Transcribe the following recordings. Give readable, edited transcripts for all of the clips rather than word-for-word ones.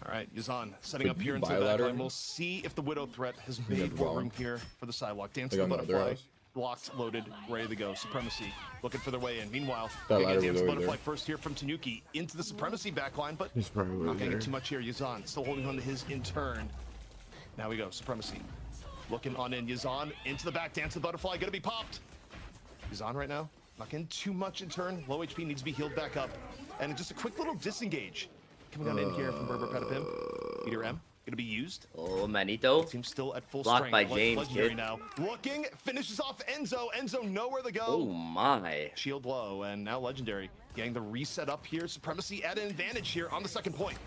All right, Yazan setting up here into the backline. We'll see if the Widow threat has made more room here for the sidewalk. Dance to the butterfly. Locked, loaded, ready to go. Supremacy looking for their way in. Meanwhile, Dance to the butterfly first here from Tanuki into the Supremacy backline, but not getting too much here. Yazan still holding on to his in turn. Now we go. Supremacy looking on in. Yazan into the back. Dance to the butterfly. Gonna be popped. Yazan right now. Not getting too much in turn. Low HP needs to be healed back up. And just a quick little disengage coming on in here from Berber Petapim. Meteor M gonna be used. Oh, Manito. Team still at full Blocked strength. by James, kid. Now. Looking, finishes off Enzo. Enzo nowhere to go. Oh my. Shield low, and now Legendary getting the reset up here. Supremacy at an advantage here on the second point.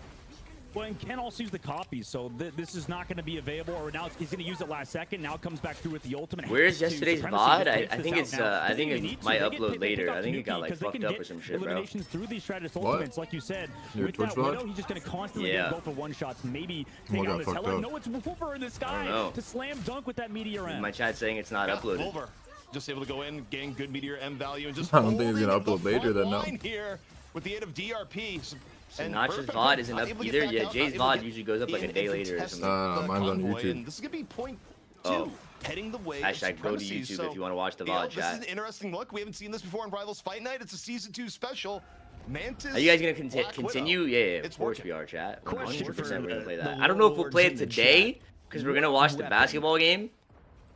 Well, and Ken also use the copy, so this is not going to be available. Or now he's going to use it last second. Now it comes back through with the ultimate. Where's yesterday's VOD? I think it's I think it might upload later. I think it got like fucked up or some shit, bro. Eliminations through these Stratus ultimates, like you said. With that Widow, he's just going to constantly go for one shots. Maybe take on this Hella. No, it's Wolver in the sky to slam dunk with that Meteor M. My chat's saying it's not uploaded. Wolver just able to go in, gain good Meteor M value, and just I don't think he's gonna upload later than now. Here with the aid of DRP. Sinatra's VOD isn't up either. Yeah, Jay's VOD usually goes up like a day later or something. Mine's on YouTube. This is gonna be point 2. Heading the way Hashtag go to YouTube if you want to watch the VOD, chat. This is an interesting look. We haven't seen this before in Rivals Fight Night. It's a Season 2 special. Mantis. Are you guys gonna continue? Yeah, of course we are, chat. 100% we're gonna play that. I don't know if we'll play it today because we're gonna watch the basketball game.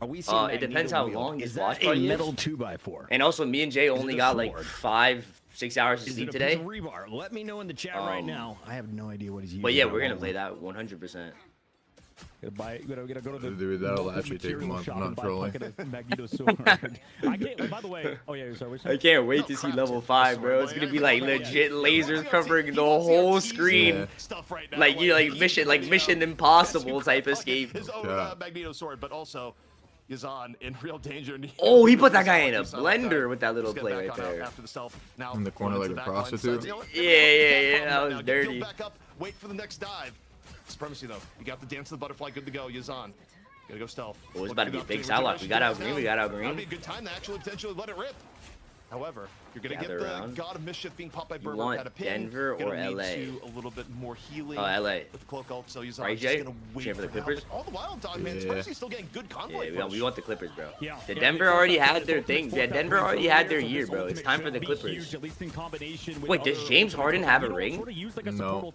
It depends how long his watch party is. Metal 2x4. And also, me and Jay only got like 5-6 hours to sleep today. Rebar? Let me know in the chat right now. I have no idea what he's using. But yeah, we're gonna play that 100%. Gotta go to the Dude, that'll actually take a month. I'm not trolling. By the way, I can't wait to see level 5, bro. It's gonna be like legit lasers covering the whole screen. Like mission impossible type escape. His own Magneto sword, but also Yazan in real danger. Oh, he put that guy in a blender with that little play right there. In the corner like a prostitute. Yeah, that was dirty. Wait for the next dive. Supremacy though. You got the dance of the butterfly good to go. Yazan. Gotta go stealth. Oh, it's about to be a big sidewalk. We got out green. That'd be a good time to actually potentially let it rip. However, you're gonna get the God of Mischief being popped by Berber. You want Denver or LA? A little bit more healing. Oh, LA. With the cloak ult, so Yazan right, Jay? Cheer for the Clippers. All the wild dog, man. Supremacy's still getting good conflict. Yeah, we want the Clippers, bro. Yeah. Denver already had their thing. Yeah, Denver already had their year, bro. It's time for the Clippers. Wait, does James Harden have a ring? No.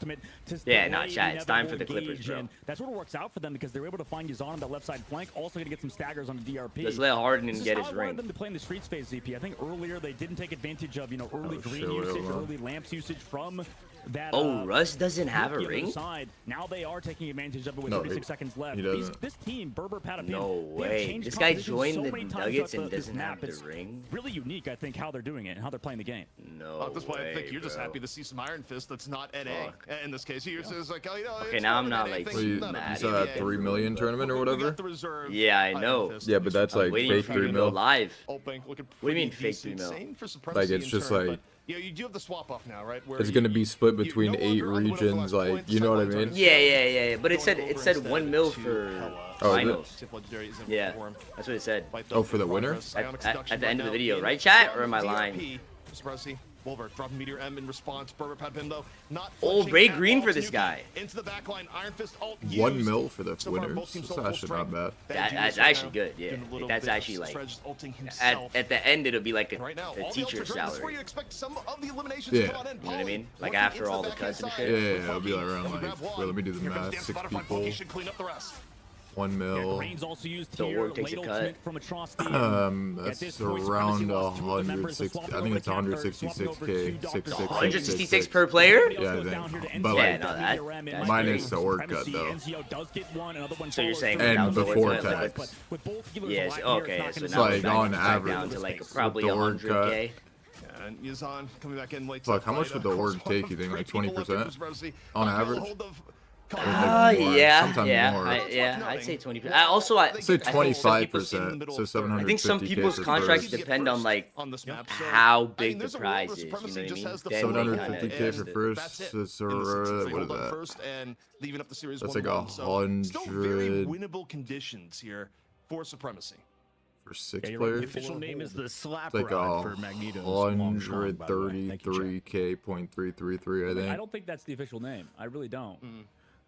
Yeah, not chat. It's time for the Clippers, bro. That sort of works out for them because they're able to find Yazan on that left side flank. Also gonna get some staggers on the DRP. Let's let Harden get his ring. I wanted them to play in the streets phase, ZP. I think earlier they didn't take advantage of early green usage, early lamps usage from that. Russ doesn't have a ring. Now they are taking advantage of it with 36 seconds left. This team, Berber Petapim. No way. This guy joined the Nuggets and doesn't have the ring. Really unique, I think, how they're doing it and how they're playing the game. No. At this point, I think you're just happy to see some Iron Fist that's not NA. In this case, you're just like, oh, you know. Okay, now I'm not like you saw that 3 million tournament or whatever. Yeah, I know. Yeah, but that's like fake 3 mil. Live. What do you mean fake 3 mil? Like it's just like. Yeah, you do have the swap off now, right? It's gonna be split between 8 regions, like you know what I mean? Yeah. But it said 1 mil for finals. Yeah, that's what it said. Oh, for the winner? At the end of the video, right, chat? Or am I lying? Wolver dropping Meteor M in response. Berber Petapim though not. Oh, Ray Green for this guy. Into the backline, Iron Fist ult. 1 mil for the winners. That's actually not bad. That's actually good. Yeah, that's actually like at the end it'll be like a teacher's salary. Yeah, you know what I mean? Like after all the cuts and shit. Yeah, it'll be like around like. Wait, let me do the math. 6 people. 1 mil. The org takes a cut. That's around 160. I think it's 166k. 166 per player? Yeah, I think. But like, minus the org cut though. So you're saying and before tax. Yes. Okay. So it's now like on average down to like probably 100k. And Yazan coming back in late. Fuck, how much would the org take? You think like 20% on average? Yeah, I'd say 20%. I'd say 25%, so 750K. I think some people's contracts depend on like how big the prize is. You know what I mean? 750K for first. What is that? That's like 100. Still very winnable conditions here for Supremacy. For 6 players, the official name is the slap like for Magneto. 133K.333, I think. I don't think that's the official name. I really don't.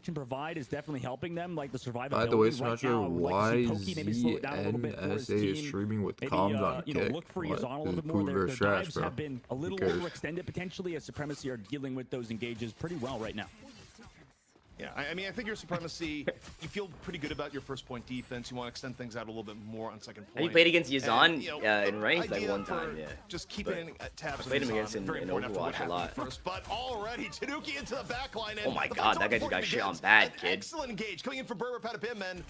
Wisp can provide is definitely helping them, like the survivability. By the way, right Sinatraa, now, why ZNSA is streaming with comms on kick? Look for Yazan a little bit more. Their dives have been a little overextended potentially, as Supremacy are dealing with those engages pretty well right now. Yeah, I mean, I think your Supremacy, you feel pretty good about your first point defense. You want to extend things out a little bit more on second point. You played against Yazan in ranked like idea one time, yeah. Just keeping tabs. I played him against in Overwatch a lot. First, but already Tanuki into the back line. Oh my god, that guy just got shit on bad, kid. Excellent engage coming in for Berber Patapim, and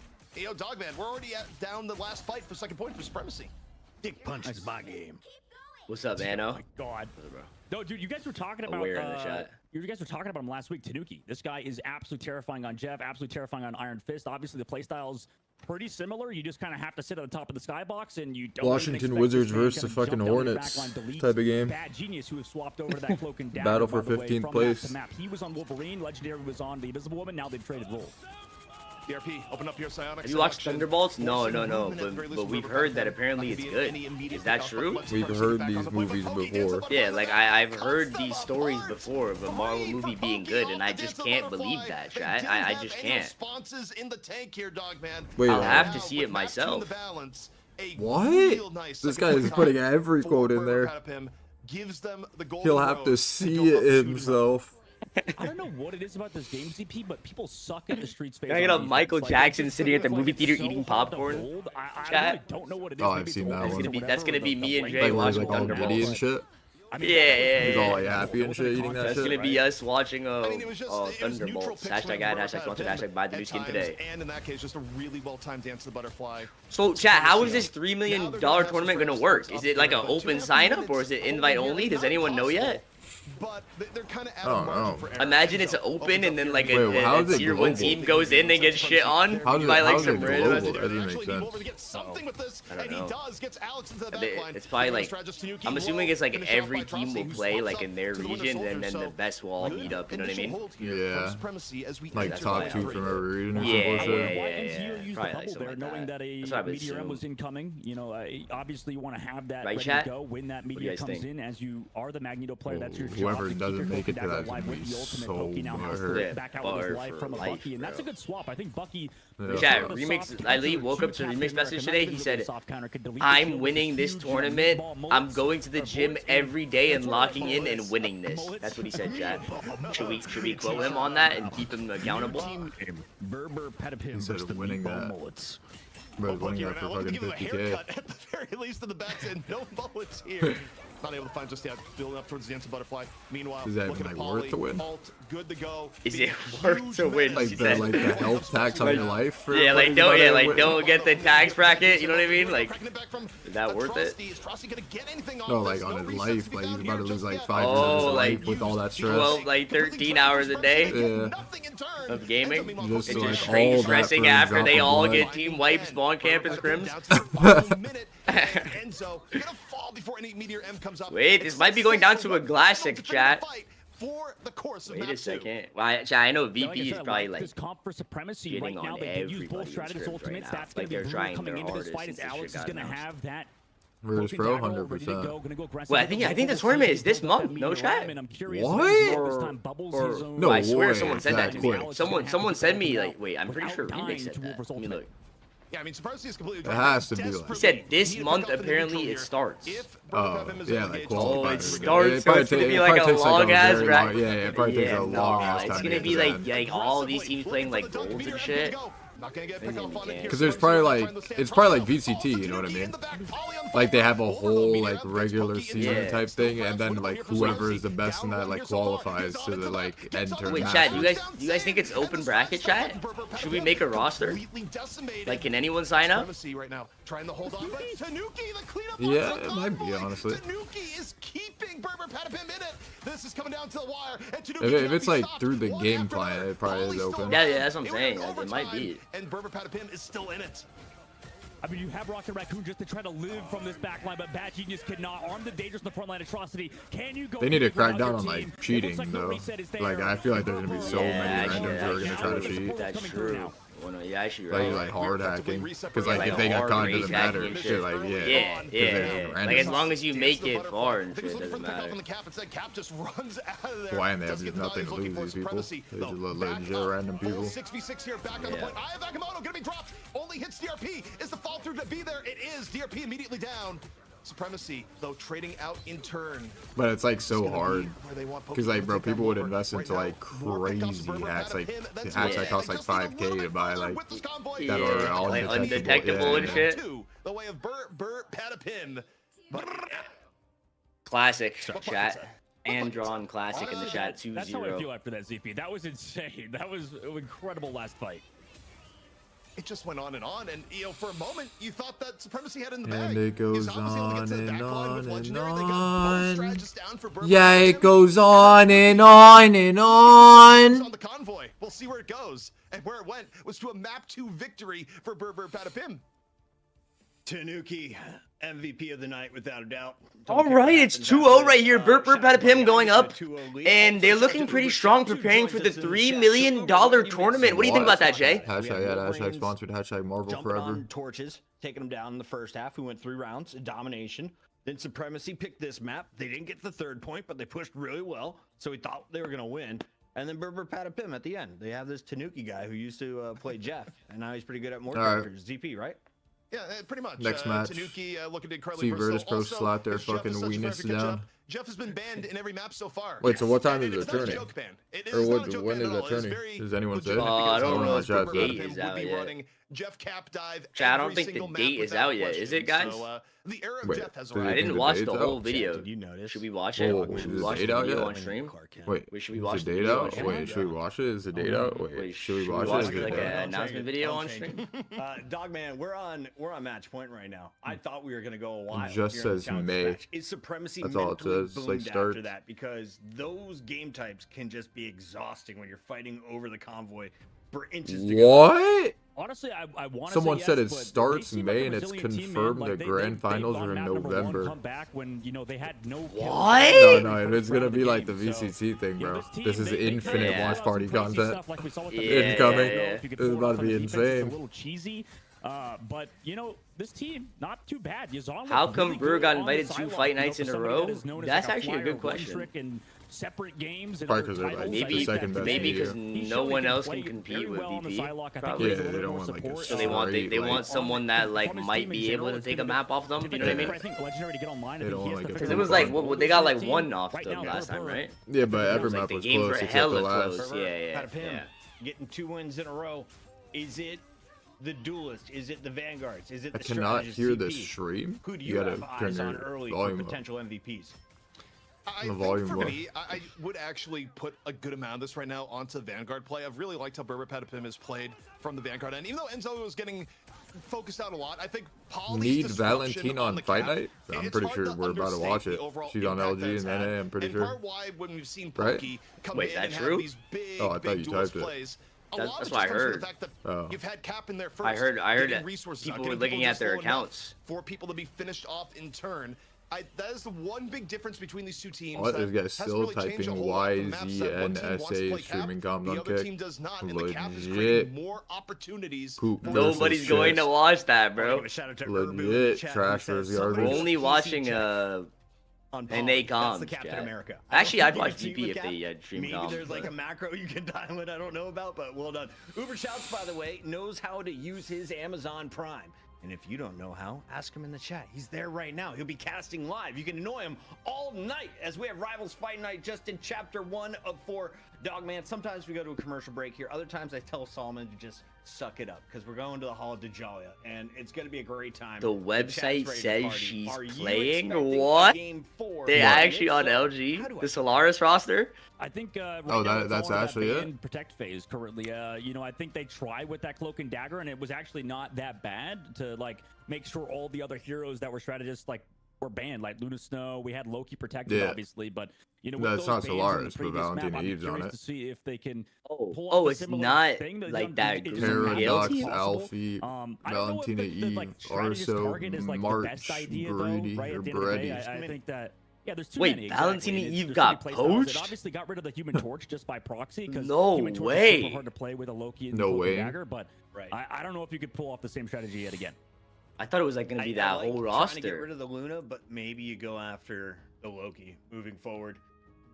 Dogman, we're already down the last fight for second point for Supremacy. Dick punch is my game. What's up, Mano? Oh my god. No, dude, you guys were talking about in the chat. You guys were talking about him last week, Tanuki. This guy is absolutely terrifying on Jeff, absolutely terrifying on Iron Fist. Obviously, the playstyle is pretty similar. You just kind of have to sit at the top of the skybox, and you don't. Washington Wizards versus the fucking Hornets type of game. Bad Genius, who have swapped over to that cloak and dagger. Battle for 15th place. Map. He was on Wolverine. Legendary was on the Invisible Woman. Now they've traded roles. DRP, open up your psionic. Have you watched Thunderbolts? No. But we've heard that apparently it's good. Is that true? We've heard these movies before. Yeah, like I've heard these stories before of a Marvel movie being good, and I just can't believe that, chat. I just can't. Wait, I'll have to see it myself. What? This guy is putting every quote in there. He'll have to see it himself. I don't know what it is about this game, ZP, but people suck at the streets. Can I get a Michael Jackson sitting at the movie theater eating popcorn? I really don't know what it is. Oh, I've seen that one. That's gonna be me and Jay like, watching like all giddy and shit. Yeah. He's all like happy and shit eating that shit. That's gonna be us watching Thunderbolts. Hashtag ad, hashtag sponsored, hashtag buy the new skin today. And in that case, just a really well-timed dance to the butterfly. So, chat, how is this $3 million tournament gonna work? Is it like an open sign-up or is it invite only? Does anyone know yet? But they're kind of out of Imagine it's open and then like a tier 1 team goes in and gets shit on by like some random. That doesn't make sense. I don't know. It's probably like, I'm assuming it's like every team will play like in their region and then the best will all meet up, you know what I mean? Yeah. Like top 2 from every region or Yeah. Probably like something knowing that a Meteor M was incoming, you know, obviously you want to have that ready to go when that Meteor comes in, as you are the Magneto player. That's your job. Whoever doesn't make it to that is going to be so butthurt. Back out with his life from a Bucky, and that's a good swap. I think Bucky. Chat, Remix. I woke up to Remix message today. He said, "I'm winning this tournament. I'm going to the gym every day and locking in and winning this." That's what he said, chat. Should we quote him on that and keep him accountable? Instead of winning that. Bro, winning that for fucking 50K. At the very least of the bets, and no bullets here. Not able to find just yet. Building up towards the end of Butterfly. Meanwhile, is that even like worth to win? Good to go. Is it worth to win? Like the health tax on your life? Yeah, like don't get the tax bracket. You know what I mean? Like, is that worth it? No, like on his life, like he's about to lose like 5 years of his life with all that stress. 12, like 13 hours a day of gaming. And just straight stressing after they all get team wipes, spawn camp, and scrims. Wait, this might be going down to a classic, chat. Wait a second. Well, chat, I know VP is probably like getting on everybody's script right now. Like they're trying their hardest since this shit got announced. Where's Pro? 100%. Well, I think the tournament is this month. No chat. What? No, I swear someone said that to me. Someone said me like, wait, I'm pretty sure Remix said that. Let me look. Yeah, I mean, Supremacy is completely. It has to be like. He said this month apparently it starts. Oh, yeah, like oh, it starts. So it's gonna be like a long ass bracket. Yeah, it probably takes a long ass time. It's gonna be like all these teams playing like golds and shit. Because there's probably like it's probably like VCT, you know what I mean? Like they have a whole like regular season type thing, and then like whoever is the best in that like qualifies to the like enter. Wait, chat, you guys think it's open bracket, chat? Should we make a roster? Like, can anyone sign up? Yeah, it might be, honestly. If it's like through the game client, it probably is open. Yeah, that's what I'm saying. Like, it might be. And Berber Patapim is still in it. I mean, you have Rocket Raccoon just to try to live from this backline, but Bad Genius cannot. Arm the Dangerous in the front line. Atrocity. Can you go? They need to crack down on like cheating, though. Like I feel like there's gonna be so many randoms who are gonna try to cheat. That's true. Well, no, yeah, actually, like hard hacking, because like if they got caught, it doesn't matter. Shit, like yeah. Like as long as you make it far and shit, doesn't matter. Why? And they have nothing to lose. These people, they just legit random people. 6v6 here, back on the point. Eye gonna be dropped. Only hits DRP. Is the fall through to be there? It is. DRP immediately down. Supremacy, though, trading out in turn. But it's like so hard. Because like, bro, people would invest into like crazy hats, like hats that cost like 5K to buy, like that are all undetectable and shit. The way of Burr Patapim. Classic chat. And drawn classic in the chat 2-0. That's how I feel after that, ZP. That was insane. That was an incredible last fight. It just went on, and you know, for a moment, you thought that Supremacy had in the bag. And it goes on and on and on. Yeah, it goes on and on and on. On the convoy, we'll see where it goes, and where it went was to a map 2 victory for Burr Patapim. Tanuki, MVP of the night without a doubt. All right, it's 2-0 right here. Burr Patapim going up, and they're looking pretty strong, preparing for the $3 million tournament. What do you think about that, Jay? Hashtag sponsored. Hashtag Marvel forever. On torches, taking them down in the first half. We went 3 rounds, domination. Then Supremacy picked this map. They didn't get the 3rd point, but they pushed really well, so we thought they were gonna win. And then Burr Patapim at the end. They have this Tanuki guy who used to play Jeff, and now he's pretty good at more characters. ZP, right? Yeah, pretty much. Next match. Tanuki looking incredibly Virtus Pro slot their fucking weenus down. Jeff has been banned in every map so far. Wait, so what time is it turning? Or when is it turning? Does anyone say? I don't know if the chat date is out yet. Jeff Cap dive. Chat, I don't think the date is out yet. Is it, guys? The era of Wait, Jeff has I didn't watch the whole video. Did you notice? Should we watch it? Should we watch the video on stream? Wait, should we watch the date out? Wait, should we watch it? Is the date out? Wait, should we watch it? Like an announcement video on stream? Dogman, we're on match point right now. I thought we were gonna go a while. It just says May. Is Supremacy That's all it says. Like start after that, because those game types can just be exhausting when you're fighting over the convoy for inches. What? Honestly, I want. Someone said it starts May and it's confirmed the grand finals are in November. Come back when they had no. What? No, it's gonna be like the VCT thing, bro. This is infinite watch party content. Incoming. This is about to be insane. A little cheesy. But this team not too bad. How come Burr got invited 2 fight nights in a row? That's actually a good question. Separate games. Probably because they're like the second best. Maybe because no one else can compete with VP. Probably. Yeah, they don't want like a So they want someone that like might be able to take a map off them. You know what I mean? I think legendary to get online. They don't want like because it was like they got like 1 off them last time, right? Yeah, but every map the was games close were except hella the last. close. Yeah. Getting 2 wins in a row. Is it the Duelist? Is it the Vanguards? Is it the I cannot hear the CP? stream. Who do you gotta have eyes turn on your early for volume potential MVPs? I think for me, I would actually put a good amount of this right now onto Vanguard play. I've really liked how Burr Patapim has played from the Vanguard end. Even though Enzo was getting focused out a lot, I think Need Valentina on Fight Night? I'm pretty sure we're about to watch it. She's on LG and NA, I'm pretty sure. Part why when we've seen right? Wait, is that true? Oh, I thought you typed it. That's what I heard. You've had Cap in there first. I heard that people were looking at their accounts for people to be finished off in turn. That is the one big difference between these 2 teams. Oh, this guy's still typing YZNSA streaming com. The other team does not, and the Cap is creating more opportunities. Nobody's going to watch that, bro. Legit trash versus garbage. We're only watching NA comms. Actually, I'd watch GP if they stream comms. Maybe there's like a macro you can dial in I don't know about, but well done. Uber Shouts, by the way, knows how to use his Amazon Prime. And if you don't know how, ask him in the chat. He's there right now. He'll be casting live. You can annoy him all night as we have Rivals Fight Night just in Chapter 1 of 4. Dogman, sometimes we go to a commercial break here. Other times I tell Solomon to just suck it up because we're going to the Hall of Dajalia, and it's going to be a great time. The website says she's playing? What? They're actually on LG? The Solaris roster? I think that's actually it. Protect phase currently. I think they tried with that Cloak and Dagger, and it was actually not that bad to like make sure all the other heroes that were strategists were banned. Like Luna Snow, we had Loki protected, obviously, but that's not Solaris, but Valentina Eve's on it. To see if they can. It's not like that. Paradox, Alfie, Valentina Eve, Arso, March, Greedy, or Brady. I think that. Yeah, there's too many. Wait, Valentina Eve got poached? It obviously got rid of the Human Torch just by proxy. No Human Torch way. is super hard to play with a Loki and Dagger, but I don't know if you could pull off the same strategy yet again. I thought it was going to be that whole roster. Trying to get rid of the Luna, but maybe you go after the Loki moving forward.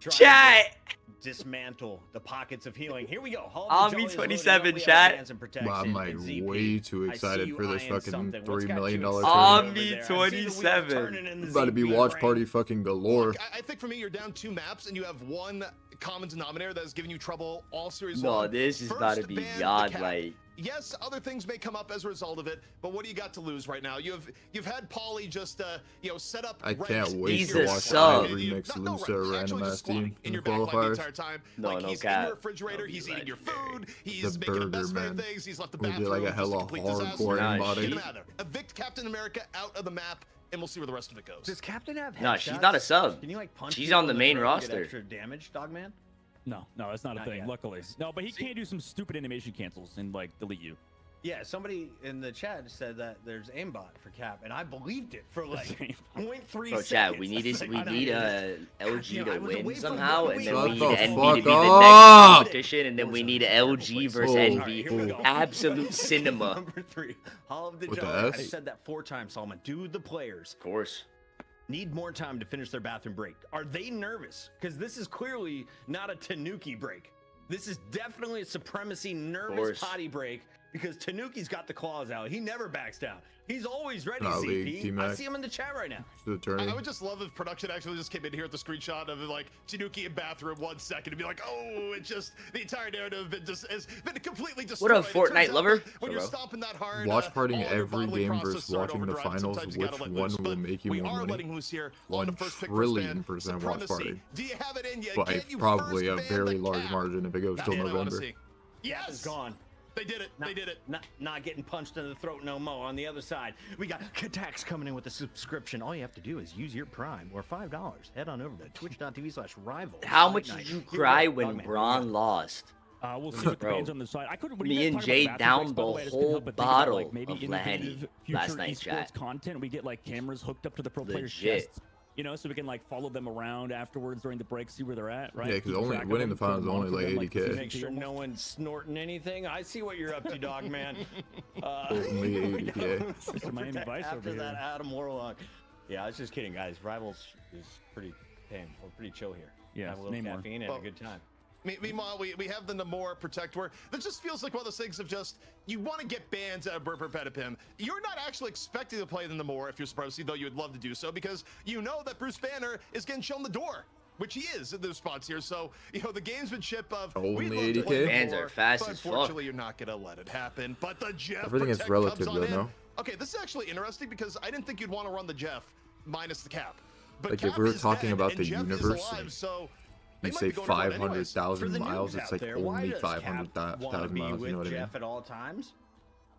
Chat. Dismantle the pockets of healing. Here we go. Omni 27, chat. Wow, I'm like way too excited for this fucking $3 million trade. Omni 27. About to be watch party fucking galore. Look, I think for me, you're down 2 maps and you have one common denominator that is giving you trouble all series long. No, this is about to be godlike. Yes, other things may come up as a result of it, but what do you got to lose right now? You've had Pauly just set up. I can't wait He's to a watch sub. Remix lose to a random ass team in the qualifiers. No, he's in your refrigerator. He's eating your food. He's making the best man things. He's left the bathroom. We did like a hella hardcore aimbotting. Evict Captain America out of the map, and we'll see where the rest of it goes. Does Captain have? No, she's not a sub. Can you like punch? She's on the main roster. Extra damage, Dogman. No, that's not a thing. Yet. Luckily, no. But he can't do some stupid animation cancels and like delete you. Yeah, somebody in the chat said that there's aimbot for Cap, and I believed it for like 0.3 Bro, seconds. chat, we need LG to win somehow, and then we need Shut the Envy to be the fuck next up. competition, and then we need LG versus Envy. Absolute cinema. Number 3, Hall of the With the Juggernaut. I S? said that 4 times, Solomon. Do the players Of course. need more time to finish their bathroom break? Are they nervous? Because this is clearly not a Tanuki break. This is definitely a Supremacy nervous potty break. Because Tanuki's got the claws out. He never backs down. He's always ready, ZP. I see him in the chat right now. I would just love if production actually just came in here with the screenshot of like Tanuki in bathroom 1 second and be like, oh, it's just the entire narrative has been completely destroyed. What up, Fortnite lover? When you're stomping that hard, watch partying every game versus watching the finals, which one will make you more money? 1 trillion% watch party. Do you have it in yet? By probably a very large margin if it goes till November. Yes, it's gone. They did it. They did it. Not getting punched in the throat no more. On the other side, we got Katax coming in with a subscription. All you have to do is use your Prime or $5. Head on over to twitch.tv/rival. How much did you cry when Braun lost? We'll see what the fans on the side. I couldn't. Me and Jay downed the whole bottle of Lahani last night, chat. Content. We get like cameras hooked up to the pro players' chests. You know, so we can like follow them around afterwards during the break, see where they're at, right? Yeah, because only winning the finals is only like 80K. Make sure no one's snorting anything. I see what you're up to, dog man. Only 80K. That's my advice after over that, here. Adam Warlock. Yeah, I was just kidding, guys. Rivals is pretty tame. We're pretty chill here. Yeah, have a little caffeine and a good time. Meanwhile, we have the Namor Protect where that just feels like one of those things of just, you want to get bans out of Burper Petipim. You're not actually expecting to play the Namor if you're Supremacy, though you would love to do so, because you know that Bruce Banner is getting shown the door, which he is in those spots here. So, you know, the gamesmanship of only 80K. Bans are fast but as fuck. Unfortunately, you're not going to let it happen. But the Jeff Everything is relative, though, no? Okay, this is actually interesting because I didn't think you'd want to run the Jeff minus the Cap. But like Cap if we were is talking dead, about and the Jeff is universe, alive, so you say 500,000 miles, it's like only 500,000 miles, you know what I mean? Jeff at all times?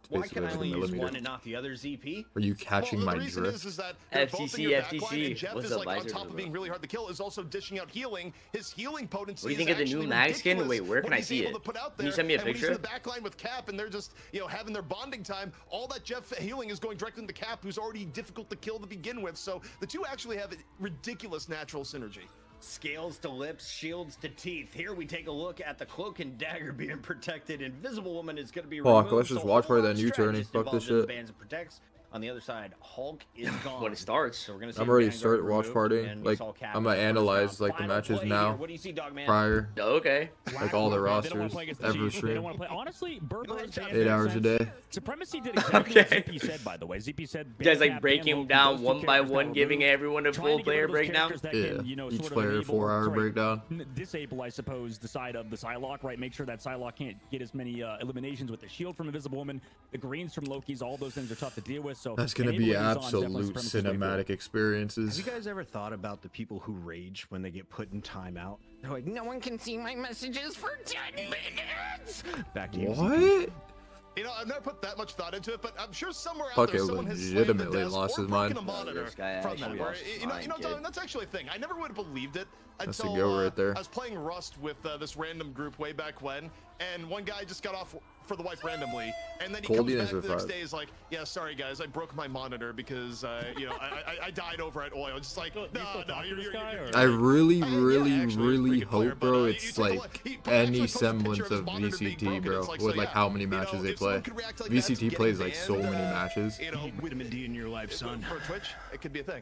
It's Why can I only use millimeter. one and not the other, ZP? Are you catching my the reason drift? is that they're both in your backline, FTC. and Jeff What's is up, like on Visor? top of being really hard to kill, is also dishing out healing. His healing potency. What do you think of the new mag skin? Wait, where can I see it? Can you send me a picture? When he's in the backline with Cap, and they're just having their bonding time. All that Jeff healing is going directly into Cap, who's already difficult to kill to begin with. So the two actually have a ridiculous natural synergy. Scales to lips, shields to teeth. Here we take a look at the cloak and dagger being protected. Invisible Woman is going to be removed. Fuck, let's just watch for that new turning. Fuck this shit. Bands and protects. On the other side, Hulk is gone. When it starts. So we're gonna see I'm already Vanguard started watch removed, partying. and Like, we saw Cap I'm gonna in the first analyze round. like the Final matches play now, here. What do you see, Dogman? prior, Okay. like all the They don't wanna rosters, play against the every Chiefs. They don't stream. wanna play. Honestly, Burber's 8 hours a day. Supremacy did exactly what ZP said, by the way. ZP said You guys like Cap, breaking Ban them down Loki, one those two by characters one, that giving were everyone a trying full to get player rid of those breakdown? characters that Yeah, can, each sort of player enable, 4-hour breakdown. Disable, I suppose, the side of the Psylocke, right? Make sure that Psylocke can't get as many eliminations with the shield from Invisible Woman, the greens from Loki's. All those things are tough to deal with. So That's gonna be enabling these on absolute Supremacy's way forward. cinematic experiences. Have you guys ever thought about the people who rage when they get put in timeout? They're like, no one can see my messages for 10 minutes. Back to you. What? You know, I've never put that much thought into it, but I'm sure somewhere out Fuck, there it someone has legitimately slammed the desk lost or his broken mind. a monitor This guy from that. actually Or, lost his you know, mind, kid. that's actually a thing. I never would have believed it That's until a go right there. I was playing Rust with this random group way back when, and one guy just got off for the wipe randomly, and then he comes back the next day, is like, yeah, sorry guys, I broke my monitor because you know, I died over at oil. Just like, no, you're I really actually, hope, bro, it's like any semblance of VCT, bro, with like how many matches they play. VCT plays like so many matches. You know, vitamin D in your life, son. For Twitch, it could be a thing.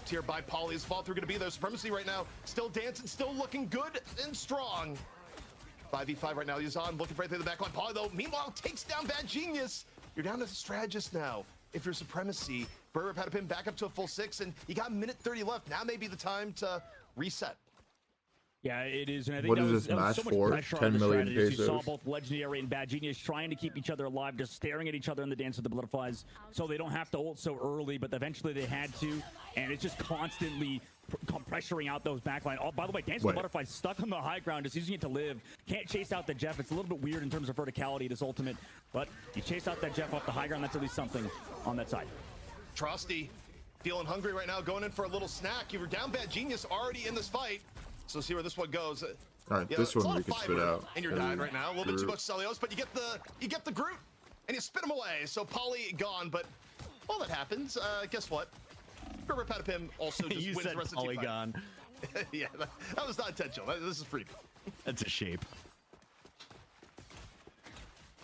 top tier by Poly. His fall through going to be there. Supremacy right now still dancing, still looking good and strong. 5v5 right now. Yazan looking right through the back line. Paul, though, meanwhile, takes down Bad Genius. You're down to the strategist now. If you're Supremacy, Burger had him back up to a full 6, and you got a minute 30 left. Now may be the time to reset. Yeah, it is. And I think what is this match for? 10 million pesos. You saw both Legendary and Bad Genius trying to keep each other alive, just staring at each other in the Dance of the Butterflies, so they don't have to ult so early, but eventually they had to, and it's just constantly pressuring out those backline. Oh, by the way, Dance of the Butterflies stuck on the high ground, just using it to live. Can't chase out the Jeff. It's a little bit weird in terms of verticality, this ultimate, but you chase out that Jeff off the high ground, that's at least something on that side. Trosty feeling hungry right now, going in for a little snack. You were down Bad Genius already in this fight. So see where this one goes. All right, this one we can spit out. And you're dying right now. A little bit too much Celios, but you get the Groot and you spit him away. So Polly gone, but while that happens, guess what? River Patapim also just wins the rest of the team gone. Yeah, that was not intentional. This is freak. That's a shape.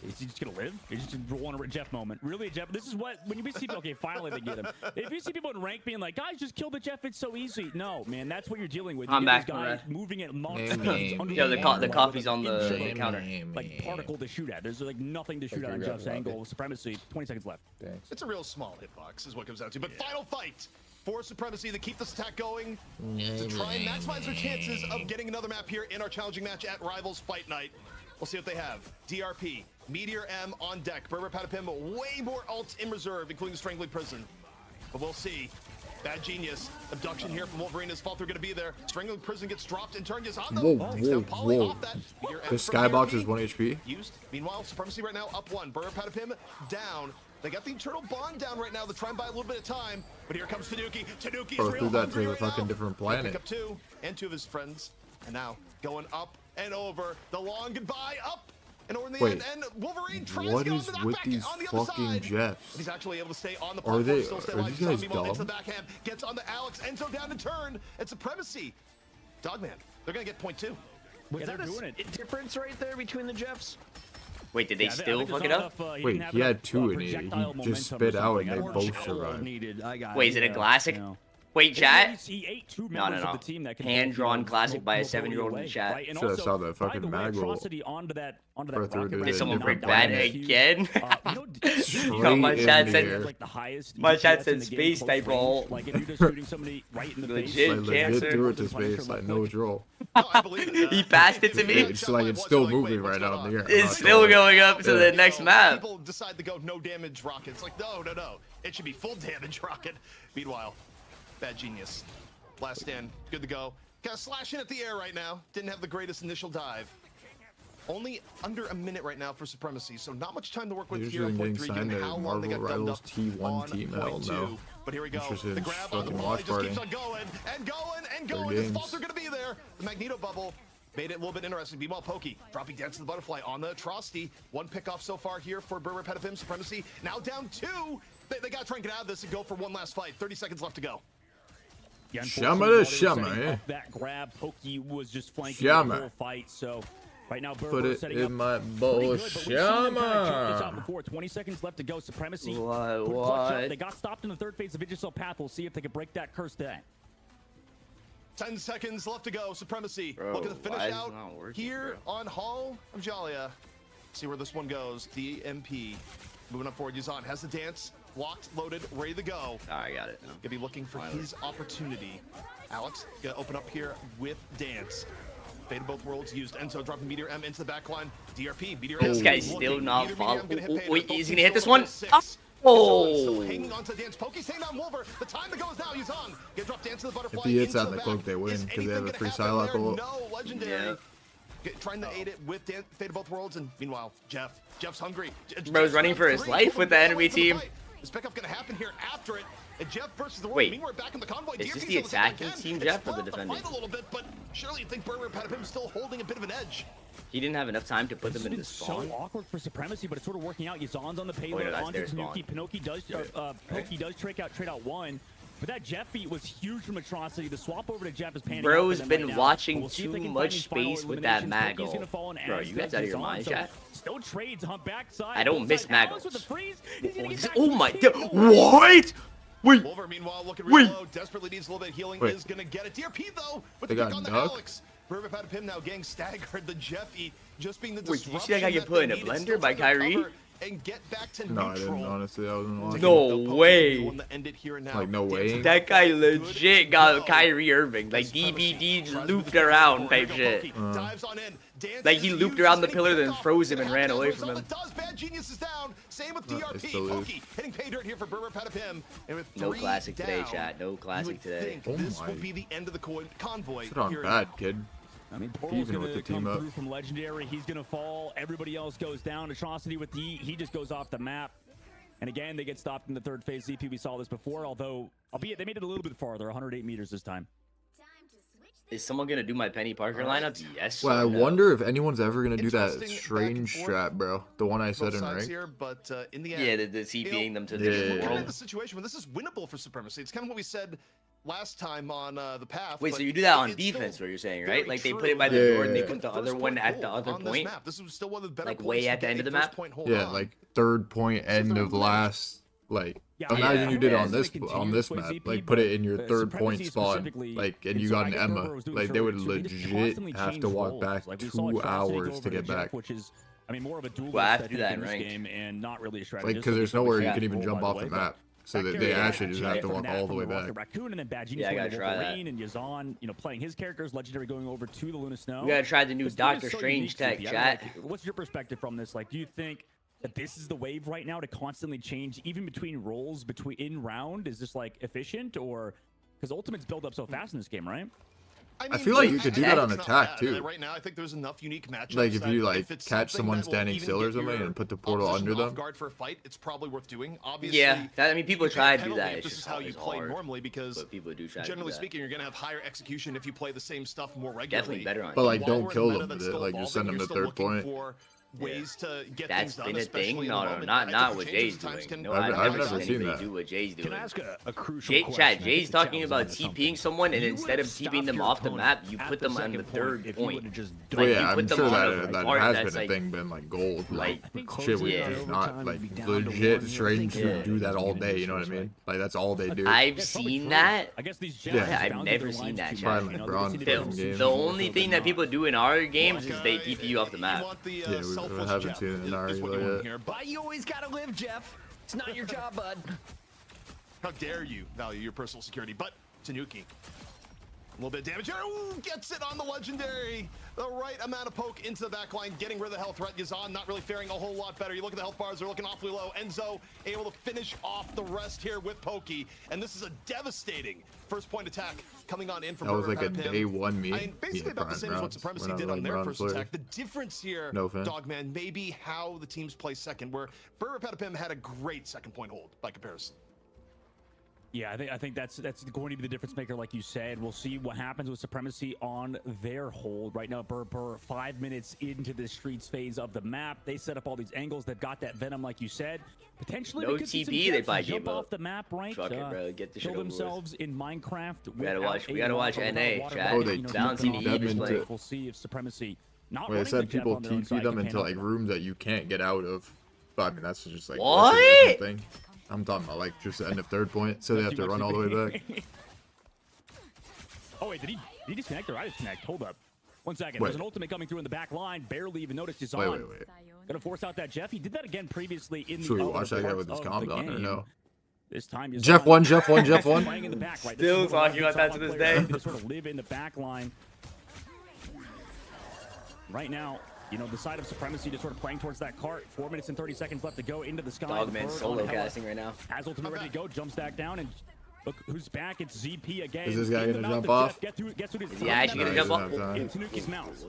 Is he just gonna live? He's just rolling a Jeff moment. Really, Jeff? This is what when you see people. Okay, finally they get him. If you see people in rank being like, "Guys, just kill the Jeff. It's so easy." No, man, that's what you're dealing with. I'm back. Guys moving at Yeah, the coffee's on the counter. Like particle to shoot at. There's like nothing to shoot at on Jeff's angle. Supremacy. 20 seconds left. Thanks. It's a real small hitbox, is what it comes down to. But final fight for Supremacy to keep this attack going, to try and maximize their chances of getting another map here in our challenging match at Rivals Fight Night. We'll see what they have. DRP, Meteor M on deck. Berber Patapim, way more ults in reserve, including the Strangling Prison. But we'll see. Bad Genius, abduction here from Wolverine. His fault, they're going to be there. Strangling Prison gets dropped and turned. Whoa. This skybox is 1 HP. Used. Meanwhile, Supremacy right now up 1. Berber Patapim down. They got the Eternal Bond down right now to try and buy a little bit of time. But here comes Tanuki. Tanuki's real threw that to a right fucking now. different planet. Pick up 2 and 2 of his friends. And now going up and over. The long goodbye up. And over in the end, and Wolverine tries to get on the with back these on the other fucking side. Jeffs? He's actually able to stay on the platform. Still stay alive. Are these guys into the dumb? backhand, gets on the Alex, Enzo down to turn. It's Supremacy. Dogman, they're gonna get point 2. Is that a difference right there between the Jeffs? Wait, did they still fuck it up? Wait, he had 2 in it. He just spit out and they both survived. Wait, is it a classic? Wait, chat? No. Hand-drawn classic by a 7-year-old in the chat. Should have saw that fucking mag roll. Did someone break bad again? Yo, my chat said space type roll. Legit cancer. Threw it to space, like no drill. He passed it to me. It's like it's still moving right now in the air. It's still going up to the next map. People decide to go no damage rocket. It's like, no. It should be full damage rocket. Meanwhile, Bad Genius. Last stand, good to go. Got a slash in at the air right now. Didn't have the greatest initial dive. Only under a minute right now for Supremacy, so not much time to work with here on point 3, given how long they got dumbed up T1 team. Hell no. But here we go. The grab on the ball, just keeps on going and going and going. His faults are going to be there. The Magneto bubble made it a little bit interesting. Meanwhile, Pokey dropping Dance to the Butterfly on the Atrocity. 1 pick off so far here for Berber Patapim. Supremacy now down 2. They got to try and get out of this and go for one last fight. 30 seconds left to go. Shama. That grab, Pokey was just flanking the whole fight. So right now, put it in my bowl. Shama. 20 seconds left to go. Supremacy. What? They got stopped in the 3rd phase of Vigicel Path. We'll see if they can break that curse today. 10 seconds left to go. Supremacy looking to finish out here on Hall of Jalia. See where this one goes. DMP moving up forward. Yazan has the dance. Locked, loaded, ready to go. Oh, I got it. Gonna be looking for his opportunity. Alex gonna open up here with dance. Fate of both worlds used. Enzo dropping Meteor M into the back line. DRP, Meteor M. This guy's still not following. Wait, he's gonna hit this one? one? Still hanging on to the dance. Pokey's staying on Wolver. The time to go is now. Yazan gonna drop Dance to the Butterfly. If he hits that in the cloak, they win because they have a free Psylocke ult. No, legendary. Trying to aid it with Fate of both worlds, and meanwhile, Jeff's hungry. Bro's running for his life with the enemy team. Is pickup gonna happen here after it? And Jeff versus the world. Wait, meanwhile, back in the convoy. is this the attacking team, Jeff, or the defending? A little bit, but surely you think Berber Patapim is still holding a bit of an edge. He didn't have enough time to put them in the spawn. So awkward for Supremacy, but it's sort of working out. Yazan's on the payload. Onto Tanuki. Pokey does trade out 1. But that Jeff beat was huge from Atrocity. The swap over to Jeff is panning out. Bro's been watching too much space with that Maggle. Bro, you guys out of your mind, chat? Still trades on backside. I don't miss Maggles. Oh my god. What? Wait. Wolver, meanwhile, looking real low. Desperately needs a little bit of healing. Is going to get it. DRP, though, with the pick on the Alex. Pim now getting staggered. The Jeffy just being the Wait, did you see that guy get put in a blender by Kyrie? And get back to no, I didn't. Honestly, I wasn't watching. No way. Like no way. That guy legit got Kyrie Irving, like DBD looped around type shit. Like he looped around the pillar, then froze him and ran away from him. Same with DRP. Hitting pay dirt here for Pim. No classic today, chat. No classic today. This will be the end of the convoy. Sit on bad, kid. I mean, Portal's going to come through from Legendary. He's going to fall. Everybody else goes down. Atrocity with the he just goes off the map. And again, they get stopped in the third phase. ZP, we saw this before, although, albeit they made it a little bit farther, 108 meters this time. Is someone going to do my Penny Parker lineup? Yes. Well, I wonder if anyone's ever going to do that strange strat, bro. The one I said in right. Here, but, in the end, yeah, the CPing them to the world. The situation where this is winnable for Supremacy. It's kind of what we said last time on the path. Wait, so you do that on defense, what you're saying, right? Like they put it by the door and they put the other one at the other point? This is still one of the better like way at the end of the map? Yeah, like third point, end of last, like, imagine you did on this map, like put it in your third point spot, like, and you got an Emma, like they would legit have to walk back 2 hours to get back. I mean, more of a dual game and not really a strategy. Like, because there's nowhere you can even jump off the map. So they actually just have to walk all the way back. Yeah, I gotta try that. And Yazan, you know, playing his characters, Legendary going over to the Luna Snow. We gotta try the new Doctor Strange tech, chat. What's your perspective from this? Like, do you think that this is the wave right now to constantly change, even between roles, in round? Is this like efficient, or because Ultimate's build up so fast in this game, right? I feel like you could do that on attack too. Right now, I think there's enough unique matchups. Like if you like catch someone standing still or something and put the portal under them. Guard for a fight, it's probably worth doing. Obviously, yeah, I mean people try to do that. This is how you play normally because people do try. Generally speaking, you're gonna have higher execution if you play the same stuff more regularly. Definitely better on. But like, don't kill them with it. Like just send them to third point. Ways to get that's things done, been a thing. No, not what Jay's doing. No, I've never seen that. Do what Jay's doing. Can I ask a crucial question? Jay's talking about TPing someone, and instead of keeping them off the map, you put them on the third point. Well, yeah, I'm sure that has been a thing, been like gold. Like shit was just not like legit strange to do that all day. You know what I mean? Like that's all they do. I've seen that. Yeah, I've never seen that. The only thing that people do in our games is they TP you off the map. Yeah, we haven't seen it in our yet. Why you always gotta live, Jeff? It's not your job, bud. How dare you value your personal security? But Tanuki, a little bit of damage here. Ooh, gets it on the Legendary. The right amount of poke into the back line, getting rid of the health threat. Yazan not really faring a whole lot better. You look at the health bars, they're looking awfully low. Enzo able to finish off the rest here with Pokey. And this is a devastating first point attack coming on in from That was like a day one meet. I mean, basically about the same as what Supremacy did on their first attack. The difference here, Dogman, maybe how the teams play second, where Burger Patapim had a great second point hold by comparison. Yeah, I think that's going to be the difference maker, like you said. We'll see what happens with Supremacy on their hold. Right now, Burr 5 minutes into the streets phase of the map. They set up all these angles. They've got that Venom, like you said. Potentially, no TP, they probably jump off the map, right? Fuck it, bro. Get the shit over themselves in Minecraft. We gotta watch NA, chat. Balancing the E display. We'll see if Supremacy not Wait, I said people TP them into like rooms that you can't get out of. But I mean, that's just like what? Thing. I'm talking about like just the end of third point, so they have to run all the way back. Oh wait, did he disconnect or I disconnect? Hold up. 1 second. There's an ultimate coming through in the back line. Barely even noticed his on. Wait. Gonna force out that Jeff. He did that again previously in the. Should we watch that guy with his comms on or no? This time Jeff one. Still talking about that to this day. To sort of live in the back line. Right now, you know, the side of Supremacy just sort of playing towards that cart. 4 minutes and 30 seconds left to go into the sky. Dogman solo casting right now. Has ultimate ready to go, jumps back down, and look who's back. It's ZP again. Is this guy gonna jump off? Is he actually gonna jump off? Into Nuki's mouth.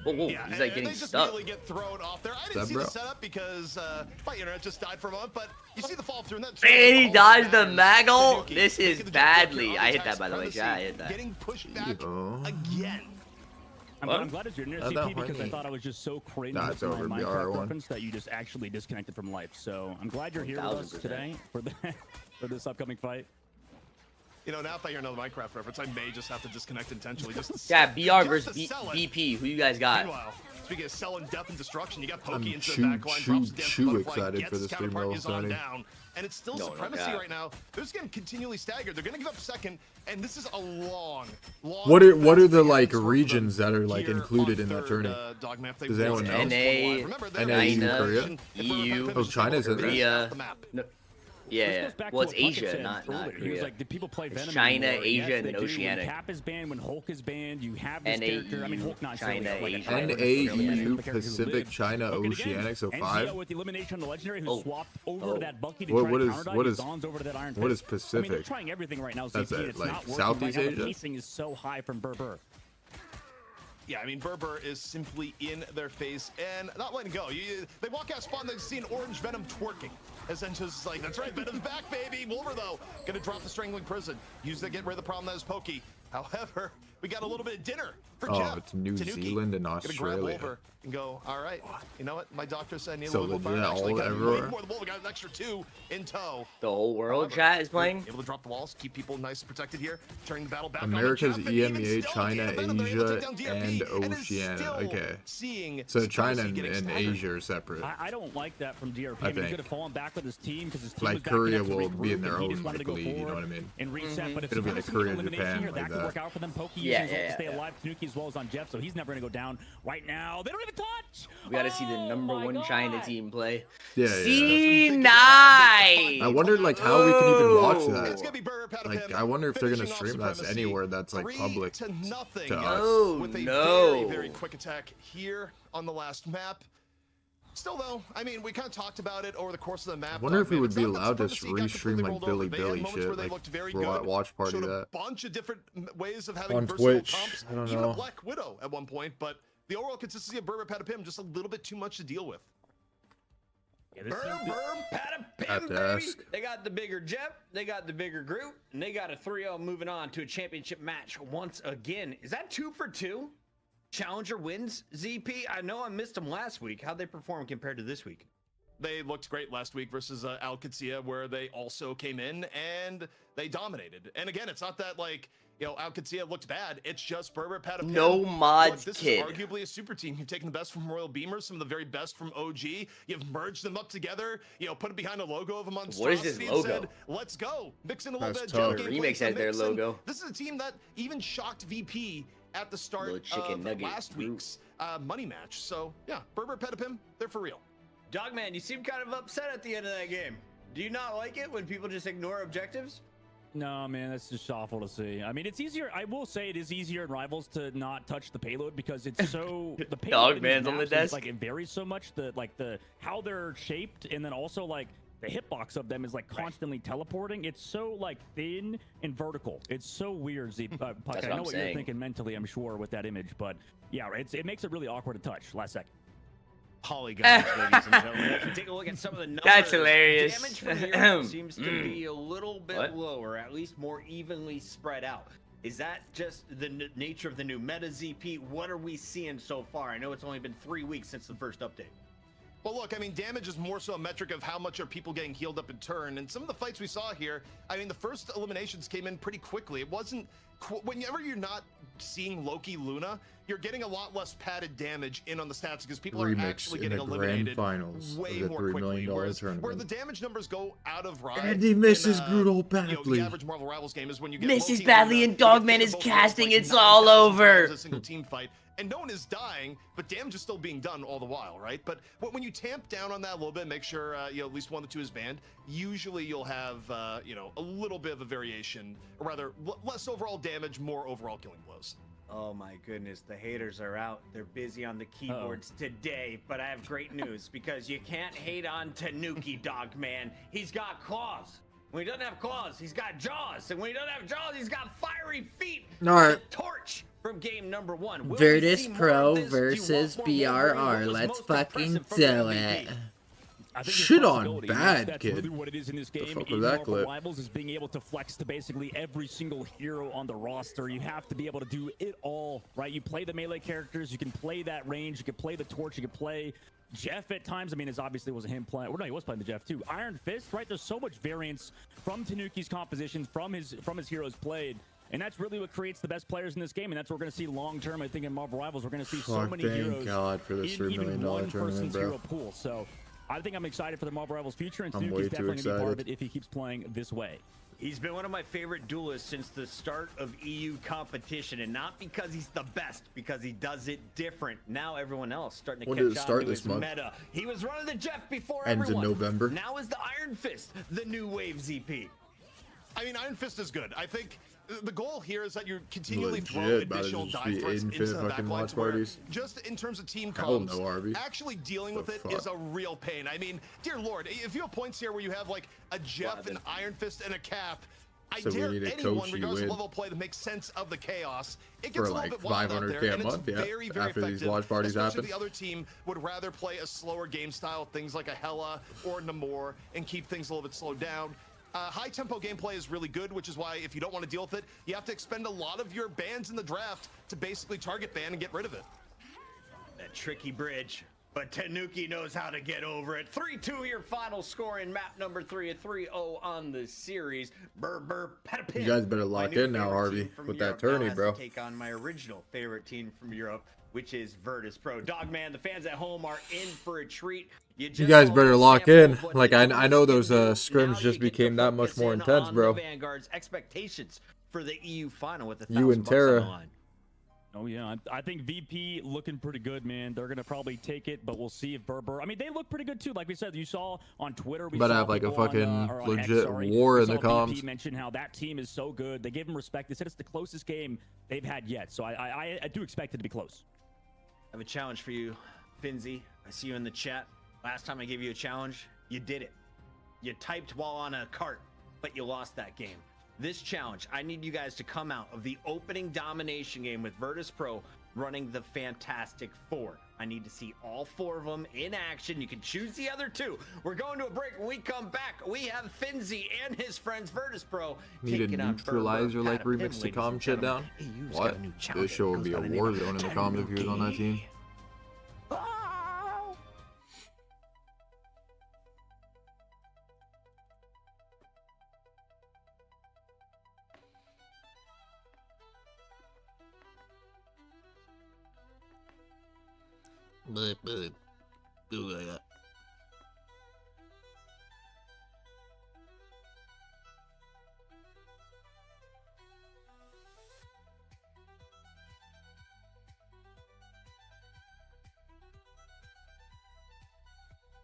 Whoa, he's like getting stuck. They get thrown off there. I didn't see the setup because my internet just died for a moment, but you see the fall through and that. And he dodged the Maggle. This is badly. I hit that, by the way. Yeah, I hit that. Getting pushed back again. I'm glad it's your near CP because I thought I was just so cringe with my Minecraft reference that you just actually disconnected from life. So I'm glad you're here with us today for this upcoming fight. You know, now if I hear another Minecraft reference, I may just have to disconnect intentionally. Just yeah, BR versus BP. Who you guys got? Meanwhile, speaking of selling death and destruction, you got I'm Pokey into the backline, drops it down to Butterfly, excited gets for this counterpart, 3 is on Tony. down. And it's still Supremacy right now. They're just getting continually staggered. They're going to give up second, and this is a long. What are the like regions that are like included in that tourney? Does anyone know? NA, EU, Korea. EU. Oh, China's in there. No. Yeah, well, it's Asia, not Korea. He was like, did people play Venom China, anymore? Asia, Yes, and then they do. Oceanic. When Cap is banned, when Hulk is banned, you have this NA, character. I mean, Hulk not China, Asia. NA, EU, Pacific, China, Oceanic, so 5. with the elimination on the legendary who swapped over to that Bucky to What try to is over to that Iron what is Fist. I mean, Pacific? they're trying everything right now. That's It's like not working Southeast right now. Asia? The pacing is so high from Berber. Yeah, I mean, Berber is simply in their face and not letting go. They walk out spawn, they see an orange Venom twerking. Essentially, just like, that's right, Venom's back, baby. Wolver, though, gonna drop the Strangling Prison. Use that, get rid of the problem that is Pokey. However, we got a little bit of dinner for Jeff. Oh, it's New Zealand and Australia. Gonna grab Wolver and go, all right, you know what? My doctor said I need a So little legit, fire. Actually, got everywhere? more than Wolver, got an extra 2 in tow. The whole world However, chat is playing. Able to drop the walls, keep people nice and protected here, turning the battle back America's on Jeff, and EMEA, even still, China, Venom, they're able to Asia, take down DRP, and and is Oceania. still Okay. seeing So China Supremacy and getting staggered. Asia are separate. I don't like that from DRP. I mean, he think. could have fallen back with his team because his team Like was back Korea enough to will be in regroup, their and he own just wanted to like go league, you know forward what I mean? and reset. But if It'll be like Supremacy Korea, elimination Japan, here, like that could that. work out for them. Pokey Yeah, uses it to stay yeah. alive. Tanuki as well as on Jeff, so he's never going to go down right now. They don't even touch. We gotta see the number my 1 God. China team play. Yeah, C9! I wondered like how we can even watch It's that. gonna be Burr, Pat of Like, him, I wonder if they're gonna finishing off stream that Supremacy. anywhere that's like 3 public to nothing. to us. Oh, with a no. very, very quick attack here on the last map. Still though, I mean, we kind of talked about it over the course of the map. I wonder if we man. would It's be not that allowed to Supremacy got restream completely like rolled Billy over. They had Billy moments shit, where they like looked very good, watch party showed that. a bunch of different ways of having On versatile Twitch, comps. I don't Even know. a Black Widow at one point, but the overall consistency of Burr, Pat of him just a little bit too much to deal with. Yeah, Pat a Have pim, to baby. ask. They got the bigger Jeff, they got the bigger Groot, and they got a 3-0 moving on to a championship match once again. Is that 2 for 2? Challenger wins, ZP? I know I missed them last week. How'd they perform compared to this week? They looked great last week versus Al Qudsiya, where they also came in and they dominated. And again, it's not that like, you know, Al Qudsiya looked bad. It's just Berber, Pat, No mods, this kid. is arguably a super team. You've taken the best from Royal Beamers, some of the very best from OG. You've merged them up together. You know, put it behind a logo of a monstrosity. What is this and logo? Said, let's go. Mix in a little That's bit of tough. gameplay, Remix some has their mix, and logo. This is a team that even shocked VP at the start Little chicken of nugget last group. week's money match. So yeah, Berber, Petapim, they're for real. Dogman, you seem kind of upset at the end of that game. Do you not like it when people just ignore objectives? No, man, that's just awful to see. I mean, it's easier. I will say it is easier in Rivals to not touch the payload because it's so the payload in these Dogman's on the maps is, desk. like it varies so much. The how they're shaped, and then also like the hitbox of them is like constantly teleporting. It's so like thin and vertical. It's so weird. Puck, That's I what know I'm what saying. you're thinking mentally, I'm sure, with that image, but yeah, it makes it really awkward to touch. Last second. Polygons, ladies and gentlemen. If you take a look at some of the numbers, That's hilarious. damage from Hero seems to be a little bit What? lower, at least more evenly spread out. Is that just the nature of the new meta, ZP? What are we seeing so far? I know it's only been 3 weeks since the first update. Well, look, I mean, damage is more so a metric of how much are people getting healed up in turn. And some of the fights we saw here, I mean, the first eliminations came in pretty quickly. It wasn't, whenever you're not seeing Loki Luna, you're getting a lot less padded damage in on the stats because people are Remix actually in getting the grand eliminated finals way of the more $3 quickly. million Whereas, tournament. where the damage numbers go out of ride. And he misses in, Groot all You know, badly. the average Marvel Rivals game is when you get Misses Loki badly Luna, and you get Dogman hit is both casting, ways, like it's all 9,000 over. times a single team fight. And no one is dying, but damage is still being done all the while, right? But when you tamp down on that a little bit, make sure you know, at least 1 to 2 is banned. Usually you'll have you know, a little bit of a variation, or rather less overall damage, more overall killing blows. Oh my goodness, the haters are out. They're busy on the keyboards today, but I have great news because you can't hate on Tanuki, Dogman. He's got claws. When he doesn't have claws, he's got jaws. And when he doesn't have jaws, he's got fiery feet. All right. The torch from game number 1. Will we Virtus see more Pro of this? Do you want versus more Wolverine? What BRR. was Let's most fucking impressive from do the it. MVP? I think Shit it's on flexibility. bad, That's kid. really what it is in this game. fuck In was that Marvel clip? Rivals is being able to flex to basically every single hero on the roster. You have to be able to do it all, right? You play the melee characters, you can play that range, you can play the torch, you can play Jeff at times. I mean, it obviously wasn't him playing. Or no, he was playing the Jeff too. Iron Fist, right? There's so much variance from Tanuki's composition, from his heroes played. And that's really what creates the best players in this game, and that's what we're going to see long-term. I think in Marvel Rivals, we're going to see so many heroes thank God for this $3 million tournament, bro. Hero pool. So I think I'm excited for the Marvel Rivals future, and I'm Suzuki's definitely going to be part of it if he keeps playing this way. He's been one of my favorite duelists since the start of EU competition, and not because he's the best, because he does it different. Now everyone else starting to catch on to his meta. He was running the Jeff before Ends everyone. in November. Now is the Iron Fist the new wave ZP? I mean, Iron Fist is good. I think the goal here is that you continually throw additional dive threats into the backlines where, just in terms of team comms, actually dealing with it is a real pain. I mean, dear Lord, if you have points here where you have like a Jeff, an Iron Fist, and a Cap, I dare anyone, regardless of level of play, to make sense of the chaos. It gets a little bit wild out there, and it's very, very effective, especially if the other team would rather play a slower game style, things like a Hela or Namor, and keep things a little bit slowed down. High tempo gameplay is really good, which is why if you don't want to deal with it, you have to expend a lot of your bans in the draft to basically target ban and get rid of it. That tricky bridge, but Tanuki knows how to get over it. 3-2 your final score in map number 3, a 3-0 on the series. You guys better lock in now, Harvey, with that tourney, bro. Take on my original favorite team from Europe, which is Virtus Pro. Dogman, the fans at home are in for a treat. You guys better lock in. Like, I know those scrims just became that much more intense, bro. Vanguard's expectations for the EU final with you and Terra. Oh, yeah. I think VP looking pretty good, man. They're going to probably take it, but we'll see if Berber... I mean, they look pretty good, too. Like we said, you saw on Twitter... We have, like, a fucking legit war in the comms. VP mentioned how that team is so good. They gave them respect. They said it's the closest game they've had yet. So I do expect it to be close. I have a challenge for you, Finzi. I see you in the chat. Last time I gave you a challenge, you did it. You typed while on a cart, but you lost that game. This challenge, I need you guys to come out of the opening domination game with Virtus Pro running the Fantastic Four. I need to see all 4 of them in action. You can choose the other 2. We're going to a break. When we come back, we have Finzi and his friends Virtus Pro. Need a neutralizer like remix to calm shit down? What? This show would be a war zone in the comms if he was on that team.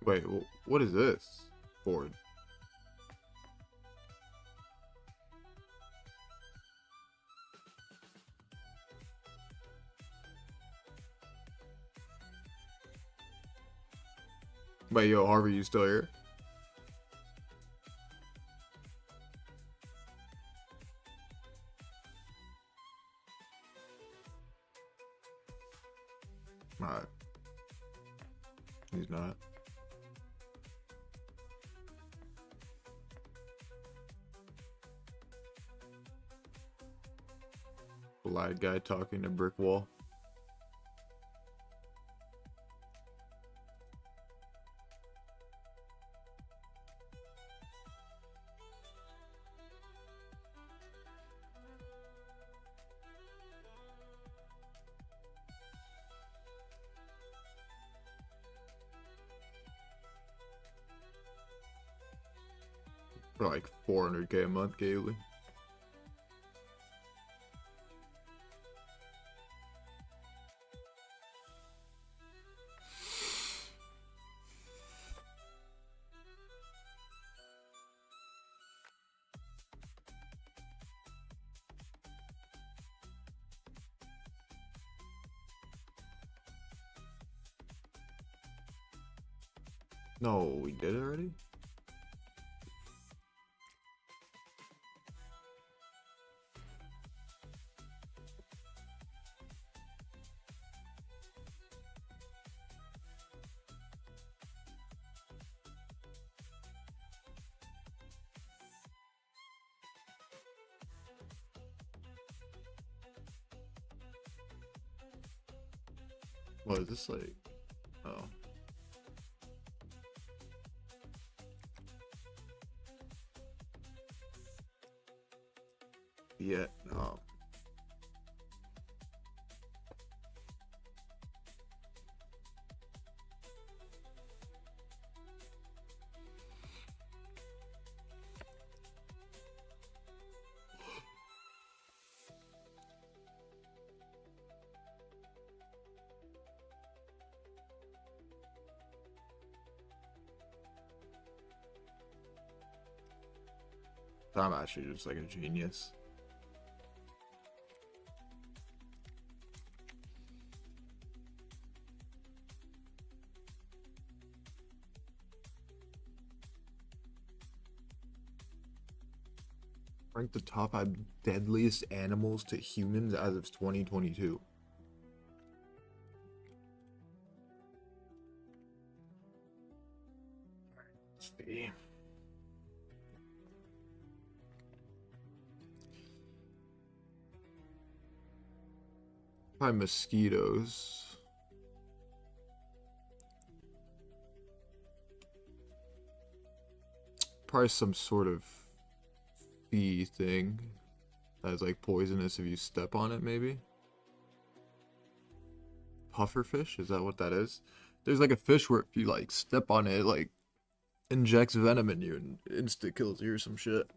Wait, what is this? Board. Wait, yo, Harvey, you still here? Alright. He's not. Light guy talking to brick wall. For like 400K a month, Gaily. No, we did it already? What is this like? Oh. Vietnam. I'm actually just like a genius. Rank the top 5 deadliest animals to humans as of 2022. Let's see. Probably mosquitoes. Probably some sort of bee thing that's like poisonous if you step on it, maybe. Pufferfish, is that what that is? There's like a fish where if you like step on it, like injects venom in you and insta kills you or some shit.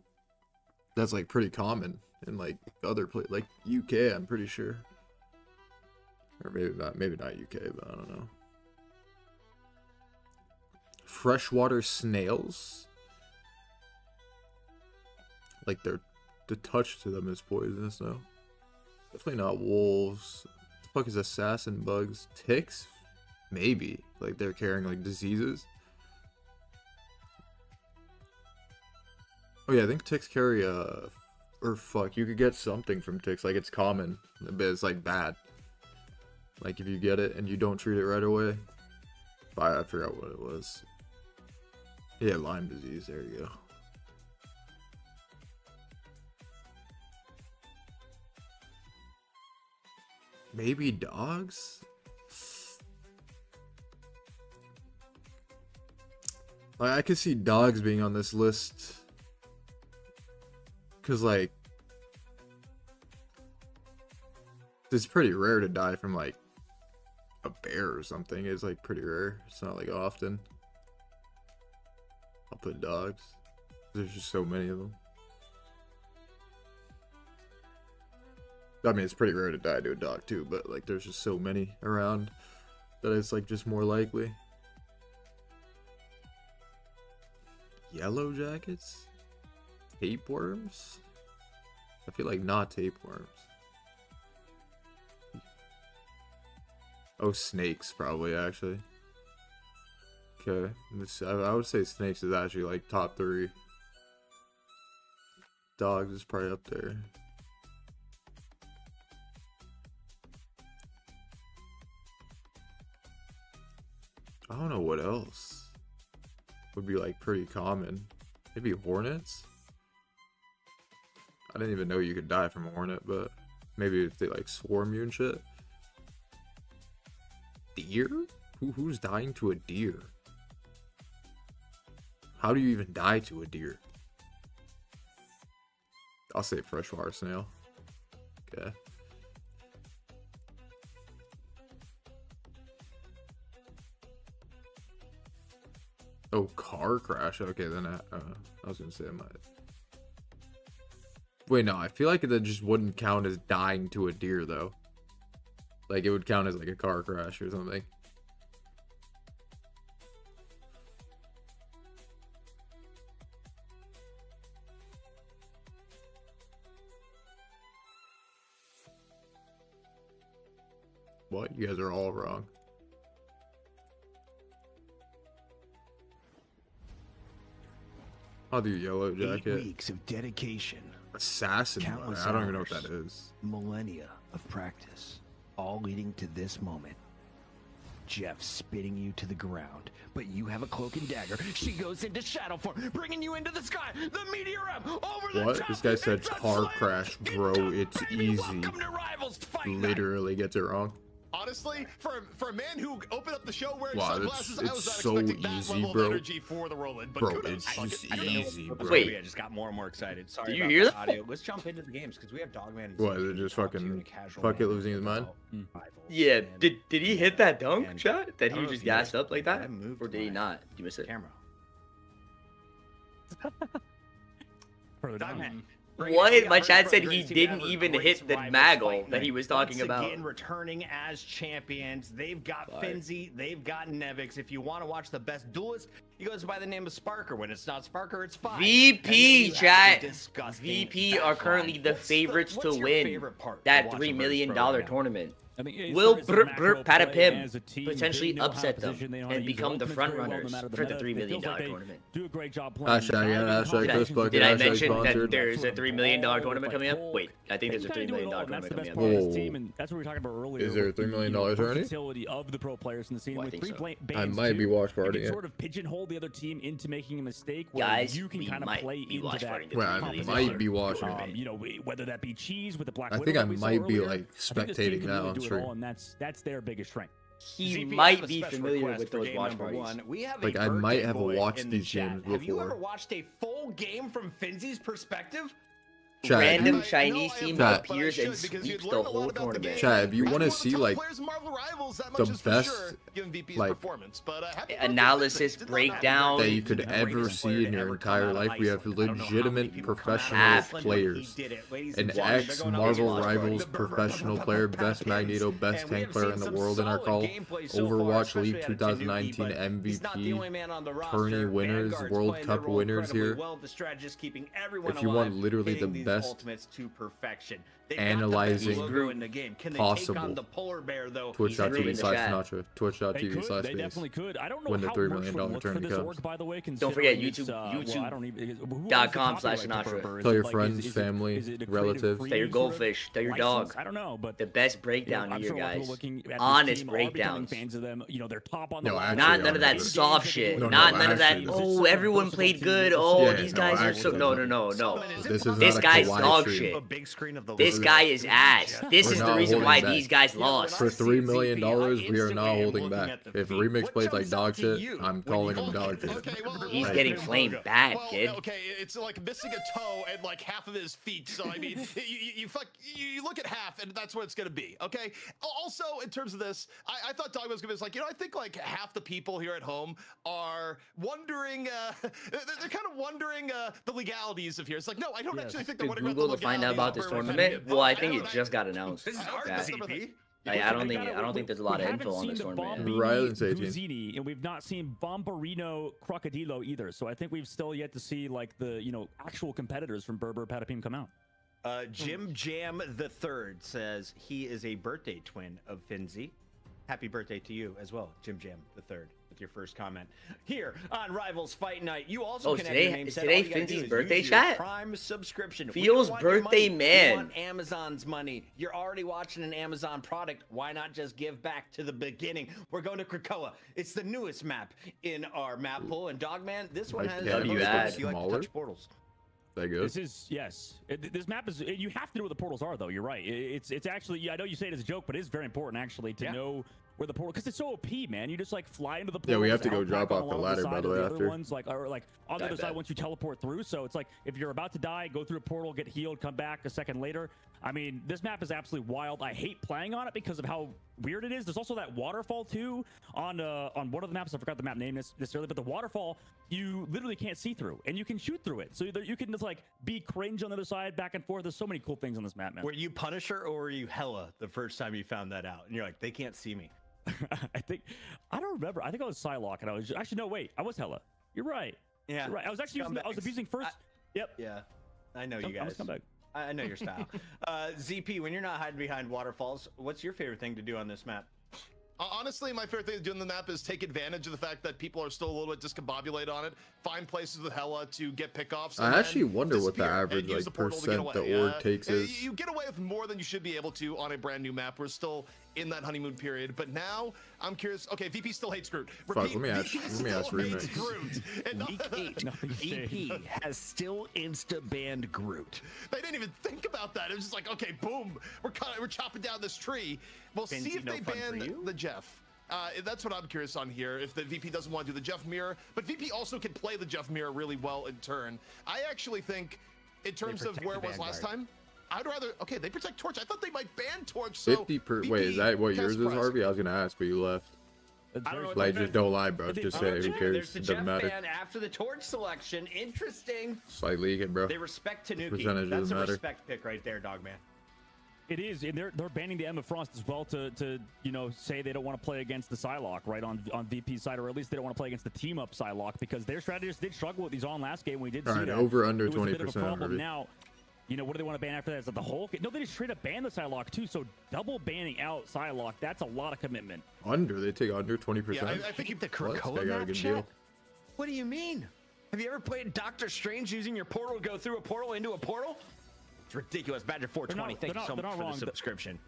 That's like pretty common in like other places, like UK, I'm pretty sure. Or maybe not UK, but I don't know. Freshwater snails. Like the touch to them is poisonous though. Definitely not wolves. What the fuck is assassin bugs? Ticks? Maybe. Like they're carrying like diseases. Oh yeah, I think ticks carry or fuck, you could get something from ticks, like it's common, but it's like bad. Like if you get it and you don't treat it right away. I forgot what it was. Yeah, Lyme disease, there you go. Maybe dogs? Like, I could see dogs being on this list. Cause like it's pretty rare to die from like a bear or something. It's like pretty rare. It's not like often. I'll put dogs. There's just so many of them. I mean, it's pretty rare to die to a dog too, but like there's just so many around that it's like just more likely. Yellow jackets? Tapeworms? I feel like not tapeworms. Oh, snakes probably actually. Okay, I would say snakes is actually like top 3. Dogs is probably up there. I don't know what else would be like pretty common. Maybe hornets? I didn't even know you could die from a hornet, but maybe if they like swarm you and shit. Deer? Who's dying to a deer? How do you even die to a deer? I'll say freshwater snail. Okay. Oh, car crash. Okay, then I was gonna say I might. Wait, no, I feel like that just wouldn't count as dying to a deer though. Like it would count as like a car crash or something. What? You guys are all wrong. I'll do yellow jacket. 8 weeks of dedication. Assassin. I don't even know what that is. Millennia of practice, all leading to this moment. Jeff spitting you to the ground, but you have a cloak and dagger. She goes into shadow form, bringing you into the sky. The meteor up over the what? top. This guy said car crash, bro. It's easy. Literally gets it wrong. Honestly, for a man who opened up the show wearing Wow, sunglasses, I was not so expecting that easy, level bro. of energy for the Roland. But Bro, kudos. it's just I didn't know easy, what bro. was Wait. gonna be. I just got more and more excited. Sorry Did you about hear the that? audio. Let's jump into the games because we have Dogman. What, is it just fucking fuck it, losing his mind? Yeah, did he hit that dunk and shot? That I he don't know just if you guys gassed up like that? I moved Or did he my not? Did you miss it? camera? Further down. Dogman. What? My chat said he didn't even hit the Maggle that he was talking about. Once again, returning as champions. They've got Finzi, they've got Nevix. If you want to watch the best duelist, he goes by the name of Sparker. When it's not Sparker, it's 5. VP, chat. VP are currently the favorites to win that $3 million tournament. I think Will as far as the macro play Patapim as a team, potentially they know how to upset them position, they know how and to use become the ultimates front very well, no runners matter the for the meta. $3 It million feels like they tournament? do a great job playing. Did I mention that sponsored. there's a $3 million tournament coming up? Wait, I think there's a $3 million tournament coming up. That's what we were talking about earlier. Is there a $3 million already? Versatility of the pro players in the scene. Well, I With think 3 so. I bans might be too, watch you partying can it. sort of pigeonhole the other team into making a mistake where Guys, you can we kind of might play be into watch that. partying Well, I might be watching. You know, whether that be cheese with the black. I Widow think I that we saw might be earlier, like I think this team spectating can that really on do it stream. all, and that's their biggest strength. He ZP, might I have a be special familiar request with for those game watch number parties. 1. We have Like, a I might birthday have boy watched in the these chat. games Have you before. ever watched a full game from Finzi's perspective? Chat, Random you- Chinese team Chat. appears and sweeps the whole tournament. Chat, if you want to see like the best like Analysis breakdown that you could ever see in your entire life, we have legitimate professional players. An ex Marvel Rivals professional player, best Magneto, best tank player in the world in our call, Overwatch League 2019 MVP, tourney winners, World Cup winners here. If you want literally the best analyzing possible, Twitch.tv/Sinatraa, Twitch.tv/Beast. They definitely could. I don't know When the how $3 much million would look for tournament this comes. org, by the way, Don't forget considering it's, YouTube.com/Sinatraa. Tell your friends, family, relatives. Tell your goldfish. Tell your dog. I don't know, but The best breakdown I'm here, sure a lot of guys. people looking at this Honest team are becoming breakdowns. fans of them. You know, they're top on the No, line. actually, Not none of that Games soft that shit. they No, Not no, none of that. actually, Oh, everyone played good. Oh, Yeah, these no, guys are actually, so. No. This is This not a guy's Kawhi dog stream. shit. A big screen of the This guy is ass. This We're is the not reason holding why back. these guys lost. For $3 million, we are not holding back. If Remix plays like dog shit, I'm calling him dog shit. He's getting flamed bad, kid. Okay, it's like missing a toe and like half of his feet. So I mean, you look at half, and that's what it's gonna be. Okay. Also, in terms of this, I thought Dog was gonna be like, you know, I think like half the people here at home are wondering. They're kind of wondering the legalities of here. It's like, no, I don't actually think they're Did wondering Google about to the find out about this tournament? Well, I think it just got announced. I don't think there's a lot of info on this tournament. Rylan's 18. Guzini, and we've not seen Bomberino Crocodilo either. So I think we've still yet to see like the actual competitors from Berber Patapim come out. Jim Jam the Third says he is a birthday twin of Finzi. Happy birthday to you as well, Jim Jam the Third, with your first comment here on Rivals Fight Night. You also can is today Finzi's birthday, chat? Prime subscription. Feels birthday man. You want Amazon's money. You're already watching an Amazon product. Why not just give back to the beginning? We're going to Krakoa. It's the newest map in our map pool. And Dogman, this one has touch portals. That good? This is this map is. You have to know where the portals are, though. You're right. It's actually. I know you say it as a joke, but it's very important actually to know where the portal, because it's so OP, man. You just like fly into the portal. Yeah, we have to go drop off the ladder, by the way, after. Ones, like on the other side once you teleport through. So it's like if you're about to die, go through a portal, get healed, come back a second later. I mean, this map is absolutely wild. I hate playing on it because of how weird it is. There's also that waterfall too on one of the maps. I forgot the map name necessarily, but the waterfall you literally can't see through, and you can shoot through it. So you can just like be cringe on the other side, back and forth. There's so many cool things on this map, man. Were you Punisher or were you Hella the first time you found that out? And you're like, they can't see me. I don't remember. I think I was Psylocke, and I was actually no, wait, I was Hella. You're right. Yeah, you're right. I was actually I was abusing first. Yep. Yeah, I know you guys. I know your style. ZP, when you're not hiding behind waterfalls, what's your favorite thing to do on this map? Honestly, my favorite thing to do on the map is take advantage of the fact that people are still a little bit discombobulated on it. Find places with Hella to get pickoffs. I actually wonder what the average like percent the org takes is. You get away with more than you should be able to on a brand new map. We're still in that honeymoon period. But now I'm curious. Okay, VP still hates Groot. Fuck, let me ask Remix. Week 8, VP has still insta-banned Groot. They didn't even think about that. It was just like, okay, boom, we're chopping down this tree. We'll see if they ban the Jeff. That's what I'm curious on here, if the VP doesn't want to do the Jeff mirror. But VP also can play the Jeff mirror really well in turn. I actually think, in terms of where it was last time, I'd rather, okay, they protect Torch. I thought they might ban Torch. So 50 per, wait, is that what yours is, Harvey? I was going to ask, but you left. I don't know. Like, just don't lie, bro. Just say, who cares? It doesn't matter. After the Torch selection, interesting. Slight leaking, bro. They respect Tanuki. Percentage That's doesn't a matter. respect pick right there, Dogman. It is, and they're banning the Emma Frost as well to you know, say they don't want to play against the Psylocke, right, on VP's side, or at least they don't want to play against the team up Psylocke, because their strategists did struggle with these on last game. We did see that. Over under 20%. Now, you know, what do they want to ban after that? Is that the Hulk? No, they just straight up ban the Psylocke too. So double banning out Psylocke, that's a lot of commitment. Under, they take under 20%. Yeah, I think keep the Krakoa map chat. What do you mean? Have you ever played Doctor Strange using your portal to go through a portal into a portal? It's ridiculous. Badger 420, thank you so much for the subscription.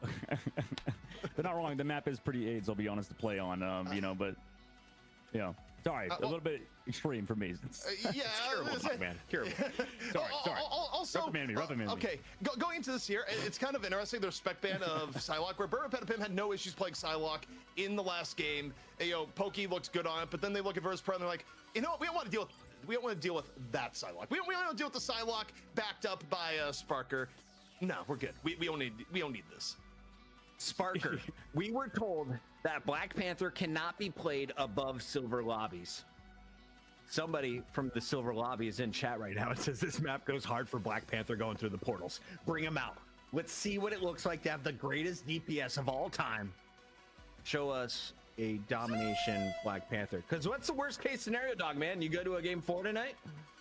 They're not wrong. The map is pretty AIDS, I'll be honest, to play on. You know, but you know, sorry, a little bit extreme for me. Yeah, terrible, man. Terrible. Sorry. Also, reprimand me. Okay, going into this here, it's kind of interesting. There's spec ban of Psylocke, where Burma Petapim had no issues playing Psylocke in the last game. You know, Pokey looks good on it, but then they look at Verse Pro and they're like, you know what, we don't want to deal with that Psylocke. We don't want to deal with the Psylocke backed up by Sparker. No, we're good. We don't need this. Sparker, we were told that Black Panther cannot be played above silver lobbies. Somebody from the silver lobby is in chat right now. It says this map goes hard for Black Panther going through the portals. Bring him out. Let's see what it looks like to have the greatest DPS of all time. Show us a domination Black Panther. Because what's the worst case scenario, dog man? You go to a game 4 tonight?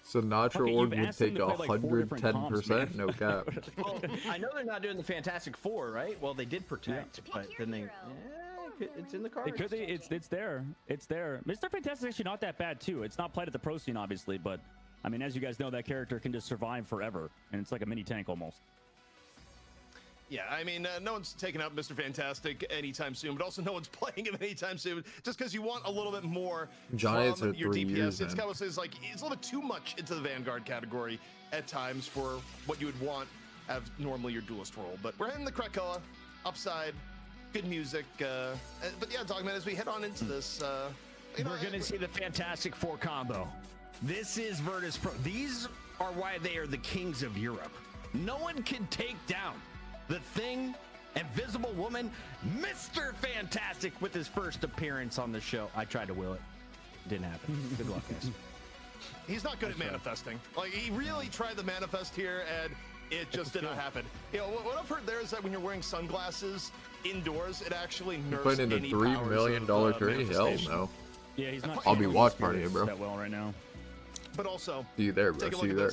Sinatraa Orb would take 110%, no cap. Well, I know they're not doing the Fantastic Four, right? Well, they did protect, but then they... it's in the cards. It's there. It's there. Mr. Fantastic is actually not that bad, too. It's not played at the pro scene, obviously, but, I mean, as you guys know, that character can just survive forever, and it's like a mini tank almost. Yeah, I mean, no one's taking out Mr. Fantastic anytime soon, but also no one's playing him anytime soon, just because you want a little bit more from your DPS. It's kind of it's like it's a little bit too much into the Vanguard category at times for what you would want have normally your duelist role. But we're in the Krakoa, upside, good music. But yeah, Dogman, as we head on into this, we're going to see the Fantastic Four combo. This is Virtus Pro. These are why they are the kings of Europe. No one can take down the Thing, Invisible Woman, Mr. Fantastic with his first appearance on the show. I tried to will it. Didn't happen. Good luck, guys. He's not good at manifesting. Like, he really tried to manifest here, and it just did not happen. You know, what I've heard there is that when you're wearing sunglasses indoors, it actually nerfs putting in the $3 million tourney? Hell no. Yeah, he's not. I'll be watch partying, bro. That well right now. But also, see you there, bro. See you there.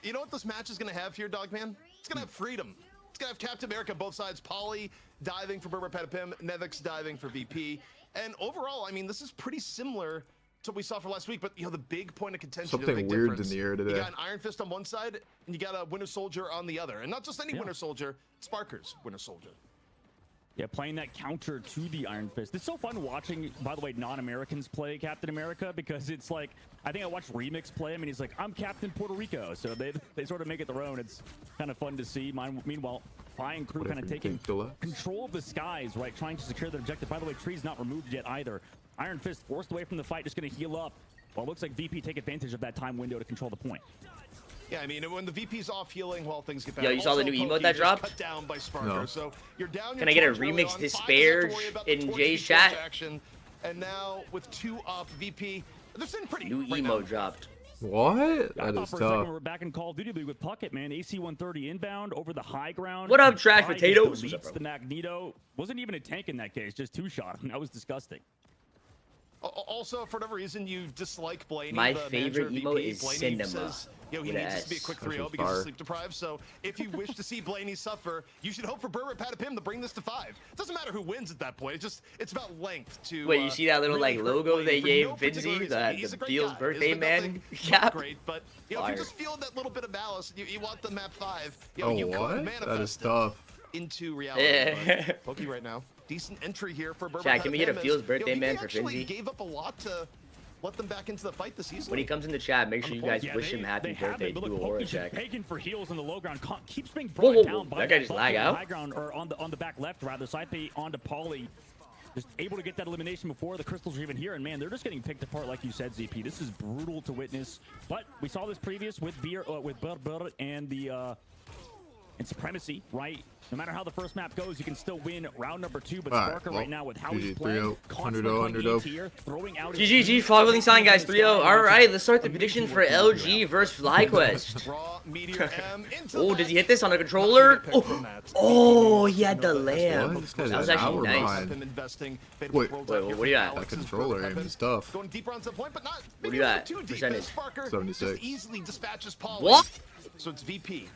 You know what this match is going to have here, Dogman? It's going to have freedom. It's going to have Captain America both sides. Polly diving for Burma Petapim, Nevix diving for VP. And overall, I mean, this is pretty similar to what we saw for last week, but, you know, the big point of contention, something weird in the air today. You got an Iron Fist on one side, and you got a Winter Soldier on the other. And not just any Winter Soldier, Sparker's Winter Soldier. Yeah, playing that counter to the Iron Fist. It's so fun watching, by the way, non-Americans play Captain America, because it's like, I think I watched Remix play him, and he's like, I'm Captain Puerto Rico. So they sort of make it their own. It's kind of fun to see. Meanwhile, Flying Crew kind of taking control of the skies, right? Trying to secure their objective. By the way, Tree's not removed yet either. Iron Fist forced away from the fight, just going to heal up. Well, it looks like VP take advantage of that time window to control the point. Yeah, I mean, when the VP's off healing, well, things get better. Yo, you saw the new emote that dropped? Cut down by Sparker. No. So you're down. Can I get a remix Disparage in Jay's chat? And now with 2 up, VP, they're sitting pretty. New emote dropped. What? That is tough. We're back in Call of Duty with Puckett, man. AC 130 inbound over the high ground. What up, Trash Potatoes? The Magneto wasn't even a tank in that case, just 2-shot. That was disgusting. Also, for whatever reason, you dislike Blaney. My favorite emote is Cinema. Says, you know, he needs this to be a quick 3-0 because he's sleep deprived. So if you wish to see Blaney suffer, you should hope for Burma Petapim to bring this to 5. It doesn't matter who wins at that point. It's about length to. Wait, you see that little really like logo they gave Vinzi, the Deal's birthday man cap? Great, but you know, if you just feel that little bit of malice, you want the map 5. You know, you what? That is tough. into reality. Yeah. Pokey right now. Decent entry here for Burbank. Chat, can we get a Feels birthday man for Finzi? Finzi? Gave up a lot to let them back into the fight this season. When he comes in the chat, make sure you guys wish him happy birthday. Do a aura check. Taken for heals in the low ground. Keeps being Whoa, brought whoa, down by that guy just lag out. high ground, or on the back left rather. Saipe onto Pauly. Just able to get that elimination before the crystals are even here, and man, they're just getting picked apart like you said, ZP. This is brutal to witness, but we saw this previous with Berber and the and Supremacy, right? No matter how the first map goes, you can still win round number 2, but Sparker right now with how he's playing, throwing out GG, following sign, guys, 3-0. All right, let's start the prediction for LG versus FlyQuest. Oh, does he hit this on a controller? Oh, he had the lamp. That was actually nice. Wait, what do you got? That controller aim is tough. Going deeper on some point, but not. What do you got? Percentage? 76. Easily dispatches Pauly. What? So it's VP.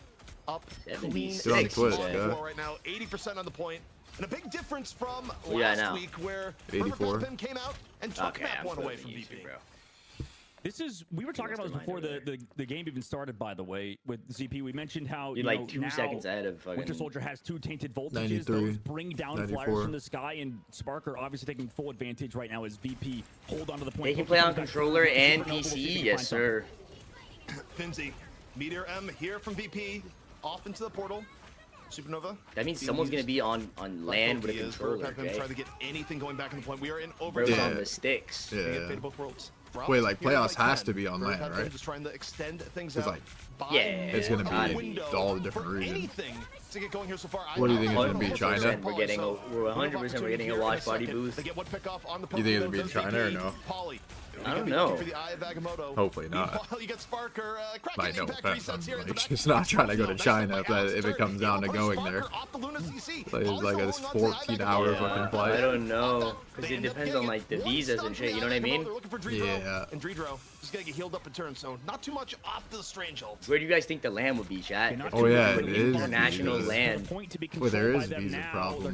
Up 76. clean Yeah. right now, 80% on the point, and a big difference from Yeah, last now. week where 84 came out and took Okay, map I'm one still away from used VP. to, bro. This is, we were talking about this before the game even started, by the way, with ZP. We mentioned how You're like 2 seconds ahead of fucking Winter Soldier has 2 tainted voltages. 93, Those bring down 94. flyers from the sky, and Sparker obviously taking full advantage right now as VP hold on to the point. They can play on controller and PC, yes sir. Finzi, Meteor M here from VP, off into the portal. Supernova. That means someone's gonna be on land with a controller, Trying okay? to get anything going back in the point. We are in Bro's overtime. on the sticks. Yeah. Both worlds. Wait, like playoffs has to be on land, right? Just trying to extend things It's out. like, Yeah, it's gonna be all the different regions. Anything to get going here so far. What do you think it's gonna be, 100% China? We're getting a, we're 100% we're getting a watch party booth. They get one pick off on the You think it'll be in China or no? I don't know. Hopefully not. You get Sparker, By no offense, I'm like, just not trying to go to China if it comes down to going there. Like, it's like a 14-hour fucking flight. I don't know, because it depends on like the visas and shit, you know what I mean? Yeah. And Dredro just gotta get healed up in turn, so not too much off the strange hold. Where do you guys think the land would be, chat? Oh yeah, An it is. international land. Well, there is visa problems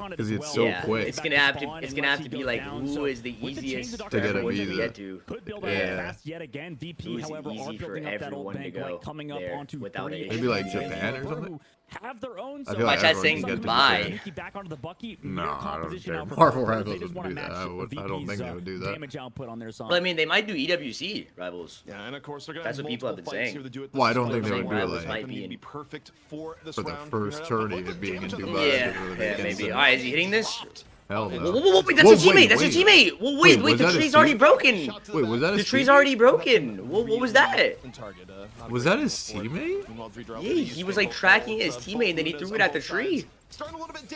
because it's so Yeah, quick. it's gonna have to be like who is the easiest to get a everyone visa. to get to. Yeah. Yet again, VP, Who's however, are easy for building up that old everyone to bank go right coming up there onto without 3. it. Maybe like Japan or something. Have their own. I feel like My chat's saying everyone can goodbye. Back onto the Bucky. No, I don't composition care. out for Marvel Burger. Rivals They just wouldn't wanna do that. match I don't think they VP's, would do that. damage output on their side. Well, I mean, they might do EWC rivals. Yeah, and of course they're gonna That's have what people have been multiple fights saying. here to do it Well, I this don't think way. they would do Rivals like might be Be perfect for this for the round. first tourney it being in Dubai. Yeah, maybe. All right, is he hitting this? Hell Whoa, no. whoa, whoa, wait, that's a teammate. That's a teammate. Well, wait, was the that a tree's already team? broken. Wait, was that The his tree's teammate? already broken. What was that? Was that his teammate? Yeah, he was like tracking his teammate and then he threw it at the tree.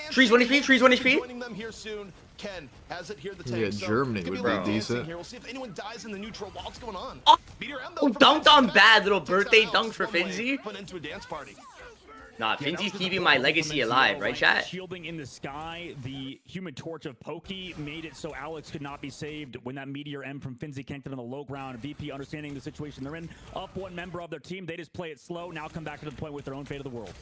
Trees 1 HP, trees 1 HP. Joining them here soon. Ken has it here the Yeah, tank, so Germany could would a little be dancing decent. Here. We'll see if anyone dies in the neutral while it's going on. Oh, Meteor M, though, from dunked the on back, bad little takes out birthday Alex dunk for one way, Finzi. Put into a dance party. Nah, Finzi's keeping my legacy alive, right, chat? Shielding in the sky, the human torch of Pokey made it so Alex could not be saved when that Meteor M from Finzi connected on the low ground. VP understanding the situation they're in, up one member of their team, they just play it slow, now come back to the point with their own fate of the world.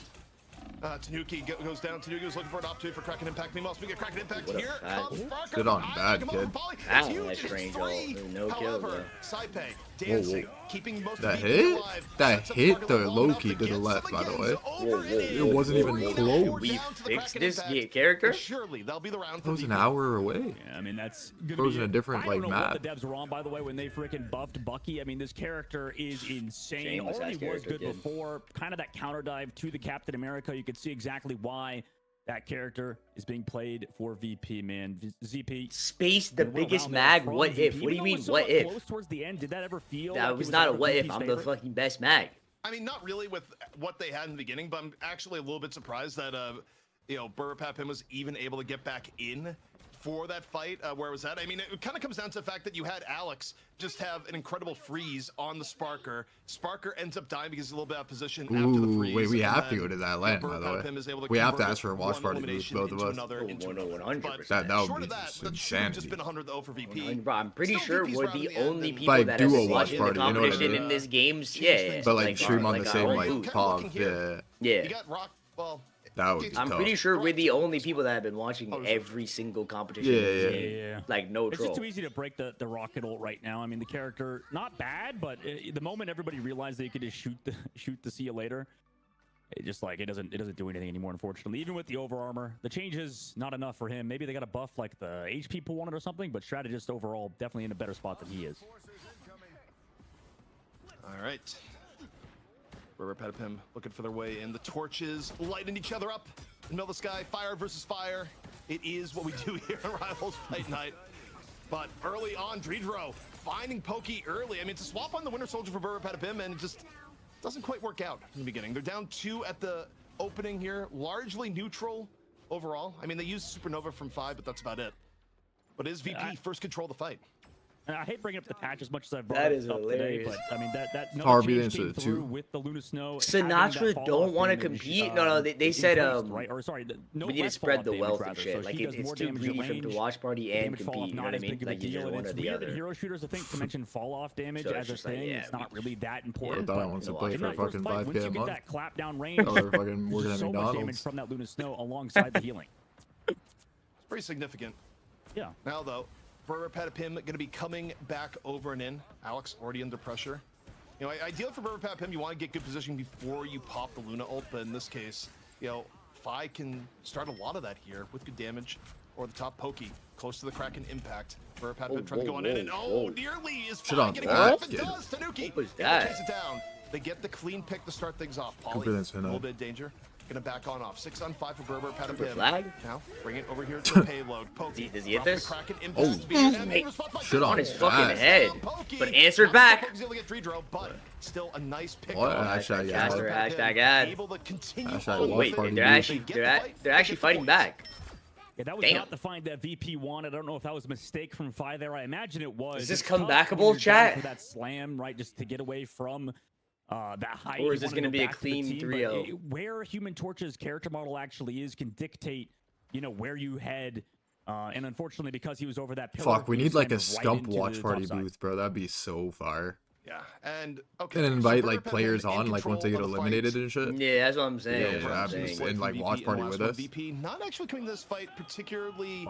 Tanuki goes down. Tanuki was looking for an opportunity for Kraken Impact. Meanwhile, speaking of Kraken Impact, What a here fat- comes Sparker. Good on bad, kid. That one was strange, though. There's no kill However, there. Saipe dancing, keeping most That of the hit? alive. That Sets up hit Sparker the well low enough key to the get left, some by the again, way. so over it is. It wasn't even Three close. down We to the fixed Kraken this Impact. character? And surely that'll be the round for That was an VP. hour away. Yeah, I mean, that's It was in a different, I don't like, know map. what the devs were on, by the way, when they freaking buffed Bucky. I mean, this character is insane. Shameless Already ass was character, good kid. before. Kind of that counter dive to the Captain America. You could see exactly why that character is being played for VP, man. ZP. Space, the we're biggest around there mag. from What if? VP. What do you Even though it mean, was so what much if? close towards the end, did that ever feel That like was it not a ever what if. VP's I'm the favorite? fucking best mag. I mean, not really with what they had in the beginning, but I'm actually a little bit surprised that, Burpapim was even able to get back in for that fight. Where was that? I mean, it kind of comes down to the fact that you had Alex just have an incredible freeze on the Sparker. Sparker ends up dying because he's a little bit out of position after the Ooh, freeze. wait, we and have to then, go to that land, by the Burpapim is able way. to We have to convert ask for a watch one party booth, elimination both of into us. another, into another. 100%. But That would short be of that, just the streak just insanity. been 100 though for VP. Bro, I'm pretty Still sure VP's we're round in the the end, only and- people Like, that do have a been watch watching party, the you know what I competition mean? in this games. Yeah, But like stream on the our same own like booth. pause. Looking here. Yeah, You Yeah. got Rock. Well, that would be I'm tough. pretty sure we're the only people that have been watching every single competition. in this Yeah, game. Yeah. Like, no It's troll. just too easy to break the rocket ult right now. I mean, the character not bad, but the moment everybody realized they could just shoot the see you later, it just like it doesn't do anything anymore, unfortunately. Even with the over armor, the changes not enough for him. Maybe they got to buff like the HP pool on it or something, but strategist overall definitely in a better spot than he is. All right. Berber looking for their way in. The torches lighting each other up in the middle of the sky. Fire versus fire. It is what we do here on Rivals Fight Night. But early on, Dredro finding Pokey early. I mean, it's a swap on the Winter Soldier for Berber and it just doesn't quite work out in the beginning. They're down 2 at the opening here. Largely neutral overall. I mean, they used Supernova from 5, but that's about it. But is VP first control the fight? And I hate bringing up the patch as much as I've brought it up today, but I mean that Harvey came through with the Luna Snow. Sinatraa don't want to compete. No, they said right, or sorry, we need to spread the wealth and shit. Like it's too greedy for him to watch party and compete. You know what I mean? Like you just one or the other. Hero shooters, I think, to mention fall off damage as a thing, it's not really that important. I wants to play for fucking 5K a month. Once you get that clap down range, fucking working at so much damage from that Luna Snow alongside the healing. It's pretty significant. Yeah. Now though, Berber going to be coming back over and in. Alex already under pressure. You know, ideal for Berber you want to get good position before you pop the Luna ult, but in this case, you know, Fi can start a lot of that here with good damage. Or the top Pokey, close to the Kraken impact. Berber trying to go on in, and nearly is Fi getting off. It does, Tanuki. What was that? Chase it down. They get the clean pick to start things off. Polly, a little bit of danger. Gonna back on off. 6 on 5 for Berber. Flag. Now bring it over here to the payload. Pokey. Does he hit this? Shit on his fucking head. But answered back. But still a nice pick. What? Hashtag ad. Able to continue. Wait, they're actually fighting back. Yeah, that was not the find that VP wanted. I don't know if that was a mistake from Fi there. I imagine it was. Is this comebackable, chat? For that slam, right, just to get away from that height. Or is this going to be a clean 3-0? Where Human Torch's character model actually is can dictate, you know, where you head. And unfortunately, because he was over that pillar, fuck, we need like a Scump watch party booth, bro. That'd be so fire. Yeah, and okay. And invite like players on, like once they get eliminated and shit. Yeah, that's what I'm saying. Yeah, absolutely. And like watch party with us. VP not actually coming to this fight particularly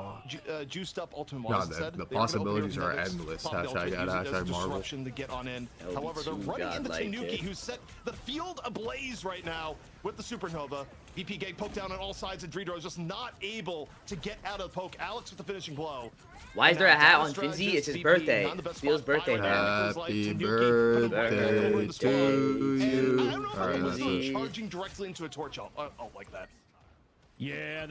juiced up ultimate no, the possibilities are endless. Hashtag Marvel. To get on in. However, they're running into Tanuki, who set the field ablaze right now with the Supernova. VP getting poked down on all sides, and Dredro is just not able to get out of the poke. Alex with the finishing blow. Why is there a hat on Finzi? It's his birthday. Steel's birthday hat. Happy birthday to you. I don't know if I'm charging directly into a torch ult like that. Yeah,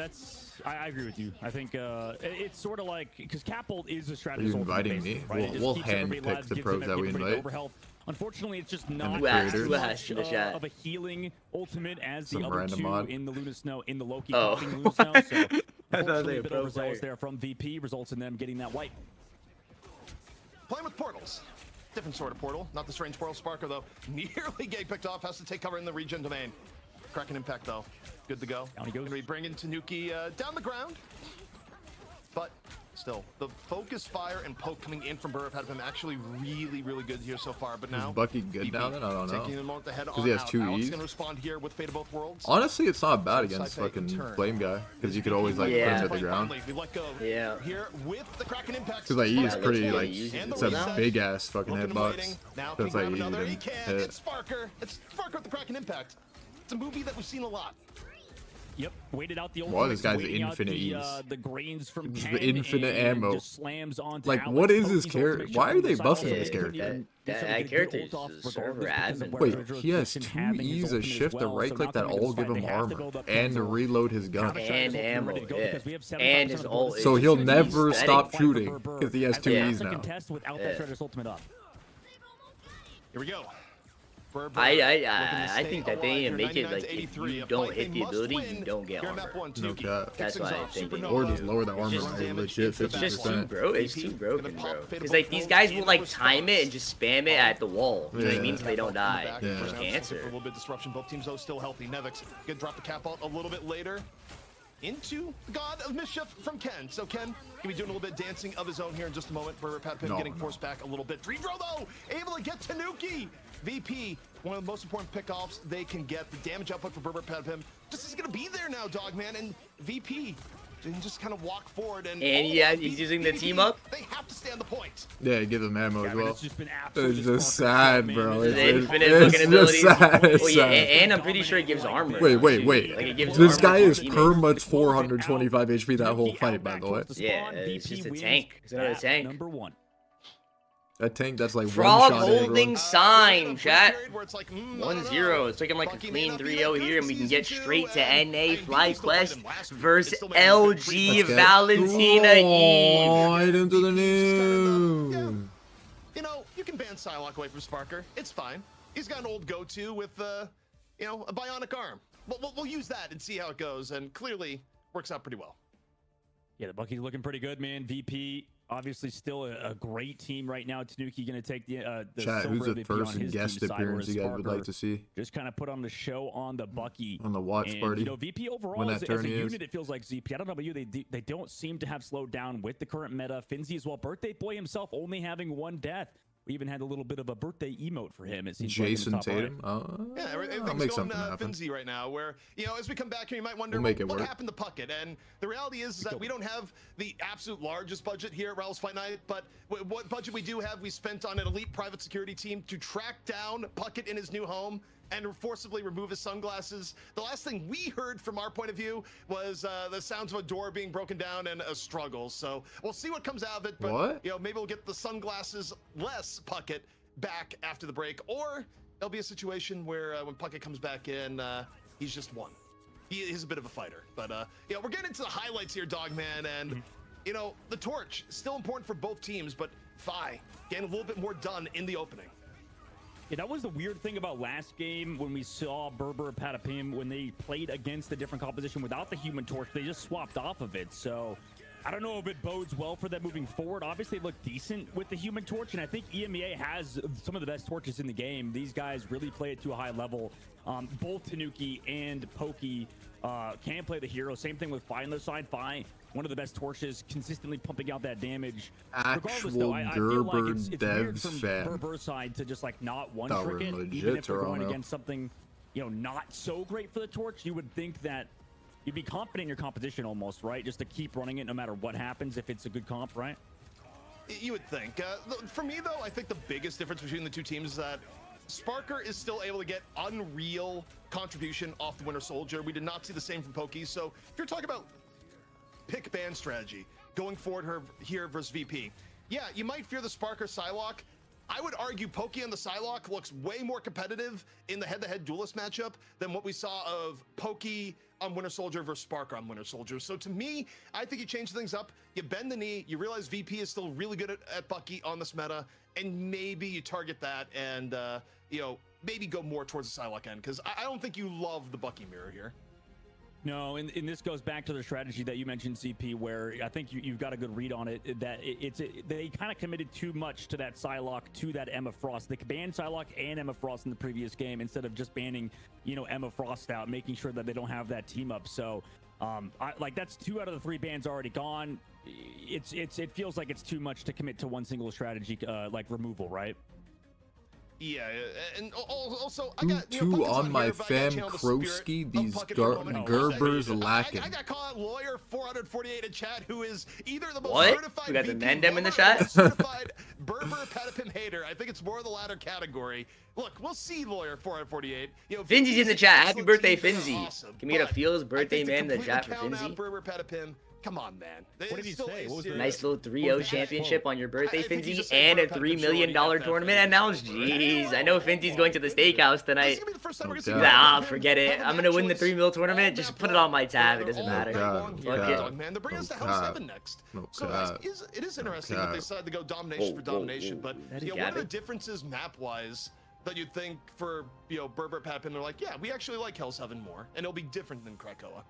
I agree with you. I think it's sort of like, because Cap ult is a strategy. Are you inviting me? Right? We'll handpick the pros that we invite. Unfortunately, it's just not of a healing ultimate as the other two in the Luna Snow, in the Loki popping Luna Snow. So unfortunately, a bit overzealous there from VP results in them getting that wipe. Playing with portals. Different sort of portal. Not the strange portal. Sparker, though, nearly getting picked off. Has to take cover in the regen domain. Kraken impact, though. Good to go. Down he goes. Gonna be bringing Tanuki down the ground. But still, the focus fire and poke coming in from Berber actually really, really good here so far. But now, is Bucky good down then? I don't know. Because he has 2 E's. Gonna respond here with Fate of Both Worlds. Honestly, it's not bad against fucking Flame Guy, because you could always like put him to the ground. Yeah. Here with the Kraken impact. Because like E is pretty like it's a big ass fucking hitbox. So it's like easy to hit. It's Sparker. It's Sparker with the Kraken impact. It's a movie that we've seen a lot. Yep, waited out the old. Wow, this guy's infinite ease. The grains from the infinite ammo. Just slams onto like, Alex. what is his character? Why are they buffing this character? That character is a server admin. Wait, he has 2 E's, a shift, a right click that all give him armor, and to reload his gun. And ammo, yeah. And his ult. So he'll never stop shooting because he has 2 E's now. Here we go. I think that they need to make it like if you don't hit the ability, you don't get armor. No cap. That's why I think they need or just lower the armor by legit 50%. It's just too it's too broken, bro. Because like these guys will like time it and just spam it at the wall. You know what I mean? So they don't die. Just answer. A little bit disruption. Both teams though still healthy. Nevix gonna drop the cap out a little bit later. Into the God of Mischief from Ken. So Ken gonna be doing a little bit dancing of his own here in just a moment. Berber getting forced back a little bit. Dredro though able to get Tanuki. VP, one of the most important pickoffs they can get. The damage output for Berber just is gonna be there now, Dogman, and VP and just kind of walk forward. And yeah, he's using the team up. They have to stay on the point. Yeah, give them ammo as well. It's just been It's just sad, bro. It's It's fucking just sad. Oh yeah, and I'm pretty sure it gives armor. Wait. Like, it gives This armor guy to is teammates. per much 425 HP that whole fight, by the way. Yeah, it's just a tank. It's another tank. Number 1. That tank that's like Frog one shot holding sign, chat. Where it's like, 1-0. It's looking like a clean 3-0 here, and we can get straight to NA FlyQuest versus LG Valentina Eve. Right into the news. You know, you can ban Psylocke away from Sparker. It's fine. He's got an old go-to with, you know, a bionic arm. We'll use that and see how it goes, and clearly works out pretty well. Yeah, the Bucky's looking pretty good, man. VP, obviously still a great team right now. Tanuki going to take the Chat, silver who's the MVP on first his guest team side, appearance whereas you guys would Sparker like to see? just kind of put on the show on the Bucky. On the watch and, party. You know, VP overall when as that a tourney is. unit, it feels like ZP. I don't know about you. They don't seem to have slowed down with the current meta. Finzi as well. Birthday Boy himself only having 1 death. We even had a little bit of a birthday emote for him. It seems Jason like in the top Tatum. right. Yeah, I'll everything's make going something happen. Finzi right now, where, you know, as we come back here, you might wonder We'll make it what work. happened to Puckett. And the reality is that we don't have the absolute largest budget here at Rattles Fight Night, but what budget we do have, we spent on an elite private security team to track down Puckett in his new home and forcibly remove his sunglasses. The last thing we heard from our point of view was the sounds of a door being broken down and a struggle. So we'll see what comes out of it, but you know, maybe we'll get the sunglasses less Puckett back after the break, or there'll be a situation where when Puckett comes back in, he's just one. He's a bit of a fighter. But yeah, we're getting into the highlights here, Dogman, and you know, the torch still important for both teams, but Fi getting a little bit more done in the opening. Yeah, that was the weird thing about last game when we saw Berber Patapim when they played against a different composition without the Human Torch. They just swapped off of it. So I don't know if it bodes well for them moving forward. Obviously, they look decent with the Human Torch, and I think EMEA has some of the best torches in the game. These guys really play it to a high level. Both Tanuki and Pokey can play the hero. Same thing with Fi on the side. Fi, one of the best torches, consistently pumping out that damage. Regardless, though, I feel like it's weird from Berber's side to just like not one-trick it, even if they're going against something, you know, not so great for the torch. You would think that you'd be confident in your competition almost, right? Just to keep running it no matter what happens if it's a good comp, right? You would think. For me, though, I think the biggest difference between the two teams is that Sparker is still able to get unreal contribution off the Winter Soldier. We did not see the same from Pokey. So if you're talking about pick ban strategy going forward here versus VP, yeah, you might fear the Sparker Psylocke. I would argue Pokey on the Psylocke looks way more competitive in the head-to-head duelist matchup than what we saw of Pokey on Winter Soldier versus Sparker on Winter Soldier. So to me, I think you change things up, you bend the knee, you realize VP is still really good at Bucky on this meta, and maybe you target that and, you know, maybe go more towards the Psylocke end, because I don't think you love the Bucky mirror here. No, and this goes back to the strategy that you mentioned, CP, where I think you've got a good read on it, that they kind of committed too much to that Psylocke, to that Emma Frost. They banned Psylocke and Emma Frost in the previous game instead of just banning, you know, Emma Frost out, making sure that they don't have that team up. So, like, that's 2 out of the 3 bans already gone. It feels like it's too much to commit to one single strategy, like removal, right? Yeah, and also I got two on my fam Krosky. These Gerbers lacking. I got called out lawyer 448 in chat, who is either the most certified. We got the VP Mandem in the chat. Certified Berber Patapim hater. I think it's more of the latter category. Look, we'll see lawyer 448. You know, Finzi's in the chat. Happy birthday, Finzi. Awesome, Can we get a Feels birthday man in the chat for Finzi? Finzi? Berber Patapim. Come on, man. What did he say? What was nice little 3-0 championship on your birthday, Finzi, and a $3 million tournament announced. Jeez, I know Finzi's going to the steakhouse tonight. Nah, forget it. I'm gonna win the $3 million tournament. Just put it on my tab. It doesn't matter. Fuck it. Man, they're bringing us to Hell 7 next. So it is interesting that they decided to go domination for domination, but one of the differences map-wise that you'd think for, you know, Berber Patapim, they're like, yeah, we actually like Hell 7 more, and it'll be different than Krakoa.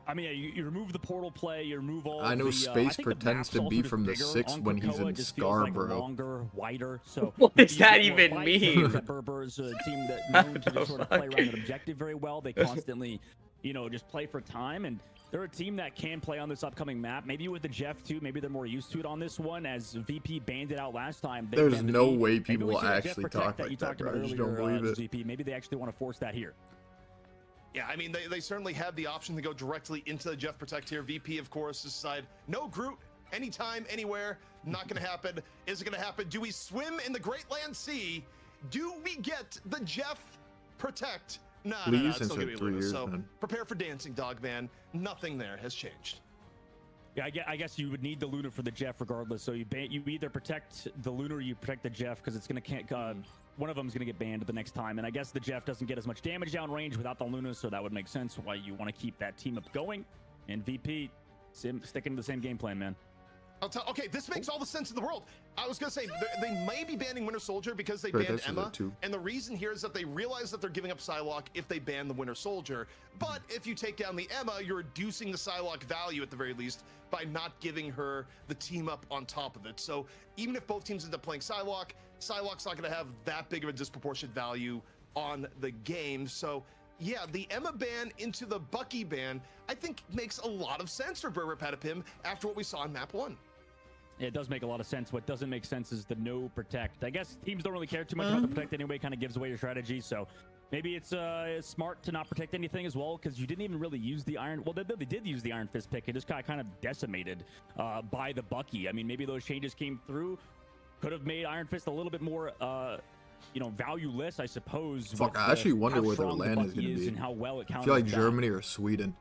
I mean, yeah, you remove the portal play, you remove all. I know Space pretends to be from the 6th when he's in Scarborough. Like longer, wider. So what does that even mean? Berber's a team that known to just sort of play around an objective very well. They constantly, you know, just play for time, and they're a team that can play on this upcoming map. Maybe with the Jeff too. Maybe they're more used to it on this one, as VP banned it out last time. There's no way people will actually talk like that, bro. I just don't believe it. VP. Maybe they actually want to force that here. Yeah, I mean, they certainly have the option to go directly into the Jeff Protect here. VP, of course, decide no Groot, anytime, anywhere. Not going to happen. Is it going to happen? Do we swim in the Great Land Sea? Do we get the Jeff Protect? No, it's still going to be Luna. So prepare for dancing, dog man. Nothing there has changed. Yeah, I guess you would need the Luna for the Jeff regardless. So you either protect the Luna or you protect the Jeff, because it's going to one of them is going to get banned the next time. And I guess the Jeff doesn't get as much damage down range without the Luna, so that would make sense why you want to keep that team up going. And VP, sticking to the same game plan, man. Okay, this makes all the sense in the world. I was gonna say they may be banning Winter Soldier because they banned Emma, and the reason here is that they realize that they're giving up Psylocke if they ban the Winter Soldier. But if you take down the Emma, you're reducing the Psylocke value at the very least by not giving her the team up on top of it. So even if both teams end up playing Psylocke, Psylocke's not gonna have that big of a disproportionate value on the game. So yeah, the Emma ban into the Bucky ban, I think makes a lot of sense for Berber Patapim after what we saw in map 1. It does make a lot of sense. What doesn't make sense is the no protect. I guess teams don't really care too much about the protect anyway. Kind of gives away your strategy. So maybe it's smart to not protect anything as well, because you didn't even really use the Iron. Well, they did use the Iron Fist pick. It just got kind of decimated by the Bucky. I mean, maybe those changes came through. Could have made Iron Fist a little bit more, valueless, I suppose. Fuck, I actually wonder where their land is going to be. And how well it I feel like Germany or Sweden.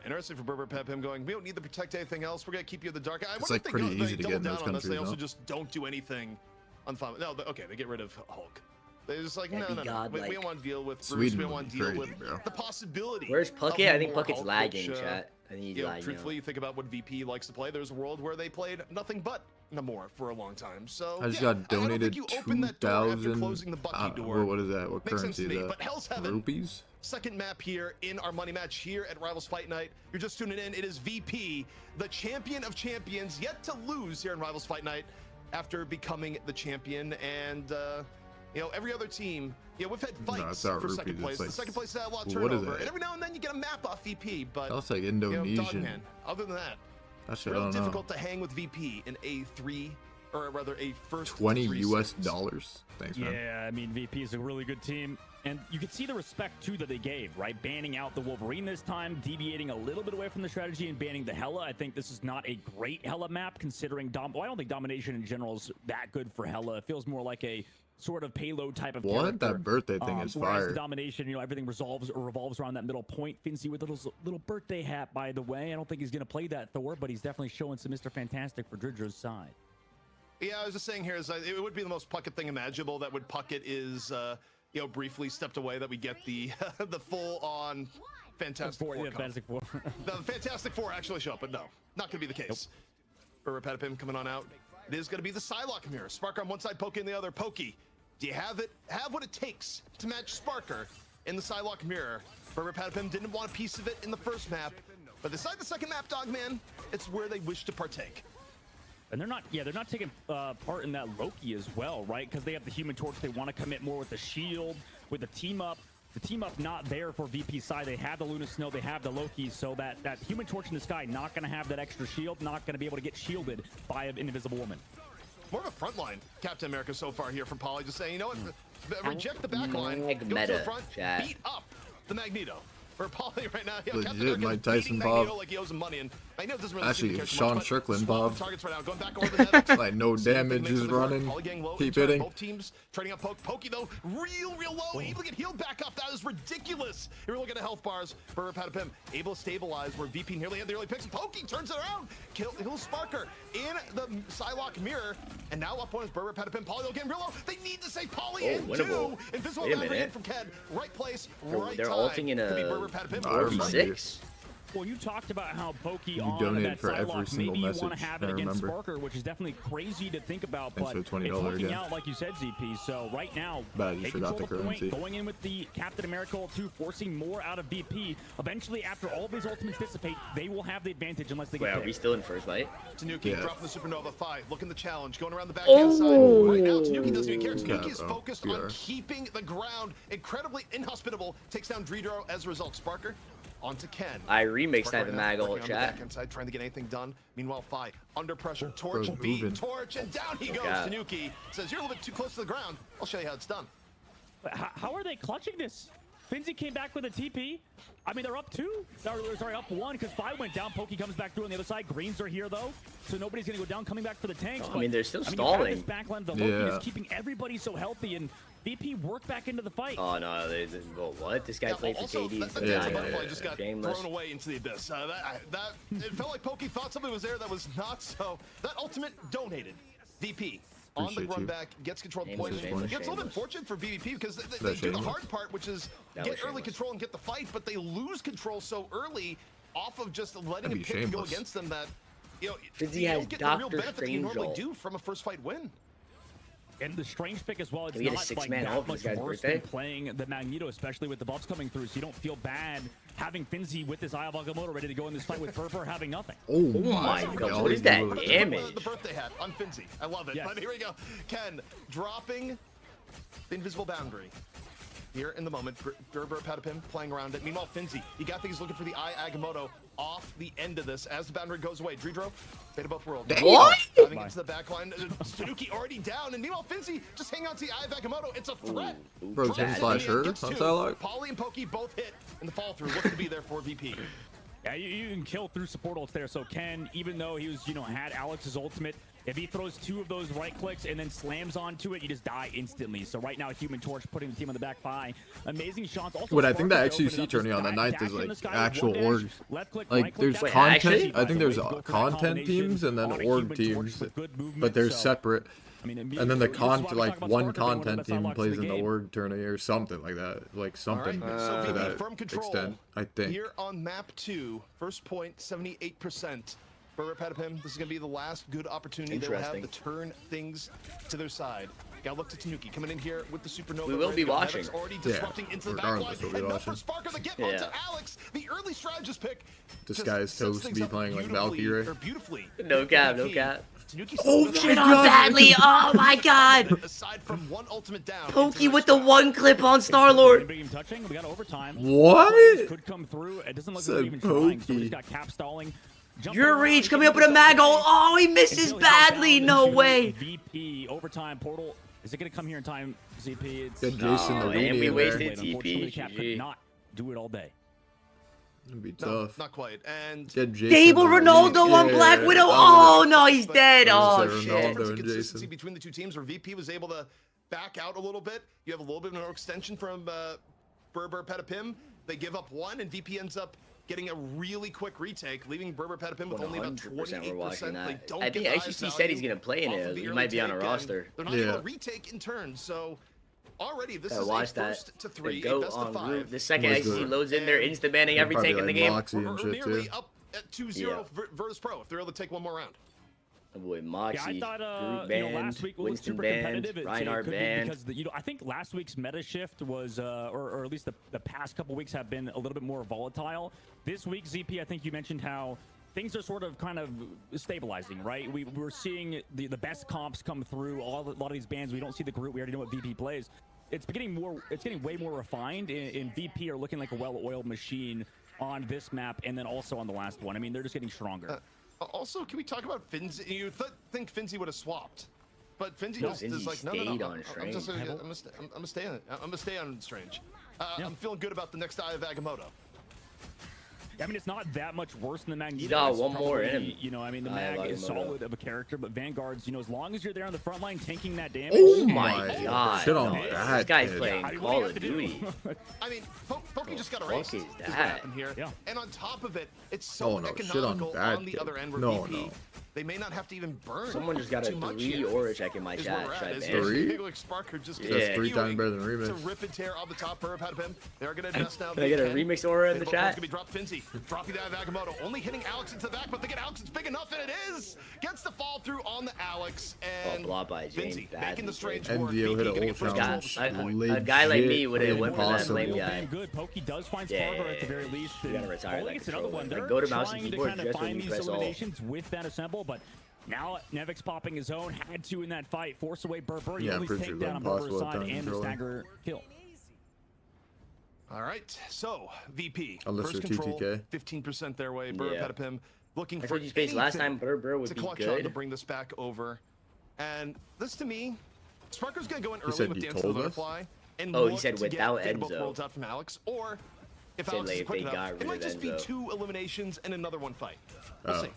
Interesting for Berber Pep, going, we don't need to protect anything else. We're going to keep you in the dark. It's like pretty easy to get in those countries, They also just don't do anything on fun. No, okay, they get rid of Hulk. They're just like, no. We don't want to deal with Bruce. We don't want to deal with the possibility. Where's Puckett? I think Puckett's lagging, chat. I think he's lagging. Truthfully, you think about what VP likes to play. There's a world where they played nothing but Namor for a long time. So I just got donated 2,000. What is that? What currency is that? But Hell's Heaven. Rupees? Second map here in our money match here at Rivals Fight Night. You're just tuning in. It is VP, the champion of champions, yet to lose here in Rivals Fight Night after becoming the champion. And every other team, we've had fights for second place. The second place had a lot of turnover, and every now and then you get a map off VP. But that's like Indonesian. Dog man, other than that, it's really difficult to hang with VP in a first $20 US. Thanks, man. Yeah, I mean, VP is a really good team. And you can see the respect, too, that they gave, right? Banning out the Wolverine this time, deviating a little bit away from the strategy and banning the Hela. I think this is not a great Hela map, considering I don't think domination in general is that good for Hela. It feels more like a sort of payload type of character. That birthday thing is fire. The domination, everything revolves around that middle point. Fincy with a little birthday hat, by the way. I don't think he's going to play that Thor, but he's definitely showing some Mr. Fantastic for Dridger's side. Yeah, I was just saying here, it would be the most Puckett thing imaginable. That would Puckett is... briefly stepped away, that we get the the full-on Fantastic Four. Fantastic Four. No, the Fantastic Four actually show up, but no, not going to be the case. Berber Patapim coming on out. It is going to be the Psylocke mirror. Sparker on one side, Pokey on the other. Pokey, do you have what it takes to match Sparker in the Psylocke mirror? Berber Patapim didn't want a piece of it in the first map, but decide the second map, Dogman, it's where they wish to partake. And they're not taking part in that Loki as well, right? Because they have the Human Torch. They want to commit more with the shield, with the team up. The team up not there for VP side. They have the Luna Snow, they have the Loki, so that Human Torch in the sky not going to have that extra shield, not going to be able to get shielded by an invisible woman. More of a frontline Captain America so far here from Poly, just saying, you know what, reject the back line, go to the front, beat up the Magneto. For Paulie right now, legit Mike Tyson Bob. Like he owes him money, and I know it doesn't really actually it's Sean Strickland Bob. Targets right now, going back over the net. Like no damage is running. Keep hitting. Both teams trading up Pokey though, real low, able to get healed back up. That is ridiculous. You're looking at health bars. Berber Patapim able to stabilize where VP nearly had the early picks. Pokey turns it around, kills Sparker in the Psylocke mirror, and now up on his Berber Patapim. Paulie again real low. They need to save Paulie in too. Invisible boundary in from Ked. Right place, right they're time. Ulting in a 6. Well, you talked about how Pokey on that Psylocke, maybe you want to have it against Sparker, which is definitely crazy to think about, but it's working out, like you said, ZP. So right now, they control the point, going in with the Captain America 2, forcing more out of VP. Eventually, after all of these ultimates dissipate, they will have the advantage unless they get Wait, are we still in first fight? Tanuki dropping the Supernova 5, looking the challenge, going around the backhand side. Right now, Tanuki doesn't even care. Tanuki is focused on keeping the ground incredibly inhospitable. Takes down Dredro as a result. Sparker onto Ken. I remixed that in Maggle chat. Inside, trying to get anything done. Meanwhile, Fi under pressure. Torch, beat, Torch, and down he goes. Tanuki says, "You're a little bit too close to the ground. I'll show you how it's done." How are they clutching this? Finzi came back with a TP. I mean, they're up 2. Sorry, up 1 because 5 went down. Pokey comes back through on the other side. Greens are here, though. So nobody's going to go down, coming back for the tanks. I mean, they're still This stalling. backline, the Loki is keeping everybody so healthy, and VP work back into the fight. Oh, no. Well, what? This guy played for KD. Just got thrown away into the abyss. It felt like Pokey thought something was there that was not so. That ultimate donated. VP. On the run back, gets control of the point. It's a little bit fortunate for BBP because they do the hard part, which is get early control and get the fight, but they lose control so early off of just letting him pick and go against them that, you know, you don't get the real benefit that you normally do from a first fight win. And the Strange pick as well, it's not like that much worse than playing the Magneto, especially with the buffs coming through, so you don't feel bad having Finzi with this Eye of Agamotto ready to go in this fight with Berber having nothing. Oh my god, what is that damage? The birthday hat on Finzi. I love it. Yes. But here we go. Ken dropping the invisible boundary. Here in the moment, Berber Patapim playing around it. Meanwhile, Finzi, you got things looking for the Eye Agamotto off the end of this as the boundary goes away. Dredro, fate of both worlds. What? Diving into the back line. Tanuki already down, and meanwhile, Finzi just hang on to the Eye of Agamotto. It's a threat. Bro, 10/her on Psylocke. Polly and Pokey both hit, and the fall through looks to be there for VP. Yeah, you can kill through support ults there. So Ken, even though he was, had Alex's ultimate, if he throws 2 of those right clicks and then slams onto it, you just die instantly. So right now, Human Torch putting the team on the back 5. Amazing shots. Also, I think that XQC tourney on the 9th is like actual orgs. Like there's content. I think there's content teams and then org teams, but they're separate. And then the one content team plays in the org tourney or something like that, like something to that extent. I think. Here on map 2, first point, 78%. Berber Patapim, this is going to be the last good opportunity they'll have to turn things to their side. Gotta look to Tanuki coming in here with the supernova. We will be watching. Already disrupting into the back line. And not for Sparker to get onto Alex. The early strategist pick. This guy's toast to be playing like Valkyrie. No cap, no cap. Oh shit on badly. Oh my god. Aside from one ultimate down. Pokey with the 1 clip on Star-Lord. We got overtime. What? Could come through. It doesn't look like they're even trying. So he's got cap stalling. Your reach coming up with a mag ult. Oh, he misses badly. No way. VP overtime portal. Is it going to come here in time, ZP? It's Jason the and we wasted Unfortunately, Cap could not do it all day. It'd be tough. Not quite. And Stable Ronaldo on Black Widow. Oh no, he's dead. Oh shit. Consistency between the two teams where VP was able to back out a little bit. You have a little bit of an extension from Berber Patapim. They give up 1, and VP ends up getting a really quick retake, leaving Berber Patapim with only about 28%. They don't I think XQC said he's gonna play in it. He might be on a roster. They're not able to retake in turn, so already this is a first to 3, best of 5. The second XQC loads in, they're instant banning every take in the game. We're nearly up at 2-0 Virtus Pro if they're able to take one more round. Oh boy, Moxie, I thought, Groot banned, last week was Winston super banned, competitive. Reinhardt banned. Because I think last week's meta shift was, or at least the past couple weeks have been a little bit more volatile. This week, ZP, I think you mentioned how things are sort of kind of stabilizing, right? We're seeing the best comps come through. A lot of these bans, we don't see the group. We already know what VP plays. It's getting way more refined. In VP are looking like a well-oiled machine on this map, and then also on the last one. I mean, they're just getting stronger. Also, can we talk about Finzi? You think Finzi would have swapped, but Finzi is like, no. I'm gonna stay on Strange. I'm feeling good about the next Eye of Agamotto. I mean, it's not that much worse than the Magneto. You got one more in him. You know, I mean, the Mag is solid of a character, but Vanguard's, as long as you're there on the front line tanking that damage. Oh my god. Shit on that. This guy's playing Call of Duty. I mean, Pokey just got erased. What is that? Here. Yeah. And on top of it, it's so economical on the other end where VP, they may not have to even burn. Someone just got a 3 aura check in my chat. That's 3 times better than Remix. To rip and tear on the top for Patapim. They're gonna invest now. Can I get a Remix aura in the chat? Gonna be dropped Finzi. Dropping that Agamotto, only hitting Alex into the back, but they get Alex, it's big enough, and it is! Gets the fall through on the Alex, and Finzi making the Strange work. A guy like me would have went for that flame guy. Good. Pokey does find Sparker at the very least. You gotta retire that controller. They're go to mouse and trying to keyboard kind of just when find you these press all. eliminations with that assemble, but now Nevix popping his own, had to in that fight, force away Berber. Yeah, at least take down on Berber's side and the stagger kill. All right, so VP, unless first control, 15% their way. Berber Patapim looking for space last time. Berber would be good to bring this back over, and this to me, Sparker's gonna go in early with Dance of the Butterfly. and Oh, he look said to without get both Enzo. worlds out from Alex, or if Said Alex like is if quick they enough, got it rid might of just be Enzo. 2 eliminations and another 1 fight. We'll see.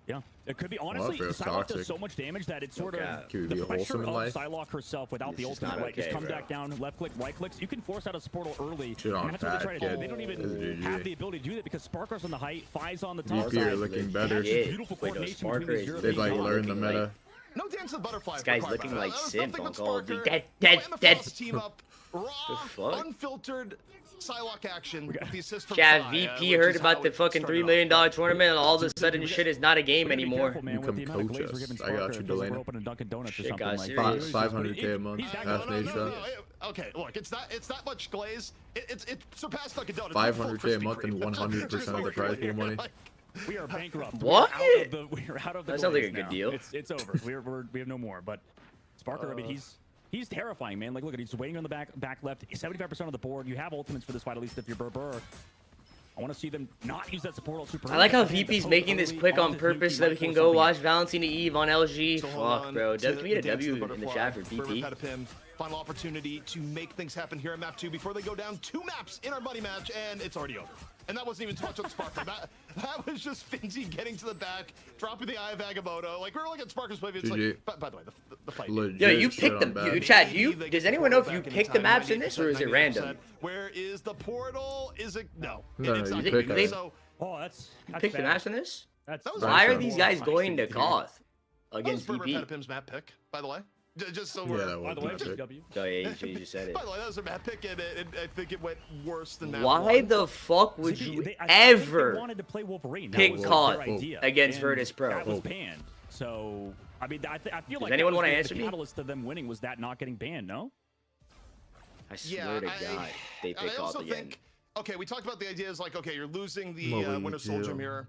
Yeah, it could be. Honestly, Well, Psylocke toxic. does so much damage that it's sort of Could the be pressure wholesome of in life. Psylocke herself without the This is ultimate, not right? Just okay, come bro. back down, left click, right clicks. You can force out a portal early. Shit on And that's what they try to Pat, do. They don't kid. even This is have GG. the ability to do that because Sparker's on the height, Fi's on the top VP are side. looking They better. have this Yeah. beautiful Wait, no, coordination Sparker between these is European They've like looking guys. learned the like- meta. No dance to the butterfly. This guy's for looking Crybaby. like That was simp nothing on but Call of Sparker. Duty. No, Dead. MFL's team up. Raw, fuck? unfiltered Psylocke action with the assist from Chad, Fi, VP which heard is about how the it fucking started $3 million off. tournament, and all of a sudden shit is not a game We gotta be anymore. careful, man, You with come the amount of coach glaze we're us. giving I got Sparker. you, It feels like Delana. we're opening Dunkin' Donuts or Shit something got like serious. that. 500K a month. He's that Half good. nation. Okay, look, it's that much glaze. It surpassed Dunkin' Donuts. 500K a month and 100% of the prize pool money. We are bankrupt. What? We're out of the That sounds like glaze a good now. deal. It's over. We have no more. But Sparker, I mean, he's terrifying, man. Like, look at he's waiting on the back left. 75% of the board. You have ultimates for this fight, at least if you're Burr. I want to see them not use that support super. I like how VP's making this quick on purpose so that we can go watch Valentina Eve on LG. Fuck, bro. Can we get a W in the chat for VP? Final opportunity to make things happen here at map 2 before they go down 2 maps in our money match, and it's already over. And that wasn't even too much on Sparker. That was just Finzi getting to the back, dropping the eye of Agamotto. Like, we're looking at Sparker's play. It's like, by the way, the fight. Legit Yo, you shit picked on them. bad. Chad, does anyone know if you picked the maps in this, or is it random? Where is the portal? Is it? No. No, It's you not pick gonna be. it. So, Oh, that's Pick the bad. maps in this? That's That was Why are Nice. these guys going to Feisty. Koth that was against Burber VP? Petapim's map pick, by the way. Just so Yeah, we're... that By the way, was W. Oh, yeah, you just said it. By the way, that was a map pick, and I think it went worse than map Why 1. the fuck would See, you I think they ever wanted to play Wolverine. That pick was Koth their idea. against And Virtus Pro? That was banned. So, I mean, I feel like anyone that was wanna the answer me? catalyst to them winning was that not getting banned, no? I swear to God, they I pick Koth also again. think, okay, we talked about the ideas like, okay, you're losing the What will you Winter Soldier do? mirror.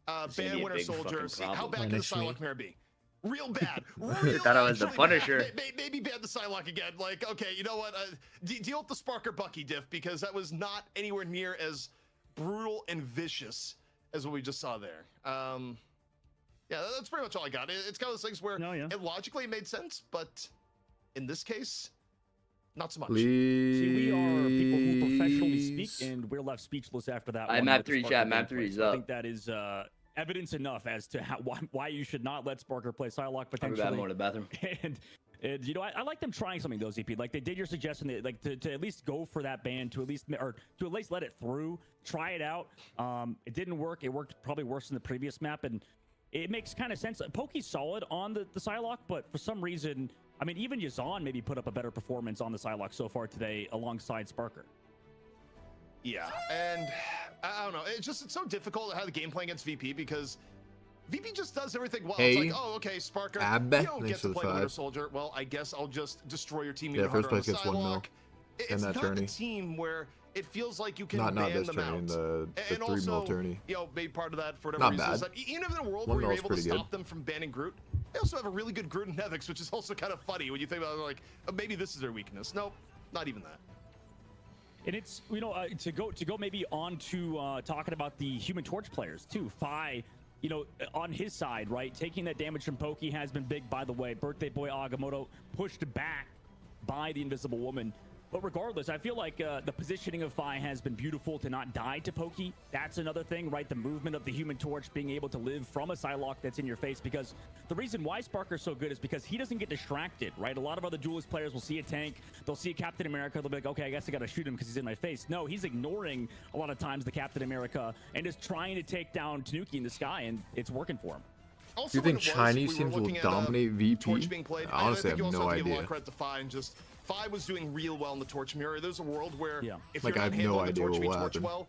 It's gonna Ban be a Winter big Soldier. fucking See, how problem. bad can the Punish me. Psylocke mirror be? Real bad. Real Thought I was the actually Punisher. bad. Maybe ban the Psylocke again. Like, okay, you know what? Deal with the Sparker Bucky diff, because that was not anywhere near as brutal and vicious as what we just saw there. Yeah, that's pretty much all I got. It's kind of those things where it logically made sense, but in this case, not so much. See, we are people who professionally speak, and we're left speechless after that. I one map with the 3 Sparker chat, map gameplay. 3 is I up. think that is evidence enough as to why you should not let Sparker play Psylocke I'll be potentially. back more to the bathroom. And you know, I like them trying something though, ZP. Like they did your suggestion, that, like to at least go for that ban, to at least let it through, try it out. It didn't work. It worked probably worse than the previous map, and it makes kind of sense. Pokey's solid on the Psylocke, but for some reason, I mean, even Yazan maybe put up a better performance on the Psylocke so far today alongside Sparker. Yeah, and I don't know. It's so difficult how the game plan against VP, because VP just does everything well. Hey, it's like, oh, okay, Sparker, Abbe, you don't get thanks to for the play the Winter 5. Soldier. Well, I guess I'll just destroy your team. Yeah, even first harder on place the gets 1 mil. Psylocke. It's that not tourney. a team where it feels like you can Not ban this them tourney, out. the And 3 also, mil tourney. you know, maybe part of that for whatever Not reason bad. is that even in a world 1 where you're mil's able to pretty stop good. them from banning Groot, they also have a really good Groot and Nevix, which is also kind of funny when you think about it. Like, maybe this is their weakness. Nope, not even that. And it's, you know, to go maybe on to talking about the Human Torch players too. Fi, you know, on his side, right, taking that damage from Pokey has been big, by the way. Birthday boy Agamotto pushed back by the Invisible Woman. But regardless, I feel like the positioning of Fi has been beautiful to not die to Pokey. That's another thing, right? The movement of the Human Torch, being able to live from a Psylocke that's in your face. Because the reason why Sparker's so good is because he doesn't get distracted, right? A lot of other duelist players will see a tank, they'll see a Captain America, they'll be like, okay, I guess I gotta shoot him because he's in my face. No, he's ignoring a lot of times the Captain America and is trying to take down Tanuki in the sky, and it's working for him. Also, Do you think when it was, Chinese we were teams will looking at, dominate VP? Torch being played. I honestly think you have also no have to give a lot idea. of credit to Fi, and just Fi was doing real well in the Torch mirror. There's a world where if Like, you're I not have no handling the idea Torch what v will Torch happen. well,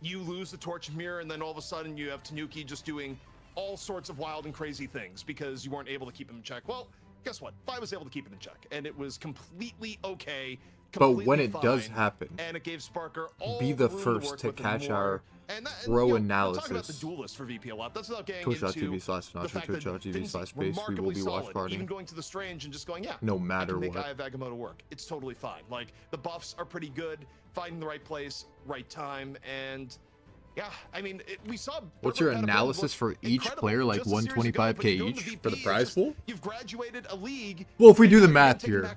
you lose the Torch mirror, and then all of a sudden you have Tanuki just doing all sorts of wild and crazy things because you weren't able to keep him in check. Well, guess what? Fi was able to keep him in check, and it was completely okay. But when it fine, does happen, and it gave Sparker all be the room first work to with and catch more. our And pro you know, I'm talking about the analysis. duelist for VP a lot. That's without getting Twitch.tv into slash the Sinatraa, fact that Twitch.tv Finzi's slash space, we will remarkably be watch solid, partying. even going to the Strange and just going, yeah, No I matter can make what. Eye of Agamotto work. It's totally fine. Like, the buffs are pretty good, finding the right place, right time, and Yeah, I mean, we saw. What's your analysis for each player, like 125K each for the prize pool? You've graduated a league. Well, if we do the math here,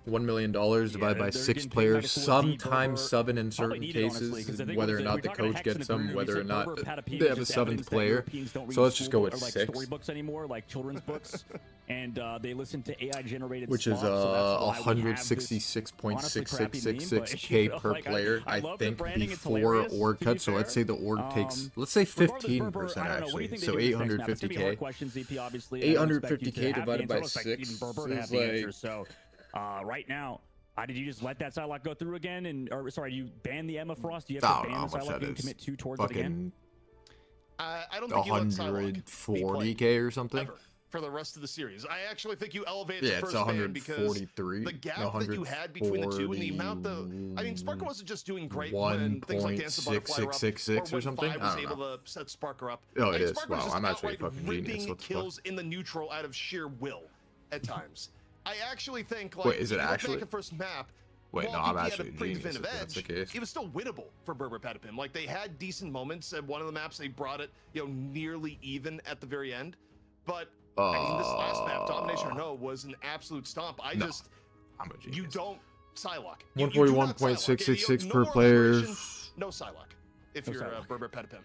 $1 million divided by 6 players, sometimes subbing in certain cases, whether or not the coach gets them, whether or not they have a 7th player. So let's just go with 6. Storybooks anymore, like children's books, and they listen to AI generated. Which is 166.6666K per player, I think, before org cut. So let's say the org takes, let's say 15% actually. So 850K. 850K divided by 6 is like. So right now, did you just let that Psylocke go through again? And or sorry, you ban the Emma Frost? Do you have to ban the Psylocke and commit 2 towards it again? I don't think you let Psylocke 140K or something. Ever. For the rest of the series, I actually think you elevate the it's first ban because the gap that you had between the two and the amount of, I mean, Sparker wasn't just doing great when things like Dance the Butterfly were up, or when 5 was able to set Sparker up. Oh, it is. Sparker Wow, I'm actually fucking genius. Ripping kills in the neutral out of sheer will at times. I actually think, like, wait, is it actually a first map? Wait, no, I'm actually a genius if that's the case. It was still winnable for Berber Patapim. Like, they had decent moments at one of the maps. They brought it, nearly even at the very end, but. I mean, this last map, Domination or No, was an absolute stomp. I'm a genius. You don't Psylocke. 141.666 per player. No Psylocke if you're a Berber Patapim.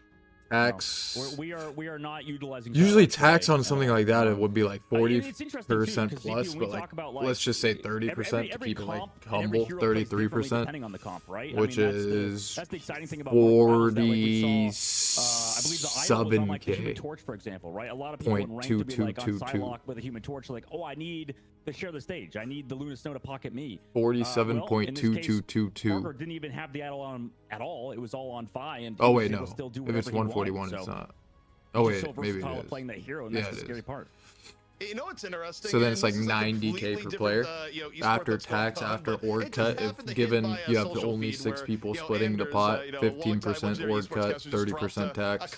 Tax. No. We are not utilizing. Usually tax on something like that, it would be like 40% plus, but like let's just say 30% to keep it like humble. 33%, which is 47K. Torch, for example, right? A lot of people in ranked would be like on Psylocke with a Human Torch, like, oh, I need to share the stage. I need the Luna Snow to pocket me. 47.2222. Parker didn't even have the idle on at all. It was all on Fi, and oh wait, no. Still do if it's 141, it's not. Oh wait, maybe it is. Playing that hero, and that's the scary part. You know what's interesting? So then it's like 90K per player after tax, after org cut. If given you have only 6 people splitting the pot, 15% org cut, 30% tax,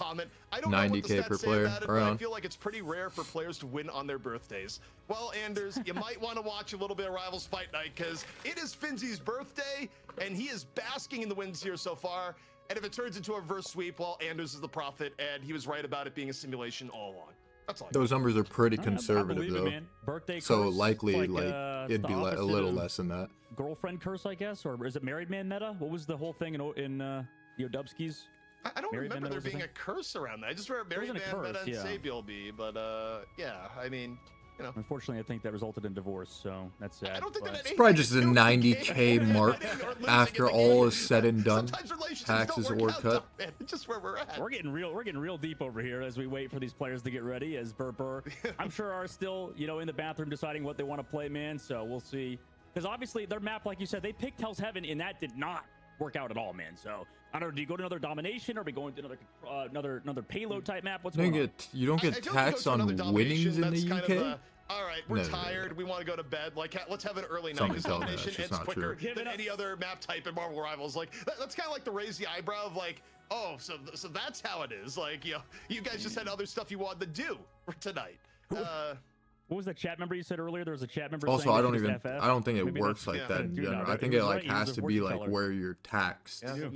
90K per player around. I feel like it's pretty rare for players to win on their birthdays. Well, Anders, you might want to watch a little bit of Rivals Fight Night because it is Finzy's birthday, and he is basking in the wins here so far. And if it turns into a reverse sweep, well, Anders is the prophet, and he was right about it being a simulation all along. That's all. Those numbers are pretty conservative, though. So likely, it'd be a little less than that. Girlfriend curse, I guess, or is it married man meta? What was the whole thing in Dubski's? I don't remember there being a curse around that. I just remember married man meta and Sabielby, but yeah, I mean. Unfortunately, I think that resulted in divorce, so that's sad. I don't think it's probably just a 90K mark after all is said and done. Taxes or cut. Just where we're at. We're getting real deep over here as we wait for these players to get ready. As Berber, I'm sure, are still in the bathroom deciding what they want to play, man. So we'll see. Because obviously their map, like you said, they picked Hell's Heaven, and that did not work out at all, man. So I don't know. Do you go to another domination, or are we going to another payload type map? What's going on? You don't get taxed on winnings in the UK. All right, we're tired. We want to go to bed. Like, let's have an early night. Because domination ends quicker than any other map type in Marvel Rivals. Like, that's kind of like the raise the eyebrow of like, oh, so that's how it is. Like, you guys just had other stuff you wanted to do for tonight. What was that chat member you said earlier? There was a chat member. Also, I don't think it works like that in general. I think it like has to be like where you're taxed. Yeah.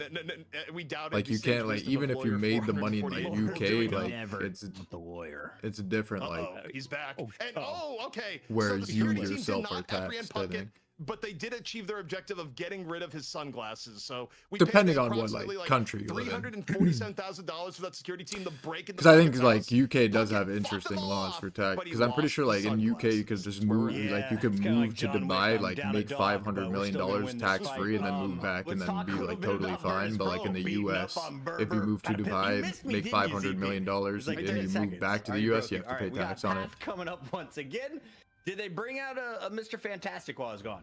We doubt it. Like you can't like even if you made the money in like UK, like it's the lawyer. It's different. Like he's back. Okay. Where you yourself are taxed, I think. But they did achieve their objective of getting rid of his sunglasses. So we depending on what like country you live in. $347,000 for that security team to break. Because I think like UK does have interesting laws for tax. Because I'm pretty sure like in UK you could just move, like you could move to Dubai, like make $500 million tax free, and then move back and then be like totally fine. But like in the US, if you move to Dubai, make $500 million, and you move back to the US, you have to pay tax on it. Coming up once again. Did they bring out a Mr. Fantastic while I was gone?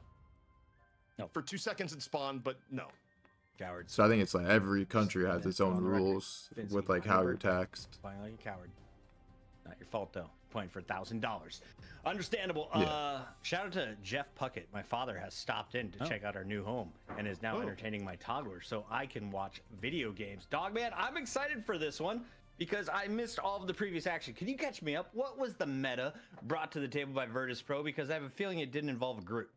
No. For 2 seconds in spawn, but no. Cowards. So I think it's like every country has its own rules with like how you're taxed. Playing like a coward. Not your fault though. Playing for $1,000. Understandable. Shout out to Jeff Puckett. My father has stopped in to check out our new home and is now entertaining my toddler so I can watch video games. Dogman, I'm excited for this one. Because I missed all of the previous action. Can you catch me up? What was the meta brought to the table by Virtus Pro? Because I have a feeling it didn't involve a group.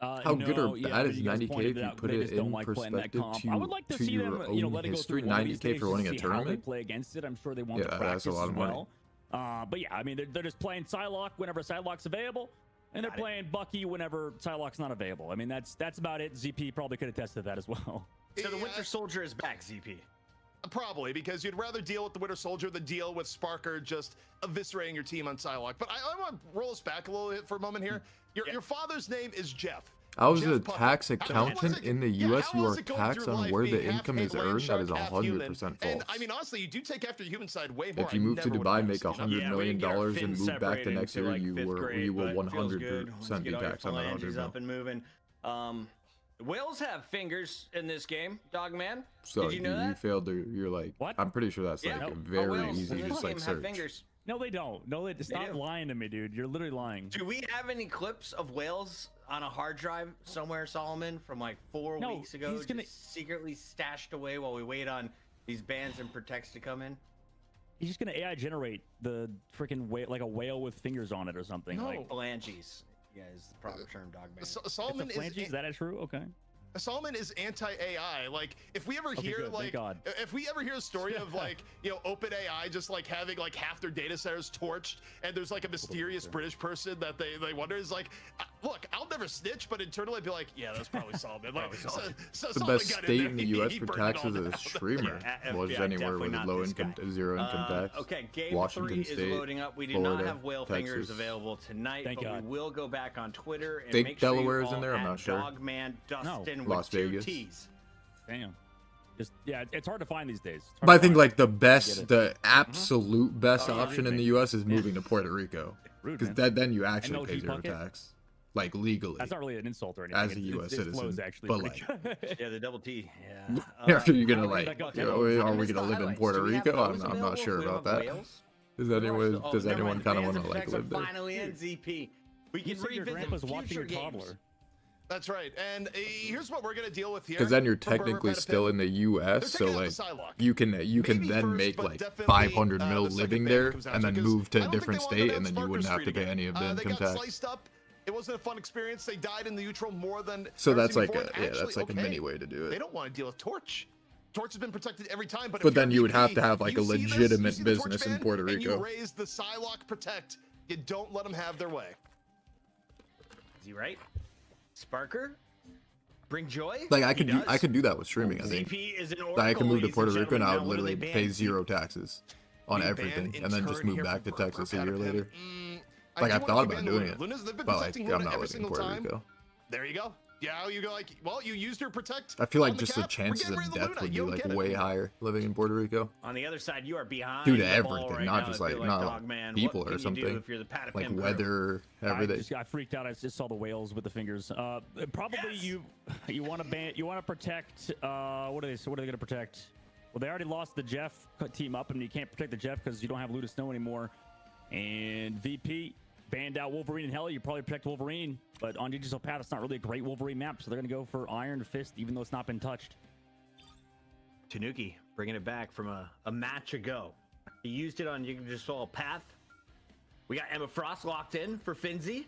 How good or bad is 90K if you put it in perspective to your own history? 90K for winning a tournament? Play against it. I'm sure they want to practice as well. But yeah, I mean, they're just playing Psylocke whenever Psylocke's available, and they're playing Bucky whenever Psylocke's not available. I mean, that's about it. ZP probably could attest to that as well. So the Winter Soldier is back, ZP. Probably, because you'd rather deal with the Winter Soldier than deal with Sparker just eviscerating your team on Psylocke. But I want to roll us back a little bit for a moment here. Your father's name is Jeff. I was a tax accountant in the U.S. You are taxed on where the income is earned. That is 100% false. And I mean, honestly, you do take after the human side way more. If you move to Dubai, make $100 million, and move back the next year, you will 100% be taxed on that 100 up and moving. Whales have fingers in this game, Dogman. So did you know that? You failed to. You're like, what? I'm pretty sure that's like very easy to just like search. No, they don't. No, stop lying to me, dude. You're literally lying. Do we have any clips of whales on a hard drive somewhere, Solomon, from like 4 weeks ago? He's gonna secretly stashed away while we wait on these bans and protects to come in. He's just gonna AI generate the freaking whale, like a whale with fingers on it or something. No, like phalanges. Yeah, is the proper term, Dogman. Solomon is that true? Okay. Solomon is anti-AI. Like, if we ever hear if we ever hear a story of like, OpenAI just like having like half their data centers torched, and there's like a mysterious British person that they wonder is like, look, I'll never snitch, but internally I'd be like, yeah, that's probably Solomon. Like, the best state in the U.S. for taxes as a streamer was anywhere with low income, zero income tax. Okay, game Washington 3 State, is loading up. We do Florida, not have whale fingers available tonight, but we will go back on Twitter and make sure Delaware is in there. I'm not sure. Dogman Dustin. Las Vegas. Damn. Just it's hard to find these days. But I think like the absolute best option in the U.S. is moving to Puerto Rico, because then you actually pay zero tax, like legally. That's not really an insult or anything. As a U.S. citizen, but like, yeah, the double T. Yeah. After you're gonna like, are we gonna live in Puerto Rico? I'm not sure about that. Does anyone kind of want to like live there? Finally in ZP. We can revisit future games. That's right, and here's what we're gonna deal with here. Because then you're technically still in the U.S., so like you can then make like 500 mil living there, and then move to a different state, and then you wouldn't have to pay any of the income tax. It wasn't a fun experience. They died in the neutral more than. So that's like a mini way to do it. They don't want to deal with Torch. Torch has been protected every time, but then you would have to have like a legitimate business in Puerto Rico. You raise the Psylocke protect. You don't let them have their way. Is he right? Sparker, bring joy. Like I could do that with streaming. I think I can move to Puerto Rico and I would literally pay zero taxes on everything, and then just move back to Texas a year later. Like I've thought about doing it, but like I'm not living in Puerto Rico. There you go. Yeah, you go like, well, you used your protect. I feel like just the chances of death would be like way higher living in Puerto Rico. On the other side, you are behind due to everything, not just like not people or something. Like weather, everything. I freaked out. I just saw the whales with the fingers. Probably you want to protect. What are they going to protect? Well, they already lost the Jeff team up, and you can't protect the Jeff because you don't have Luda Snow anymore. And VP banned out Wolverine and Heli. You probably protect Wolverine, but on Digital Path, it's not really a great Wolverine map, so they're going to go for Iron Fist, even though it's not been touched. Tanuki bringing it back from a match ago. He used it on Digital Path. We got Emma Frost locked in for Finzi.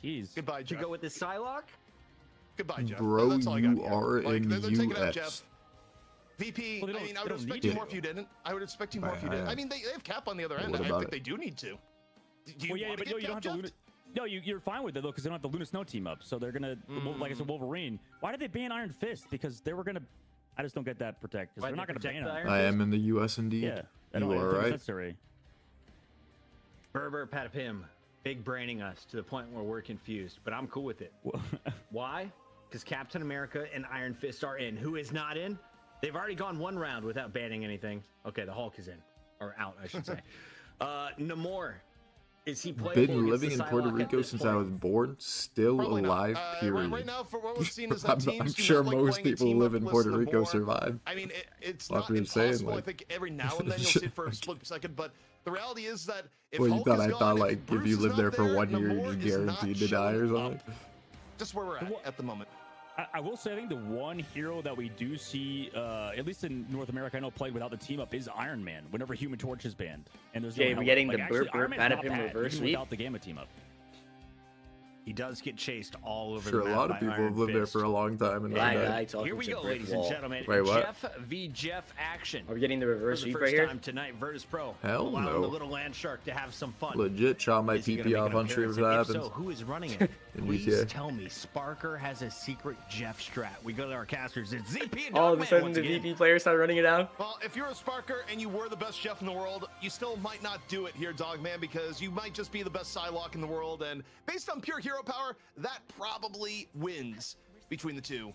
Jeez. Goodbye, Jeff. To go with the Psylocke. Goodbye, Jeff. Bro, you are in US. VP, I mean, I would expect you more if you didn't. I would expect you more if you didn't. I mean, they have Cap on the other end. I think they do need to. Well, yeah, but no, you don't have to. No, you're fine with it though, because they don't have the Luna Snow team up, so they're gonna like I said, Wolverine. Why did they ban Iron Fist? Because they were gonna. I just don't get that protect. Because they're not gonna ban Iron Fist. I am in the U.S. indeed. Yeah, you are right. Necessary. Berber Patapim, big braining us to the point where we're confused, but I'm cool with it. Why? Because Captain America and Iron Fist are in. Who is not in? They've already gone one round without banning anything. Okay, the Hulk is in, or out, I should say. Namor. Is he been living in Puerto Rico since I was born? Still alive, period. Right now, for what we've seen is I'm sure most people who live in Puerto Rico survive. I mean, it's not impossible. I think every now and then you'll see it for a split second, but the reality is that if Hulk is gone, like if you live there for 1 year, you're guaranteed to die or something? Just where we're at the moment. I will say, I think the one hero that we do see, at least in North America, I know played without the team up is Iron Man. Whenever Human Torch is banned, and there's we're getting the burp out of him reverse sweep without the Gamma team up. He does get chased all over Sure, the a map lot of by people Iron have lived there Fist. for a long time. And Here we go, ladies and gentlemen. Wait, what? Jeff v. Jeff action. Are we getting the reverse For the sweep first right here? time tonight, Virtus Pro Hell allowing no. the little land shark to have some fun. Legit chop my Is he gonna PP make off an on stream if appearance? that And if happens. so, who is running it? In Please GTA. tell me Sparker has a secret Jeff strat. We go to our casters. It's ZP and All of a Dogman sudden, once the again. VP players start running it down. Well, if you're a Sparker and you were the best chef in the world, you still might not do it here, Dogman, because you might just be the best Psylocke in the world, and based on pure hero power, that probably wins between the two.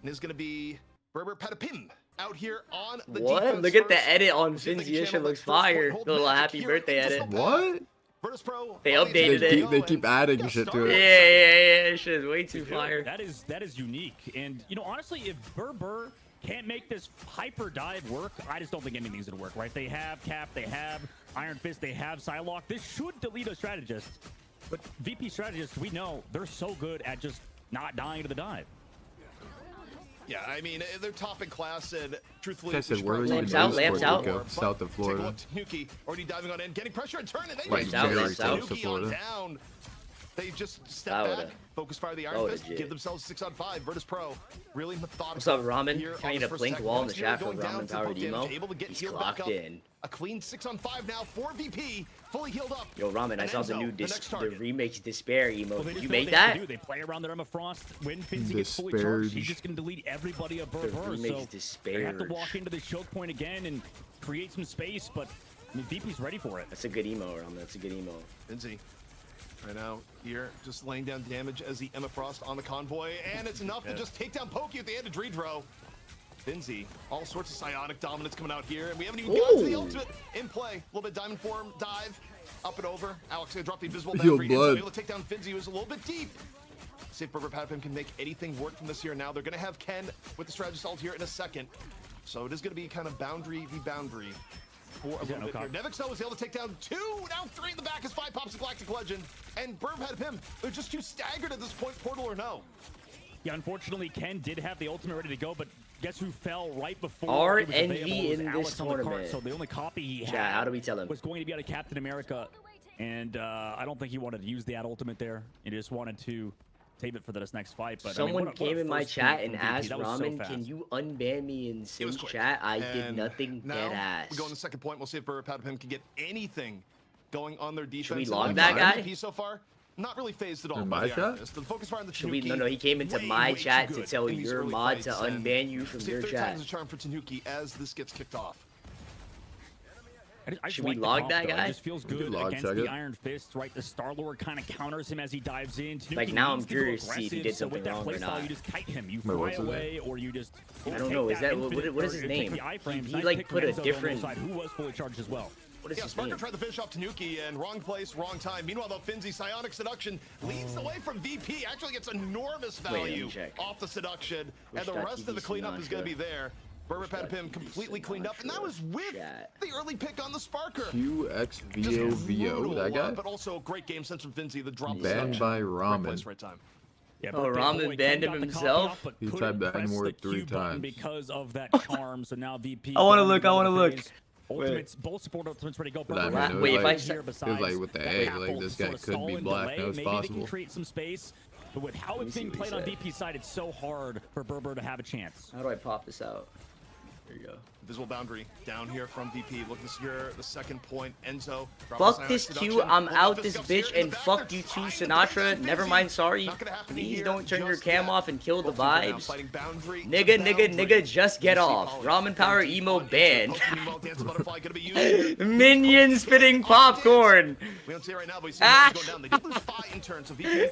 And it's going to be Berber Patapim out here on the What? defense Look at the first. edit on We'll see if they Finzi. can This shit channel looks that first fire. foothold The little magic happy here birthday into edit. the What? Virtus Pro, They audience updated ready to it. go, They keep and adding got shit to started. it. Yeah. This shit is way too fire. That is unique. And you know, honestly, if Berber can't make this hyper dive work, I just don't think anything's gonna work, right? They have Cap, they have Iron Fist, they have Psylocke. This should delete a strategist. But VP strategists, we know they're so good at just not dying to the dive. Yeah, I mean, they're top in class, and truthfully, Like I said, we should where are probably you Lamps talk out, about lamps this out. more, Go but south of take a Florida. look, Tanuki already diving on in, getting pressure and turning. They Lamps just out, get lamps out. Close to Tanuki on Florida. down. They just step Florida. back, focus fire the Iron Florida, Fist, Jay. give themselves 6-on-5. Virtus Pro, really methodical. What's up, Ramen? here Can I on need this a first blink attack. wall in the Once chat for going down Ramen to the Power poke damage, Demo? able to get He's healed back clocked up. in. A clean 6-on-5 now for VP, fully healed up. Yo, Ramen, I And saw the Enzo, new the next the target. remix Despair Well, emote. they Did just you know make what they have that? to do. They play around their Emma Frost. When Finzi gets fully charged, he's just going to delete everybody of Berber. remix So they have to Disparage. walk into the choke point again and create some space, but I mean, VP's ready for it. That's a good emo, Ramen. That's a good emo. Finzi right now here, just laying down damage as the Emma Frost on the convoy, and it's enough to just take down Pokey at the end of Dreedro. Finzi, all sorts of psionic dominance coming out here, and we haven't even got to the ultimate in play. A little bit diamond form, dive, up and over. Alex gonna drop the invisible Healed boundary. blood. Able to take down Finzi, who's a little bit deep. See if Berber Patapim can make anything work from this here now. They're gonna have Ken with the strategist ult here in a second. So it is gonna be kind of boundary v boundary. For a little no bit here. cop. Nevix though was able to take down 2, now 3 in the back as 5 pops a Galactic Legend. And Berber Patapim, they're just too staggered at this point, portal or no. Yeah, unfortunately, Ken did have the ultimate ready to go, but guess who fell right before it was RNV available? It was in Alex this on the cart. tournament. So the only copy he Chat, had how do we tell him? was going to be out of Captain America, and I don't think he wanted to use the ad ultimate there. He just wanted to save it for this next fight. But I mean, Someone what a came in my first chat tweet and from VP. asked That was so Ramen, fast. can you unban me in It was Sim's quick. chat? I did And nothing now dead ass. we go in the second point. We'll see if Berber Patapim can get anything going on their defense. Should we And log like that guy? MVP so far, not really phased at all. In by my the chat? Iron Fist. The focus fire on the Should we? Tanuki, No, he came into way, my way too chat to good tell in these your early mod to fights, and unban you from see your if third chat. time's a charm for Tanuki as this gets kicked off. I just Should we like the log comp, that though. guy? It just feels could good log against check the it. Iron Fist, right? The Star-Lord kind of counters him as he dives in. Tanuki Like, now I'm needs to go curious to see if he aggressive, did so with something that wrong or playstyle, not. You just kite him. You Wait, fly what's his away, or you just I don't take know. Is that infinite, what is or his take name? the iframes. He Nice like pick put from a Enzo on the different. side, who was fully charged as well. What is Yeah, his Sparker name? tried to finish off Tanuki, and wrong place, wrong time. Meanwhile, though, Finzi, Psionic Seduction leads the way from VP. Actually gets enormous Wait, let me value check. off the seduction, and the Twitch.tv rest of the cleanup is going to be there. Berber Patapim completely cleaned up, and that was with Chat. the early pick on the Sparker. QXVOVO, that guy? But also great game sense from Finzi. The drop Banned by Right place, Ramen. right time. Yeah, Oh, birthday Ramen boy banned Ken him got the copy himself? off, but He couldn't typed that press N-word the 3 Q button times. because of that charm. So now VP. I wanna going look, to I wanna the look. phase. Ultimates, both support ultimates ready to go. But I mean, Berber it was Wait, if like, I here said- it was besides like with the that egg, apple like this sort guy of could stall be and black. delay. That was Maybe they possible. can create some space, but with how it's see being what he played on said. VP's side, it's so hard for Berber to have a chance. How do I pop this out? There you go. Visible boundary down here from VP. Looking to secure the second point. Enzo. Fuck this Q, I'm out this bitch, and fuck you too, Sinatraa. Never mind, sorry. Please don't turn your cam off and kill the vibes. Nigga, just get off. Ramen Power Emo banned. Minion spitting popcorn. We don't see it right now, but we see going down. They did lose 5 in turn, so VP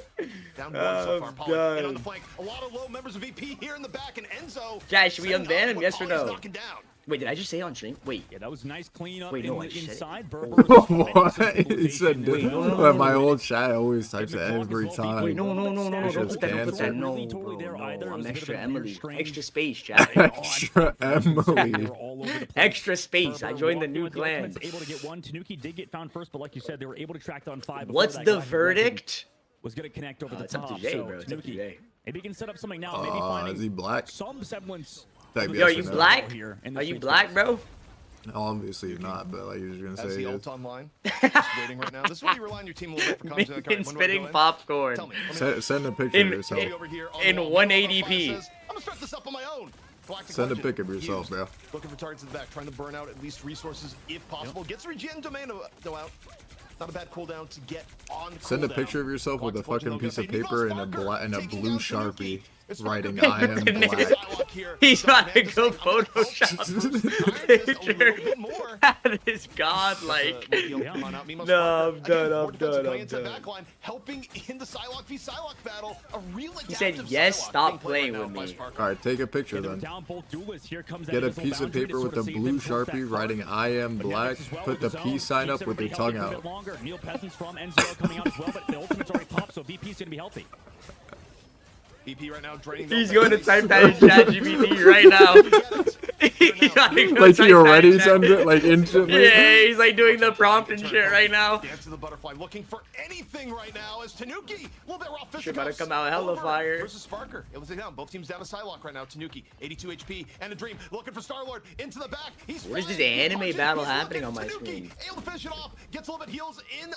down 1 so far. Pollock in on the flank. A lot of low members of VP here in the back, and Enzo. Guys, should we setting unban up him, what yes or Polly's no? knocking down. Wait, did I just say on stream? Wait. Yeah, that was nice cleanup Wait, no, I in, said it. inside. What? He said, Wait, no, no, but no, my no, old chat always types it every time. Wait, no, It's don't just put that, don't put that. cancer. No, Really bro, totally there no. either. It I'm was a bit extra of a weird Emily. string. Extra space, chat. Extra Emily. Extra space. I Berber joined the walking new with clan. ultimates, able to get one. Tanuki did get found first, but like you said, they were able to track down 5. before What's that the Galactic verdict? was going to connect over the It's up top. to Jay, So bro. It's up to Tanuki, Jay. maybe he can set up something now. Maybe finding Is he black? some semblance. Type of Yo, are yes you or no. black? here in the Are you street black, space. bro? Obviously not, but like you're just gonna As say the it ult is. online, just waiting right now. This is where you rely on your team a little bit for comms. Like, Been spitting popcorn. Tell me, let me know. Send a picture of yourself. In 180p. I'm gonna start this up on my own. Galactic Send a Legend pic of yourself, used. bro. Looking for targets in the back, trying to burn out at least resources if possible. Gets regen domain though out. Not a bad cooldown to get on. Send a picture of yourself with a fucking piece of paper and a blue Sharpie writing "I am black." He's about to go Photoshop this picture. That is godlike. No, I'm done. Helping in the Psylocke v Psylocke battle. He said, yes, stop playing with me. Alright, take a picture then. Get a piece of paper with a blue Sharpie writing "I am black." Put the peace sign up with your tongue out. Neil Peasant's from Enzo coming out as well, but the ultimate's already popped, so VP's gonna be healthy. VP right now draining. He's going to type that in ChatGPT right now. Like he already sent it, like instantly. Yeah, he's like doing the prompt and shit right now. Dance to the butterfly, looking for anything right now as Tanuki. Well, they're off Shit about to come out hella fire. Versus Sparker. It looks like down. Both teams down to Psylocke right now. Tanuki, 82 HP, and a dream looking for Star-Lord into the back. He's what is this anime battle happening on my screen? Able to finish it off. Gets a little bit heals in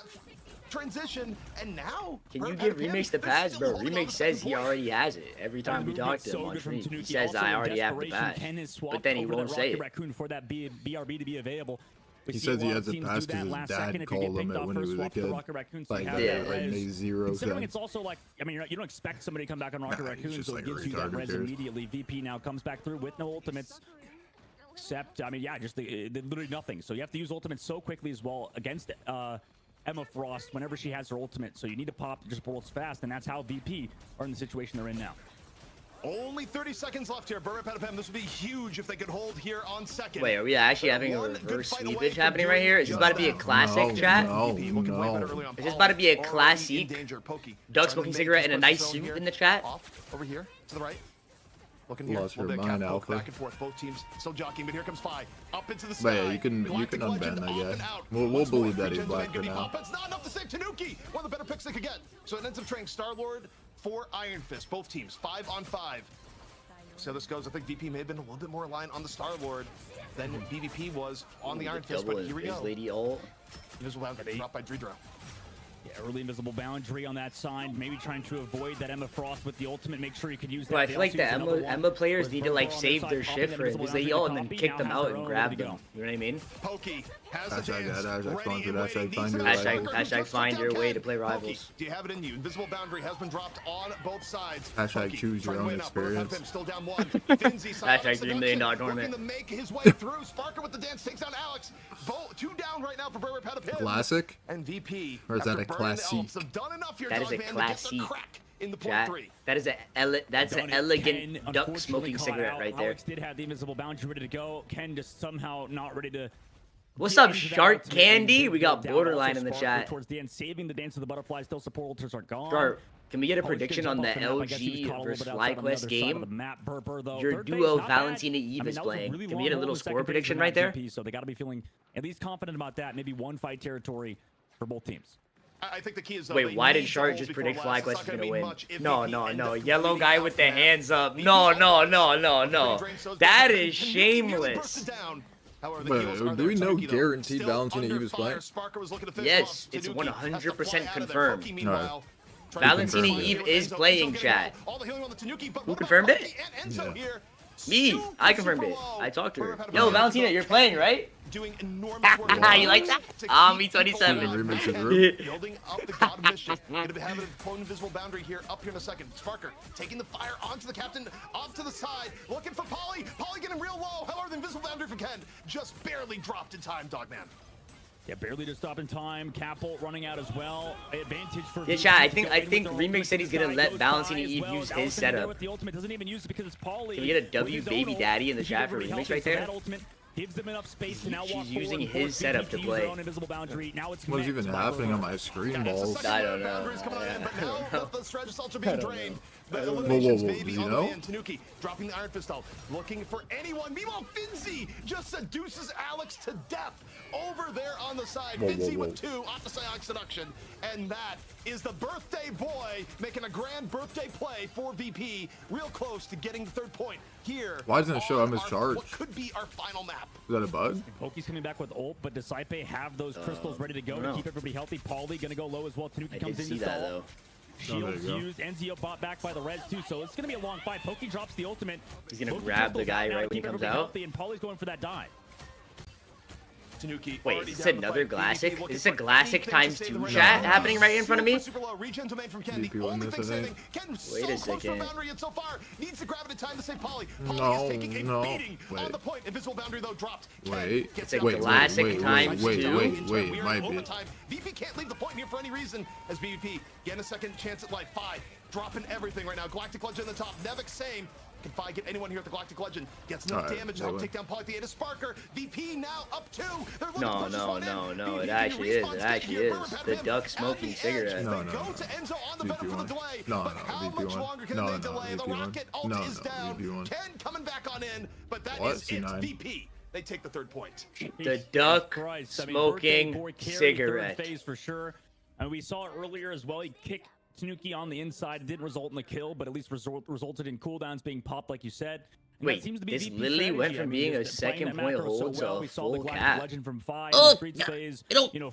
transition, and now can you give Remix the pads, bro? Remix says he already has it every time we talk to him on stream. He says I already have the pad, but then he won't say it. For that BRB to be available. He says he has it passed because his dad called him it when he was a kid. Like, yeah, like made zero sense. It's also like, I mean, you don't expect somebody to come back on Rocket Raccoon, so it gives you that res immediately. VP now comes back through with no ultimates. Except, I mean, yeah, just literally nothing. So you have to use ultimates so quickly as well against Emma Frost whenever she has her ultimate. So you need to pop just bullets fast, and that's how VP are in the situation they're in now. Only 30 seconds left here. This would be huge if they could hold here on second. Wait, are we actually having a reverse sweepage happening right here? Is this about to be a classic, chat? No. Is this about to be a classic? Doug smoking cigarette and a nice suit in the chat? Over here, to the right. Looking here. Lost her mind, Alpha. Back and forth, both teams still jockeying, but here comes Fi. Up into the But sky. yeah, you can unban that guy. We'll believe that he's black for now. It's not enough to save Tanuki. One of the better picks they could get. So it ends up trading Star-Lord for Iron Fist. Both teams 5 on 5. So this goes. I think VP may have been a little bit more aligned on the Star-Lord than BVP was on the Iron Fist. But here we go. Lady ult. Invisible Boundary dropped by Dredro. Yeah, early invisible boundary on that side. Maybe trying to avoid that Emma Frost with the ultimate. Make sure you can use that. Well, I feel like the Emma players need to like save their shit for his Lady ult and then kick them out and grab them. You know what I mean? Pokey has hashtag find your way to play Rivals. Do you have it in you? Invisible boundary has been dropped on both sides. Hashtag choose your own experience. Still down one. Hashtag $3 million tournament. To make his way through. Sparker with the dance takes down Alex. 2 down right now for Berber Patapim. Classic? And VP. Or is that a classic? That is a classic. That is an elegant duck smoking cigarette right there. Alex did have the invisible boundary ready to go. Ken just somehow not ready to. What's up, Shark Candy? We got Borderline in the chat. Towards the end, saving the dance of the butterfly. Still support ultras are gone. Shark, can we get a prediction on the LG versus FlyQuest game? Your duo Valentina Eve is playing. Can we get a little score prediction right there? So they got to be feeling at least confident about that. Maybe one fight territory for both teams. I think the key is wait, why did Shark just predict FlyQuest is gonna win? No. Yellow guy with the hands up. No. That is shameless. But do we know guaranteed Valentina Eve is playing? Yes, it's 100% confirmed. No. Valentina Eve is playing, chat. Who confirmed it? Yeah. Me. I confirmed it. I talked to her. Yo, Valentina, you're playing, right? Doing enormous you like that? Me 27. Building up the god of mischief. Gonna have a clone invisible boundary here. Up here in a second. Sparker taking the fire onto the captain. Off to the side. Looking for Polly. Polly getting real low. However, the invisible boundary for Ken just barely dropped in time, Dogman. Yeah, barely to stop in time. Capult running out as well. Advantage for. Yeah, chat. I think Remix said he's gonna let Valentina Eve use his setup. The ultimate doesn't even use it because it's Polly. Can we get a W baby daddy in the chat for Remix right there? Gives them enough space to now walk She's using his setup to play. What's even happening on my screen, balls? I don't know. The stretch is also being drained. The elimination's maybe you on the know? way in. Tanuki dropping the Iron Fist out, looking for anyone. Meanwhile, Finzi just seduces Alex to death over there on the side. Finzi with 2 off the Psychic Seduction, and that is the birthday boy making a grand birthday play for VP, real close to getting the 3rd point here. Why doesn't it show him his charge? What could be our final map? Is that a bug? Poki's coming back with ult, but does Saipe have those crystals ready to go to keep everybody healthy? Pauly gonna go low as well. Tanuki comes in to stall. Shields used, Enzio bought back by the Reds too, so it's gonna be a long fight. Poki drops the ultimate. He's gonna grab the guy right when he comes out. And Pauly's going for that dive. Tanuki. Wait, is this another classic? Is this a classic ×2 chat happening right in front of me? Wait a second. So far, needs to grab it in time to save Pauly. No, beating on the point. Invisible boundary though dropped. Wait, it's a classic ×2. Wait, it might be. VP can't leave the point here for any reason as BVP getting a second chance at life. 5 dropping everything right now. Galactic Legend on the top. Nevik same. Can Fi get anyone here at the Galactic Legend? Gets enough damage to help take down Pauly at the end of Sparker. VP now up 2. No, it actually is. It actually is. The duck smoking cigarette. No, VP won. No, VP won. No, VP won. No, VP won. Ken coming back on in, but that is it. VP. They take the 3rd point. The duck smoking cigarette. Phase for sure. And we saw it earlier as well. He kicked Tanuki on the inside. It didn't result in the kill, but at least resulted in cooldowns being popped, like you said. And wait, seems to be this VP literally strategy. went from being a 2nd point hold to a We saw the full Galactic cap. Legend from 5 in the Streets phase,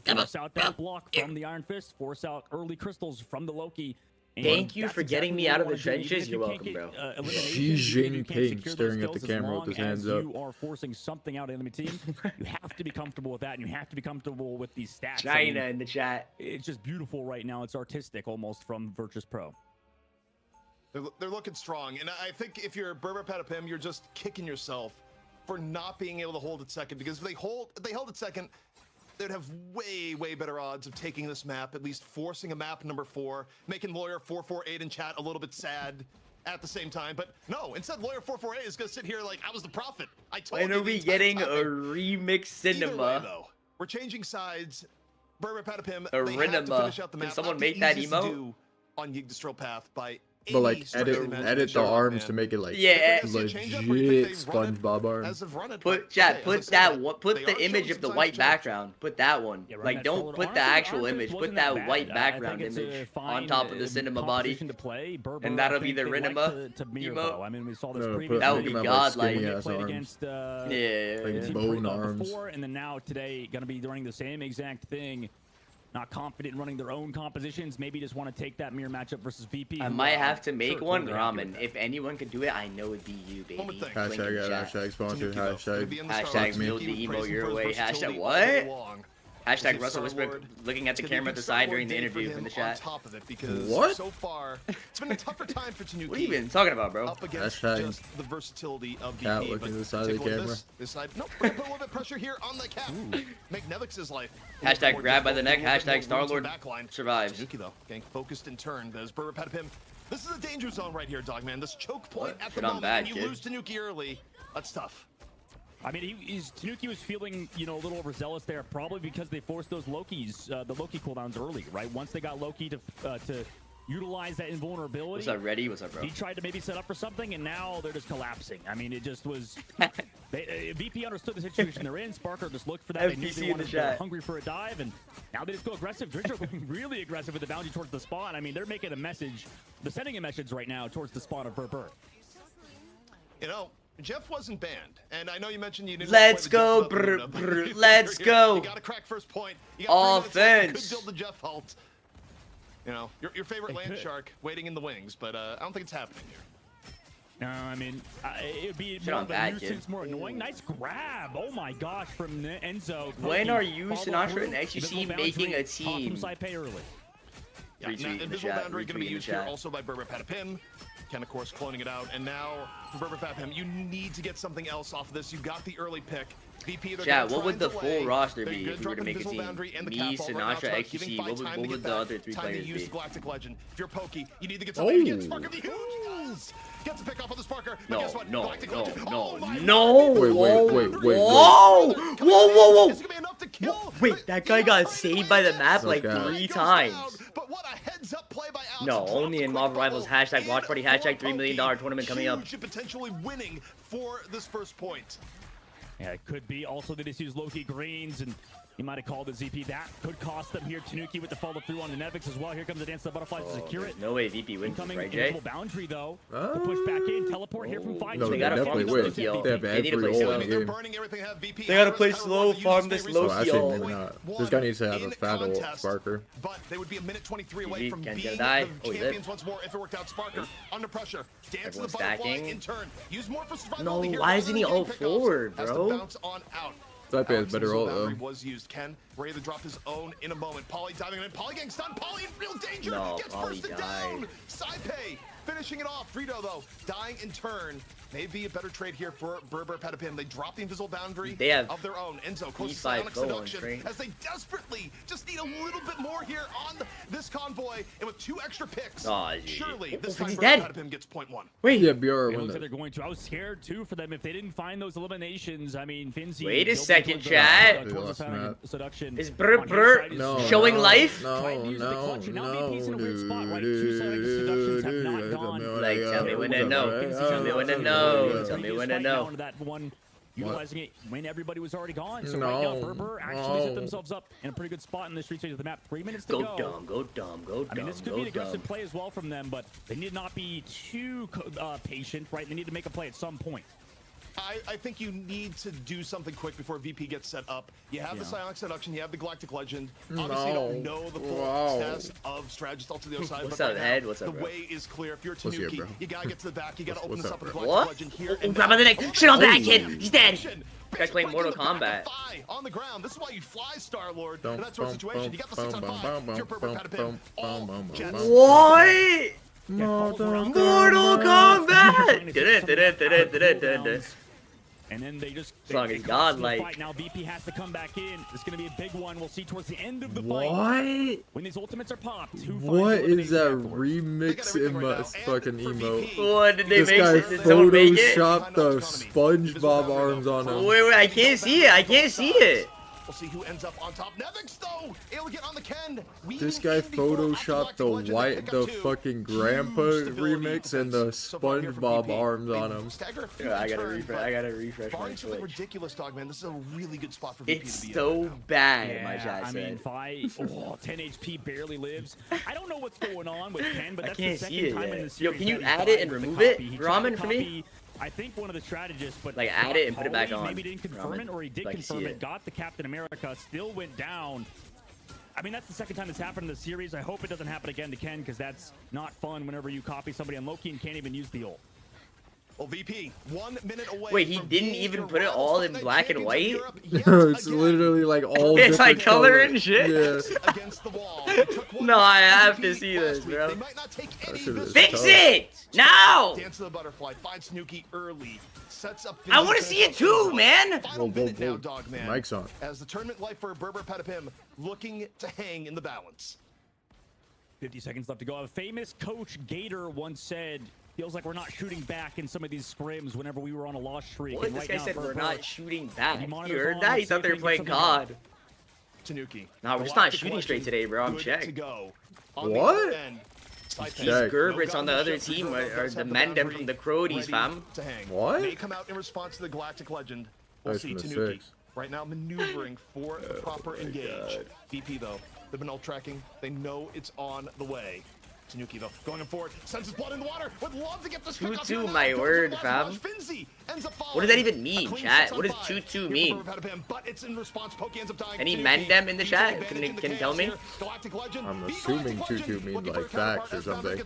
force out that block from the Iron Fist, force out early crystals from the Loki. Thank you for getting me out of the trenches. You're welcome, bro. Xi Jinping staring at the camera with his hands up. You are forcing something out of the enemy team. You have to be comfortable with that, and you have to be comfortable with these stats. China in the chat. It's just beautiful right now. It's artistic almost from Virtus Pro. They're looking strong, and I think if you're Berber Patapim, you're just kicking yourself for not being able to hold it second, because if they held it second, they'd have way better odds of taking this map, at least forcing a map number 4, making Lawyer 448 in chat a little bit sad at the same time. But no, instead Lawyer 448 is gonna sit here like I was the prophet. I told you. When are we getting a remix cinema? Either way, though, we're changing sides. Berber Patapim, a they have to finish out the map. Can someone make that emo? On Yggdrasil path by but like edit the arms to make it like legit SpongeBob arms. Put the image of the white background. Put that one. Like don't put the actual image. Put that white background image on top of the cinema body, and that'll be the Rinema emo. I mean, we saw this that would be godlike. Against like bone arms. And then now today gonna be doing the same exact thing. Not confident in running their own compositions. Maybe just want to take that mirror matchup versus VP. I might have to make one ramen. If anyone could do it, I know it'd be you, baby. Hashtag sponsored. Hashtag build the emo your way. Hashtag what? Hashtag Russell Westbrook looking at the camera at the side during the interview in the chat. What? So far, it's been a tougher time for Tanuki. What are you even talking about, bro? Up against just the versatility of VP. Cat looking to the side of the camera. This side. Nope. We're gonna put a little bit of pressure here on the cap. Make Nevik's life. Hashtag grab by the neck. Hashtag Starlord survives. Tanuki though, getting focused in turn. There's Berber Patapim. This is a danger zone right here, Dogman. This choke point at the moment, and you lose Tanuki early. That's tough. I mean, Tanuki was feeling, a little overzealous there, probably because they forced those Lokis, the Loki cooldowns early, right? Once they got Loki to utilize that invulnerability. What's up, Ready? What's up, bro? He tried to maybe set up for something, and now they're just collapsing. I mean, it just was. VP understood the situation they're in. Sparker just looked for that. They knew they were hungry for a dive, and now they just go aggressive. Dridger going really aggressive with the boundary towards the spawn. I mean, they're making a message. They're sending a message right now towards the spawn of Berber. Jeff wasn't banned, and I know you mentioned you didn't. Let's go, let's go. You got to crack first point. Offense. Could build the Jeff halt. Your favorite land shark waiting in the wings, but I don't think it's happening here. No, I mean, it'd be more of a nuisance, more annoying. Nice grab. Oh my gosh, from Enzo. When are you, Sinatraa and XUC making a team? Yeah, invisible boundary going to be used here also by Berber Patapim. Ken, of course, cloning it out. And now, Berber Patapim, you need to get something else off of this. You got the early pick. VP, yeah, what would the full roster be if we were to make a team? Me, Sinatraa, XQC, what would the other 3 players be? Galactic Legend. If you're Pokey, you need to get something. Get Sparker the Huge. Gets a pick off of the Sparker. No. Whoa. Is it gonna be enough to kill? Wait, that guy got saved by the map like 3 times. But what a heads-up play by Alex. No, only in Marvel Rivals, hashtag watch party, hashtag $3 million tournament coming up. Potentially winning for this first point. Yeah, it could be. Also, they just use Loki greens, and he might have called the ZP. That could cost them here. Tanuki with the follow through on the Nevix as well. Here comes the Dance of the Butterflies to secure it. No way VP wins, right, Jay? Boundary, though. To push back in, teleport here from 5. No, they gotta farm this Loki. They need to play slow. They gotta play slow, farm this Loki. Oh, maybe not. This guy needs to have a fat old Sparker. But they would be a minute 23 away from being the champions once more if it worked out. Sparker under pressure. Dance of the Butterfly in turn. Use more for survival. No, why isn't he all forward, bro? That has better ult though. Was used. Ken ready to drop his own in a moment. Polly diving in. Polly getting stunned. Polly in real danger. No, gets Polly bursted down. Saipei finishing it off. Frito though dying in turn. Maybe a better trade here for Berber Petapim. They drop the invisible boundary of their own. Enzo close to Sonic Seduction as they desperately just need a little bit more here on this convoy. And with 2 extra picks, surely this time Petapim gets .1. Wait, yeah, BR win that. They're going to. I was scared too for them if they didn't find those eliminations. I mean, Finzi. Wait a second, chat. Seduction. Is Brr showing life? No. Like, tell me when to know. Tell me when to know. Tell me when to know. That one, utilizing it when everybody was already gone. So right now, Berber actually set themselves up in a pretty good spot in the street stage of the map. 3 minutes to go. Go dumb, go dumb, go dumb. I mean, this could be an aggressive play as well from them, but they need not be too patient, right? They need to make a play at some point. I think you need to do something quick before VP gets set up. You have the Psionic Seduction, you have the Galactic Legend. Obviously, you don't know the full test of strategist all to the other side. What's but up, Ed? What's up, the way is clear. If you're Tanuki, you gotta get to the back. You gotta open this up with the What? Galactic Legend here. Oh, grab on the neck. Shit on that kid. He's dead. Guy's playing Mortal Kombat. On the ground. This is why you fly, Star-Lord. In that sort of situation, you got the 6 on 5. Your Berber Petapim. All jets. What? Mortal Kombat! And then they just song is godlike. Fight. Now VP has to come back in. It's going to be a big one. We'll see towards the end of the fight. What? When these ultimates are popped. What is that remix in my fucking emote? What did they this make? Guy Did someone make it? photoshopped the SpongeBob arms on him. Wait, I can't see it. I can't see it. We'll see who ends up on top. Nevix though, able to get on the Ken. This guy photoshopped the fucking grandpa remix and the SpongeBob arms on him. Yeah, I gotta refresh my Twitch. Ridiculous, dog man. This is a really good spot for VP it's to be so bad. Yeah, my chat I mean, 10 HP barely lives. I don't know what's going on with Ken, but that's the second time in the series. Yo, can you add it and remove it, Ramen, for me? I think one of the strategists, but like add it and put it back on. Maybe didn't confirm it, or he did confirm it. Got the Captain America, still went down. I mean, that's the second time this happened in the series. I hope it doesn't happen again to Ken, because that's not fun whenever you copy somebody on Loki and can't even use the ult. Well, VP, 1 minute away. Wait, he didn't even put it all in black and white? It's literally like all it's like color and shit? Yeah. Against the wall. No, I have to see this, bro. They might not take any Fix it! Now! Dance of the Butterfly, finds Tanuki early. Sets up I want to see it too, man! Final minute now, dog man. Mic's on. As the tournament life for Berber Petapim looking to hang in the balance. 50 seconds left to go. A famous coach Gator once said, feels like we're not shooting back in some of these scrims whenever we were on a loss streak. What? This guy said we're not shooting back. You heard that? He thought they were playing COD. Tanuki. No, we're just not shooting straight today, bro. I'm checked. What? These Gerberts on the other team are the Mendem from the Crodies, fam. What? They come out in response to the Galactic Legend. We'll see Tanuki right now maneuvering for the proper engage. VP though, they've been ult tracking. They know it's on the way. Tanuki though, going forward, sends his blood in the water. Would love to get this pick up. 2-2, my word, fam. What does that even mean, chat? What does 2-2 mean? But it's in response. Poke ends up dying. Any Mendem in the chat? Can you tell me? I'm assuming 2-2 means like facts or something.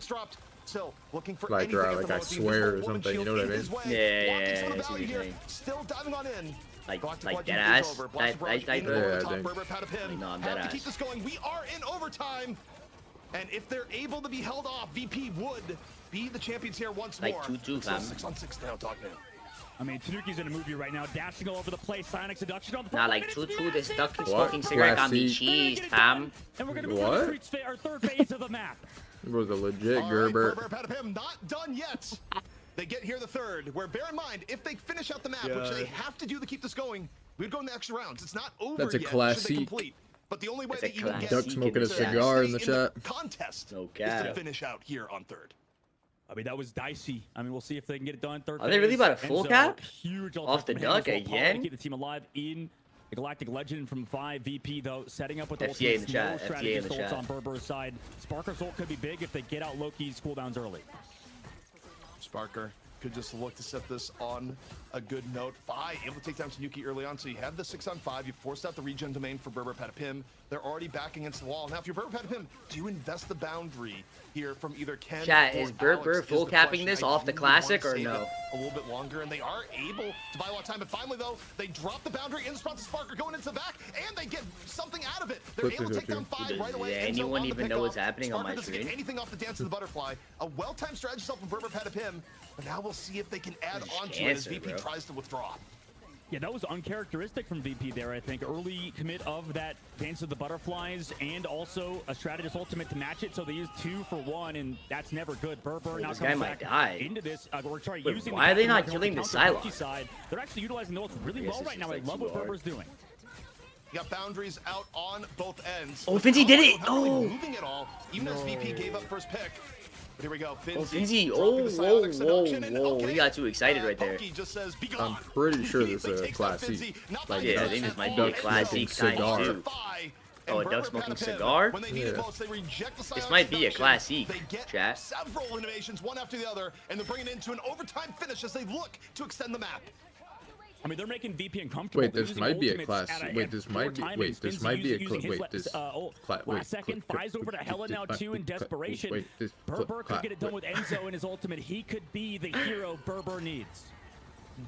Still looking for like I swear or something, you know what I mean? Yeah, I see what you're saying. Still diving on in. Like dead ass? Yeah, I think. No, I'm dead ass. Keep this going. We are in overtime. And if they're able to be held off, VP would be the champions here once more. Like 2-2, fam. 6 on 6 now, dog man. I mean, Tanuki's in a movie right now, dashing all over the place. Psionic Seduction on the Nah, like 2-2, they stuck his fucking cigarette on me cheese, fam. And we're gonna move to the our third phase of the map. It was a legit Gerber. Not done yet. They get here the third, where bear in mind, if they finish out the map, which they have to do to keep this going, we'd go in the extra rounds. It's not over That's a yet. classic. But the only way that you can get Duck smoking a cigar in the chat. Contest is Okay. to finish out here on third. I mean, that was dicey. I mean, we'll see if they can get it done. Third Are they really about a full cap? Huge Off the duck again? Keep the team alive in the Galactic Legend from 5. VP, though, setting up with the FTA in the ultimates. chat. No strategy FTA in the assaults chat. on Berber's side. Sparker's ult could be big if they get out Loki's cooldowns early. Sparker could just look to set this on a good note. Able to take down Tanuki early on, so you have the 6-on-5. You forced out the regen domain for Berber Patapim. They're already back against the wall. Now, if you're Berber Patapim, do you invest the boundary here from either Ken Chat, or is Berber Alex? full the capping question. this I off the do classic wanna or save no? it a little bit longer, and they are able to buy a lot of time. But finally, though, they drop the boundary in response to Sparker going into the back, and they get something out of it. They're able to take down 5 right away. Does Enzo anyone on the even know what's pickoff. happening on Sparker my doesn't screen? get anything off the dance of the butterfly. A well-timed strategy itself from Berber Patapim. But now we'll see if they can add on to it as VP tries to withdraw. Yeah, that was uncharacteristic from VP there, I think. Early commit of that Dance of the Butterflies and also a strategist ultimate to match it. So they used 2 for 1, and that's never good. Berber now this guy coming might back die. into this. Wait, Using why are they not the killing the counter Psylocke? side. They're actually utilizing the ults really Yes, well this right is now. I like love too what hard. Berber's doing. You got boundaries out on both ends. Oh, Finzi did it! Not really Oh! moving at all, even as VP gave up first pick. But here we go. Oh, Finzi. Finzi. dropping the Psylocke seduction, and Whoa. okay, He got too excited right there. Pokey just says, "Be I'm gone." pretty sure He this is a takes Class down C. Finzi, not Like, by yeah, I Duck think this might be all a Class Enzo C times cigar. 2. Oh, a and duck Berber smoking Patapim, cigar? when they need it Yeah. most, they reject the This Psylocke might be a seduction. Class C, They get chat. several innovations, one after the other, and they're bringing it into an overtime finish as they look to extend the map. I mean, they're making VP uncomfortable. Wait, They're this using might be a ultimates class. at Wait, this poor might be. timing. Wait, this Finzi might be a. using his Wait, this. last second flies over to Hella now 2 in desperation. Berber could get it done with Enzo in his ultimate. He could be the hero Berber needs.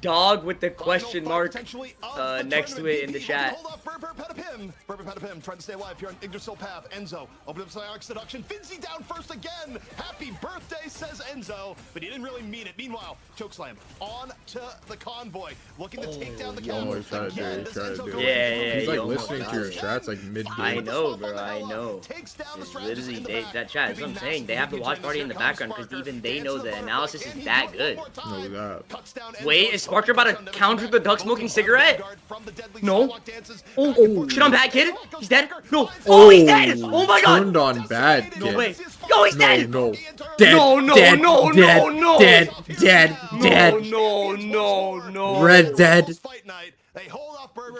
Dog with the question Final mark fight potentially of the next to tournament. it in the VP chat. hold off Berber Patapim. Berber Patapim trying to stay alive here on Yggdrasil path. Enzo open up Psylocke seduction. Finzi down first again. Happy birthday, says Enzo, but he didn't really mean it. Meanwhile, chokeslam on to the convoy, looking to take down the Oh, he's trying to do it, Again, he's trying to does do Enzo it. go Yeah, in? yeah, He's like he listening almost to your died. strats like mid-game. I know, bro. I know. Takes down the It's strategist literally in the back. that chat. That's what I'm saying. They have the watch party in the background because even they know the analysis is that good. No, that. Cuts down Wait, Enzo. is Sparker about to counter the duck smoking cigarette? From the deadly No. Psylocke dances. Oh, shit on bad kid. He's dead. No. Oh, he's dead. Oh my god. Turned on bad kid. No way. Yo, he's dead. No, dead, No, no, dead, no, dead, no, no. dead, dead, dead. No, no, no. Red dead.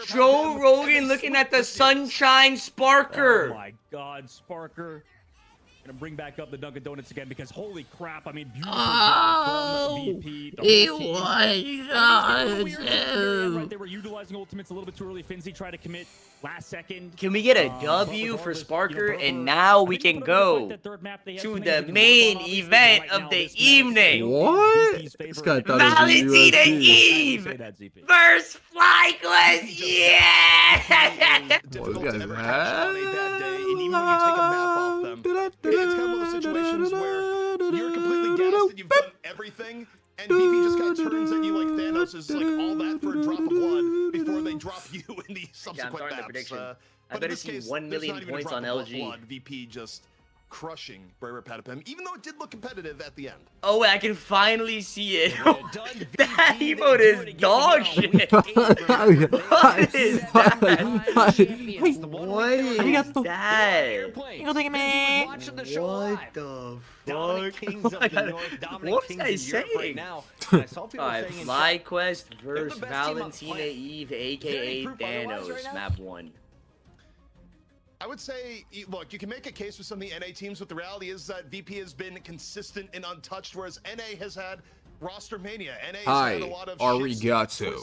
Joe Rogan looking at the Sunshine Sparker. Oh my God, Sparker. Gonna bring back up the Dunkin' Donuts again because holy crap! I mean, beautiful job from VP. The whole team. Right, they were utilizing ultimates a little bit too early. Finzi tried to commit last second. Can we get a W for Sparker? And now we can go to the main event of the evening. What? This guy thought it was Valentina UFC. Eve versus FlyQuest. Yeah! Difficult Well, to this ever guy's catch on a bad day, and even when you take a map off them, it's kind of one of those situations where you're completely gassed and you've done everything, and VP just kind of turns at you like Thanos is like all that for a drop of blood before they drop you in the subsequent starting the maps. prediction. I But in better this see case, 1 there's million not even a points drop on of LG. blood. VP just crushing Berber Patapim, even though it did look competitive at the end. Oh, I can finally see it. That emote is dog shit. What is that? What is that? What the fuck? What was I saying? Alright, FlyQuest versus Valentina Eve, aka Thanos, map 1. I would say, look, you can make a case for some of the NA teams, but the reality is that VP has been consistent and untouched, whereas NA has had roster mania. NA has had a lot of arigato,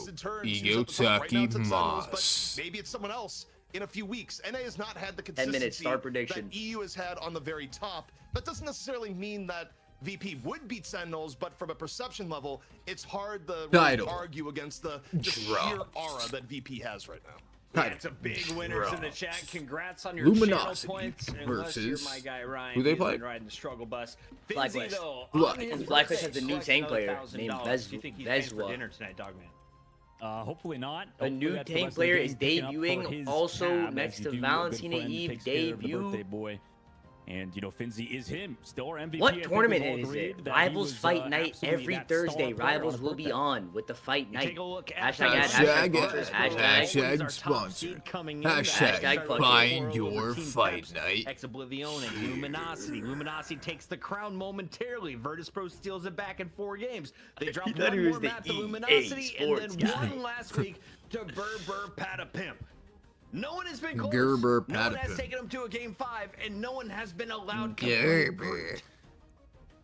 igotsukimasu. mas. Maybe it's someone else in a few weeks. NA has not had the 10 minutes, consistency start prediction. that EU has had on the very top. That doesn't necessarily mean that VP would beat Sentinels, but from a perception level, it's hard to really argue against the sheer aura that VP has right now. Yeah, it's a big winners in the chat. Congrats on your Luminosity channel points. versus Unless you're my guy Ryan, who they who's play? been riding the struggle bus. FlyQuest. Though, FlyQuest has a new tank player named Do you think he's paying for Vezwa. dinner tonight, Dogman? Hopefully not. A new tank player is debuting also next to Valentina Eve debut. And, you know, Finzi is him, still our MVP. What tournament is it? Rivals Fight Night every Thursday. Rivals will be on with the Fight Night. Take a look Hashtag sponsor. Hashtag find your fight night. Ex-Oblivion and Luminosity. Luminosity takes the crown momentarily. Virtus Pro steals it back in 4 games. They dropped one more map to Luminosity and then one last week to Berber Patapimp. No one has been close. Gerber no one has taken them to a game 5, and no one has been allowed to Gerber.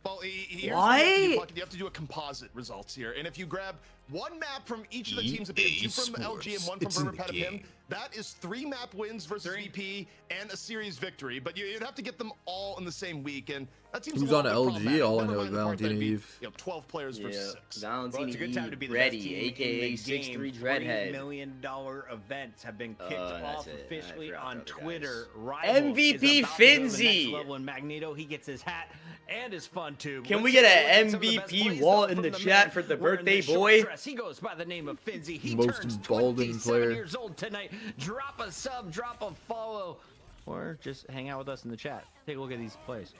Well, here's Why? you have to do a composite results here, and if you grab one map from each of the teams, if you 2 from LG and 1 from Berber Patapim, that is 3 map wins versus VP and a series victory. But you'd have to get them all in the same week, and that seems who's a on LG? All I know is Valentine Eve. 12 players versus 6. Valentine it's a good time to be the ready, best team aka in the game. $6'3" Dreadhead. $40 million events have been kicked off officially on Twitter. MVP Finzi. Level in Magneto, he gets his hat and his fun tube. Can we get an MVP wall in the chat for the birthday boy? He goes by the name of Finzi. He Most turns balding 27 player. years old tonight. Drop a sub, drop a follow, or just hang out with us in the chat. Take a look at these plays.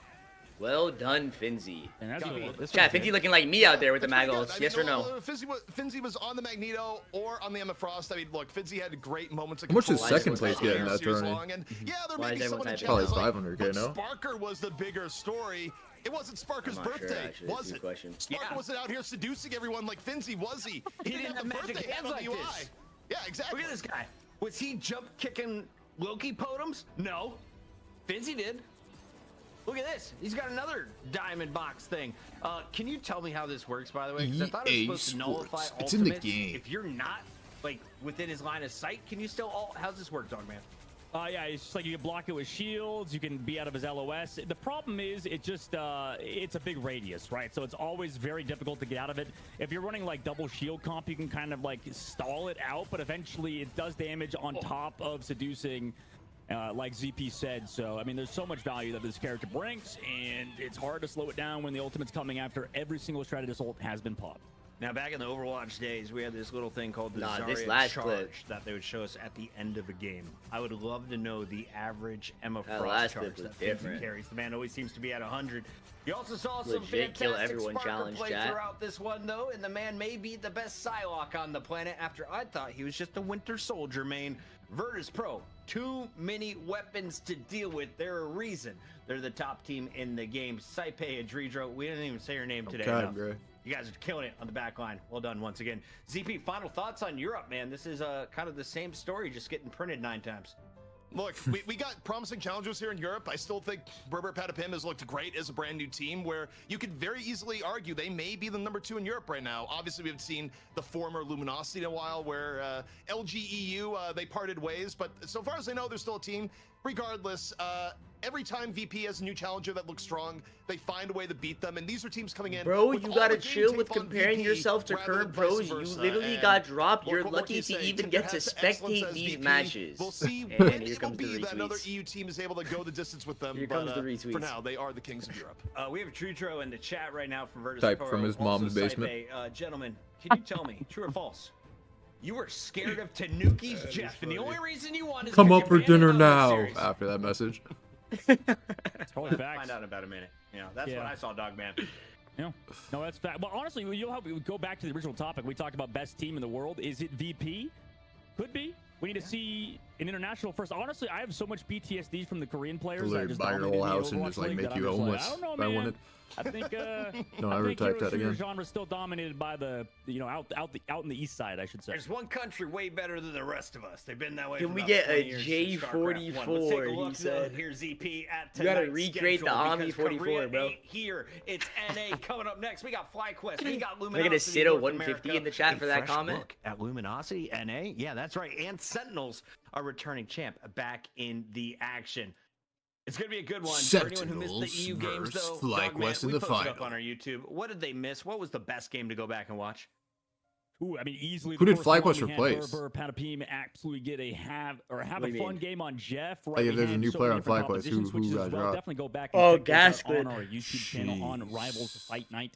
Well done, Finzi. This Chat, Finzi looking like me out there with the Magos. Yes or no? Finzi was on the Magneto or on the Emma Frost. I mean, look, Finzi had great moments of How much does control. second place get in that tournament? And yeah, there Why may is be someone everyone in typing? chat Probably like, 500K, no? Sparker was the bigger story. It wasn't Sparker's I'm not sure, birthday, actually. was That's a it? good question. Sparker wasn't out here seducing everyone like Finzi, was he? He didn't have the magic birthday hands hat on like the UI. this. Yeah, exactly. Look at this guy. Was he jump kicking Loki Potems? No. Finzi did. Look at this. He's got another diamond box thing. Can you tell me how this works, by the way? Because I thought it was supposed to nullify ultimates. It's in the game. If you're not like within his line of sight, can you still? How's this work, Dog Man? Yeah, it's just like you can block it with shields, you can be out of his LOS. The problem is it just it's a big radius, right? So it's always very difficult to get out of it. If you're running like double shield comp, you can kind of like stall it out, but eventually it does damage on top of seducing, like ZP said. So I mean, there's so much value that this character brings, and it's hard to slow it down when the ultimate's coming after every single Stratus ult has been popped. Now, back in the Overwatch days, we had this little thing called the this Zarya last charge clip. that they would show us at the end of a game. I would love to know the average Emma That Frost last charge clip was that Finzi different. carries. The man always seems to be at 100. You also saw some Legit kill fantastic everyone Sparker challenge, play chat. throughout this one, though, and the man may be the best Psylocke on the planet after I thought he was just a Winter Soldier main. Virtus Pro, too many weapons to deal with. They're a reason they're the top team in the game. Saipe Adridro, we didn't even say her name today. God, Gray. You guys are killing it on the back line. Well done once again. ZP, final thoughts on Europe, man. This is kind of the same story, just getting printed 9 times. Look, we got promising challengers here in Europe. I still think Berber Patapim has looked great as a brand new team where you could very easily argue they may be the #2 in Europe right now. Obviously, we haven't seen the former Luminosity in a while where LGEU, they parted ways. But so far as I know, they're still a team. Regardless, every time VP has a new challenger that looks strong, they find a way to beat them. And these are teams coming in. Bro, with you all gotta the game chill tape with on comparing VP yourself to rather current than vice pros. You versa. literally And got dropped. You're what lucky can you to say? even Tip get your to hat to excellence spectate as these VP. matches. We'll see And when here it will comes the be that another retweets. EU team is able to go the distance with them. Here but, comes the retweets. For now, they are the kings of Europe. We have Trutro in the chat right now from Virtus Type Pro, from his also mom's basement. Saipe. Gentlemen, can you tell me, true or false? You were scared of Tanuki's Jeff, and the only reason you won is Come because up for you banned dinner him out of the now. series. After that message. It's totally facts. Find out in about a minute. Yeah, that's Yeah. what I saw, Dog Man. Yeah. No, that's fact. Well, honestly, you'll have we go back to the original topic. We talked about best team in the world. Is it VP? Could be. We need to see an international first. Honestly, I have so much PTSD from the Korean players. Literally that just buy your dominated whole the house and Overwatch just, like, League make that you I'm just homeless I don't know, if I man. wanted. I think Don't I ever think type hero that shooter again. genre is still dominated by the out in the east side, I should say. There's one country way better than the rest of us. They've been that way. Can for we about get 20 a years since StarCraft 1. Let's take a J44, he look, said. Here's ZP at You gotta tonight's recreate the schedule Omni because 44, Korea bro. ain't here. It's NA coming up next. We got FlyQuest. We got Can I Luminosity. get a Cito North 150 America. in the chat A for that fresh comment? look at Luminosity NA. Yeah, that's right. And Sentinels are returning champ back in the action. It's going to be a good one. For anyone who missed the EU games, Sentinels though, versus Dog Man, FlyQuest in we the posted up final. on our YouTube. What did they miss? What was the best game to go back and watch? Ooh, I mean, easily. Who the did first one FlyQuest we had replace? Berber, Patapim absolutely get a have What a do you fun mean? game on Jeff. Right? Oh, yeah, We there's a had new so player many on different FlyQuest. competition Who switches got as well. dropped? Definitely go back Oh, and check those out on Gasped. our YouTube channel on Jeez. Rivals Fight Night.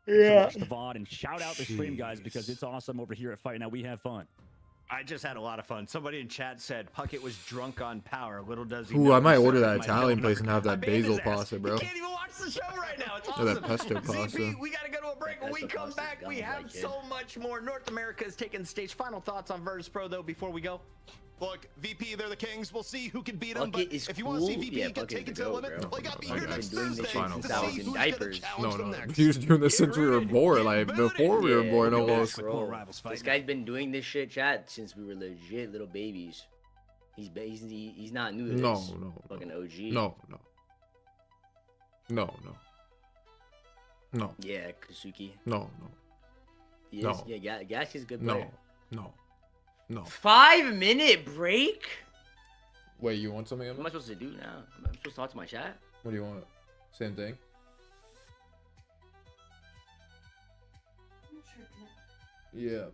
Yeah. Watch the VOD and shout out the stream guys because it's awesome over here at Fight Night. We have fun. I just had a lot of fun. Somebody in chat said Puckett was drunk on power. Little does he know. Ooh, I might he order said, that "My Italian donut." place and have I that banned his basil ass. pasta, bro. He can't even watch the show right now. It's Or awesome. that pesto pasta. ZP, we gotta go to a break. When we Pesto come pasta's back, dumb, we have like it. so much more. North America is taking the stage. Final thoughts on Virtus Pro though before we go. Look, VP, they're the kings. We'll see who can beat them. Bucket But is if you want to see cool. VP Yeah, get Bucket's taken the to the goat, limit, bro. well, you gotta be Bucket's here been next doing this Thursday shit since to I was see in who's diapers. gonna challenge them next. He was doing this Get since we were rooted, born, get like booted. before we were Yeah, born yeah. almost. With more rivals This fighting. guy's been doing this shit, chat, since we were legit little babies. He's not new to this. No. Fucking OG. No. Yeah, Kazuki. No. He is. No. Yeah, Gash is a good player. No. 5-minute break? Wait, you want something? What am I supposed to do now? Am I supposed to talk to my chat? What do you want? Same thing. Yeah.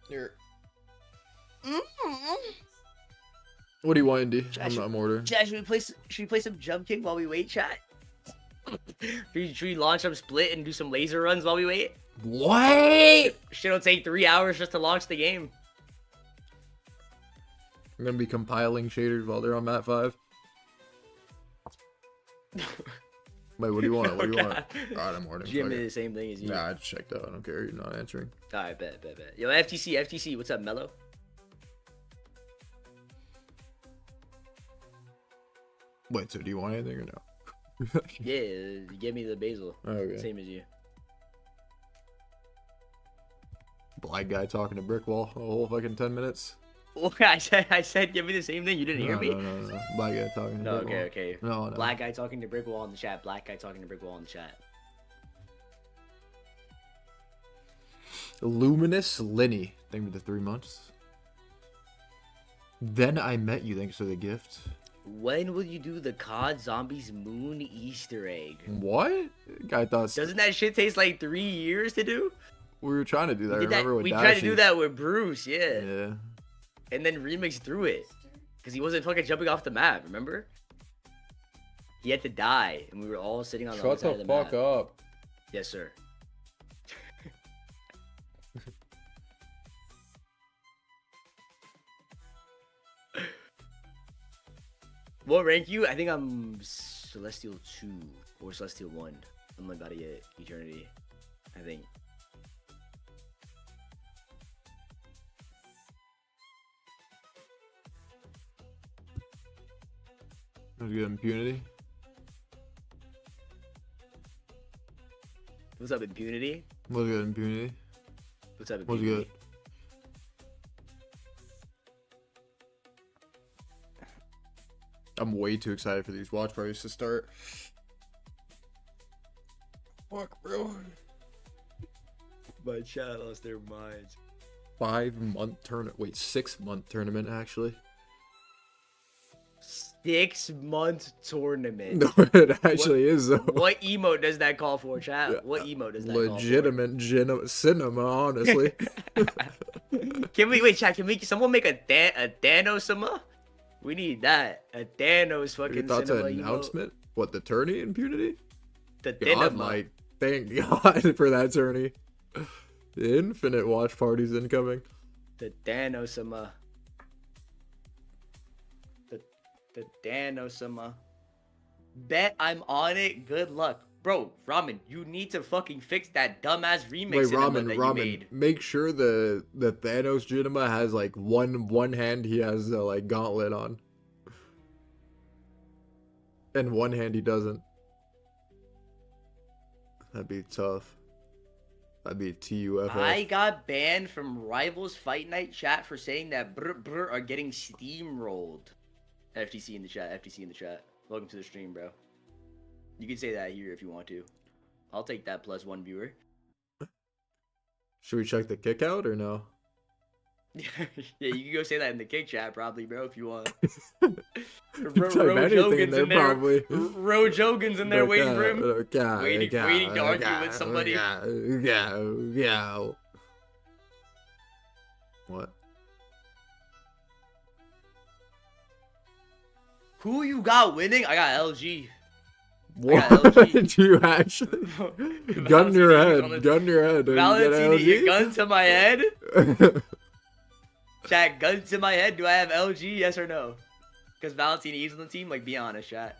Here. What do you want, Indy? I'm ordering. Chat, should we play some jump kick while we wait, chat? should we launch some split and do some laser runs while we wait? What? Shit'll take 3 hours just to launch the game. I'm gonna be compiling shaders while they're on Mat 5. Wait, what do you want? What do you want? Alright, I'm ordering. Jim Fuck is it. the same thing as you. Nah, I just checked out. I don't care. You're not answering. Alright, bet. Yo, FTC, what's up, Mello? Wait, so do you want anything or no? Yeah, give me the basil. Okay. Same as you. Black guy talking to brick wall a whole fucking 10 minutes. Well, I said give me the same thing. You didn't hear me? No. Black guy talking to No, brick wall. okay. No. Black guy talking to brick wall in the chat. Black guy talking to brick wall in the chat. Luminous Linny. Thank you for the 3 months. Then I met you. Thanks for the gift. When will you do the COD Zombies Moon Easter egg? What? Guy thought Doesn't that shit take like 3 years to do? we were trying to do that. We, Remember with we tried to Dashy? do that with Bruce, yeah. Yeah. And then Remix threw it. Because he wasn't fucking jumping off the map, remember? He had to die, and we were all sitting on the other side of the map. Shut the fuck up. Yes, sir. What rank you? I think I'm Celestial 2 or Celestial 1. I'm about to get Eternity, I think. Let's get impunity. What's up, Impunity? Let's get impunity. What's up, What's Impunity? good? I'm way too excited for these watch parties to start. Fuck, bro. My chat lost their minds. 5-month tournament. Wait, 6-month tournament, actually. 6-month tournament. No, it actually is, though. What emote does that call for, chat? What emote does that Legitimate cinema, honestly. call for? Can we, wait, chat, can someone make a Thanosima? We need that. A Thanos fucking Your thoughts cinema on emote. announcement? What, the tourney impunity? The God, Thinema. like, thank God for that tourney. Infinite watch parties incoming. The Thanosima. The Thanosima. Bet I'm on it. Good luck. Bro, Ramen, you need to fucking fix that dumbass remix Wait, cinema that you Ramen, made. make sure the Thanos Jinima has like one hand he has a like gauntlet on. And one hand he doesn't. That'd be tough. That'd be TUF. I got banned from Rivals Fight Night chat for saying that brr are getting steamrolled. FTC in the chat, FTC in the chat. Welcome to the stream, bro. You can say that here if you want to. I'll take that +1 viewer. Should we check the kick out or no? Yeah, you can go say that in the kick chat probably, bro, if you want. You type anything in there, probably. Ro Jogan's in there waiting for him. Waiting to argue with somebody. Yeah. What? Who you got winning? I got LG. What? Did you actually? Gun your head. Gun your head. Valentina, you gun to my head? Chat, gun to my head. Do I have LG? Yes or no? Because Valentina is on the team. Like, be honest, chat.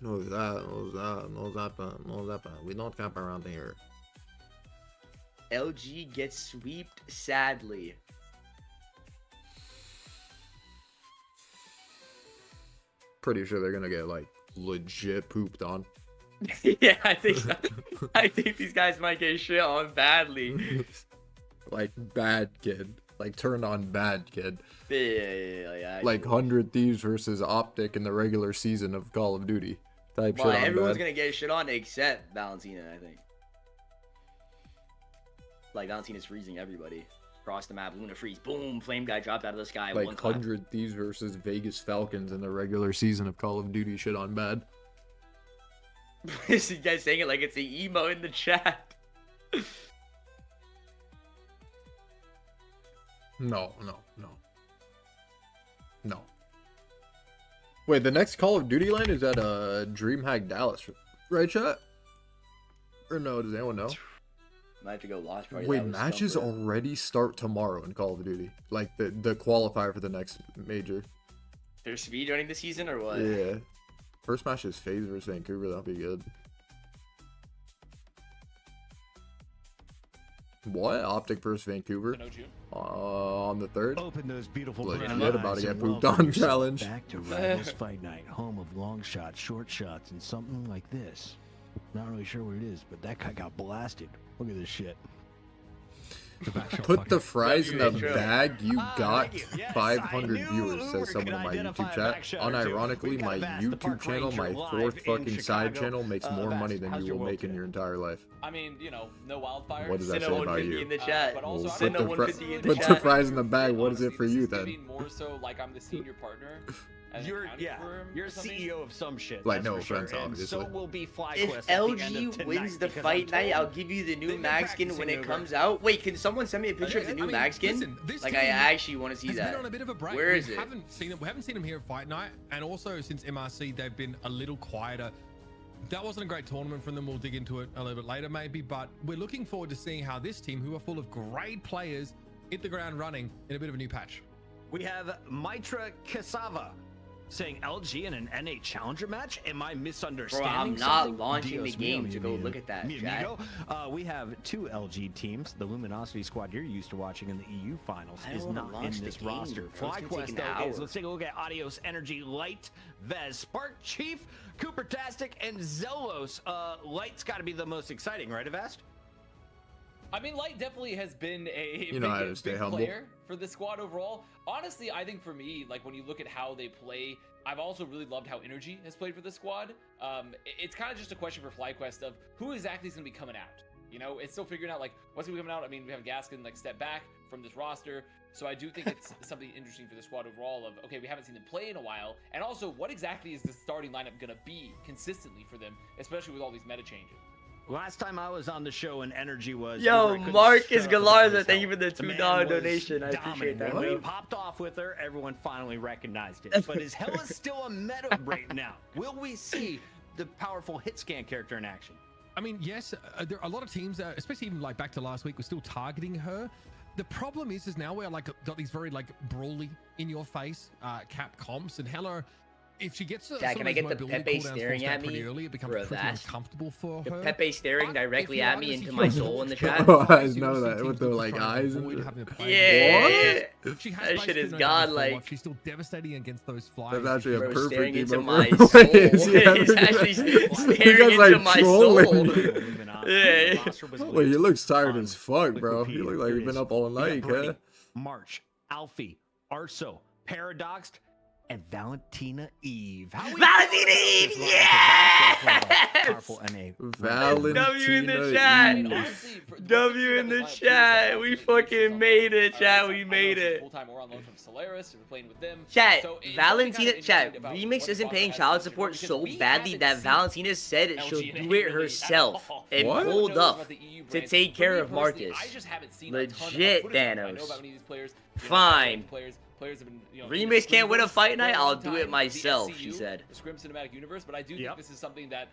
No zappa. We don't cap around here. LG gets sweeped sadly. Pretty sure they're gonna get like legit pooped on. Yeah, I think so. I think these guys might get shit on badly. Like bad kid. Like turned on bad kid. Yeah. Like 100 Thieves versus Optic in the regular season of Call of Duty. Type well, shit on everyone's bad. gonna get shit on except Valentina, I think. Like Valentina's freezing everybody. Across the map, Luna freeze, boom, flame guy dropped out of the sky. Like one clap. 100 Thieves versus Vegas Falcons in the regular season of Call of Duty shit on bad. This guy saying it like it's an emo in the chat. No. Wait, the next Call of Duty line is at DreamHack Dallas, right, chat? Or no? Does anyone know? Might have to go launch party. Wait, matches already start tomorrow in Call of Duty. Like the qualifier for the next major. They're speedrunning the season or what? Yeah. First match is FaZe versus Vancouver. That'll be good. What? Optic versus Vancouver? On the 3rd? Open those beautiful Legit brown about to eyes get and pooped welcome on yourself challenge. Back to Rivals Fight Night, home of long shots, short shots, and something like this. Not really sure what it is, but that guy got blasted. Look at this shit. Put the fries in the True. bag, you got thank you. Yes, 500 I knew viewers, Uber says someone could in my identify YouTube a chat. back shot or two. Unironically, We've got my Vast, the YouTube park channel, ranger, my live 4th in fucking side Chicago. channel, makes more Vast, money than how's you your will world make in today? your entire life. I mean, you know, no wildfires. What does that Sinnoh say about 150 you? in the chat. But also, Well, I'm Sinnoh not 150 in the put chat. the fries in the bag. What is Honestly, it for this you is then? maybe more so like I'm the senior partner. at an You're accounting firm you're or something. CEO of some shit. Like, that's no for sure. offense, And obviously. so will be FlyQuest If at the end of LG tonight, wins the because fight I'm night, told I'll give you the new they've been mag skin when practicing it Uber. comes out. Wait, can someone send me a picture of the new mag skin? Listen, this Like, team I actually want to see has that. been on a bit of a break. Where is it? We haven't seen them here at Fight Night, and also since MRC, they've been a little quieter. That wasn't a great tournament from them. We'll dig into it a little bit later, maybe. But we're looking forward to seeing how this team, who are full of great players, hit the ground running in a bit of a new patch. We have Mitra Kasava saying LG in an NA Challenger match. Am I misunderstanding? Bro, I'm not something? launching the Dios game mío, to mi go amigo. look at that, Mi chat. amigo. We have two LG teams. The Luminosity squad you're used to watching in the EU finals I don't is wanna not launch in the this game, roster. bro. It's gonna take FlyQuest an though is. hour. Let's take a look at Adios Energy, Light, Vez, Spark Chief, Coopertastic, and Zelos. Light's got to be the most exciting, right, Avast? I mean, Light definitely has been a You know how to big, stay big humble. player for the squad overall. Honestly, I think for me, like when you look at how they play, I've also really loved how Energy has played for the squad. It's kind of just a question for FlyQuest of who exactly is going to be coming out. You know, it's still figuring out like what's going to be coming out. I mean, we have Gaskin like step back from this roster. So I do think it's something interesting for the squad overall of, okay, we haven't seen them play in a while. And also, what exactly is the starting lineup going to be consistently for them, especially with all these meta changes? Last time I was on the show and Energy was... Yo, Uber couldn't Marcus shut up about Galarza, his thank you health. for the The $2 man was donation. I appreciate dominant. that, When he bro. popped off with her, everyone finally recognized it. But is Hella still a meta right now? Will we see the powerful hit scan character in action? I mean, yes, there are a lot of teams, especially even like back to last week, were still targeting her. The problem is now we're like got these very like brawly in your face cap comps, and Hella, if she gets Jack, some can of I those get the mobility Pepe cooldowns staring forced out at pretty me early, it becomes for a pretty Vash? uncomfortable for The her. Pepe staring But directly if at you me are into to my see soul in the Hella chat. Oh, I you know will see that, teams with the, will like, try and eyes and avoid shit. having a play. Yeah. She has That played shit is Spinner before. godlike. She's still devastating against those flies. That's actually a Bro, perfect staring into emote. my Wait, soul. is he ever He's gonna- actually You staring guys, into like, my trolling soul. me. Yeah. Wait, you look tired as fuck, Liquid bro. P, You look here like it you've been is. up all We got night, Brady, huh? March, Alfie, Arso, Paradoxed, and Valentina Eve. How we Valentina feeling Eve, about this lineup? yes! Powerful NA. Valentina W in the Eve. chat. I mean, honestly, W in the chat. We fucking made it, chat. We made it. Full-time or on loan from Solaris, and we're playing with them. Chat, So it's Valentina, something kind chat, of interesting about Remix what isn't Fox paying has child in general, support because so we badly haven't that seen Valentina said LG she'll in do any it really at herself all. and What? pulled Knows up about the EU to brands. take For care me of personally, Marcus. I just haven't seen a ton of Legit, footage of them. I know Thanos. about many of these players. Fine. Players players have been, you know, Remix can't win a fight night? for a long I'll do it time. myself, The she SCU, said. The Scrim Cinematic Universe, but I do think this is something that,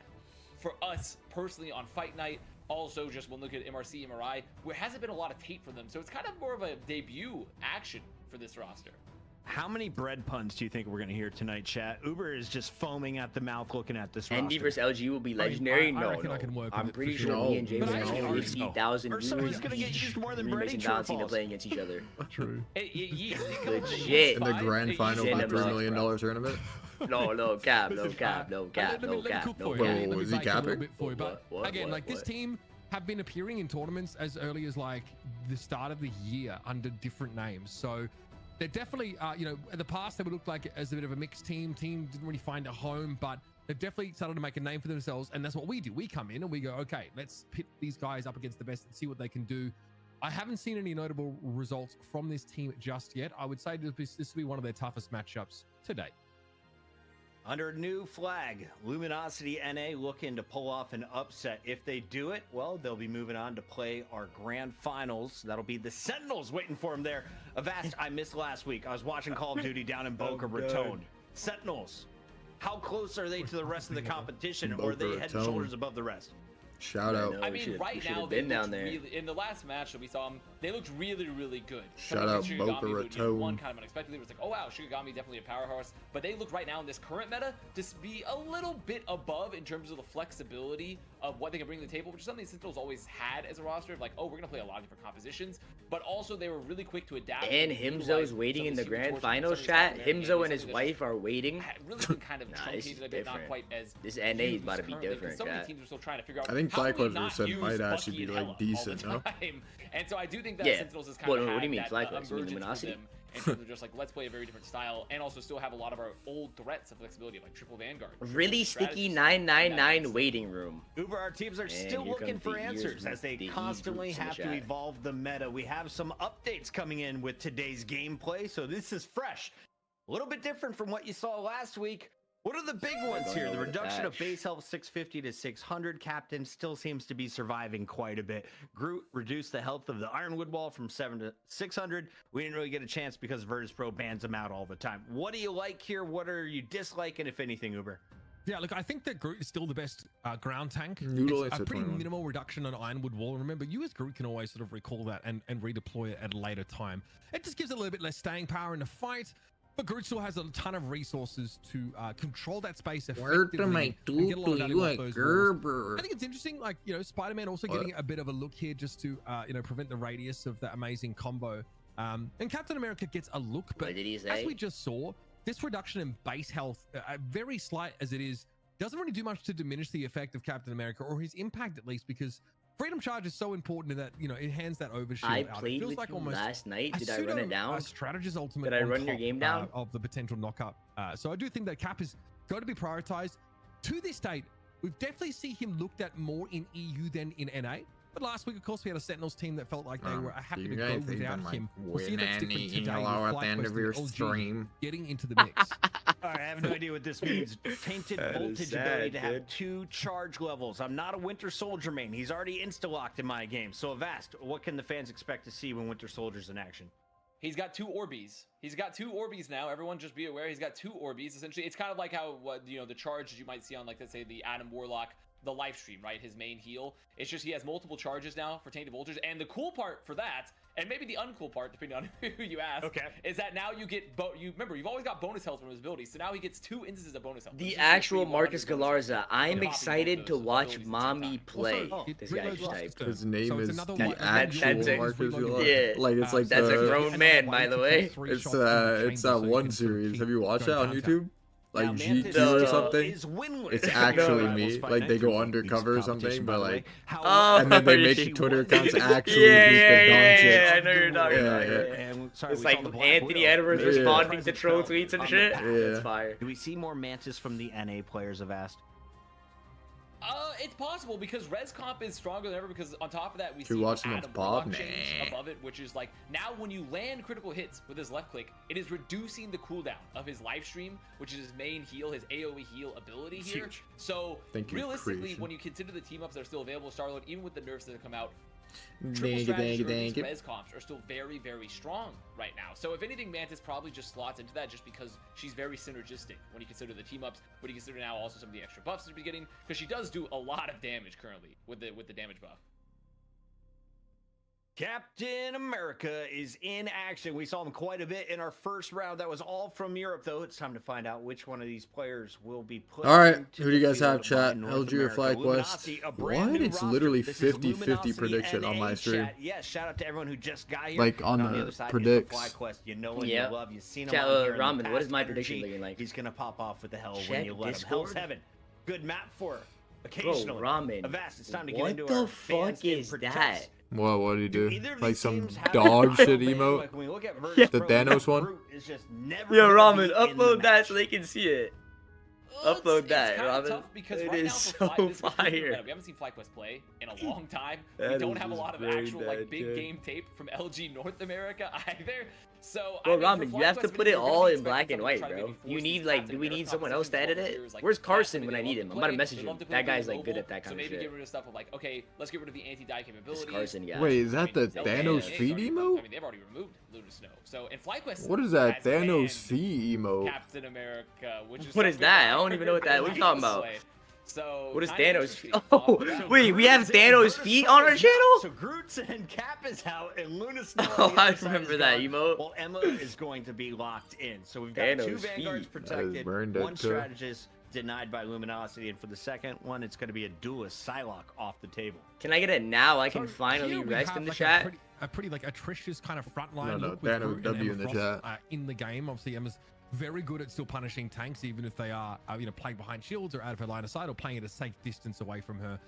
for us personally on fight night, also just when looking at MRC, MRI, there hasn't been a lot of tape from them, so it's kind of more of a debut action for this roster. How many bread puns do you think we're going to hear tonight, chat? Uber is just foaming at the mouth looking at this ND roster. versus LG will be legendary. I no, reckon I can work I'm with it pretty for sure sure. me and Jay But will I have actually 50,000 Or someone's going to get used more than bread Remix and true or Valentina false? playing against each other. True. Legit. In the grand final of the $3 million tournament. No cap, no cap, no cap, Let no me cap, cook no for you. cap. Let me is he bake a little capping? bit for you. But What? again, like this What? team have been appearing in tournaments as early as like the start of the year under different names. So they're definitely, you know, in the past they would look like as a bit of a mixed team. Team didn't really find a home, but they've definitely started to make a name for themselves. And that's what we do. We come in and we go, okay, let's pit these guys up against the best and see what they can do. I haven't seen any notable results from this team just yet. I would say this will be one of their toughest matchups to date. Under a new flag, Luminosity NA looking to pull off an upset. If they do it, well, they'll be moving on to play our grand finals. That'll be the Sentinels waiting for them there. Avast, I missed last week. I was watching Call of Duty down in Boca Raton. Sentinels, how close are they to the rest of the competition, or are they head and shoulders above the rest? Shout out. I mean, right now, they looked really, in the last match that we saw them, they looked really, really good. Shout out Boca Raton. One kind of unexpectedly, it was like, oh wow, Shikigami definitely a powerhouse. But they look right now in this current meta to be a little bit above in terms of the flexibility of what they can bring to the table, which is something Sentinels always had as a roster of like, oh, we're gonna play a lot of different compositions. But also they were really quick to adapt. And Himzo's waiting in the grand finals chat. Himzo and his wife are waiting. Really been kind of truncated a bit, not quite as this NA is about to be different. So many teams are still trying to figure out. I think how do we Cyclops not said use might actually Bucky be and like Hela decent, all no? the time? And so I do think that Yeah. Sentinels is kind What of do you mean, that Cyclops? You mean emergence for Luminosity? them in terms of just like, let's play a very different style and also still have a lot of our old threats of flexibility, like triple Vanguard. Really sticky 999 waiting room. Uber, our teams are still looking for answers as they constantly have to evolve the meta. We have some updates coming in with today's gameplay, so this is fresh. A little bit different from what you saw last week. What are the big ones here? The reduction of base health 650 to 600. Captain still seems to be surviving quite a bit. Groot reduced the health of the Ironwood Wall from 7 to 600. We didn't really get a chance because Virtus Pro bans them out all the time. What do you like here? What are you disliking, if anything, Uber? Yeah, look, I think that Groot is still the best ground tank. Noodle It's a pretty 21. minimal reduction on Ironwood Wall. Remember, you as Groot can always sort of recall that and redeploy it at a later time. It just gives it a little bit less staying power in the fight. But Groot still has a ton of resources to control that space effectively. Where to my and get a lot of value you off a those walls. Gerber? I think it's interesting, like, you know, Spider-Man also getting a bit of a look here just to, you know, prevent the radius of that amazing combo. And Captain America gets a look, but What did he say? as we just saw, this reduction in base health, very slight as it is, doesn't really do much to diminish the effect of Captain America, or his impact at least, because Freedom Charge is so important that, you know, it hands that overshield I out. played It feels with like you almost last night. a Did I run it down? strategist ultimate. Did I on run your top, game down? of the potential knockup. So I do think that Cap is going to be prioritized. To this date, we've definitely seen him looked at more in EU than in NA. But last week, of course, we had a Sentinels team that felt like they were happy to go without him. We'll see if that's different today hello with at the end of FlyQuest your and LG stream. getting into the mix. All right, I have no idea what this means. Tainted That is voltage sad, ability to have dude. 2 charge levels. I'm not a Winter Soldier main. He's already insta-locked in my game. So Avast, what can the fans expect to see when Winter Soldier's in action? He's got 2 Orbeez. He's got 2 Orbeez now. Everyone just be aware. He's got 2 Orbeez. Essentially, it's kind of like how, you know, the charge you might see on, like, let's say, the Adam Warlock, the live stream, right? His main heal. It's just he has multiple charges now for Tainted Voltage. And the cool part for that, and maybe the uncool part, depending on who you ask, is that now you get, remember, you've always got bonus health from his abilities. So now he gets 2 instances of bonus health. The actual Marcus Galarza. I'm excited to watch Mommy play this guy's type. His name is another the one. actual That's a- Marcus Yeah. Galarza. Like it's like That's a the grown man, by the way. it's that one series. Have you watched that on YouTube? Like GQ or something? It's actually me. Like they go undercover or something, but like, and then they make Twitter accounts actually I know you're talking about. Yeah. It's like Anthony Edwards responding to troll tweets and shit. It's fire. Do we see more Mantis from the NA players, Avast? It's possible because Res Comp is stronger than ever because on top of that we Should see we watch him Adam on Bob? Warlock change Nah. above it, which is like now when you land critical hits with his left click, it is reducing the cooldown of his live stream, which is his main heal, his AoE heal ability here. Huge. So Thank you, realistically, Creation. when you consider the team ups that are still available, Starlord, even with the nerfs that have come out, triple strategy these res comps are still very, very strong right now. So if anything, Mantis probably just slots into that just because she's very synergistic when you consider the team ups, when you consider now also some of the extra buffs she's getting, because she does do a lot of damage currently with the damage buff. Captain America is in action. We saw him quite a bit in our first round. That was all from Europe, though. It's time to find out which one of these players will be put. All right, who do you guys have, chat? LG or FlyQuest? What? It's literally 50-50 prediction on my stream. Yes, shout out to everyone who just got here. Like on the predicts. FlyQuest, you know and you love. You've seen him Chat, on here Ramen, what is my prediction looking like? He's gonna pop off with the hell when you let him. Hell's Heaven. Good map for occasionally. Bro, Ramen. Avast, it's time to get into what our the fuck is that? What did he do? Like some dog shit emote? Like the Thanos one? Yo, Ramen, upload that so they can see it. Upload that, Ramen. Because it right is now so fire. We haven't seen FlyQuest play in a long time. We don't have a lot of actual like big game tape from LG North America either. So, bro, Ramen, you have to put it all in black and white, bro. You need like, do we need someone else to edit it? Where's Carson when I need him? I'm gonna message him. That guy's like good at that kind of shit. So maybe get rid of stuff of like, okay, let's get rid of the anti-die capabilities. Carson guy. Wait, is that the Thanos feed emote? I mean, they've already removed Luna Snow. So, in FlyQuest, what is that Thanos feed emote? Captain America, which is what is that? I don't even know what that. What are you talking about? So what is Thanos feet? Oh, wait, we have Thanos feet on our channel? So Groot's and Cap is out, and Luna Snow. Oh, I remember that emote. Well, Emma is going to be locked in. So we've got Thanos two Vanguards protected, one strategist denied by Luminosity, and for the second one, it's going to be a duelist Psylocke off the table. Can I get it now? I can finally rest in the chat. A pretty like atrocious kind of front line. No, Thanos W in the chat. In the game, obviously Emma's very good at still punishing tanks, even if they are, playing behind shields or out of her line of sight or playing at a safe distance away from her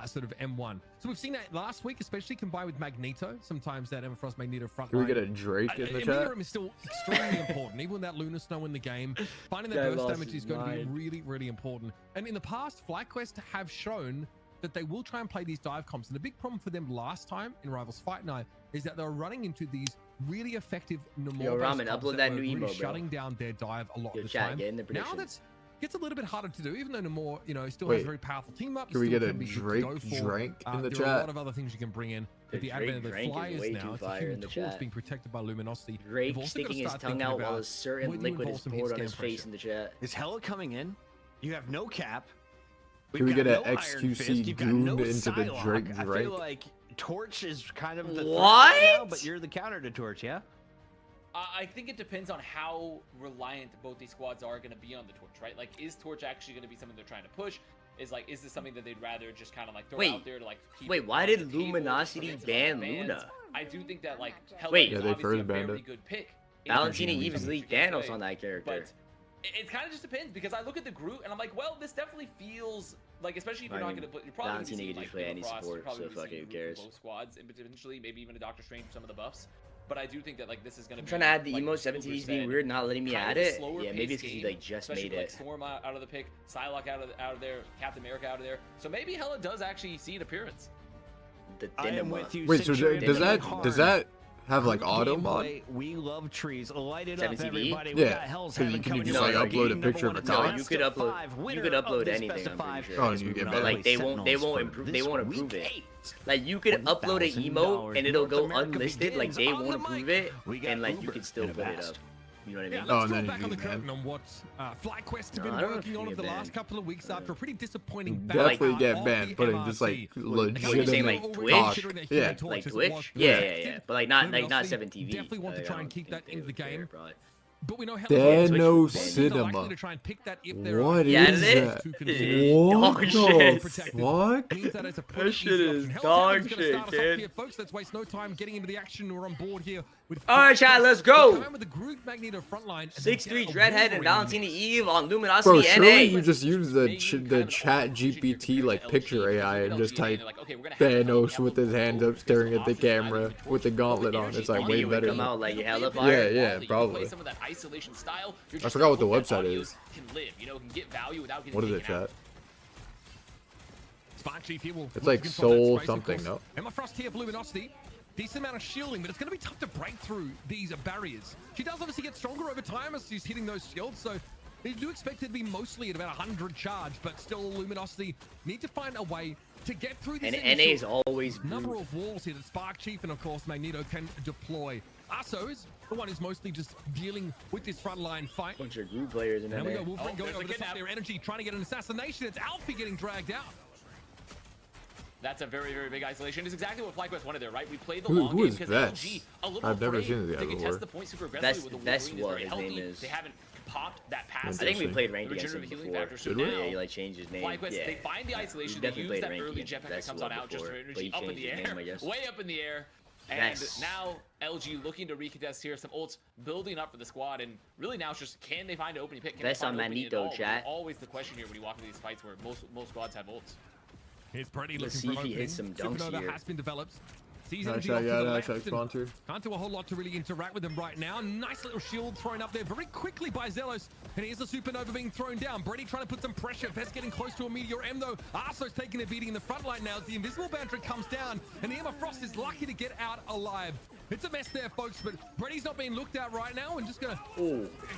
sort of M1. So we've seen that last week, especially combined with Magneto. Sometimes that Emma Frost Magneto front line. Can we get a Drake in the chat? Is still extremely important. Even with that Luna Snow in the game, finding that burst damage is going to be really, really important. And in the past, FlyQuest have shown that they will try and play these dive comps. And the big problem for them last time in Rivals Fight Night is that they're running into these really effective Ramen, upload that new really emote, shutting down their dive a lot of the chat, time. get in the Now that's gets a little bit harder to do, even though Namor, still has a very powerful team up. Can we get a Drake drink in the chat? There are a lot of other things you can bring in. With the advent of the flyers now, it's a human tool being protected by Luminosity. Drake sticking his tongue out while a certain liquid is poured on his face in the chat. Is Hella coming in? You have no Cap. Can we get an XQC goon into the Drake I feel like Torch is kind of the what? Right now, but you're the counter to Torch, yeah? I think it depends on how reliant both these squads are going to be on the Torch, right? Like, is Torch actually going to be something they're trying to push? Is this something that they'd rather just kind of like throw out there to like keep why did Luminosity ban Luna? I do think that like Hella is obviously a very good pick. Valentina Eve's leaked Thanos on that character. But it kind of just depends, because I look at the Groot and I'm like, well, this definitely feels like, especially if you're not going to put, you're probably going to see like play any support, so fucking who cares. Both squads and potentially maybe even a Doctor Strange some of the buffs. But I do think that like this is going to be trying to add the emo 17's being weird, not letting me add it. Yeah, maybe it's because he like just made it. Like Storm out of the pick, Psylocke out of there, Captain America out of there. So maybe Hella does actually see an appearance. The Dinamo. Wait, so does that have like auto mod? We love trees. Light it up, 7TV? everybody. Yeah. So you can just like upload a picture of a car. You could upload anything. I'm pretty sure. Oh, and you get better. Like they won't approve it. Like you could upload an emote and it'll go unlisted. Like they won't approve it, and like you can still put it up. You know what I mean? Let's go back on the curtain on what FlyQuest have been working on over the last couple of weeks after a pretty disappointing definitely get banned, putting just like legitimate like Twitch? Yeah, like Twitch? Yeah. But like not 7TV. Definitely want to try and keep that into the game. But we know how Dano Cinema. What is that? What the fuck? That shit is dog shit, kid. Folks, let's waste no time getting into the action. We're on board here. Alright, chat, let's go. 6-3 Dreadhead and Valentina Eve on Luminosity. Bro, surely you just use the chat GPT like picture AI and just type Thanos with his hands up staring at the camera with the gauntlet on. It's like way better. Yeah, probably. I forgot what the website is. What is it, chat? It's like Soul something, no? Emma Frost here for Luminosity. Decent amount of shielding, but it's going to be tough to break through these barriers. She does obviously get stronger over time as she's hitting those shields, so They do expect it to be mostly at about 100 charge, but still Luminosity need to find a way to get through this. And NA is always number of walls here that Spark Chief and of course Magneto can deploy. Aso is the one who's mostly just dealing with this frontline fight. Bunch of group players in there. There we go, Wolverine going over the top there. Energy trying to get an assassination. It's Alfie getting dragged out. That's a very, very big isolation. It's exactly what FlyQuest wanted there, right? We played the long game because LG a little I've never seen this guy they can test the point super aggressively with the Wolverine is very healthy. They haven't popped that pass. I think we played ranked against him before. So now, yeah, he like changed his name. FlyQuest, yeah. they find the isolation. They use that early jetpack that comes on out just for energy up in the air, way up in the air. And now LG looking to recontest here, some ults building up for the squad, and really now it's just can they find an opening pick? Can Best on Magneto, chat. Always the question here when you walk into these fights where most squads have ults. Here's Brady Let's looking see for if he hits some dunks Supernova here. has been developed. Can't do a whole lot to really interact with them right now. Nice little shield thrown up there very quickly by Zelos. And here's the Supernova being thrown down. Brady trying to put some pressure. Vest getting close to a Meteor M though. Arso's taking a beating in the front line now as the invisible boundary comes down. And the Emma Frost is lucky to get out alive. It's a mess there, folks, but Brady's not being looked at right now and just gonna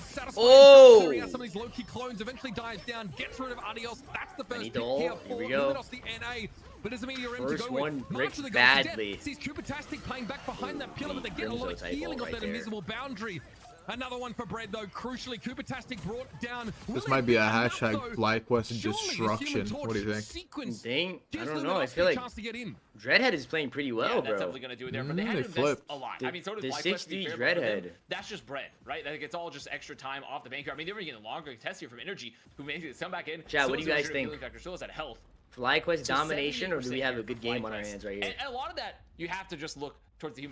satisfy clearing out some of these low-key clones. Eventually dives down, gets rid of Adios. That's the first pick here for Luminosity NA. But as a Meteor M to go with, March of the badly. Sees Kubatastic playing back behind that pillar, but they get a lot of healing off that invisible boundary. Another one for Bread though. Crucially, Kubatastic brought down. This might be a hashtag FlyQuest destruction. What do you think? I don't know. I feel like Dreadhead is playing pretty well, bro. That's definitely gonna do it there, but they had to invest a lot. I mean, so did FlyQuest. The 6D Dreadhead. That's just Bread, right? Like it's all just extra time off the bank here. I mean, they were getting a longer test here from Energy, who made it come back in. Chat, what do you guys think? Still has that health. FlyQuest domination, or do we have a good game on our hands right here? And a lot of that, you have to just look towards the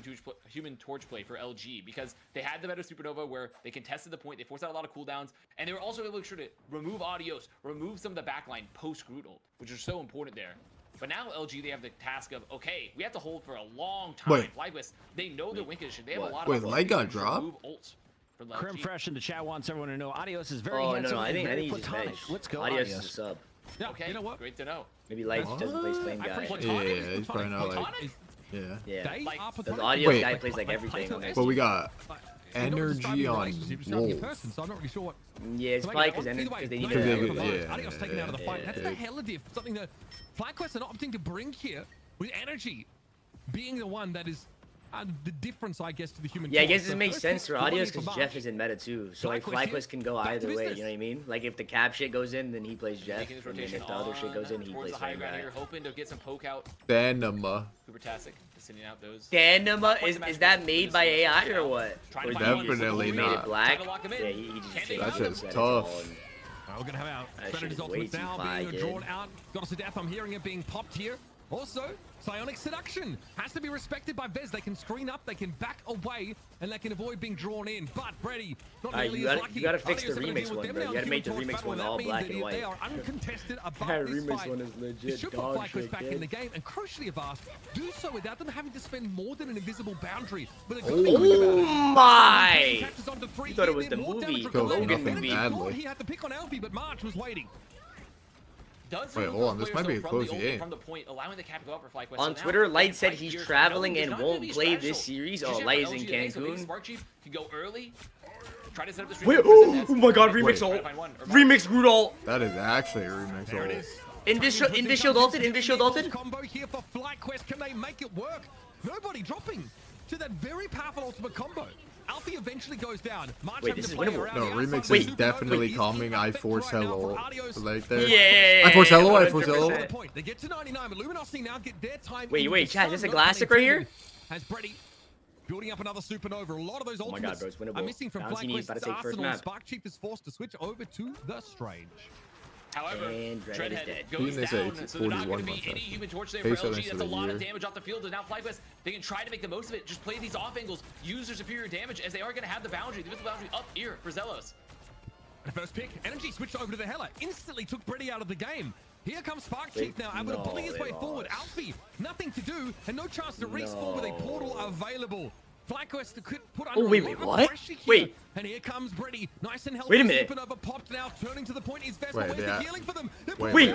Human Torch play for LG, because they had the better Supernova where they contested the point, they forced out a lot of cooldowns, and they were also able to make sure to remove Adios, remove some of the backline post-Groot ult, which is so important there. But now LG, they have the task of, okay, we have to hold for a long time. FlyQuest, they know their win condition. They have a lot of Light got dropped? ults. Creme Fresh in the chat wants everyone to know Adios is very handsome. No, I think very he's platonic. bench. Let's go, Adios is a sub. Yeah, okay, you know what? Great to know. Maybe Light doesn't play flame guy. Yeah, he's probably not like. Yeah. The audio guy plays like everything on this. But we got energy on person, so I'm not really sure what. Yeah, it's probably because they need to. Adios taken out of the fight. That's the hella diff. Something that FlyQuest are not opting to bring here, with energy being the one that is the difference, I guess, to the human. Yeah, I guess it makes sense for Adios because Jeff is in meta too. So like FlyQuest can go either way. You know what I mean? Like if the cap shit goes in, then he plays Jeff, and then if the other shit goes in, he plays flame guy. Hoping to get some poke out. Denima. Kubatastic sending out those. Denima, is that made by AI or what? Or definitely not. Black. Yeah, he just. That's just tough. We're gonna have our Predator's ultimate now being drawn out. Goddess of Death, I'm hearing it being popped here. Also, Psionic Seduction has to be respected by Vez. They can screen up, they can back away, and they can avoid being drawn in. But Brady, not nearly as lucky. You gotta fix the remix one, bro. You gotta make the remix one all black and white. They are uncontested above this fight. One is legit. It should put FlyQuest back in the game, and crucially, Avast, do so without them having to spend more than an invisible boundary. But oh my! You thought it was the movie, the Logan movie. He had to pick on Alfie, but March was waiting. Wait, hold on. This might be a close game. On Twitter, Light said he's traveling and won't play this series. Oh, Light is in Cancun. Wait, oh my god, remix ult. Remix Groot ult. That is actually a remix ult. Invis shield ulted. Combo here for FlyQuest. Can they make it work? Nobody dropping to that very powerful ultimate combo. Alfie eventually goes down. Wait, this is winnable. No, remix is definitely calming. I force hello right there. Yeah. I force hello. They get to 99, but Luminosity now get their time. Wait, chat, is this a classic right here? Has Brady building up another supernova. A lot of those ultimates oh my god, bro, it's winnable. are missing from FlyQuest's arsenal. Spark Chief is forced to switch over to the Strange. However, Dreadhead goes down, so they're not going to be any Human Torch there for LG. That's a lot of damage off the field, and now FlyQuest, they can try to make the most of it. Just play these off angles, use their superior damage, as they are going to have the boundary, the visible boundary up here for Zelos. The first pick, Energy switched over to the Hela, instantly took Brady out of the game. Here comes Spark Chief now, able to bully his way forward. Alfie, nothing to do, and no chance to respawn with a portal available. FlyQuest could put Oh, wait, what? Wait. And here comes Brady. Nice and healthy. Wait a minute. Supernova popped now, turning to the point. Is Vespa Wait, where's yeah. the healing for them? Wait.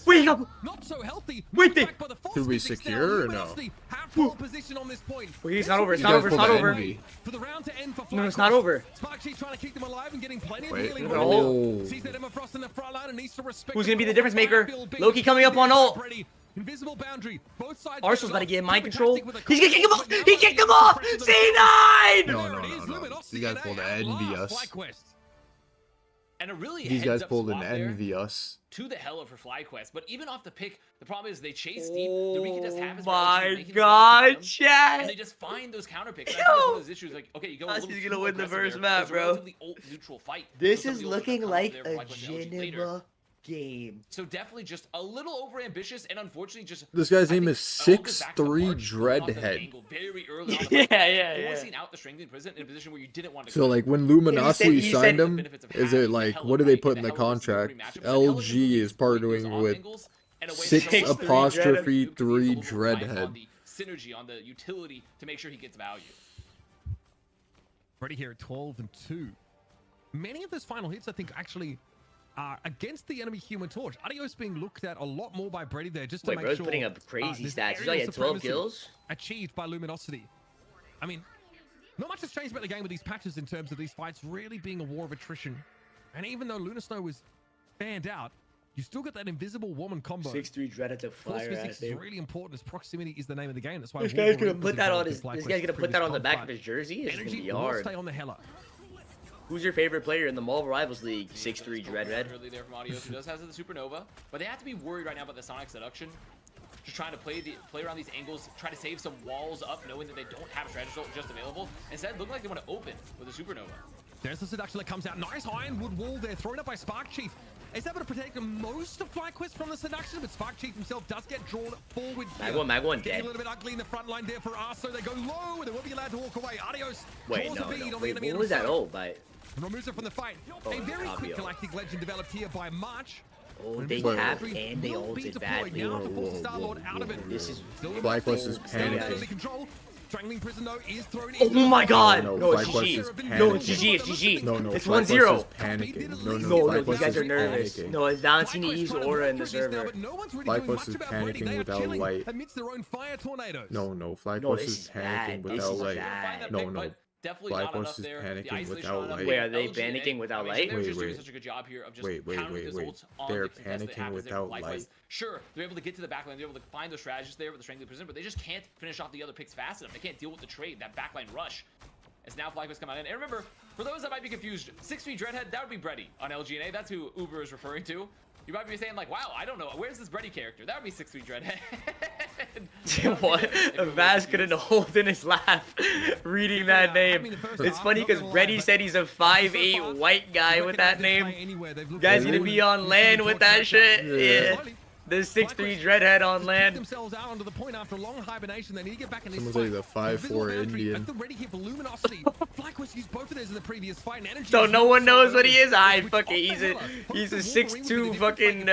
Wait, not so healthy. Wait, Should we secure or no? Position on this point. Wait, it's not over. It's You not guys over. It's pulled not the over. envy. For the round to end for No, it's not over. Sparkshe's trying to keep them alive and getting plenty of Wait. healing. Oh. Sees that Emma Frost in the front line and needs to respect. Who's gonna be the difference maker? Loki coming up on ult. Invisible boundary. Both sides. Arsenal's about to get mind control. He's gonna kick him off. He kicked him off. C9. No. You guys pulled an envy us. And a really These guys heads-up pulled an swap there envy us. to the hella for FlyQuest. But even off the pick, the problem is they chase deep. The Riki just happens. My God, chat. And they just find those counter picks. That's one of those issues. Like, okay, you go a little He's too gonna win the aggressive first there. map, It's a bro. relatively neutral fight. This So is some of the looking ults like come out there a for FlyQuest and LG later. Geneva game. So definitely just a little over ambitious, and unfortunately just This guy's name is August back to 6'3" March, going off the Dreadhead. angle very early on. Yeah. Forcing out the strength in prison in a position where you didn't want to. So go. like when He Luminosity said- signed him, benefits of is having it like Hella, what do they right? put in the Hella was a contract? great matchup. Hella was LG is playing those partnering off with angles in a way that 6 someone else apostrophe could 3 use a little more life Dreadhead. on the synergy on the utility to make sure he gets value. Brady here at 12-2. Many of those final hits, I think, actually are against the enemy Human Torch. Adios being looked at a lot more by Brady there just to Wait, make bro's sure. putting up crazy this stats. He's area only of had 12 supremacy kills. achieved by Luminosity. I mean, not much has changed about the game with these patches in terms of these fights really being a war of attrition. And even though Luna Snow was banned out, you still got that invisible woman combo. 6'3" Dreadhead to Force fire physics at is him. really important as proximity is the name of the game. That's why This guy's gonna Wolverine was put that on involved in his. This FlyQuest's guy's gonna put that on the previous back comp of his jersey. It's gonna Energy be will hard. stay on the Hella. Who's your favorite player in the Marvel Rivals League? 6'3" Dreadhead. Early there from Adios, who does have the Supernova, but they have to be worried right now about the Sonic Seduction. Just trying to play around these angles, try to save some walls up, knowing that they don't have a strategy just available. Instead, look like they want to open with a Supernova. There's the seduction that comes out. Nice ironwood wall there, thrown up by Spark Chief. Is able to protect most of FlyQuest from the seduction, but Spark Chief himself does get drawn forward. Mag one Getting dead. a little bit ugly in the front line there for us, so they go low, and they won't be allowed to walk away. Adios Wait, draws no. a bead on the Wait, enemy what was that? side. Oh, by. Removes it from the fight. Oh, a very quick Fabio. Galactic Legend developed here by March. Oh, they Invisible tapped Boundary and they will be ulted deployed badly. now to force the Star-Lord out of it. This is. FlyQuest is panicking. Control. Strangling Prison though is thrown in. Oh my God! No, No, it's FlyQuest is GG. No, it's panicking. GG. It's GG. No, It's FlyQuest 1-0. is panicking. No, FlyQuest these guys is are nervous. panicking. No, it's Valentini's aura in the server. FlyQuest is panicking without light. Amidst their own fire tornadoes. No, No, FlyQuest this is is bad. panicking This without is light. bad. No. Definitely not enough FlyQuest is there. panicking The isolation without on light. Wait, are they LG, panicking without I mean, light? they're just doing Wait. such a good job here of just Wait. countering those ults on They're the contest that panicking happens there without for FlyQuest. light. Sure, they're able to get to the backline, they're able to find those strategists there with the strength of the prison, but they just can't finish off the other picks fast enough. They can't deal with the trade, that backline rush. As now FlyQuest come out in. And remember, for those that might be confused, 6'3" Dreadhead, that would be Brady on LGNA. That's who Uber is referring to. You might be saying like, wow, I don't know. Where's this Brady character? That would be 6'3" Dreadhead. What? Vaz couldn't hold in his laugh reading that name. It's funny because Brady said he's a 5'8" white guy with that name. You guys gonna be on land with that shit? Yeah. The 6'3" Dreadhead on land. Themselves out onto the point after a long hibernation. They need to get back in this Someone say fight. the 5'4" Indian. Ready here for Luminosity. FlyQuest used both of those in the previous fight. And So no one knows what he is. I fucking he's a 6'2" fucking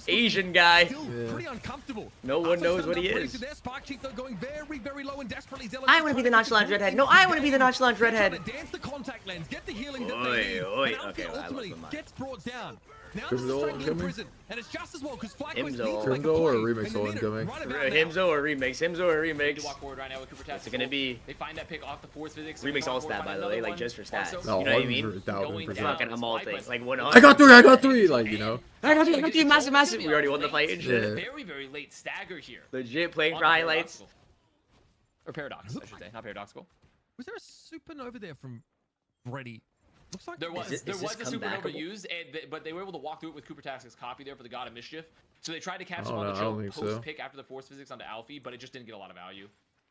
Asian guy. Pretty uncomfortable. No one knows what he is. Spark Chief though going very, very low and desperately zealous. I want to be the nonchalant Dreadhead. No, I want to be the nonchalant Dreadhead. Dance the contact lens, get the healing that Oi, they need. oi. And Okay, I ultimately lost my mind. gets brought down. Now this is Crimzo strangling incoming? prison, and it's just as well because FlyQuest Himzo. needs to make a Crimzo or play, Remix and they need it incoming? right about now. Himzo or remix? Himzo or Need to remix? walk forward right now with Cooper What's it gonna be? They find that pick off the force physics. Remix all stat, by the way, like just for stats. Also, You know what I mean? 100,000%. Fucking I'm all things. Like 100. I got three, like, you know. I got three, massive. We already won the fight and shit. Yeah. Very, very late stagger here. Legit playing On for the highlights. Paradoxical. Or paradox, I should say, not paradoxical. Was there a supernova there from Brady? Looks like There was Is a this supernova comebackable? used, but they were able to walk through it with Cooper Task's copy there for the God of Mischief. So they tried to catch him Oh, on the no, I don't choke think so. post pick after the force physics onto Alfie, but it just didn't get a lot of value.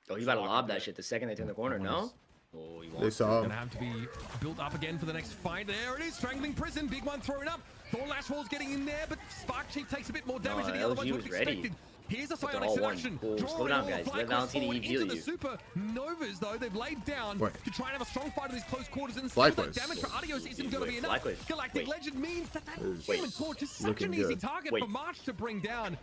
Oh, you gotta lob that shit the second they turn the corner, no? Oh, you They won't. saw him. Gonna have to be built up again for the next fight. There it is, strangling prison, big one thrown up. Thorn Lashwall's getting in there, but Spark Chief takes a bit more damage No, than the other LG ones would was have ready. expected. Here's a But they're psionic all one. seduction. Cool. Drawing Slow down, all guys. Let FlyQuest Valentini forward heal into the you. Supernovas, though, they've laid down Wait. to try and have a strong fight in these close quarters. And still that FlyQuest. damage for Adios isn't going to be Wait, enough. FlyQuest. Galactic Wait. Legend means that Is Human Torch is such looking an easy good. target Wait. for March to bring down.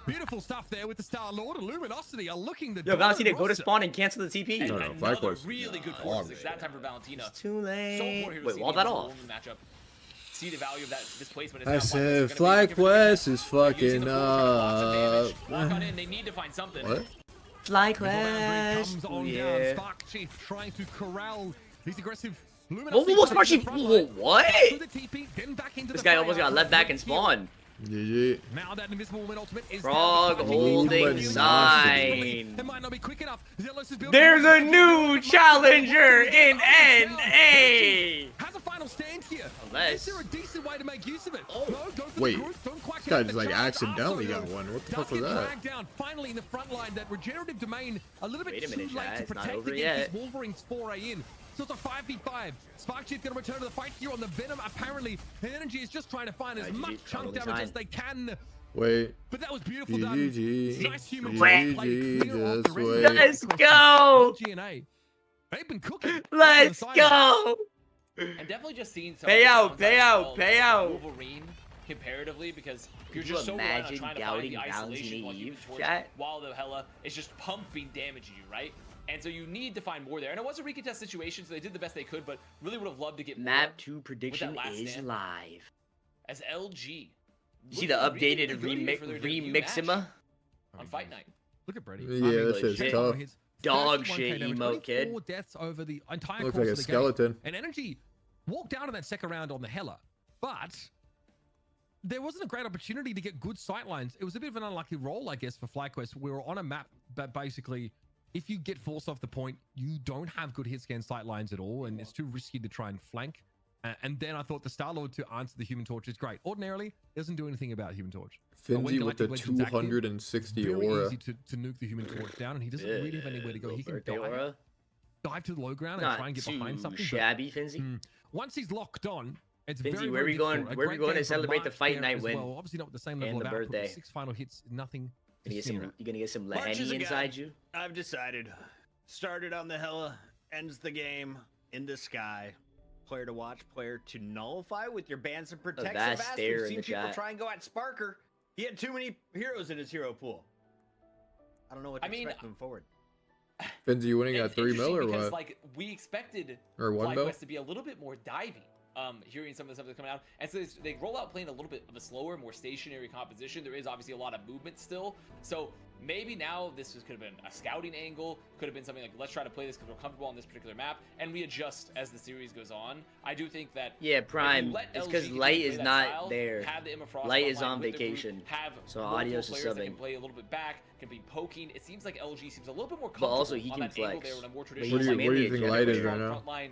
Beautiful stuff there with the Star Lord and Luminosity are looking the Yo, Valentina, go to spawn and cancel the TP. And No, another FlyQuest. really good force. It's that time for Valentina. It's too late. So Wait, wall that off. Matchup. See the value of that displacement. I said FlyQuest is fucking up. Walk on in. They need to find something. What? FlyQuest. Yeah. Spark Chief trying to corral these aggressive Whoa, Spark Chief. Whoa, what? This guy almost got left back and spawn. GG. Now that invisible moment ultimate is Frog holding sign. It might not be quick enough. There's a new challenger in NA. Has a final stand here. Unless. Is there a decent way to make use of it? Oh. No, go for Wait. the group. Don't quite This guy get just the like shot. accidentally Arsenal got one. What the does fuck was get that? dragged down finally in the front line. That regenerative domain a little bit Wait a minute, too late Chad, to it's not protect over against yet. this Wolverine's foray in. So it's a 5v5. Spark Chief going to return to the fight here on the Venom. Apparently, the energy is just trying to find as GG, much chunk holding damage sign. as they can. Wait. But that was beautiful done. GG. Nice human GG, play, clear off the just rest of wait. the Let's question. go. GNA. They've been cooking. Let's go. And definitely just seeing some Pay of the out, pay downside out, of pay out. Wolverine comparatively, because you're Could you just so reliant on imagine trying to find the doubting isolation while, Valentina Eve, you chat? while the Hela is just pumping damage at you, right? And so you need to find more there. And it was a recontest situation, so they did the best they could, but really would have loved to get Map more 2 prediction last is stand. live. as LG. You see the updated remixima? On Fight Night. Look at Brady. Yeah, that shit's tough. Dog shit emote, kid. 4 deaths over the entire Looks course like a of the skeleton. Game. And Energy walked out in that second round on the Hela, but there wasn't a great opportunity to get good sightlines. It was a bit of an unlucky roll, I guess, for FlyQuest. We were on a map that basically, if you get forced off the point, you don't have good hit scan sightlines at all, and it's too risky to try and flank. And then I thought the Star-Lord to answer the Human Torch is great. Ordinarily, it doesn't do anything about Human Torch. Finzi with the 260 very aura. easy to nuke the Human Torch down, and he doesn't really have anywhere to go. He can dive to the low ground and try and get behind something. Shabby, Finzi. Once he's locked on, it's Finzi, very, where very we going? difficult. A Where we great going game to from celebrate the March fight there night as win? well. Obviously not with the same level And of the output, but birthday. 6 final hits, nothing. You gonna get some Laheni Marches inside again. you? I've decided. Started on the Hela, ends the game in the sky. Player to watch, player to nullify with your bans and protects. vast I've stare in seen the people chat. try and go at Sparker. He had too many heroes in his hero pool. I don't know what to expect moving forward. Finzi winning at 3 mil or because, what? like, we expected Or 1 mil? FlyQuest to be a little bit more diving. Hearing some of the stuff that's coming out, and so they roll out playing a little bit of a slower, more stationary composition. There is obviously a lot of movement still, so maybe now this could have been a scouting angle, could have been something like, let's try to play this because we're comfortable on this particular map, and we adjust as the series goes on. I do think that Prime, it's because Light is not there. Light is on group, vacation, so Adios is that subbing. can play a little bit back, can be poking. It seems like LG seems a little bit more But comfortable also he on can that angle flex. there in a more But traditional he's What do you mainly a think Light is generator. right now? frontline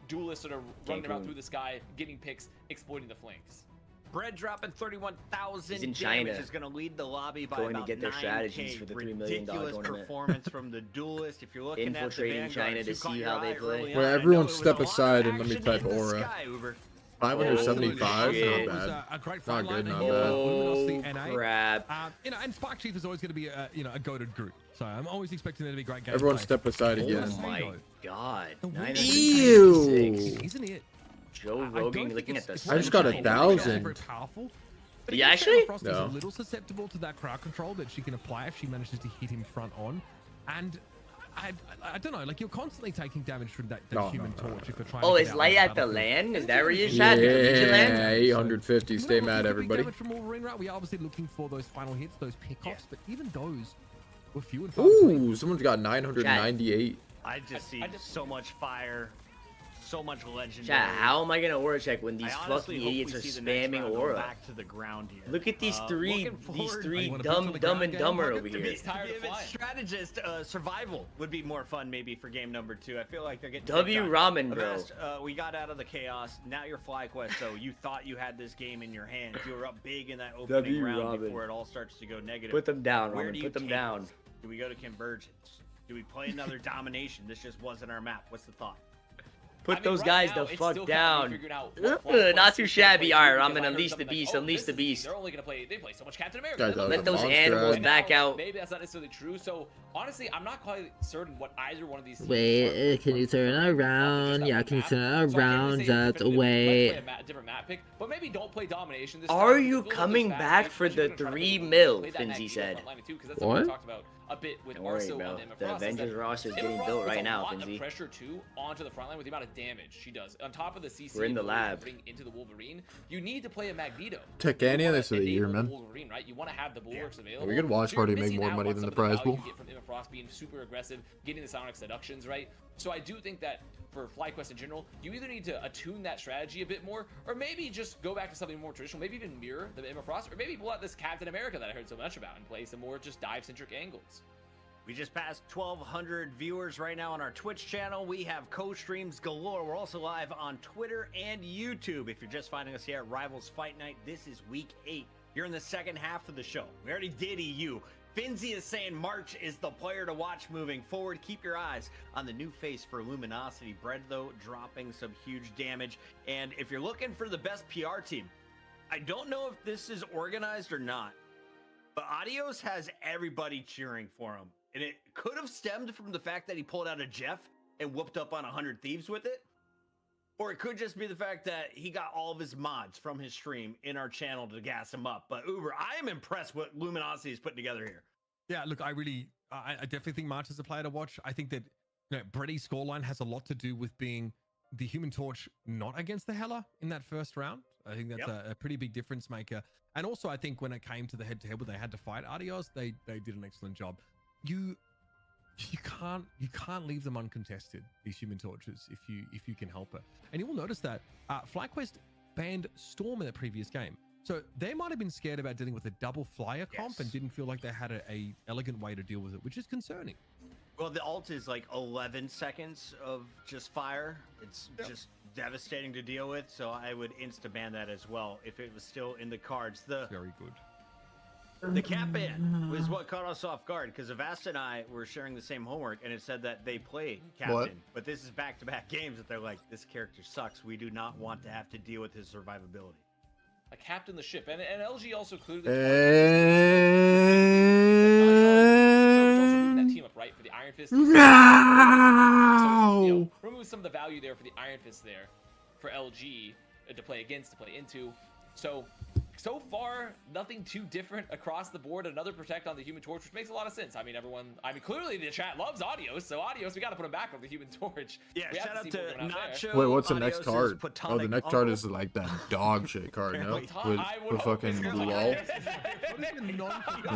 duelist sort of running around through the sky, getting picks, exploiting the flanks. Bread dropping 31,000 He's in damage China, is going to lead the lobby by going to about get their 9K. strategies for the $3 million Ridiculous tournament. performance from the duelist. If you're looking Infiltrating at the Vanguard, China to who caught see your how they eye play. early Well, on? I everyone know it was step a lot of aside and let me action type in the aura. sky, Uber. 575, It not was bad. a great Not front good, line not against bad. Luminosity Oh NA. crap! And Spark Chief is always going to be a goated group. So I'm always expecting there to be great gameplay. Everyone step aside Oh again. my god! The winner 986. Isn't it? Joe I don't Rogan think looking it's- at the it's I just got very 1,000. very powerful. But Yeah, against actually? Emma Frost is No. a little susceptible to that crowd control that she can apply if she manages to hit him front on. And I don't know, like you're constantly taking damage from that Human Torch if you're trying Oh, to is get out Light on the at the battlefield. land? Is And that where it's you shot? Did you land? Yeah, 850. Stay We're mad, looking for big everybody. damage from Wolverine, right? We are obviously looking for those final hits, those pickoffs, but even those were few and far between. Ooh, someone's got 998. I just see so much fire, so much legendary. Chat, how am I gonna aura check when these I honestly fucking hope we idiots are see the next spamming round go aura? back to the ground here. Look at these three looking forward- You wanna dumb put on the and ground dumber game? over To here. be tired of give it flying. strategist survival would be more fun maybe for game number 2. I feel like they're getting W picked on. ramen, bro. Avast, we got out of the chaos. Now you're FlyQuest, so you thought you had this game in your hands. You were up big in that opening W round ramen. before it all starts to go negative. Put them down, Where Roman. do you Put them take down. this? Do we go to convergence? Do we play another domination? This just wasn't our map. What's the thought? Put those guys the fuck down. Not too shabby. Alright, I'm gonna unleash the beast. Unleash the beast. They're only gonna play. They play so much Captain America. Let those animals back out. Maybe that's not necessarily true. So honestly, I'm not quite certain what either one of these. Wait, can you turn around? Yeah, can you turn around? Just wait. Different map pick, but maybe don't play domination this Are time. you coming back for the 3 mil? Finzi said. What? A bit with Don't worry, bro. The Avengers roster is getting built right now, Finzi. Pressure too onto the front line with the amount of damage she does. On top of the CC, we're in the lab. Bring into the Wolverine. You need to play a Magneto. Titania this of the year, man. Wolverine, right? You want to have the bulwarks available. We could watch party make more money than the prize pool. Get from Emma Frost being super aggressive, getting the Sonic seductions, right? So I do think that for FlyQuest in general, you either need to attune that strategy a bit more, or maybe just go back to something more traditional, maybe even mirror the Emma Frost, or maybe pull out this Captain America that I heard so much about and play some more just dive-centric angles. We just passed 1,200 viewers right now on our Twitch channel. We have co-streams galore. We're also live on Twitter and YouTube. If you're just finding us here at Rivals Fight Night, this is week 8. You're in the second half of the show. We already did EU. Finzi is saying March is the player to watch moving forward. Keep your eyes on the new face for Luminosity. Bread, though, dropping some huge damage. And if you're looking for the best PR team, I don't know if this is organized or not, but Adios has everybody cheering for him. And it could have stemmed from the fact that he pulled out a Jeff and whooped up on 100 Thieves with it. Or it could just be the fact that he got all of his mods from his stream in our channel to gas him up. But Uber, I am impressed what Luminosity is putting together here. Yeah, look, I definitely think March is a player to watch. I think that Brady's scoreline has a lot to do with being the Human Torch not against the Hela in that first round. I think that's a pretty big difference maker. And also, I think when it came to the head-to-head where they had to fight Adios, they did an excellent job. You can't leave them uncontested, these Human Torches, if you can help it. And you will notice that FlyQuest banned Storm in the previous game, so they might have been scared about dealing with a double flyer comp and didn't feel like they had a elegant way to deal with it, which is concerning. Well, the ult is like 11 seconds of just fire. It's just devastating to deal with, so I would insta-ban that as well if it was still in the cards. Very good. The cap ban was what caught us off guard, because Avast and I were sharing the same homework, and it said that they play Captain, but this is back-to-back games that they're like, this character sucks. We do not want to have to deal with his survivability. A captain the ship, and LG also clearly that team up right for the Iron Fist. No! So, remove some of the value there for the Iron Fist there for LG to play against, to play into. So far, nothing too different across the board. Another protect on the Human Torch, which makes a lot of sense. I mean, clearly the chat loves Adios, so Adios, we got to put him back on the Human Torch. Yeah, shout out to Nacho. Wait, what's the next card? Oh, the next card is like that dog shit card, no? With fucking blue wall.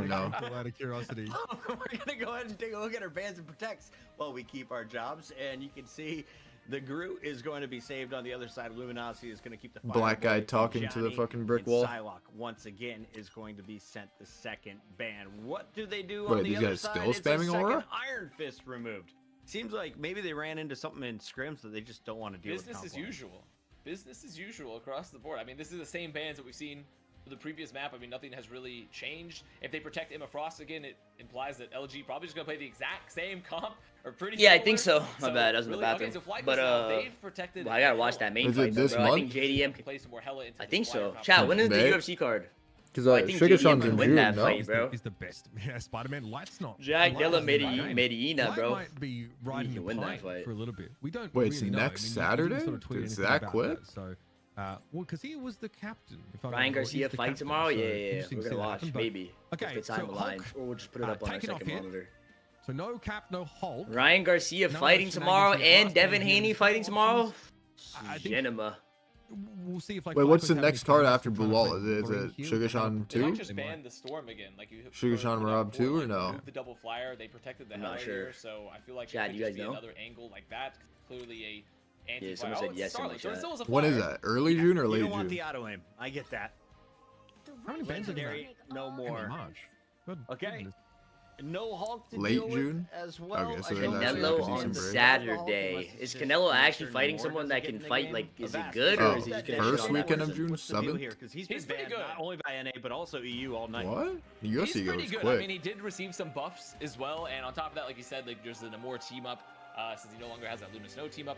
No. Out of curiosity. We're gonna go ahead and take a look at our bans and protects while we keep our jobs, and you can see the Groot is going to be saved on the other side. Luminosity is going to keep the fire black guy talking to the fucking brick wall. Psylocke once again is going to be sent the second ban. What do they do on the these other guys side? still spamming it's a Aura? second Iron Fist removed. Seems like maybe they ran into something in scrims that they just don't want to deal with. Business as usual. Business as usual across the board. I mean, this is the same bans that we've seen for the previous map. I mean, nothing has really changed. If they protect Emma Frost again, it implies that LG probably just gonna play the exact same comp, or pretty similar. I think so. My bad, I was in the bathroom. Okay, so but they've protected I gotta watch that main fight, this bro. month? I think JDM can play some more Hela into. I think so. Chat, when is the UFC card? Because I think JDM can win that fight, bro. He's the best. Yeah, Spider-Man Light's not. Jack Della Medina, bro. Might be riding the win that fight for a little bit. We don't. Wait, really it's know. next Saturday? Is that quick? So, well, because he was the captain. Ryan Garcia fight tomorrow? Yeah. We're gonna watch, maybe. Okay, if the time aligns, or we'll just put it up on our second monitor. So no Cap, no Hulk. Ryan Garcia fighting tomorrow, and Devin Haney fighting tomorrow. Genema. We'll see if like. Wait, what's the next card after Bulal? Is it Sugar Sean 2? They just banned the Storm again. Like Sugar Sean Rob 2 or no? The double flyer. They protected the Hela here, so I feel like Chad, you guys know another angle like that. Clearly a anti-flyer. Yeah, someone said yes in the chat. When is that? Early June or late June? You June? don't want the auto aim. I get that. How many bans are there? No more. Good. Okay. No Hulk to late deal with June as well. Okay, so Canelo on Saturday. Is Canelo actually fighting someone that can fight? Like, is it good or is he just gonna first weekend of June 7th? Because he's been banned not only by NA but also EU all night. What? He's UFC pretty goes good. quick. I mean, he did receive some buffs as well, and on top of that, like you said, like there's the Namor team up since he no longer has that Luna Snow team up.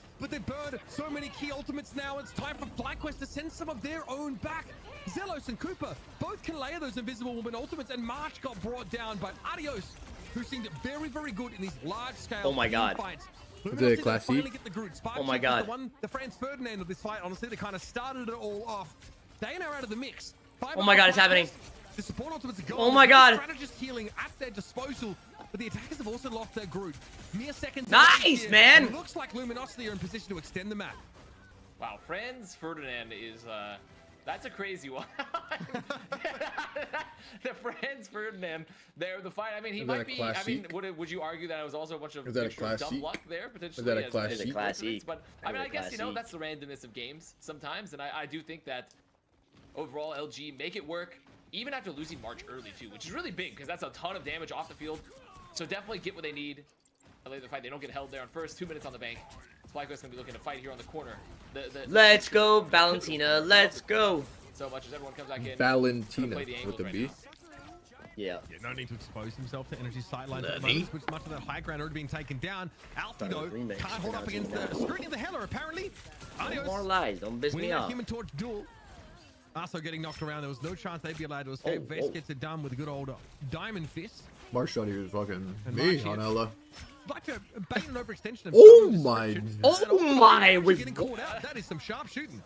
but they burned so many key ultimates now. It's time for FlyQuest to send some of their own back. Zelos and Cooper both can layer those invisible woman ultimates, and March got brought down by Adios, who seemed very, very good in these large-scale Oh my God. fights. The Class C? Oh my God. The Franz Ferdinand of this fight, honestly, they kind of started it all off. They are now out of the mix. Oh my God, it's happening. The support ultimates are gone. Oh my god. Strategist healing at their disposal, but the attackers have also lost their group. Mere seconds. Nice, man. It looks like Luminosity are in position to extend the map. Wow, Franz Ferdinand is that's a crazy one. The Franz Ferdinand there, the fight. I mean, he might be. I mean, would you argue that it was also a bunch of dumb luck there potentially? Is that a class C? Class E. But I mean, I guess that's the randomness of games sometimes, and I do think that overall LG make it work even after losing March early too, which is really big because that's a ton of damage off the field. So definitely get what they need. Later the fight, they don't get held there on first 2 minutes on the bank. Flyquest's gonna be looking to fight here on the corner. Let's go, Valentina. Let's go. So much as everyone comes back in. Valentina with the B. Yeah. No need to expose himself to energy sightlines at the moment, which much of that high ground already being taken down. Alfie, though, can't hold up against the scrutiny of the Heller, apparently. No more lies. Don't piss me off. Human Torch duel. Also getting knocked around. There was no chance they'd be allowed to escape. Vase gets it done with a good old Diamond Fist. Marsh shot here is fucking me on Ella. Like a bait and overextension of Oh my. Oh my. We're getting caught out. That is some sharp shooting.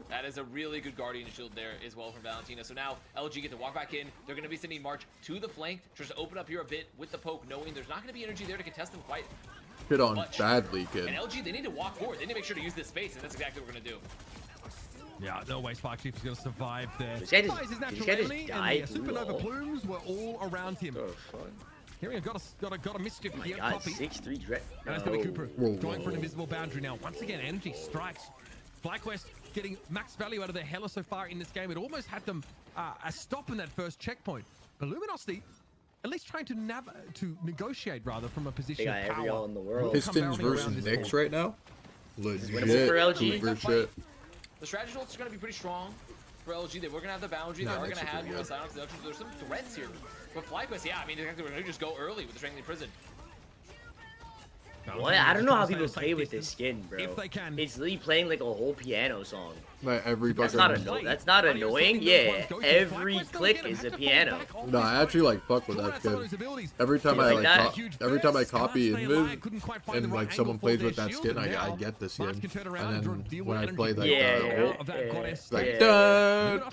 That is a really good Guardian shield there as well from Valentina. So now LG get to walk back in. They're going to be sending March to the flank. Just open up here a bit with the poke, knowing there's not going to be energy there to contest them quite Hit on much. badly, kid. And LG, they need to walk forward. They need to make sure to use this space, and that's exactly what we're going to do. Yeah, no way Spark Chief is going to survive there. This guy just died. And the supernova plumes were all around him. Oh, Here we go, got a mischief oh my here. god, Copy. 6-3 Dread. And it's going to be Cooper going for an invisible boundary now. Once again, energy strikes. FlyQuest getting max value out of their Hella so far in this game. It almost had them a stop in that first checkpoint. But Luminosity, at least trying to negotiate rather from a position of power. Every all in the world. Pistons versus Knicks right now. Legit. Winnable for LG. Cooper shit. The strategy ults are going to be pretty strong for LG. They were going to have the boundary. They are going to have silence. There's some threats here. But FlyQuest, yeah, I mean, they're going to just go early with the Strangling Prison. What? I don't know how people play with this skin, bro. If they can. It's literally playing like a whole piano song. Like every That's fucking. that's not annoying. Yeah, every click is a piano. No, I actually like fuck with that skin. Every time I every time I copy Invis and like someone plays with that skin, I get the skin. And then when I play like like that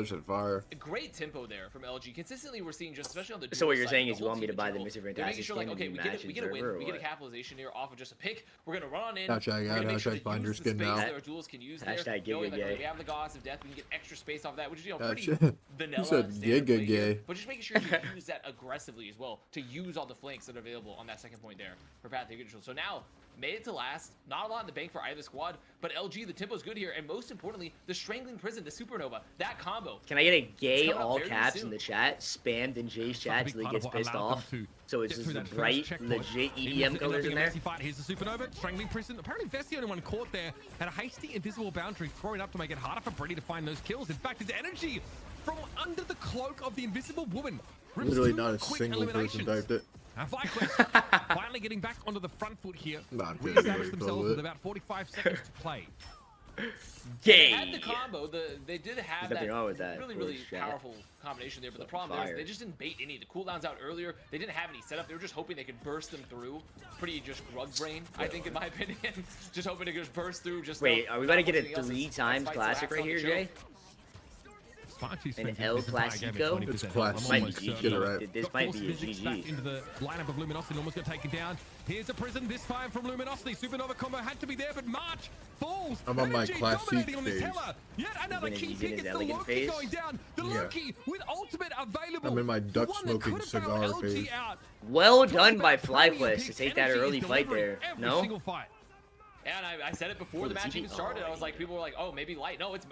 shit fire. Great tempo there from LG. Consistently, we're seeing just especially on the. So what you're saying is you want me to buy the Mr. They're making Fantastic sure like okay, we get a win, we get a capitalization here off of just a pick. We're gonna run on in. Hashtag find your skin now. Duels can use Hashtag there, knowing gay. We have the Gods of Death, we can get extra space off that, which is pretty vanilla. You said gay. But just making sure you use that aggressively as well to use all the flanks that are available on that second point there for Path to Control. So now made it to last. Not a lot in the bank for either squad, but LG, the tempo's good here, and most importantly, the Strangling Prison, the Supernova, that combo. Can I get a gay all caps in the chat, spammed in Jay's chat till he gets pissed off? So it's just the bright, legit EDM colors in there. Here's the Supernova, Strangling Prison. Apparently, Vest's the only one caught there. Had a hasty invisible boundary thrown up to make it harder for Brady to find those kills. In fact, his energy from under the cloak of the invisible woman. Literally not a single person typed it. And FlyQuest finally getting back onto the front foot here. Reestablish themselves with about 45 seconds to play. They had the combo. They did have that really powerful combination there, but the problem is they just didn't bait any. The cooldowns out earlier. They didn't have any setup. They were just hoping they could burst them through. Pretty just grug brain, I think, in my opinion. Just hoping to just burst through. Just wait, are we about to get a 3 times classic right here, Jay? An El Clasico? It's classic. Get it right. This might be a GG. Into the lineup of Luminosity, almost got taken down. Here's a prison, this time from Luminosity. Supernova combo had to be there, but March falls. I'm on my classic phase. Yet another key pick. It's the Loki going down. The Loki with ultimate available. I'm in my duck smoking cigar phase. Well done by FlyQuest to take that early fight there. No? And I said it before the match even started. I was like, people were like, oh, maybe light. No, it's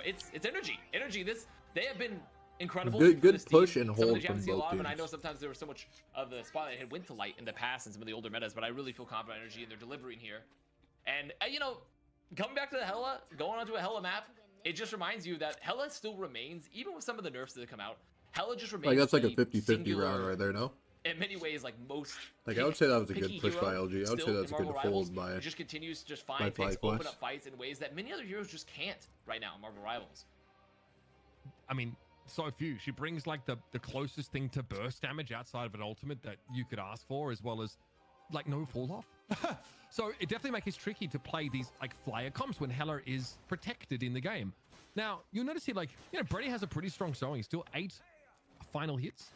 energy. Energy. They have been incredible. Good push and hold from both teams. And I know sometimes there was so much of the spotlight had went to light in the past in some of the older metas, but I really feel confident energy in their delivering here. And you know, coming back to the Hella, going onto a Hella map, it just reminds you that Hella still remains, even with some of the nerfs that have come out, Hella just remains. Like that's like a 50-50 round right there, no? In many ways, like most. Like I would say that was a good push by LG. I would say that's a good fold by. It just continues to just find things, open up fights in ways that many other heroes just can't right now in Marvel Rivals. I mean, so few. She brings like the closest thing to burst damage outside of an ultimate that you could ask for, as well as like no fall off. So it definitely makes it tricky to play these like flyer comps when Hella is protected in the game. Now, you'll notice here, like, you know, Brady has a pretty strong showing. Still 8 final hits.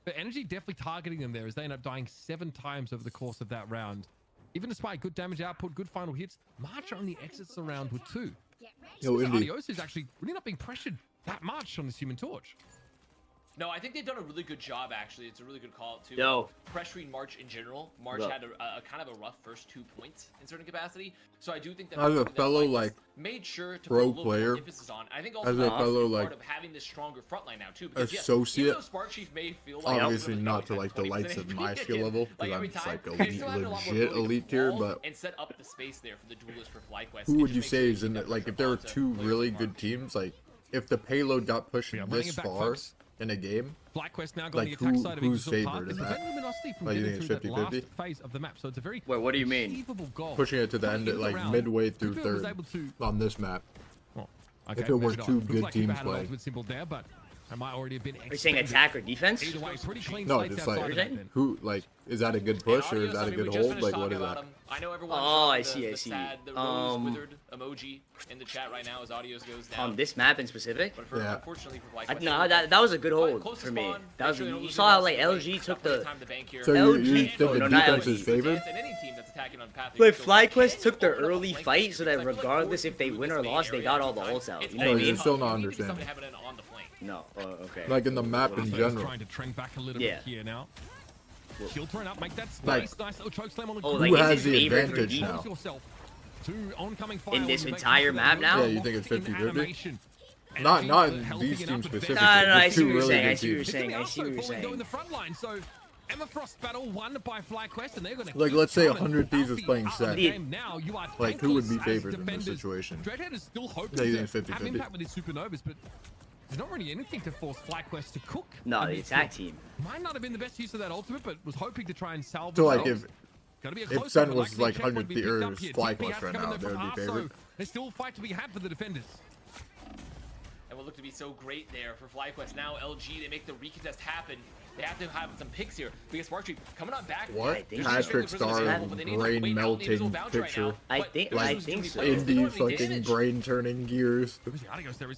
But Energy definitely targeting them there as they end up dying 7 times over the course of that round. Even despite good damage output, good final hits, March only exits the round with 2. Yo, Indy. Adios is actually really not being pressured that much on this Human Torch. No, I think they've done a really good job, actually. It's a really good call, too. Yo. Pressuring March in general. March had a kind of a rough first 2 points in certain capacity. So I do think that as a fellow, like, made sure to pro put a little player, more emphasis on. I think also as a fellow, like, part of having this stronger front line now, too. Because, associate, even though Spark Chief may feel like obviously not to, like, the likes of my skill level, because I'm just, like, elite, legit elite tier, but and set up the space there for the duelist for FlyQuest. who would you say is in it? Like, if there were 2 really good teams, like, if the payload got pushed this far in a game, FlyQuest now got like, the attack side of who's Ignite's favored in that? from Like, you getting think it's through that 50-50? last phase of the map. So it's a very Wait, what do you mean? achievable goal. Pushing it to the end, like, midway through Cooper was 3rd able to, on this map. well, If it were maybe not. 2 Looks good like Cooper teams had an playing. ultimate symbol there, but it might already have been Are you saying expended. attack or defense? Either way, pretty clean No, slates just outside like, of that then. who, like, is that a good push or is that a good hold? Like, what is that? I know everyone. Oh, I the see. Sad, the rose withered emoji in the chat right now as audios goes down. On this map in specific? But for, Yeah. unfortunately for FlyQuest, No, that was a good hold close to for me. spawn, That was, make sure they don't you lose saw how, the like, ball, LG took plenty the... of time to bank here. So LG you think oh, the no, not defense LG. is favored? And any team that's attacking on path, But FlyQuest took their early fight so that regardless if they win or lost, they got all the ults out. You know what I No, mean? you're still not understanding. No. Okay. Like, in the map in So he's general. trying to trend back a little Yeah. bit here now. Shield thrown up, make that space. Like, Nice little choke slam on the Oh, ground. like, Who is has his the favorite advantage for now? Yourself. 2 oncoming fire In when this you make entire use of map that now? rope Yeah, you think it's in 50-50? animation. Not Energy in helping these it teams up with specifically. No, I Just see 2 what you're really saying. I good see what you're teams. saying. I Also see what you're falling though in saying. the front line, so Emma Frost battle won by FlyQuest, and they're going to Like, let's say 100 Thieves is playing set. Now, you are Like, who would be tankless as favored in this defenders. situation? Dreadhead is still hoping Yeah, you to think it's have 50-50? impact with his supernovas, but there's not really anything to force FlyQuest to cook. No, in the this attack field. team. Might not have been the best use of that ultimate, but was hoping to try and salvage. So, like, those. if Gotta be a if close Sen one, was, likely like, check would 100 be picked Thieves up here. FlyQuest TP has right come in now, there they from would be Arso. favored. There's still a fight to be had for the defenders. And will look to be so great there for FlyQuest. Now LG, they make the recontest happen. They have to have some picks here because Spark Tree coming on back. What? Patrick Star brain melting picture. I think so. Indie fucking brain turning gears.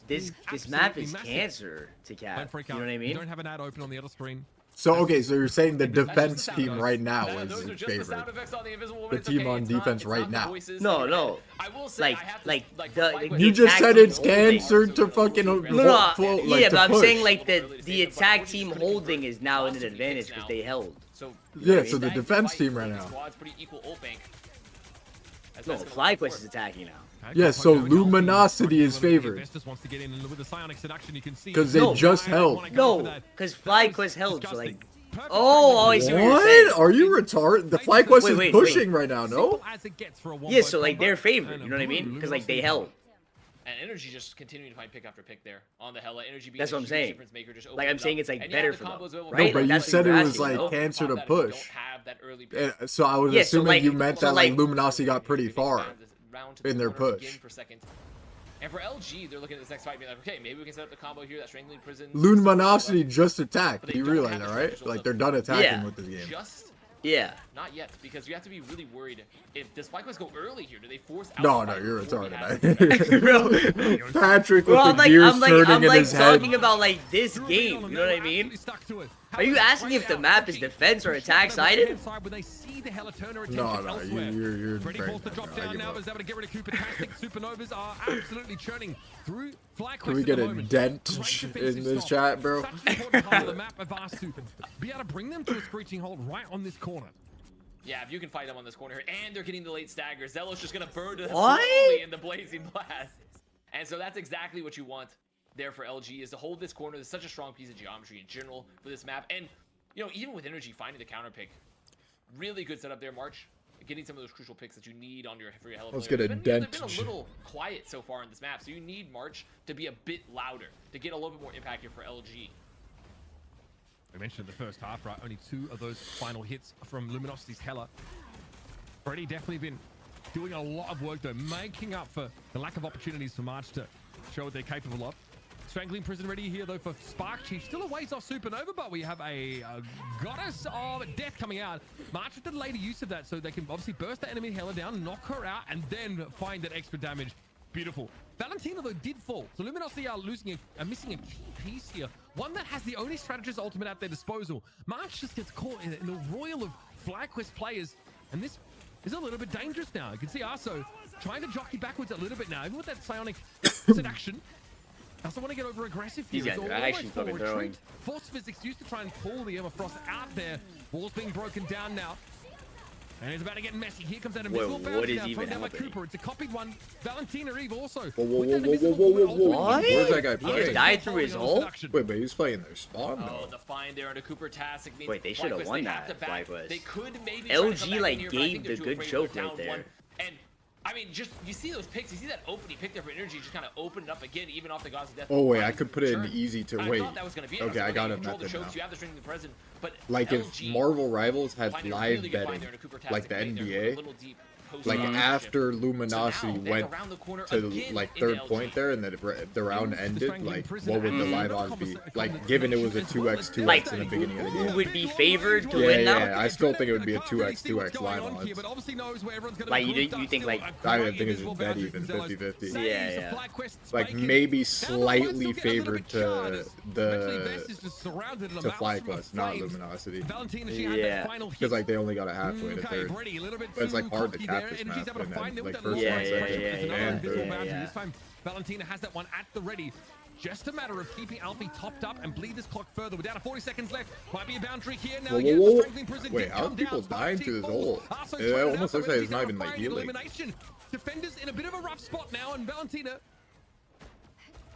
This map is cancer to cap. You know what I You mean? don't have an ad open on the other screen. So, okay, so you're saying the defense team right now is Those are just the favored. sound effects on the invisible woman. The It's team okay. on It's not- defense it's right not the now. voices. No. I will say, I Like, have to, like for the FlyQuest, You just attack said team it's holding. cancer to fucking No, like, yeah, to but I'm push. saying like the attack team holding is now in an advantage because they held. So, Yeah, so the that defense fight team for right the now. squad's pretty equal ult bank. As No, that's gonna work. FlyQuest is attacking now. Yeah, so Luminosity is favored. Because they No. just held. No, because FlyQuest held. So like, oh, I see what you're saying. What? Are you retarded? The FlyQuest is Wait. pushing right now, no? Yeah, so like they're favored. You know what I mean? Because like they held. And Energy just continuing to find pick after pick there on the Hella. Energy being That's what I'm huge saying. difference maker, just Like I'm opened saying, up. it's like And you better have for the them, combos available. right? No, but you That's what said you're it was asking, like no? cancer to That if you don't push. have that early pick. So I was Yeah, so, assuming like- you meant so, that like like- Luminosity got pretty far Round to the in their corner push. again for second. And for LG, they're looking at this next fight being like, okay, maybe we can set up the combo here, that Strangling Prison. Luminosity just attacked. But they You don't realize have that, the right? special Like stuff. they're done attacking Yeah. with this game. Just Yeah. not yet, because you have to be really worried. If does FlyQuest go early here? Do they force out No, the no, fight you're before we retarded. have the Bro, Patrick with bro, the gears turning I'm in like his head. talking about like this game. You know what I mean? Are you asking if the map is defense or attack sided? No, you're Ready right, forced to drop I down give now, up. is able to get rid of Cooper Tactic. Supernovas are absolutely churning through FlyQuest. Can we get a dent in this chat, bro? Such an important part of the map of ours to be able to bring them to a screeching halt right on this corner. Yeah, if you can fight them on this corner here, and they're getting the late stagger, Zelos just gonna burn to them What? slowly in the blazing blast. And so that's exactly what you want there for LG, is to hold this corner. There's such a strong piece of geometry in general for this map. And, you know, even with Energy finding the counter pick, really good setup there, March. Getting some of those crucial picks that you need on for your Hella Let's player. get a They've dent. been a little quiet so far in this map, so you need March to be a bit louder, to get a little bit more impact here for LG. We mentioned in the first half, right? Only 2 of those final hits from Luminosity's Hella. Brady definitely been doing a lot of work though, making up for the lack of opportunities for March to show what they're capable of. Strangling Prison ready here though for Spark Chief. Still a ways off Supernova, but we have a Goddess of Death coming out. March with the later use of that so they can obviously burst the enemy Hella down, knock her out, and then find that extra damage Beautiful. Valentina, though, did fall. So Luminosity are missing a key piece here. One that has the only strategist ultimate at their disposal. March just gets caught in the royal of FlyQuest players. And this is a little bit dangerous now. You can see Arso trying to jockey backwards a little bit now. Even with that psionic seduction. I also want to get over aggressive here. These guys are actually fucking throwing. Force Physics used to try and pull the Emma Frost out there. Walls being broken down now. And it's about to get messy. Here comes that invisible bounty now thrown down by Cooper. It's a copied one. Valentina Eve also. What? Where's that guy He playing? just died through his hole? Wait, but he's playing their spawn Oh, though. the find there into Cooper Tasic means Wait, they should have FlyQuest, won they have that, to back. FlyQuest. They could maybe LG, like, here, but I think gave they're the too good afraid to choke go right down there. one. And I mean, just you see those picks, you see that opening pick there for energy, just kind of opened up again, even off the Gods of Death. Oh wait, I could put it in easy to I wait. thought that was gonna be it. Okay, I got it Control the method now. chokes, you have the strength of the present, but Like if LG Marvel Rivals had find a live really good find betting, there to Cooper Tasic like the right there, NBA, a little deep post like round after shift. Luminosity So now, went around the corner to again like into third LG. point there and then the round ended, like what would the live odds be? Like Like, given it was a 2x 2x Like, in the beginning of the who game. would be favored to Yeah, win now? yeah, I still think it would be a 2x 2x live odds. Like, you think, like, I think it's just dead even, 50-50. Yeah. Like maybe slightly favored to FlyQuest, not Luminosity. Yeah. Because like they only got a halfway to third. But it's like hard to cap this map and then like first Yeah, one, second, and third. yeah. This time, Valentina has that one at the ready. Just a matter of keeping Alfie topped up and bleed this clock further. We're down to 40 seconds left. Might be a boundary here now. Whoa, Again, whoa, whoa. strengthening prison Wait, did how are come people down. dying to this hole? Also It trying almost out looks the like it's not Reggie's even like find healing. elimination. Defenders in a bit of a rough spot now, and Valentina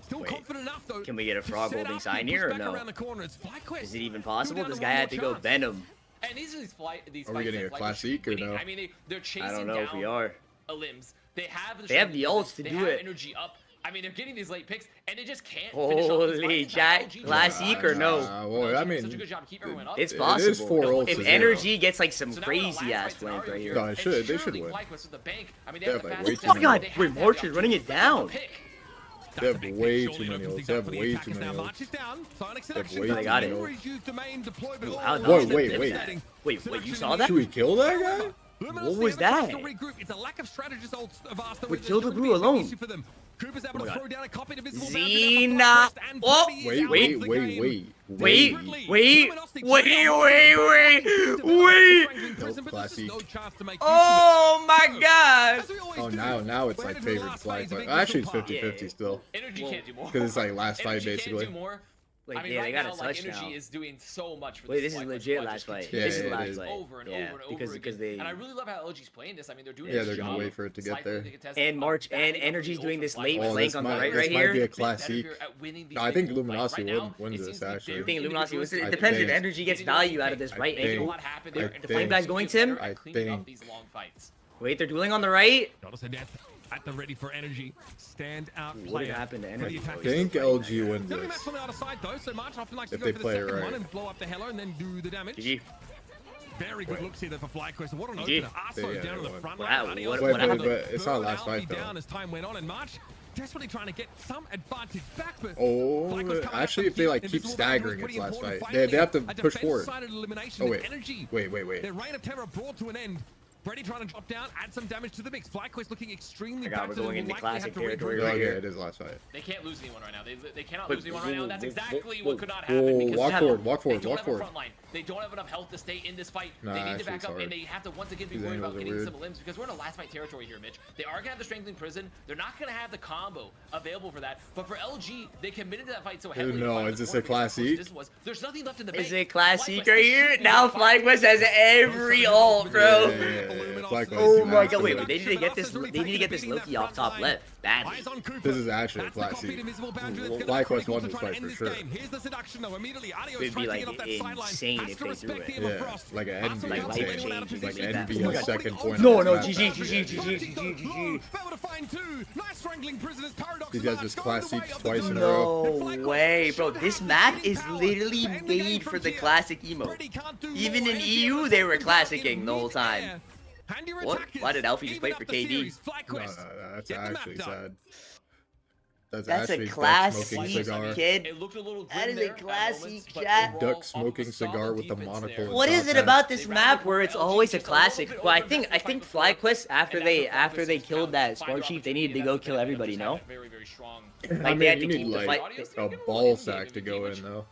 still Wait, confident enough though. can we get a to frog set holding up sign and here or push back no? around the corner. It's FlyQuest. Is it even Go possible? down This to guy one had to more go chance. Venom. And these Are we fights getting that a FlyQuest classic should be or winning. no? I mean, they're chasing I don't know if we down are. limbs. They have the They have the ults to they do have it. energy up. I mean, they're getting these late picks, and they just can't finish off these Holy fights. chat, LG classic or no? Well, I LG did such a mean, good job to keep everyone up. It's It possible. is 4 ults If to 0. energy gets like some So now we're in a crazy last ass fight blank scenario right here, here. No, it and should. They should surely win. FlyQuest with the bank. I mean, they They have have, the like, way fastest too many tempo. ults. They have Wait, to have March the is running it opportunity to down. pick. They have way too many ults. They have way too many Now ults. March is down. Sonic They have selection. way They got it. Wow, Whoa, nice. wait. Wait, you saw that? Should we kill that guy? What was that? It's a lack of strategist ults of ours that With was Tilda really Brew a big alone. issue for them. Cooper's able Oh to my throw God. down a copy of Invisible Xena. Bounty, and Oh, Brady is Wait, out wait, of the wait, game. wait. Nope, classy. Oh my god! Oh, now it's like favored flag, but actually it's 50-50 still. Energy can't do more. Because it's like last fight Energy basically. can't do more. Like, I mean, yeah, right they got now, a like, touch energy now. is doing so much for Wait, this this is FlyQuest legit squad, last just fight. continues This is Yeah, last it is. fight. over and Yeah, over and over because again. they. And I really love how LG's playing this. I mean, they're doing Yeah, this they're gonna job wait for it to get slightly there. contested, And March and backing up Energy's the doing ult this from late FlyQuest. flank on the right this might here. be a Better classic. at winning these No, I think late Luminosity fights. Right now, wins it this, seems like actually. they're I think Luminosity wins it. I It depends if think- Energy gets value out of this right I angle. A lot happened there, and The flame guy's going Tim? I cleaning up think- these long fights. Wait, they're dueling on the right? Goddess of Death at the ready for energy. Stand out What player. happened to for the Energy? attack. I think LG wins It's gonna be match this. on the other side though, so March often likes to If go they for the play it second right. one and blow up the Hello and then do the damage. GG. Very good looks here for FlyQuest. What an GG. opener. Arso Yeah, down on the what- front what line. happened? Buddy What- also what able happened? to It's not burn last Alfie fight, though. down as time went on, and March desperately trying to get some advantage back, but Oh, FlyQuest coming actually, up if they like and keep Invisible staggering Bounty its was last pretty fight, important. they have to Finally, a push forward. defense-sided elimination Oh with wait, Energy. wait. Their reign of terror brought to an end. Brady trying to drop down, add some damage to the mix. FlyQuest looking extremely I got, we're battered and going will into likely have classic to territory regroup. Oh right yeah, here. it is last fight. They can't lose anyone right now. They cannot But- lose anyone right now. And that's whoa, exactly whoa, what could not whoa, happen because walk they forward, don't walk forward. have a front line. They don't have enough health to stay in this fight. Nah, they need to actually, back it's up, hard. and they have to once again be These worried angles about are getting weird. some limbs because we're in a last fight territory here, Mitch. They are gonna have the strengthening prison. They're not gonna have the combo available for that. But for LG, they committed to that fight so heavily. No, is this a classic? There's nothing left in the bank. Is it classic FlyQuest, right they here? should Now be fine. FlyQuest has every ult, bro. Oh my god, wait, they need to get this. They need to get this Loki off top left badly. This is actually a classic. FlyQuest won this fight for sure. It'd be like insane if they threw it. Yeah, like an envy, Like life insane. changing, Like like that. envy Oh my a God. second point. No, on no, the GG, map. GG. These guys just classic twice in a row. No way, bro. This map is literally made for the classic emote. Even in EU, they were classicing the whole time. What? Why did Alfie just wait for KD? No, that's actually sad. That's That's a actually Duck classy smoking cigar. kid. It looked a little That grim is a there at classy moments, but chat. overall, Duck smoking cigar with the monocle. there. What is it about this map where it's always a just a classic? little bit Well, I over-invested think fight before, FlyQuest after and they after they FlyQuest killed is that found Spark find Chief, they opportunity, needed to and go that's the kill benefit of everybody. just No, having that very, very strong. like they had to you need keep the like fight. a ball sack to go in though.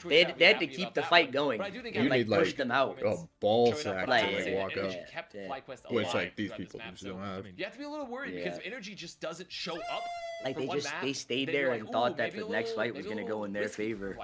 They had to keep the fight going and like push them out. A ball sack to Like, like walk up. Which like these people just don't have. You have to be a little worried because energy just doesn't show up. Like they stayed there and thought that the next fight was gonna go in their favor,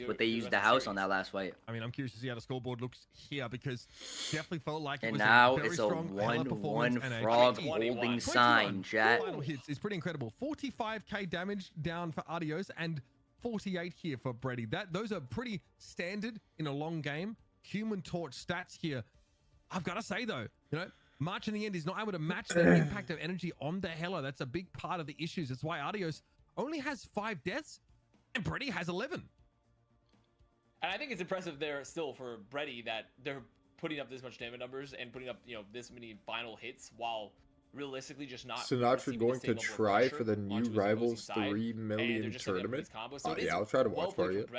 but they used the house on that last fight. I mean, I'm curious to see how the scoreboard looks here because definitely felt like it And was now a very it's a strong 1-1 and a frog 21. holding sign, chat. Final hits is pretty incredible. 45k damage down for Adios and 48 here for Brady. Those are pretty standard in a long game. Human Torch stats here. I've got to say though, you know, March in the end is not able to match the impact of energy on the Hella. That's a big part of the issues. That's why Adios only has 5 deaths and Brady has 11. And I think it's impressive there still for Brady that they're putting up this much damage numbers and putting up, you know, this many final hits while realistically just not Sinatraa going to try for the new Rivals 3 million tournament? Yeah, I'll try to watch for it.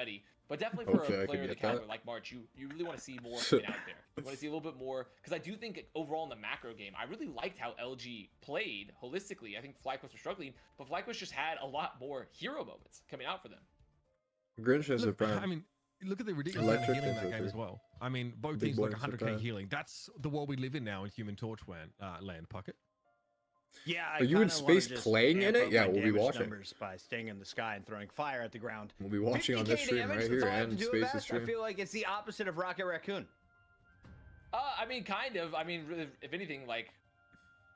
But definitely for a player in the caliber like March, you really want to see more coming out there. You want to see a little bit more, because I do think overall in the macro game, I really liked how LG played holistically. I think FlyQuest were struggling, but FlyQuest just had a lot more hero moments coming out for them. Grinch has a prime. I mean, look at the ridiculous amount of healing in that game as well. I mean, both teams like 100k healing. That's the world we live in now in Human Torch land, Pocket. Yeah, Are you in space playing in it? Yeah, we'll be watching. By staying in the sky and throwing fire at the ground. We'll be watching on this stream right here and Space's stream. I feel like it's the opposite of Rocket Raccoon. I mean, kind of. I mean, if anything, like,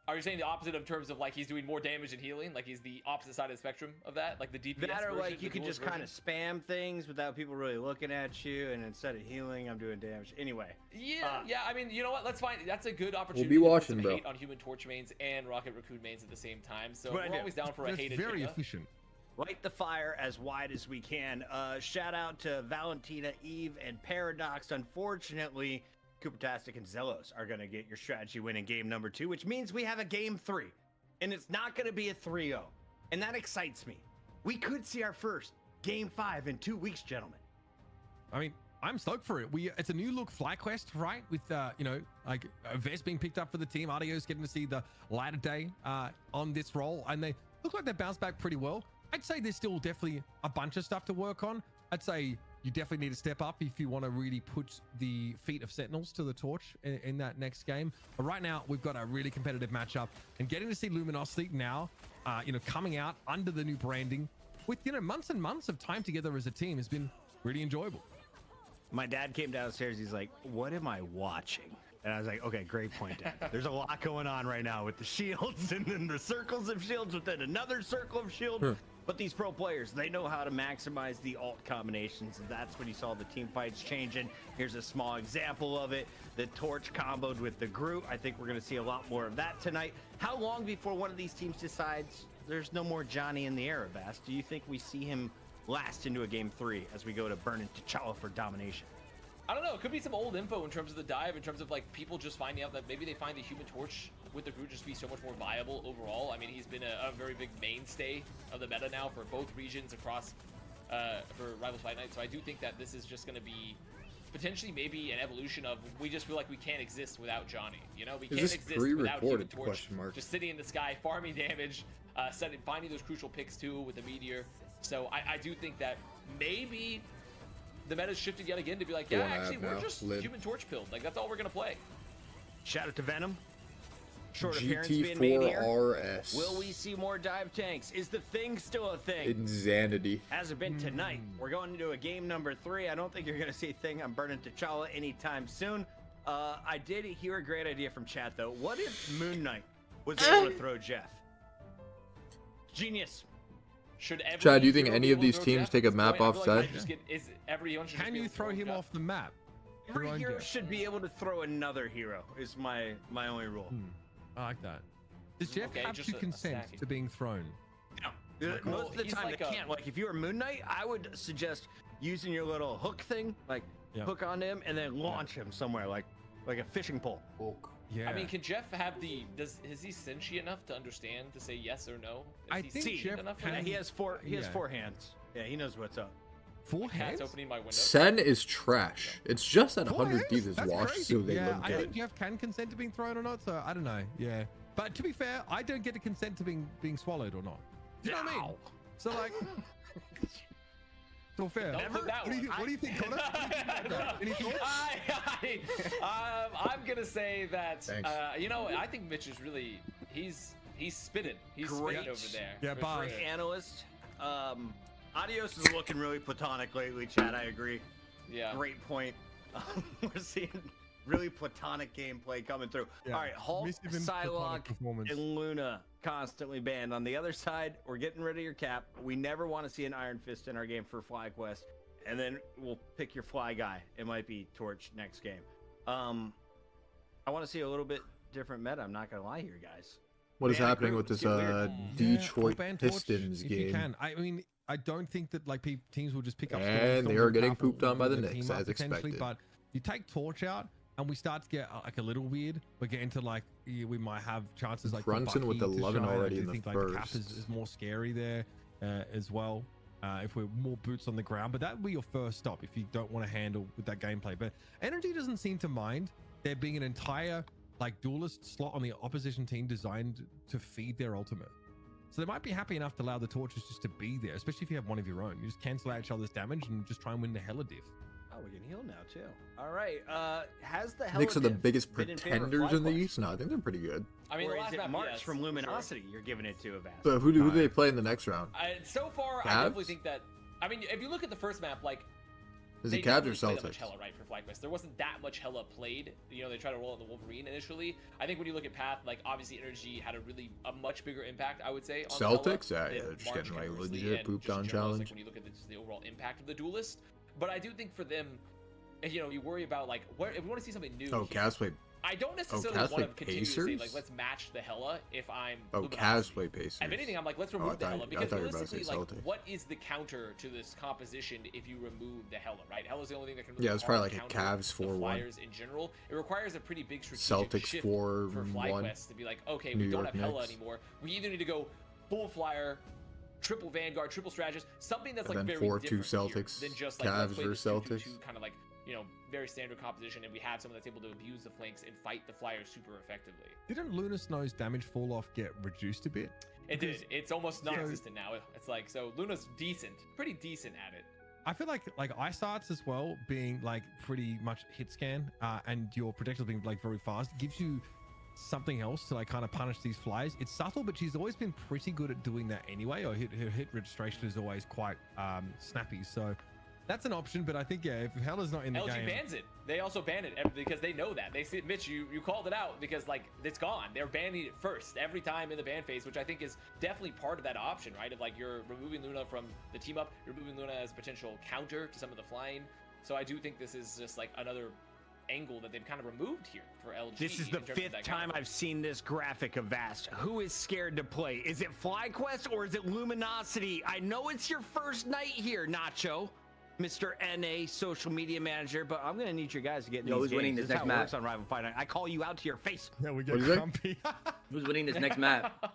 are you saying the opposite in terms of like he's doing more damage and healing? Like he's the opposite side of the spectrum of that, like the DPS that or version, like you can just kind of spam things without people really looking at you, and instead of healing, I'm doing damage anyway. Yeah, yeah. I mean, you know what? Let's find. That's a good opportunity. We'll be watching, to hate on Human Torch mains and Rocket Raccoon mains at the same time. So we're always down for a hate agenda. Very efficient. Light the fire as wide as we can. Shout out to Valentina, Eve, and Paradox. Unfortunately, Coopertastic and Zelos are going to get your strategy win in game number 2, which means we have a game 3. And it's not going to be a 3-0. And that excites me. We could see our first game 5 in 2 weeks, gentlemen. I mean, I'm stoked for it. It's a new look FlyQuest, right? With, you know, like Vest being picked up for the team. Adios getting to see the light of day on this role. And they look like they bounced back pretty well. I'd say there's still definitely a bunch of stuff to work on. I'd say you definitely need to step up if you want to really put the feet of Sentinels to the torch in that next game. But right now, we've got a really competitive matchup. And getting to see Luminosity now, you know, coming out under the new branding with, you know, months and months of time together as a team has been really enjoyable. My dad came downstairs. He's like, what am I watching? And I was like, okay, great point, Dad. There's a lot going on right now with the shields and then the circles of shields within another circle of shield. But these pro players, they know how to maximize the alt combinations, and that's when you saw the team fights changing. Here's a small example of it. The Torch comboed with the Groot. I think we're going to see a lot more of that tonight. How long before one of these teams decides there's no more Johnny in the air, Vast? Do you think we see him last into a game 3 as we go to burn into T'Challa for domination? I don't know. It could be some old info in terms of the dive, in terms of like people just finding out that maybe they find the Human Torch with the Groot just be so much more viable overall. I mean, he's been a very big mainstay of the meta now for both regions across for Rivals Fight Night. So I do think that this is just going to be potentially maybe an evolution of we just feel like we can't exist without Johnny. You know, we can't exist without Human Torch just sitting in the sky, farming damage, finding those crucial picks too with the Meteor. So I do think that maybe the meta's shifted yet again to be like, yeah, actually, we're just Human Torch pilled. Like, that's all we're going to play. Shout out to Venom. Short appearance being made here. GT4RS. Will we see more dive tanks? Is the thing still a thing? Insanity. Hasn't been tonight. We're going into a game number 3. I don't think you're going to see a thing on Burning T'Challa anytime soon. I did hear a great idea from chat, though. What if Moon Knight was able to throw Jeff? Genius. Chad, do you think any of these teams take a map offset? Can you throw him off the map? Every hero should be able to throw another hero, is my only rule. I like that. Does Jeff have to consent to being thrown? No. Most of the time they can't. Like, if you're a Moon Knight, I would suggest using your little hook thing, like hook on him and then launch him somewhere, like a fishing pole. Yeah. I mean, can Jeff have the? Is he sentient enough to understand to say yes or no? I think Jeff can. He has four hands. Yeah, he knows what's up. 4 hands. Opening my window. Sen is trash. It's just that 100 Thieves is That's washed, crazy. so they yeah, look I good. think Jeff can consent to being thrown or not. So I don't know. Yeah, but to be fair, I don't get to consent to being swallowed or not. Do you know what I mean? So like, it's all fair. What do you think, Connor? Any thoughts? I'm gonna say that. You know, I think Mitch is really he's spitting. He's spitting over there. Yeah, bye. Great analyst. Adios is looking really platonic lately, Chad. I agree. Yeah. Great point. We're seeing really platonic gameplay coming through. Yeah. All right, Hulk, Psylocke, and Luna constantly banned. On the other side, we're getting rid of your cap. We never want to see an Iron Fist in our game for FlyQuest. And then we'll pick your fly guy. It might be Torch next game. I want to see a little bit different meta. I'm not going to lie here, guys. What is happening with this Detroit Pistons game? If you can. I mean, I don't think that like teams will just pick up. And they are getting pooped on by the Knicks as expected. But you take Torch out, and we start to get like a little weird. We get into like we might have chances like Brunson with 11 already in the think, first. Like, Cap is more scary there as well. If we're more boots on the ground, but that would be your first stop if you don't want to handle with that gameplay. But Energy doesn't seem to mind there being an entire like duelist slot on the opposition team designed to feed their ultimate. So they might be happy enough to allow the torches just to be there, especially if you have one of your own. You just cancel out each other's damage and just try and win the Hella diff. Oh, we can heal now too. All right. Has the Hella Knicks are the diff biggest been pretenders in the East? No, I think they're pretty good. I mean, or the is last it map, March yes, from Luminosity you're giving it to, Avast? So who do they play in the next round? So far, Cavs? I definitely think that. I mean, if you look at the first map, like. Is it Cavs or Celtics? Hella, right, for FlyQuest. There wasn't that much Hella played. You know, they tried to roll out the Wolverine initially. I think when you look at Path, like obviously Energy had a much bigger impact, I would say. On Celtics, Hella, yeah, they're just March getting like conversely, legit poop down challenge. Like when you look at the overall impact of the Duelist, but I do think for them, you know, you worry about like where if we want to see something new. Oh, Cavs play. I don't necessarily want to continue to say like let's match the Hella if I'm. Oh, Cavs play Pacers. If anything, I'm like let's remove the Hella because realistically, like what is the counter to this composition if you remove the Hella? Right, Hella's the only thing that can. Really it's probably like a Cavs 4-1. Flyers in general, it requires a pretty big strategic Celtics shift 4-1 for FlyQuest to be like, okay, we don't have Hella anymore. We either need to go full Flyer, triple Vanguard, triple Strategist, something that's like very different Celtics, than just like Cavs versus Celtics. Kind of like, you know, very standard composition, and we have someone that's able to abuse the flanks and fight the Flyers super effectively. Didn't Luna Snow's damage fall off get reduced a bit? It did. It's almost non-existent now. It's like, so Luna's decent, pretty decent at it. I feel like Ice Arts as well being like pretty much hit scan and your projectiles being like very fast gives you something else to like kind of punish these flies. It's subtle, but she's always been pretty good at doing that anyway. Or her hit registration is always quite snappy. So that's an option, but I think, yeah, if Hella's not in the game... LG bans it. They also ban it because they know that. They see, Mitch, you called it out because, like, it's gone. They're banning it first every time in the ban phase, which I think is definitely part of that option, right? Of, like, you're removing Luna from the team up. You're removing Luna as a potential counter to some of the flying. So I do think this is just, like, another angle that they've kind of removed here for LG. This is the 5th time I've seen this graphic of Vast. Who is scared to play? Is it FlyQuest or is it Luminosity? I know it's your first night here, Nacho, Mr. NA social media manager, but I'm gonna need your guys to get in these who's games. winning this next map? match? On Rival Fight Night. I call you out to your face. Yeah, we get grumpy. Who's winning this next map?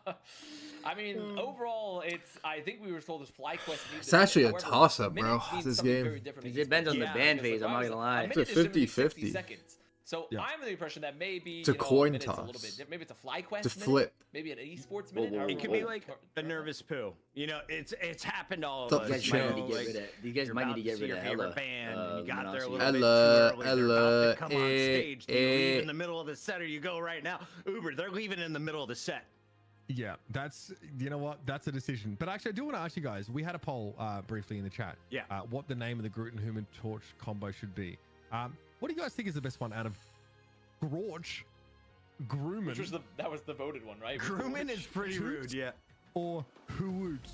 I mean, overall, I think we were told this FlyQuest. It's actually a toss-up, bro. This game. It depends on the ban phase. I'm not gonna lie. It's a 50-50. So I'm under the impression that maybe it's a coin toss. A little bit. Maybe it's a FlyQuest. It's a flip. Maybe an esports minute. It could be like a nervous poo. You know, it's happened to all of us. You guys might need to get rid of Hella. Band, and you got there a little bit too early. They're about to come on stage. Do you leave in the middle of the set, or you go right now? Uber, they're leaving in the middle of the set. Yeah, you know what? That's a decision. But actually, I do want to ask you guys. We had a poll briefly in the chat. Yeah. What the name of the Groot and Human Torch combo should be. What do you guys think is the best one out of Grorch, Groomin? That was the voted one, right? Groomin is pretty rude, yeah. Or Hoot?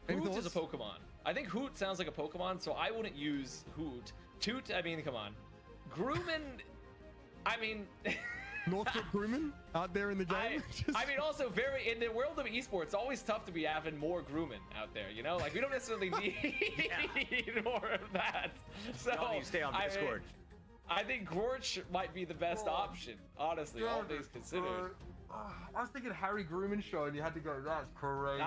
Hoot is a Pokemon. I think Hoot sounds like a Pokemon, so I wouldn't use Hoot. Toot, I mean, come on. Groomin, I mean... Northrop Grumman out there in the game. I mean, also in the world of esports, it's always tough to be having more Grumman out there. You know, like we don't necessarily need more of that. So you stay on Discord. I think Gorch might be the best option, honestly, all things considered. I was thinking Harry Grumman show, and you had to go. That's crazy.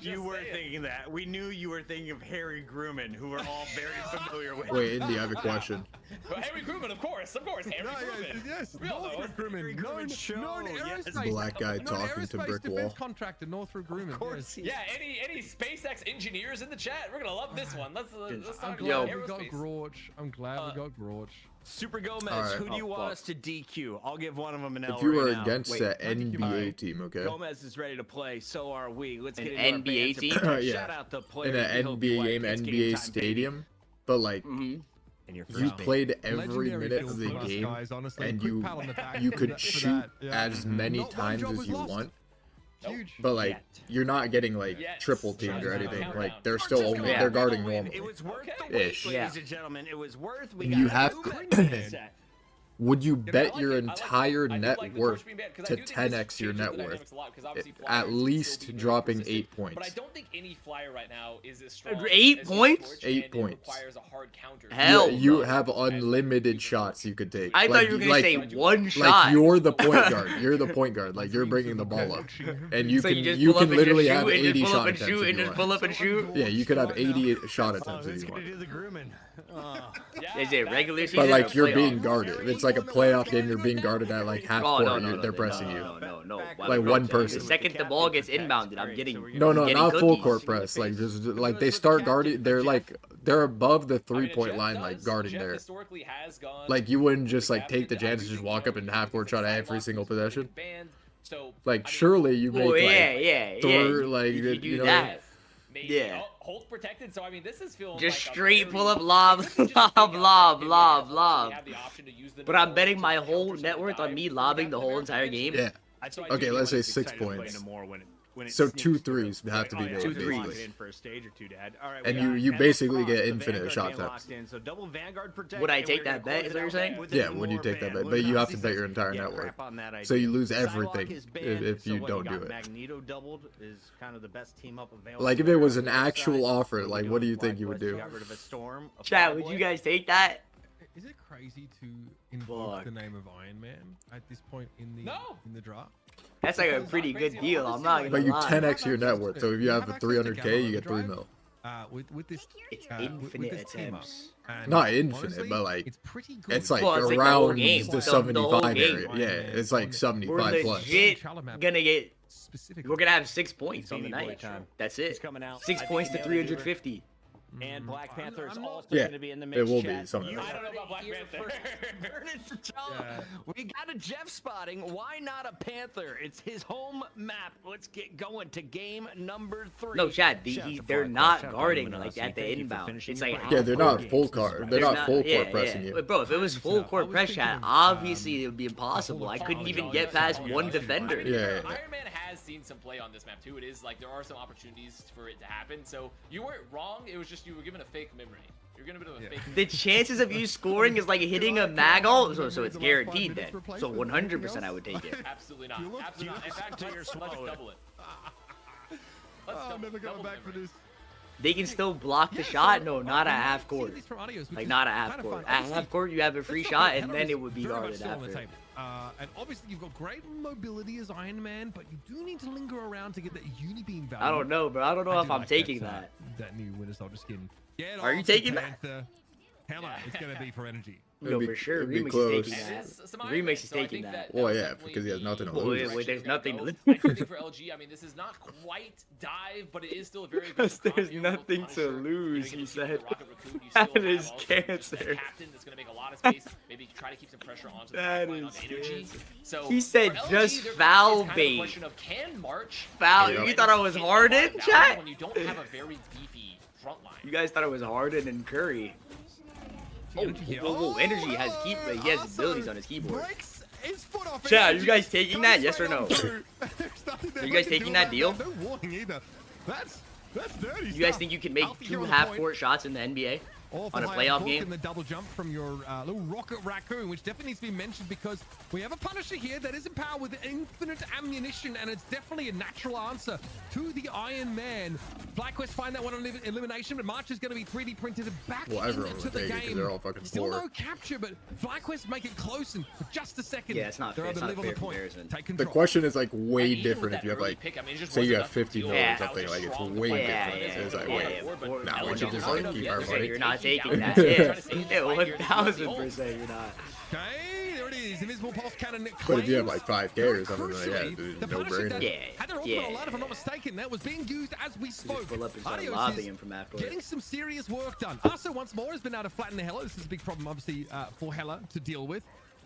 You were thinking that. We knew you were thinking of Harry Grumman, who we're all very familiar with. Wait, Indy, I have a question. Well, Harry Grumman, of course, Harry Grumman. Yes, Northrop Grumman. Known Aerospace. Black guy talking to brick wall. Contractor Northrop Grumman. Of course. Yeah, any SpaceX engineers in the chat? We're gonna love this one. Let's talk Yo, about we got aerospace. Grorch. I'm glad we got Grorch. Super Gomez, All right. who do you want us to DQ? I'll give one of them an L If you right were now. against Wait, the NBA team, okay? Gomez is ready to play. So are we. Let's get An into NBA team? our Yeah. Shout out the In players. an NBA game, NBA stadium, but like And your you first played every Legendary minute film of the for us game, guys, honestly. and Quick you pat on the back you for could that- for shoot that, yeah. as many Not one times job as was you lost. want. Huge. But like Yet. you're not getting like Yes. triple teamed or Countdown. anything. Countdown. Like they're still only Yeah. they're guarding It normally. was worth the Okay. wait, Ish. ladies and gentlemen. It was worth. We You got have- two Green set. Would you I bet like your it. I like it. entire I do net like the worth torch being banned, 'cause I to do think this 10x your changes net the worth? dynamics a lot, 'cause obviously At flyers can least still be dropping consistent, 8 points. But I don't think any flyer right now is as strong. 8 as points? Torch, 8 and it points. requires a hard counter. Hell you no. have unlimited shots you could take. I thought you were gonna like, say one like shot. you're the point guard. You're the point guard. Like you're bringing the ball up, and you So can just you pull up can and just literally shoot have and 80 just pull shot up and attempts shoot if and you just want. pull up and shoot. Yeah, you could have Right now. 80 shot Oh, attempts who's if you gonna want. do the grooming? Is it regular season? But like or you're playoff? being guarded. It's like a playoff game. You're being guarded at like half Oh, court. no, no, They're no, pressing no, you. no. Like one person. The second the ball gets inbounded, I'm getting No, no, getting not full cookies. court press. Like just like they start guarding. They're above the 3-point line, like guarding Jeff there. historically has gone Like you wouldn't just like take the chance and just walk up and half court shot every single possession. So Like surely you make Oh like yeah. like You could do you know. that. maybe, Yeah. Hulk protected. So I mean, this is feeling Just like a straight very- pull up lob, This is just lob, thinking lob, about lob, giving lob. they have the option to use the But I'm Namor betting to my counter whole some net worth on dive me for lobbing the Captain whole America entire bench. game. Yeah. So I Okay, do let's think say 6 excited to play points. Namor when it So sneaks 2 through. threes have to be Oh, yeah, made, Two just threes. lock it in for a stage or two, Dad. All right, And we you- got you Emma basically Frost, get the infinite Vanguard shot being attempts. locked in, so double Vanguard protect, Would I and take we're gonna that bet, close is it what you're out saying? with Yeah, the when you Namor take that ban. bet, What but you about have to this? bet your entire Yeah, net worth. crap on that So you idea. lose Psylocke everything is banned, if you so what, don't got do it. Magneto doubled is kind of the best team up available. Like if it was an on the other actual side. offer, What like we what do doing? you think you would Flyquest, do? got rid of a Storm, a Chat, would Flyboy. you guys take that? Is it crazy to invoke Fuck. the name of Iron Man at this point in the draft? That's like a pretty good deal. I'm not gonna But you lie. 10x your net worth. So if you have a 300K, you get 3 mil. With this, It's with infinite this team up. attempts. And Not infinite, honestly, but, like, it's pretty good. It's like Well, it's like the whole around game. the The whole 75 game. area. Yeah, it's like We're 75 plus. legit gonna get. specifically. We're gonna have 6 points on the Beanie Boy night. time. That's He's it. coming out. 6 I think points he to nailed it, Uber. 350. And Black Panther is also Yeah, going to be in the mix. it will be chat. something You like I don't know about Black heard it Panther. first. Burn it to T'Challa. Yeah. We got a Jeff spotting. Why not a Panther? It's his home map. Let's get going to game number 3. No, Chad. Shout out to They're Flyquest. not Shout out to guarding Luminous. like at the Thank you for inbound. finishing It's your like break. Yeah, they're not Games. full This is card. right. They're They're not full yeah, court pressing yeah. you. But bro, if it was full court I was press, Chad, thinking, obviously it would be impossible. I couldn't Apollo even John get Johnson, past Apollo one Johnson. defender. Yeah. Iron Man has seen some play on this map too. It is like there are some opportunities for it to happen. So you weren't wrong. It was just you were given a fake memory. You're gonna be a Yeah. fake. The chances of you scoring is like hitting a mag ult, so it's guaranteed then. So 100% I would take it. Absolutely not. You look- Absolutely not. In fact, let's double it. Let's I'm never going back for this. They can still block the shot. No, not at half court. Like Like not at half court. At half court, you have a free shot, and then it would be very much guarded still on the after. table. And obviously you've got great mobility as Iron Man, but you do need to linger around to get that Unibeam value. I don't know, bro. I don't know I if do I'm like taking that, that. that new Winter Soldier skin. Get Are you off taking the that? Panther. Hella, it's gonna be for energy. No, It'd be- for sure. it'd be Remix close. is taking It that. is some Iron Man, Remix is so I taking think that. Well, would yeah, definitely because he has be nothing to the lose. direction Wait, there's you're gonna nothing to go. lose. I do think for LG, I mean, this is not quite dive, but it is still a very good There's continuity with nothing to Punisher. lose, You're he gonna keep said. the Rocket Raccoon. You That still have is also just cancer. that captain that's going to make a lot of space. Maybe try to keep some pressure onto the That pipeline on is the energy. cancer. So He said for LG, just there foul is kind of a bait. question of can March Foul. Yeah. You thought I was hit Harden, value chat? when you don't have a very beefy front line. You guys thought it was Harden and Curry. Oh, Energy here. whoa, Energy has he has Also abilities on his keyboard. breaks his foot off. Chad, Energy you guys taking goes that? Yes straight or no? on through. There's nothing Are you they guys can taking do that about deal? No warning either. That's dirty You guys stuff. think you can make Alfie two here on the half point. court shots in the NBA? Or on a high playoff hook game. in the double jump from your little rocket raccoon, which definitely needs to be mentioned because we have a Punisher here that is empowered with infinite ammunition, and it's definitely a natural answer to the Iron Man. FlyQuest find that one on elimination, but March is going to be 3D printed back into the game. They're all fucking Still poor. no capture, but FlyQuest make it close in for just a second. Yeah, it's not fair. It's not a fair comparison. Take The control. question is like way Even different with if you have that early like, pick, I mean, it just say you wasn't have enough 50 to mil deal or with something. how Like it's strong way the Yeah, different. yeah, It's like, yeah, wait, yeah. nah, we should just like keep our money. You're not taking that. Yeah, 1000% you're not. Okay, there it is. Invisible pulse cannon. But if you have claims like 5K or something, crucially, like, yeah, the no Punisher brainer. that Yeah, had their ultimate online, if I'm not mistaken, that was being used as we spoke. Just pull up and start Adios lobbing is him from afterwards. getting some serious work done. Also, once more, has been able to flatten the Hella. This is a big problem, obviously, for Hella to deal with.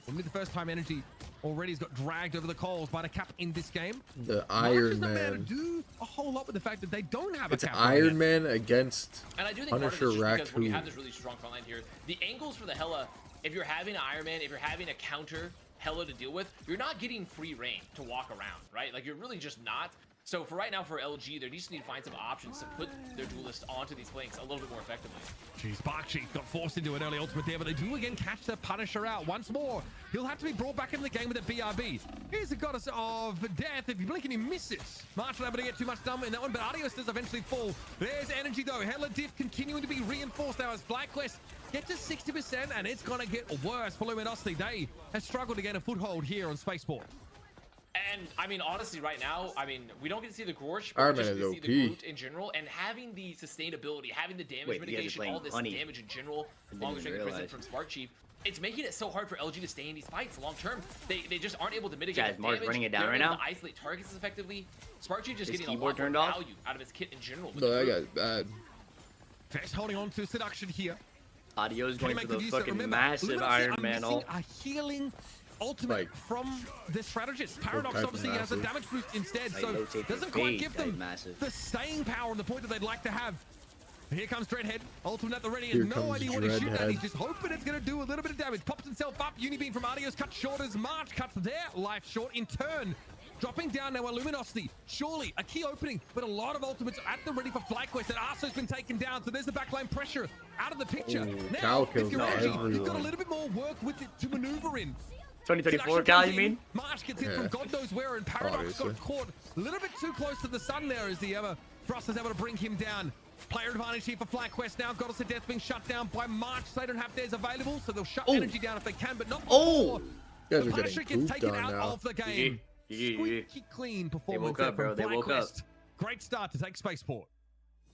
Only the first time Energy already has got dragged over the coals by the cap in this game. The March is Iron not able to Man. do a whole lot with the fact that they don't have It's a cap. Iron Man against And I do think part of Punisher this is just because when you Raccoon. have this really strong front line here, the angles for the Hella, if you're having an Iron Man, if you're having a counter Hella to deal with, you're not getting free reign to walk around, right? Like you're really just not. So for right now, for LG, they just need to find some options to put their duelist onto these flanks a little bit more effectively. Jeez, Sparksheet got forced into an early ultimate there, but they do again catch the Punisher out once more. He'll have to be brought back into the game with a BRB. Here's the goddess of death. If you blink and he misses, March not able to get too much done in that one, but Adios does eventually fall. There's Energy though. Hella diff continuing to be reinforced now as FlyQuest get to 60%, and it's gonna get worse for Luminosity. They have struggled to get a foothold here on Spaceport. And I mean, honestly, right now, I mean, we don't get to see the Gorge, Iron but we Man just is get to see the OP. Groot in general, and having the sustainability, having the damage Wait, you guys are mitigation, playing all this Honey. damage in general, didn't long even range prison realize. from Spark Chief, it's making it so hard for LG to stay in these fights long term. They just aren't able to mitigate Guys, the Mark's damage. running it down They're right able now. to isolate targets as effectively. Spark Chief just His getting a keyboard lot more turned off? value out of his kit in general. with No, the that Groot. guy's bad. Just holding on to seduction here. Audio's Can he going make for the good use of it? fucking Remember, massive Luminosity Iron are Man missing ult. a healing ultimate Like, from the strategist. Paradox type of obviously has a massive? damage boost instead, Like, so rotate doesn't for quite fade give type them massive. the staying power and the point that they'd like to have. Here comes Dreadhead. Ultimate at the ready. Here And no comes idea what he's shooting at. Dreadhead. He's just hoping it's going to do a little bit of damage. Pops himself up. Unibeam from Adios cut short as March cuts their life short in turn. Dropping down now, Luminosity. Surely a key opening, but a lot of ultimates at the ready for FlyQuest. And Arso's been taken down, so there's the backline pressure out of the picture. Ooh, Now, Cal if kills you're Energy, you've got a everyone. little bit more work with it to maneuver in. 2034 Cal, you mean? March gets in Yeah. from God knows where, and Paradox Obviously. got caught a little bit too close to the sun there as the Frost is able to bring him down. Player advantage here for FlyQuest now. Goddess of Death being shut down by March. They don't have theirs available, so they'll shut Energy down if they can, but not Oh! before. You The guys are Punisher getting gets pooped taken on out now. of the game. GG. Squeaky clean performance woke there up, bro. from They woke up. FlyQuest. Great start to take Spaceport.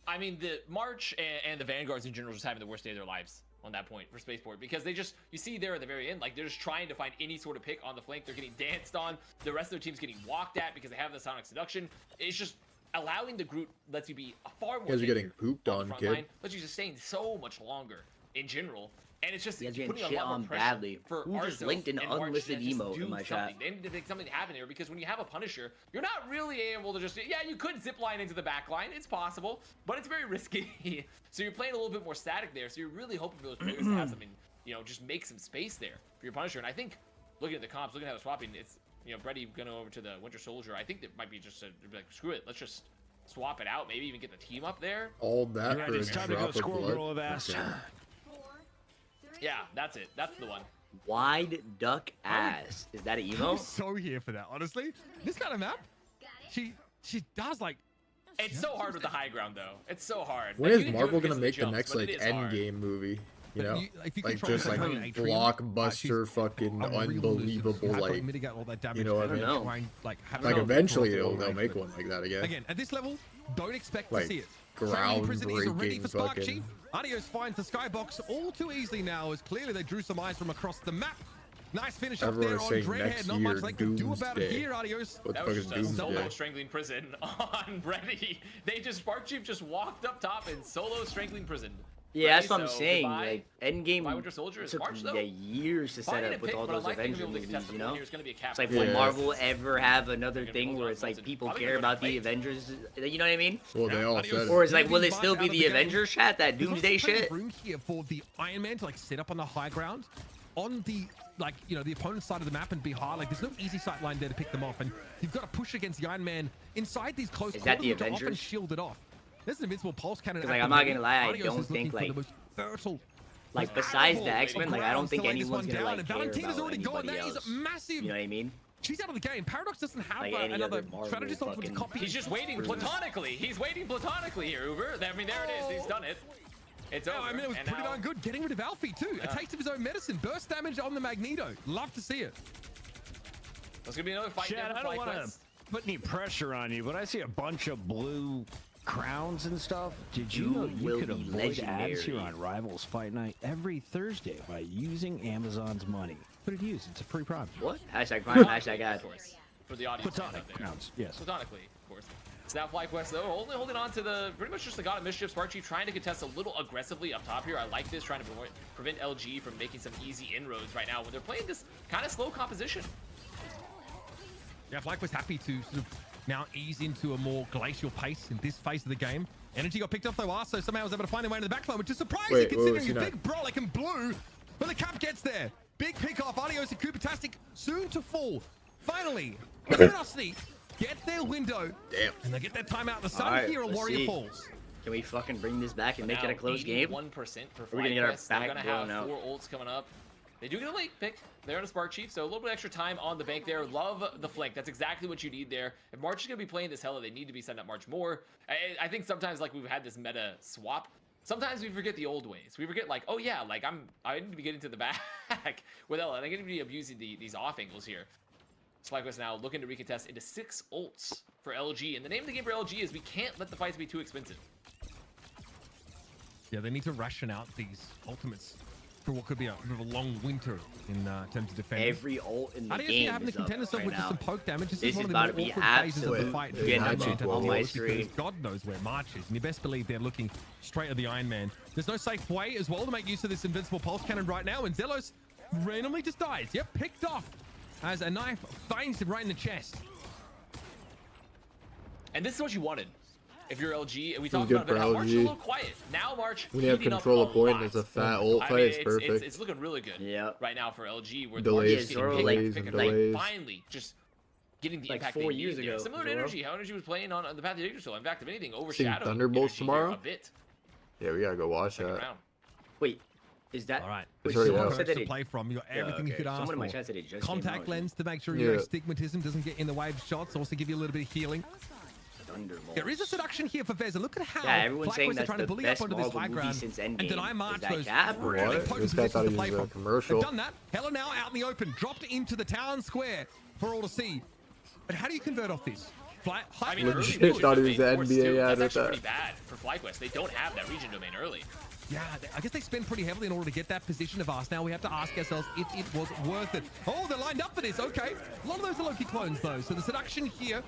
I mean, the March and the Vanguards in general just having the worst day of their lives on that point for Spaceport, because they just, you see there at the very end, like they're just trying to find any sort of pick on the flank. They're getting danced on. The rest of their team's getting walked at because they have the Sonic Seduction. It's just allowing the Groot lets you be a far more. You guys are getting tenured pooped on the on, front kid. line, lets you sustain so much longer in general. And it's just You guys putting getting a shit lot more on pressure badly. for Who just Arso linked an and March unlisted to just emote in do my chat? something. They need to make something happen here, because when you have a Punisher, you're not really able to just, yeah, you could zip line into the back line. It's possible, but it's very risky. So you're playing a little bit more static there. So you're really hoping for those players to have something, you know, just make some space there for your Punisher. And I think looking at the comps, looking at the swapping, it's, you know, Brady going over to the Winter Soldier. I think that might be just like, screw it, let's just swap it out. Maybe even get the team up there. All that Right, for a it's time to go drop of squirrel blood. girl of ass. Okay. Yeah, that's it. That's the one. Wide duck ass. Is that an I'm emo? so here for that, honestly. This kind of map, she does like. It's so hard with the high ground, though. It's so hard. When Like, is you can do Marvel it because gonna of make the jumps, next but like it is hard. Endgame movie? You know, If you like control just her like with an Atrium, blockbuster, she's fucking a real unbelievable, nuisance. Have to like mitigate all that damage. you know what I and mean? try and, like, have like her eventually control they'll range, make but one like that again. Again, at this level, don't expect Like, to see it. Training prison is ready groundbreaking for Spark fucking- Chief. Adios finds the skybox all too easily now, as clearly they drew some eyes from across the map. Nice finish up Everyone there is on saying Dreadhead. next Not much year, they can do about it Doomsday. here, Adios. What the That fuck was is just a solo Doomsday? strangling prison on Brady. They just, Spark Chief just walked up top and solo strangling prison. Yeah, that's Brady, what I'm so saying. goodbye. Like Endgame Goodbye, Winter Soldier is took March, though. years to set Finding a up with pick, all but those I like that Avenger you're gonna be able to movies, test you the know? Here's gonna be a cap. It's like, Yeah. will Marvel ever have another gonna thing build where on it's like something. people Probably care gonna about the wait. Avengers? You know what I mean? Well, they all said Or it. it's like, will it still be Out of the the game. Avengers chat? That There's also Doomsday plenty of shit? room here for the Iron Man to like sit up on the high ground on the, like, you know, the opponent's side of the map and be high. Like, there's no easy sight line there to pick them off, and you've got to push against the Iron Man inside these close Is that quarters, the which are often Avengers? shielded off. There's an invincible pulse cannon. 'Cause, at like, the I'm not ready. gonna lie, I Adios don't is looking think, for the like, most fertile. Like besides the X-Men, like I don't think Laying this anyone's one gonna down, like and care Valentina's about already gone. anybody That is else. massive. You know what I mean? She's out of the game. Paradox doesn't have Like any another other Marvel strategist option to fucking- copy. He's just waiting platonically. He's waiting platonically here, Uber. I mean, there it is. He's done it. It's over. I mean, it was And pretty now- darn good. Getting rid of Alfie, too. A taste of his own medicine. Burst damage on the Magneto. Love to see it. There's going to be another fight Chad, there I for don't want to FlyQuest. put any pressure on you, but I see a bunch of blue crowns and stuff. Did you know you will could be avoid ads here legendary. on Rivals Fight Night every Thursday by using Amazon's money? Put it to use. It's a free product. What? Hashtag Prime, hashtag ad. Of course. For the audience. Platonic out there. crowns, yes. Platonically, of course. It's now FlyQuest, though, only holding on to the pretty much just the God of Mischief. Smart Chief trying to contest a little aggressively up top here. I like this, trying to prevent LG from making some easy inroads right now when they're playing this kind of slow composition. Yeah, FlyQuest happy to sort of now ease into a more glacial pace in this phase of the game. Energy got picked off though, Arso somehow was able to find their way into the backline, which is surprising Wait, considering wait, a big Brolic and blue. But the cap gets there. Big pick off. Adios and Coopertastic soon to fall. Finally, Curiosity get their window. Damn. And they get their timeout. The sun Alright, here on let's Warrior see. Falls. Can we fucking bring this back and make it Now, a close game? 81% for We're gonna get our FlyQuest. They're back gonna blown have out. 4 ults coming up. They do get a late pick. They're on a Spark Chief, so a little bit extra time on the bank there. Love the flank. That's exactly what you need there. If March is going to be playing this Hella, they need to be setting up March more. I think sometimes, like, we've had this meta swap. Sometimes we forget the old ways. We forget, like, oh, yeah, like, I need to be getting to the back with Ella, and I need to be abusing these off angles here. FlyQuest now looking to recontest into 6 ults for LG. And the name of the game for LG is we can't let the fights be too expensive. Yeah, they need to ration out these ultimates for what could be a bit of a long winter in terms of defending. Every ult in the Adios game here having to is up contend yourself right with just now. some poke damage. This This is one is of about the to be more awkward phases of the absolute fight. venom on my Because screen. God knows where March is, and you best believe they're looking straight at the Iron Man. There's no safe way as well to make use of this invincible pulse cannon right now, and Zelos randomly just dies. Yep, picked off as a knife finds him right in the chest. And this is what you wanted. If you're LG, and we talked good about it, for how March is a LG. little quiet. Now March When you have heating up control a of point, lot. it's a fat ult I fight. mean, It's perfect. It's looking really good right now for LG. Where Delays, the March is delays, getting delays. finally just getting the Like impact 4 they years need there. ago, Similar to Zoro. Energy, how Energy was playing on the Path of Yggdrasil. In fact, if anything, overshadowed Thunderbolts Energy tomorrow? here a bit. Yeah, we gotta go watch Second that. round. Wait, is that? All right. Wait, It's already someone out. said that to it, play from. You got everything you okay. could ask Someone in my for. chat said it just Contact came out. lens to make sure Yeah. your astigmatism doesn't get in the way of shots. Also give you a little bit of healing. Thunderbolts. There is a seduction here for Vez, and look at how Yeah, everyone's saying FlyQuest are that's trying to the bully best up onto this Marvel high movie ground since and Endgame. deny Is March that those Cap? really What? potent This guy positions thought to he play was a from. commercial. They've done that. Hella now out in the open, dropped into the town square for all to see. But how do you convert off this? I mean, Legit early region thought he was domain the force NBA too, ad that's with actually that. pretty bad for FlyQuest. They don't have that region domain early. Yeah, I guess they spend pretty heavily in order to get that position of us. Now we have to ask ourselves if it was worth it. Oh, they're lined up for this. Okay. A lot of those are Loki clones, though. So the seduction here.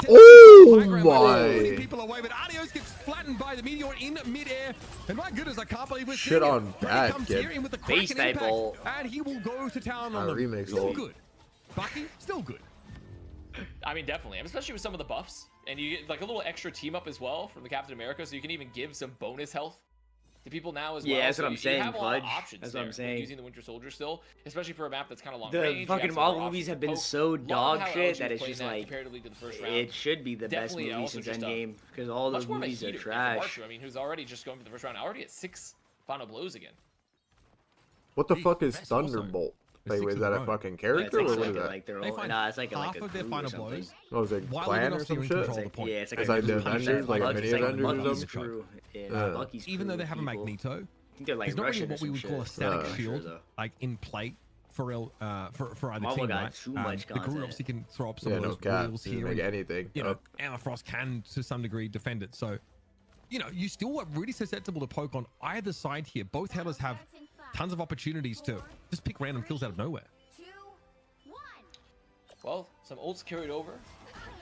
Oh my. People away, but Adios gets flattened by the meteor in midair. And my goodness, I can't believe we're Shit seeing on it. that, Comes kid. here in with the Base Kraken type impact, ult. and he will go to town on Our them. remix Still ult. good. Bucky, still good. I mean, definitely, and especially with some of the buffs, and you get like a little extra team up as well from the Captain America, so you can even give some bonus health to people now as well. Yeah, that's so what I'm you saying, have a lot of Fudge. options That's what I'm there, saying. using the Winter Soldier still, especially for a map that's kind of long The range. fucking You have some Marvel more movies options have to been poke. so Love dog how shit LG that is it's playing just that like comparatively to the first round. it should be the best Definitely movie also since just a Endgame because all much those more of a movies are heater for trash. Marshu. I mean, who's already just going for the first round, already at 6 final blows again. What the Hey, fuck is Vest also. Thunderbolt? There's Like, six is in that a a row. fucking Yeah, character it's or like, what is like, that? like their They own. find Nah, it's like half a of their crew or final something. blows. Oh, is it While clan everyone or else some are in shit? control of the point. Yeah, it's like It's a like the crew. Avengers, like a Bucky- mini it's like Avengers or Bucky's something? crew. Yeah, Yeah. Bucky's Even though crew they have a people. Magneto, I think they're like there's not really Russian or what we some would call a shit. static Sure, shield though. like in plate for either Marvel team, got right? too much The crew content. obviously can throw up some Yeah, of no those cap. wheels Doesn't here. make And, anything. you know, Emma Frost can to some degree defend it. So, you know, you still are really susceptible to poke on either side here. Both Hellas have tons of opportunities to just pick random kills out of nowhere. Well, some ults carried over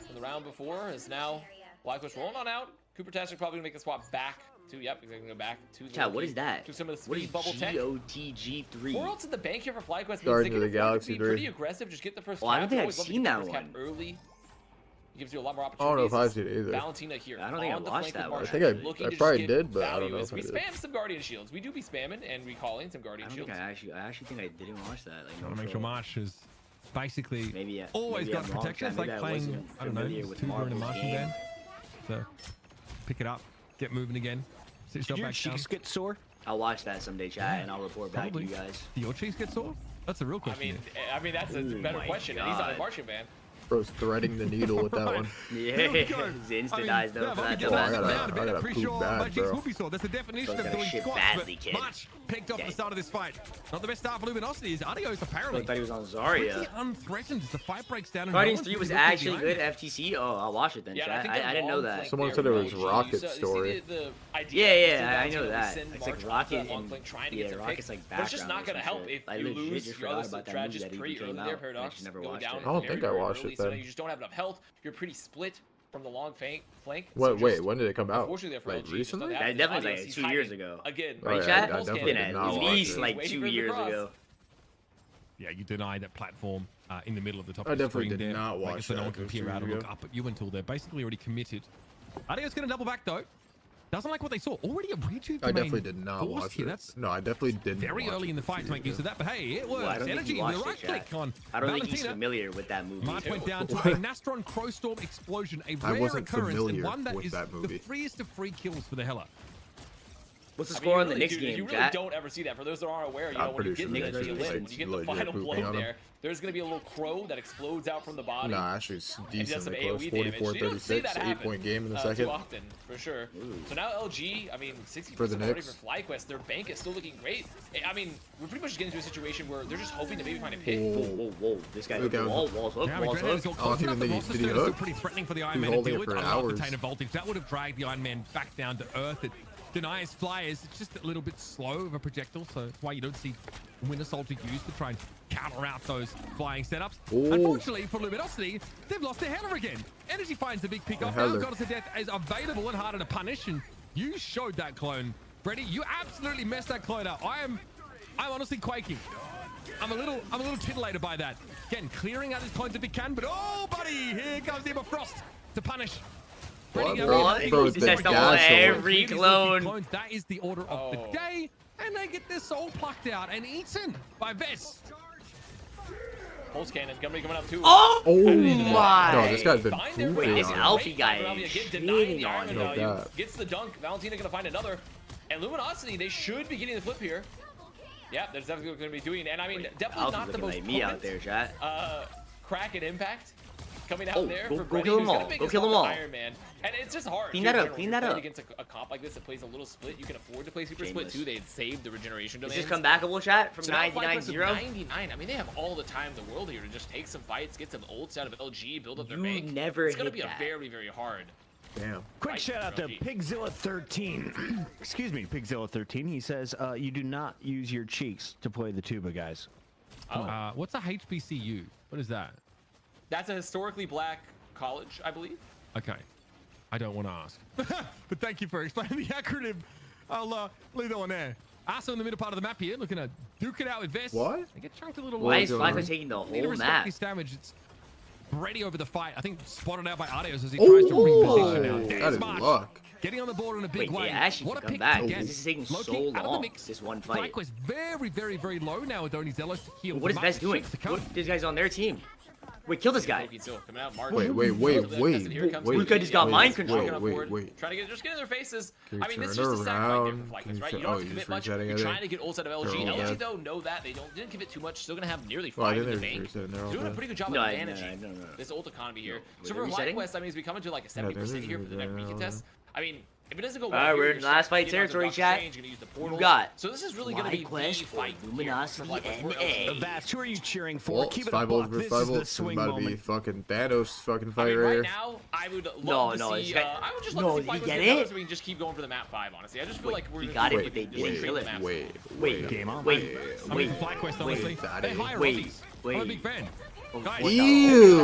from the round before is now FlyQuest rolling on out. Cooper Tastic probably gonna make the swap back to, yep, he's gonna go back to the Chat, what is that? to some of the What is speed bubble tech. GOTG3? 4 ults in the bank here for FlyQuest means Guardians they of can the afford Galaxy to be 3. pretty aggressive. Just get the first Oh, I don't cap. think You I've always love to seen get the that first cap one. early. It gives you a lot more I don't opportunities. know if I've seen it either. Valentina here. I don't think I on the watched flank that with one. Marshall, I think looking I to probably just get did, but I don't value know as if I we did. spam some Guardian Shields. We do be spamming and recalling some I Guardian don't think Shields. I actually think I didn't watch that. Like, I no want to make sure troll. Marsh is basically Maybe, always maybe got I'm wrong, protection. It's Chad. like Maybe I playing, wasn't I don't know, familiar with two in a Marvel's marching game. band. So pick it up, get moving again, sit Did yourself your back down. cheeks get sore? I'll watch that someday, chat, and I'll report back to you guys. Do your cheeks get sore? That's a real question. I mean that's a better question. And he's on a marching band. Bro's threading the needle with that one. Yeah, he's insta-dized though for that. I gotta poop bad, bro. That's the definition of doing squats. Badly, kid. March picked off the start of this fight. Not the best start for Luminosity. Is Adios apparently. I thought he was on Zarya. Pretty unthreatened as the fight breaks down. Guardians 3 was actually good FTC. Oh, I'll watch it then, chat. I didn't know that. Someone said it was Rocket's story. Yeah, I know that. It's like Rocket and Rocket's like background. But it's just not gonna help if you lose your other strategist pretty early there, Paradox. Never watched it. I don't think I watched it then. You just don't have enough health. You're pretty split from the long flank. What? Wait, when did it come out? Like recently? Definitely like 2 years ago. Again, right, chat? It's been at least like 2 years ago. Yeah, you deny that platform in the middle of the top I of the definitely screen did there. not watch so no that. one can peer out and look up at you until they're basically already committed. Adios gonna double back though. Doesn't like what they saw. Already a rejuve. I definitely did not watch it. No, I definitely didn't. Very early in the fight to make use of that, but hey, it works. Well, Energy, the right click on I don't think he's familiar with that movie. March went down to a Nastron Crowstorm explosion, a rare occurrence, and one that is the freest of free kills for the Hela. What's the score on the Knicks game, You really don't ever see that. For those that aren't aware, you know, when you get when you get the final blow there, there's going to be a little crow that explodes out from the body. Nah, actually, it's decently close. 44-36, 8-point game in the second. Too often, for sure. So now LG, I mean, 60% for the already Knicks. for FlyQuest. Their bank is still looking great. I mean, we're pretty much getting into a situation where they're just hoping to maybe find a pick. Whoa. This guy walls hook. I don't even think he did he hook. Pretty threatening for the Iron Man to deal with. Voltage. That would have dragged the Iron Man back down to earth. It denies flyers. It's just a little bit slow of a projectile, so that's why you don't see Winter Soldier used to try and counter out those flying setups. Unfortunately for Luminosity, they've lost their Heller again. Energy finds the big pick off. Now Goddess of Death is available and harder to punish, and you showed that clone. Brady, you absolutely messed that clone up. I'm honestly quaking. I'm a little titillated by that. Again, clearing out his clones if he can, but oh buddy, here comes the Frost to punish. Bro, every clone. That is the order of the day, and they get their soul plucked out and eaten by Vess. Pulse cannon coming up too. Oh my! No, this guy's been pooping. Wait, this Alfie guy is shitting on him. Gets the dunk. Valentina gonna find another, and Luminosity they should be getting the flip here. Yeah, that's definitely what they're gonna be doing, and I mean definitely not the most like me out there, chat. Crack and impact. Coming out there for go kill them all. Go kill them all. Iron Man. And it's just hard. Clean that up. Clean that up. Against a comp like this that plays a little split, you can afford to play super split too. They'd save the regeneration domains. Is this comebackable, chat, from 99-0? 99. I mean, they have all the time in the world here to just take some fights, get some ults out of LG, build up their bank. It's gonna be a very, very hard. Damn. Quick shout out to Pigzilla13. Excuse me, Pigzilla13. He says you do not use your cheeks to play the tuba, guys. What's a HBCU? What is that? That's a historically black college, I believe. Okay. I don't want to ask. But thank you for explaining the acronym. I'll leave that one there. Also in the middle part of the map here, looking to duke it out with Vess. What? They get chunked a little Why is Flacco taking the whole map? This damage. It's ready over the fight. I think spotted out by Adios as he tries to reposition now. That is luck. Getting on the board in a big way. What a pick back. This is taking so long, this one fight. FlyQuest very, very, very low now with Oni Zelos to heal. What is Vess doing? This guy's on their team. Wait, kill this guy. Wait. Luka just got mind control. Wait. Trying to just get in their faces. I mean, this is just a sack fight there for FlyQuest, right? You don't have to commit much. You're trying to get ults out of LG. LG, though, know that. They didn't commit too much. Still going to have nearly 5 in the bank. Doing a pretty good job of managing this ult economy here. So for FlyQuest, I mean, as we come into like a 70% here for the next recontest, I mean, if it doesn't go well, alright, we're in last fight territory, chat. Who got? So this is really going to be FlyQuest for Luminosity NA. Vast, who are you cheering for? Well, Keep it 5 up. versus This 5 is the It's swing about to be moment. fucking Thanos fucking fight right here. now, I would love to see. I would just love to see FlyQuest get another so we can just keep going for the map 5. Honestly, I just feel like we're got it, but they didn't kill it. Wait. Game on. FlyQuest, honestly. They hire Aussies. I'm a big fan. Ew!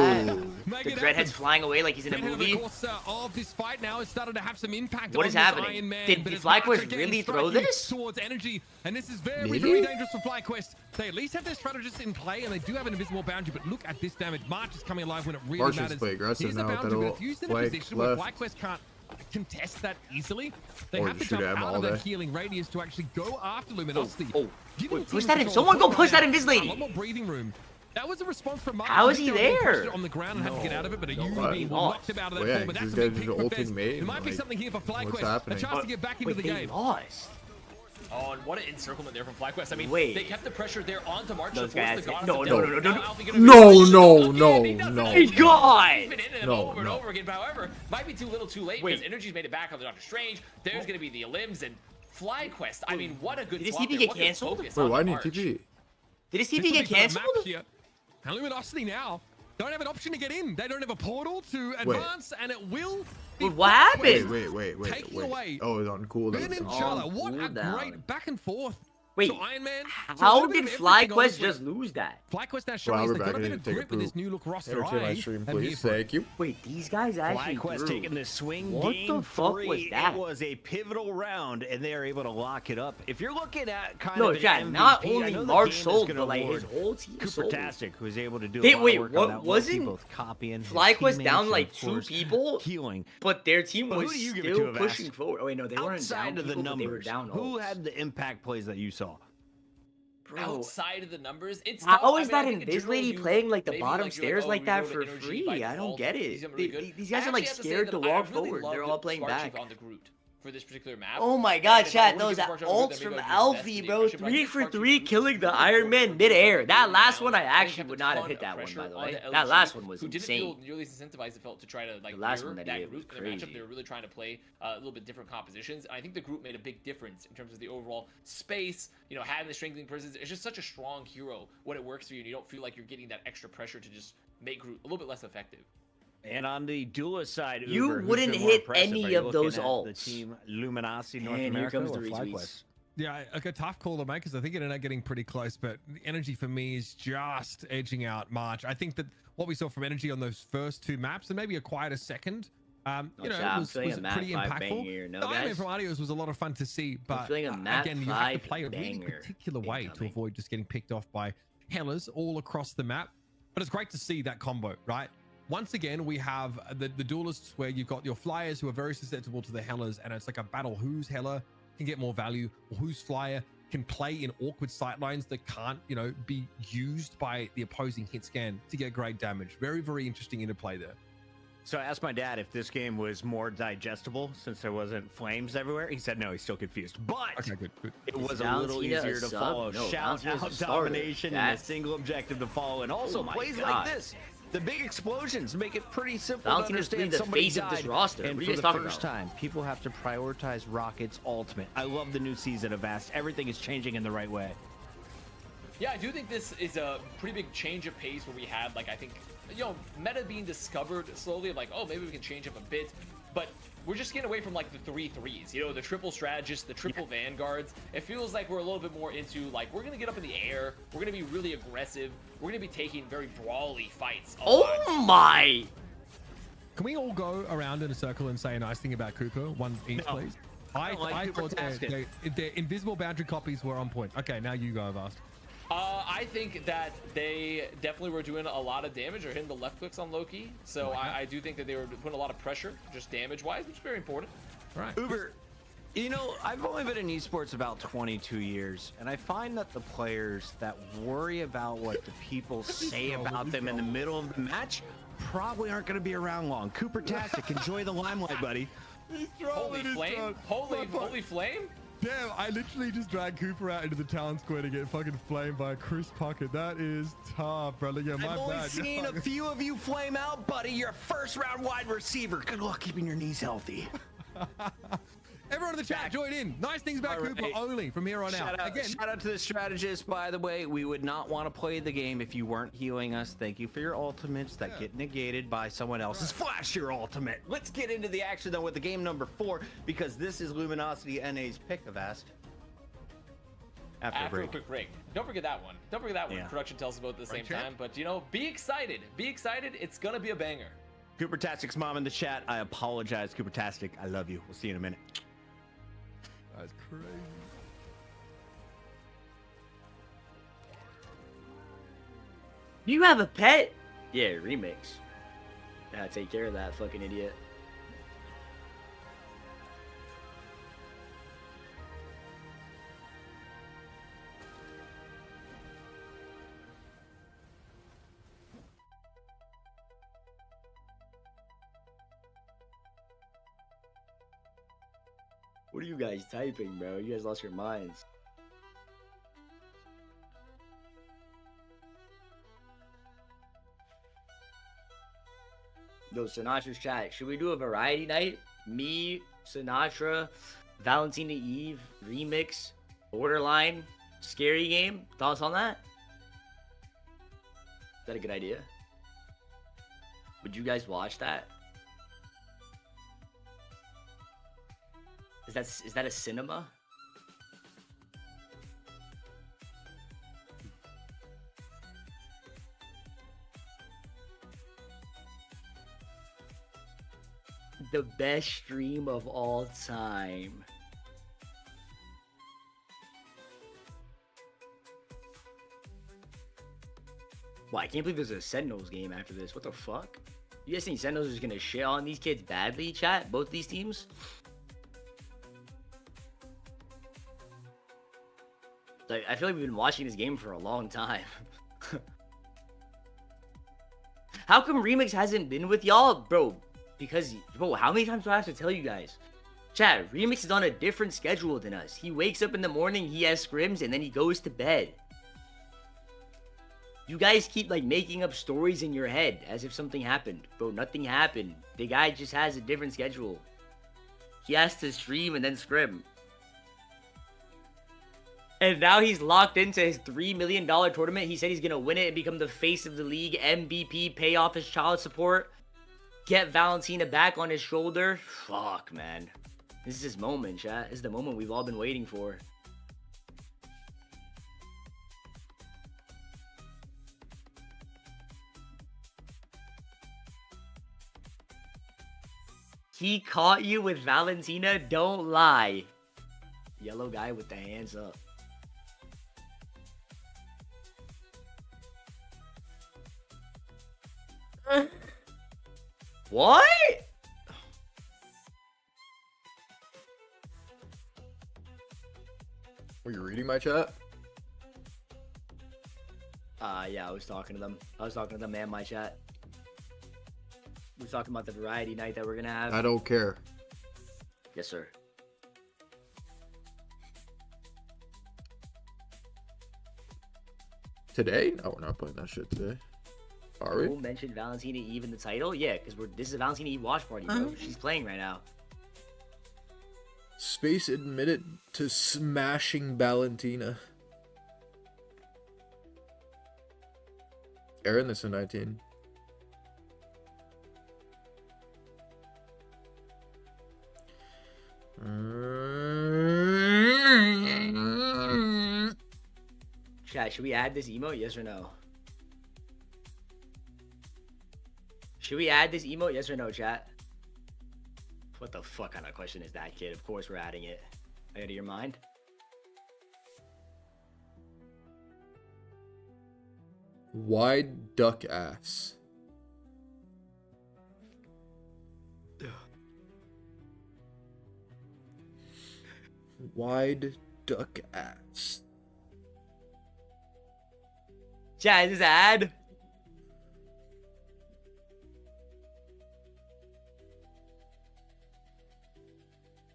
The Dreadhead's flying away like he's in a movie. Of this fight now has started to have some impact. What is happening? Did FlyQuest really throw this? Towards energy, and this is very, very dangerous for FlyQuest. They at least have their strategists in play, and they do have an invisible boundary. But look at this damage. March is coming alive when it really matters. Play aggressive Here's the now. boundary, but if used in a position where FlyQuest can't contest that easily, they have to jump out of that healing radius to actually go after Luminosity. Push that in. Someone go push that Invis lady. A lot more breathing room. That was a response from Mark. How is he there? On the ground and had to get out of it, but being knocked him out of that but that's a big pick for Vess. There might be something here for FlyQuest. A chance to get back into the game. Lost. Oh, and what an encirclement there from FlyQuest. I mean, Wait. they kept the pressure there onto March. Those to force guys- the goddess no, of no, death. no, no, Now no. Alfie gonna be- My God! He's been in it No, over and no. over again. However, might be too little too late because Energy's made it back on the Doctor Strange. There's going to be the Limbs and FlyQuest. I mean, what a good Did his swap TP there. get What good cancelled? focus Wait, on why the didn't March. TP? Did his This TP will get be for the map cancelled? here. And Luminosity now don't have an option to get in. They don't have a portal to advance, and it will be What happened? Wait. taking away. Oh, it's on cooldown. Ben and Oh, Charlotte, what a cooldown. great back and forth. Wait, so Iron Man, how did FlyQuest just lose that? FlyQuest now showing we're they've back. got a I bit need of to take a grip with this poop. new look roster. Entertain my stream, please. Thank you. Wait, these guys actually FlyQuest grew. taking the swing. What Game the fuck 3, was that? It was a pivotal round, and they are able to lock it up. If you're looking at kind No, of an Chad, MVP, not I only know the March game is sold, gonna but like his award whole team Cooper sold. Tastic, who was able to do They- a lot wait, of work what- on that. wasn't both copying his FlyQuest teammates down and, like of 2 course, people? healing. But their team But who was do you give it still to, Avast? pushing forward. Oh wait, no, they weren't Outside down of the people, but they were numbers, down who ults. had the impact plays that you saw? Bro, outside of the numbers, it's How tough. is I that mean, I think in Invis general, lady you playing like the maybe, bottom like, you're stairs oh, like we that go to for Energy free? by I don't default. get He's it. really good. These guys I are like actually have to say scared that to I walk really forward. loved They're all playing Spark back. Chief on the Groot for this particular map. Oh my God, And if I chat, were to those give Spark Chief on Groot, ults then from maybe I'd use Alfie, Destiny bro. impression, but I 3 think for Spark Chief 3 Groot killing the really Iron Man important midair. for That the last round. one I They actually kept would a not have ton hit of that one, pressure by the onto way. LG, That last one was who didn't insane. feel nearly as incentivized. It felt to try to like The last mirror one that that he did Groot was in their matchup. crazy. They were really trying to play a little bit different compositions, and I think the Groot made a big difference in terms of the overall space. You know, having the strengthening presence. It's just such a strong hero when it works for you, and you don't feel like you're getting that extra pressure to just make Groot a little bit less effective. And on the duelist side, You Uber, who's wouldn't been more hit impressive? any Are you of those looking at ults. The team Luminosity North And here America comes the or retweets. FlyQuest? Yeah, like a tough call to make because I think it ended up getting pretty close, but the Energy for me is just edging out March. I think that what we saw from Energy on those first 2 maps and maybe a quieter second, you know, I'm was feeling a map pretty 5 impactful. banger here, no, The Iron Man guys? from Adios was a lot of fun to see, but feeling a map again, you have to 5 play a really banger particular way to incoming. avoid just getting picked off by Hellas all across the map. But it's great to see that combo, right? Once again, we have the duelists where you've got your flyers who are very susceptible to the Hellas, and it's like a battle whose Hella can get more value, or whose flyer can play in awkward sightlines that can't, you know, be used by the opposing hit scan to get great damage. Very, very interesting interplay there. So I asked my dad if this game was more digestible since there wasn't flames everywhere. He said no, he's still confused. But Okay, good. it was a Valentina little a easier to sub? follow. No, Shout Valentina's a out starter. domination and a That's- single objective to follow. And also Oh my plays God. like this. The big explosions make it pretty simple Valentina's to really understand the somebody face of this died. roster. And What are for you the guys talking first about? time, people have to prioritize Rocket's ultimate. I love the new season of Vast. Everything is changing in the right way. Yeah, I do think this is a pretty big change of pace where we had, like, I think, you know, meta being discovered slowly, like, oh, maybe we can change up a bit, but we're just getting away from, like, the 3-3s, you know, the triple strategists, the triple vanguards. It feels like we're a little bit more into, like, we're going to get up in the air, we're going to be really aggressive, we're going to be taking very brawly fights. Oh my! Can we all go around in a circle and say a nice thing about Cooper? One each, No. please. I don't like I Cooper thought Tasket. their invisible boundary copies were on point. Okay, now you go, Avast. I think that they definitely were doing a lot of damage or hitting the left clicks on Loki. So I do think that they were putting a lot of pressure, just damage-wise, which is very important. All right. Uber, you know, I've only been in esports about 22 years, and I find that the players that worry about what the people say about them in the middle of the match probably aren't going to be around long. Cooper Tastic, enjoy the limelight, buddy. Holy flame! Holy flame! Damn, I literally just dragged Cooper out into the town square to get fucking flamed by Chris Puckett. That is tough, brother. Yeah, my I've only bad. seen a few of you flame out, buddy. You're a first-round wide receiver. Good luck keeping your knees healthy. Everyone in the chat, join in. Nice things about All right. Cooper only from here on out. Again, Shout out to the strategist, by the way. We would not want to play the game if you weren't healing us. Thank you for your ultimates that get negated by someone else's. Flash your ultimate. Let's get into the action, though, with the game number 4, because this is Luminosity NA's pick of Ast. After A quick break. Don't forget that one. Don't forget that one. Yeah. Production tells us about it at the same Chat. time. But, you know, be excited. Be excited. It's going to be a banger. Cooper Tastic's mom in the chat. I apologize, Cooper Tastic. I love you. We'll see you in a minute. that's crazy. You have a pet? Yeah, remix. Yeah, take care of that fucking idiot. What are you guys typing, bro? You guys lost your minds. Yo, Sinatra's chat. Should we do a variety night? Me, Sinatraa, Valentina Eve, remix, borderline, scary game. Thoughts on that? Is that a good idea? Would you guys watch that? Is that a cinema? The best stream of all time. Wow, I can't believe there's a Sentinels game after this. What the fuck? You guys think Sentinels is gonna shit on these kids badly, chat? Both these teams? Like, I feel like we've been watching this game for a long time. How come Remix hasn't been with y'all? Bro, because, bro, how many times do I have to tell you guys? Chat, Remix is on a different schedule than us. He wakes up in the morning, he has scrims, and then he goes to bed. You guys keep, like, making up stories in your head as if something happened. Bro, nothing happened. The guy just has a different schedule. He has to stream and then scrim. And now he's locked into his $3 million tournament. He said he's going to win it and become the face of the league, MVP, pay off his child support, get Valentina back on his shoulder. Fuck, man. This is his moment, chat. This is the moment we've all been waiting for. He caught you with Valentina? Don't lie. Yellow guy with the hands up. What? Were you reading my chat? Yeah, I was talking to them. I was talking to them and my chat. We were talking about the variety night that we're gonna have. I don't care. Yes, sir. Today? No, we're not playing that shit today. Are we? Who mentioned Valentina Eve in the title? Yeah, because this is a Valentina Eve watch party, bro. She's playing right now. Space admitted to smashing Valentina. Aaron, this is 19. Chat, should we add this emote? Yes or no? Should we add this emote? Yes or no, chat? What the fuck kind of question is that, kid? Of course we're adding it. Out of your mind? Wide duck ass. Wide duck ass. Chat, is this an ad?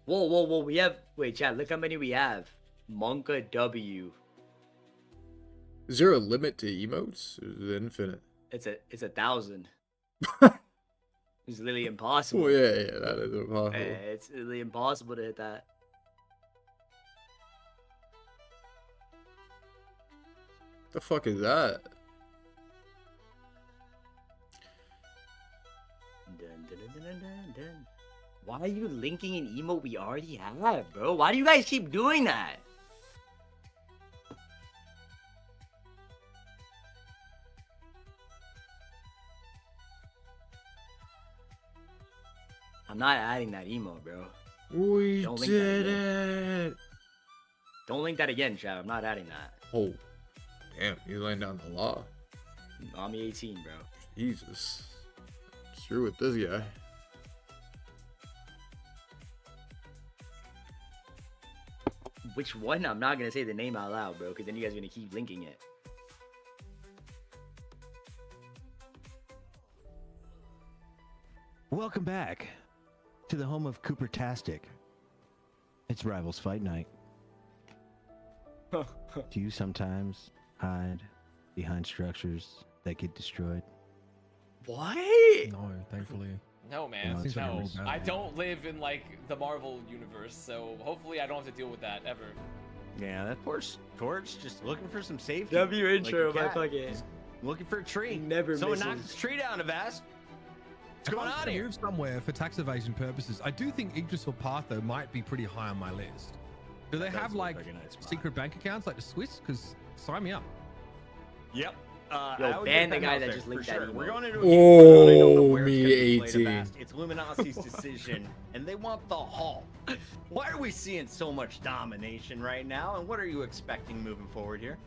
Whoa, we have... Wait, chat, look how many we have. Monka W. Is there a limit to emotes? Or is it infinite? It's 1,000. It's literally impossible. Oh, yeah, that is impossible. It's literally impossible to hit that. The fuck is that? Why are you linking an emote we already have, bro? Why do you guys keep doing that? I'm not adding that emote, bro. We did it! Don't link that again, chat. I'm not adding that. Oh. Damn, you laying down the law. I'm 18, bro. Jesus. Screw with this guy. Which one? I'm not gonna say the name out loud, bro, because then you guys are gonna keep linking it. Welcome back to the home of Cooper-tastic. It's Rivals Fight Night. Do you sometimes hide behind structures that get destroyed? What? No, thankfully. No, man. Seems like a No. really bad I one. don't live in like the Marvel universe, so hopefully I don't have to deal with that ever. Yeah, that poor Torch just looking for some safety. W like intro, a my cat. fucking. He's looking for a tree. Never Someone misses. knocked this tree down, Avast. What's going on To here? move somewhere for tax evasion purposes, I do think Idris or Partho might be pretty high on my list. Do they That have does look like like a nice spot. secret bank accounts like the Swiss? Because sign me up. Yep. Yo, I would ban get the guy penthouse that there, just for linked that sure. email. We're going into a Oh, game I don't know where it's me gonna be played, 18. Avast. It's Luminosity's decision, and they want the Hall. Why are we seeing so much domination right now, and what are you expecting moving forward here?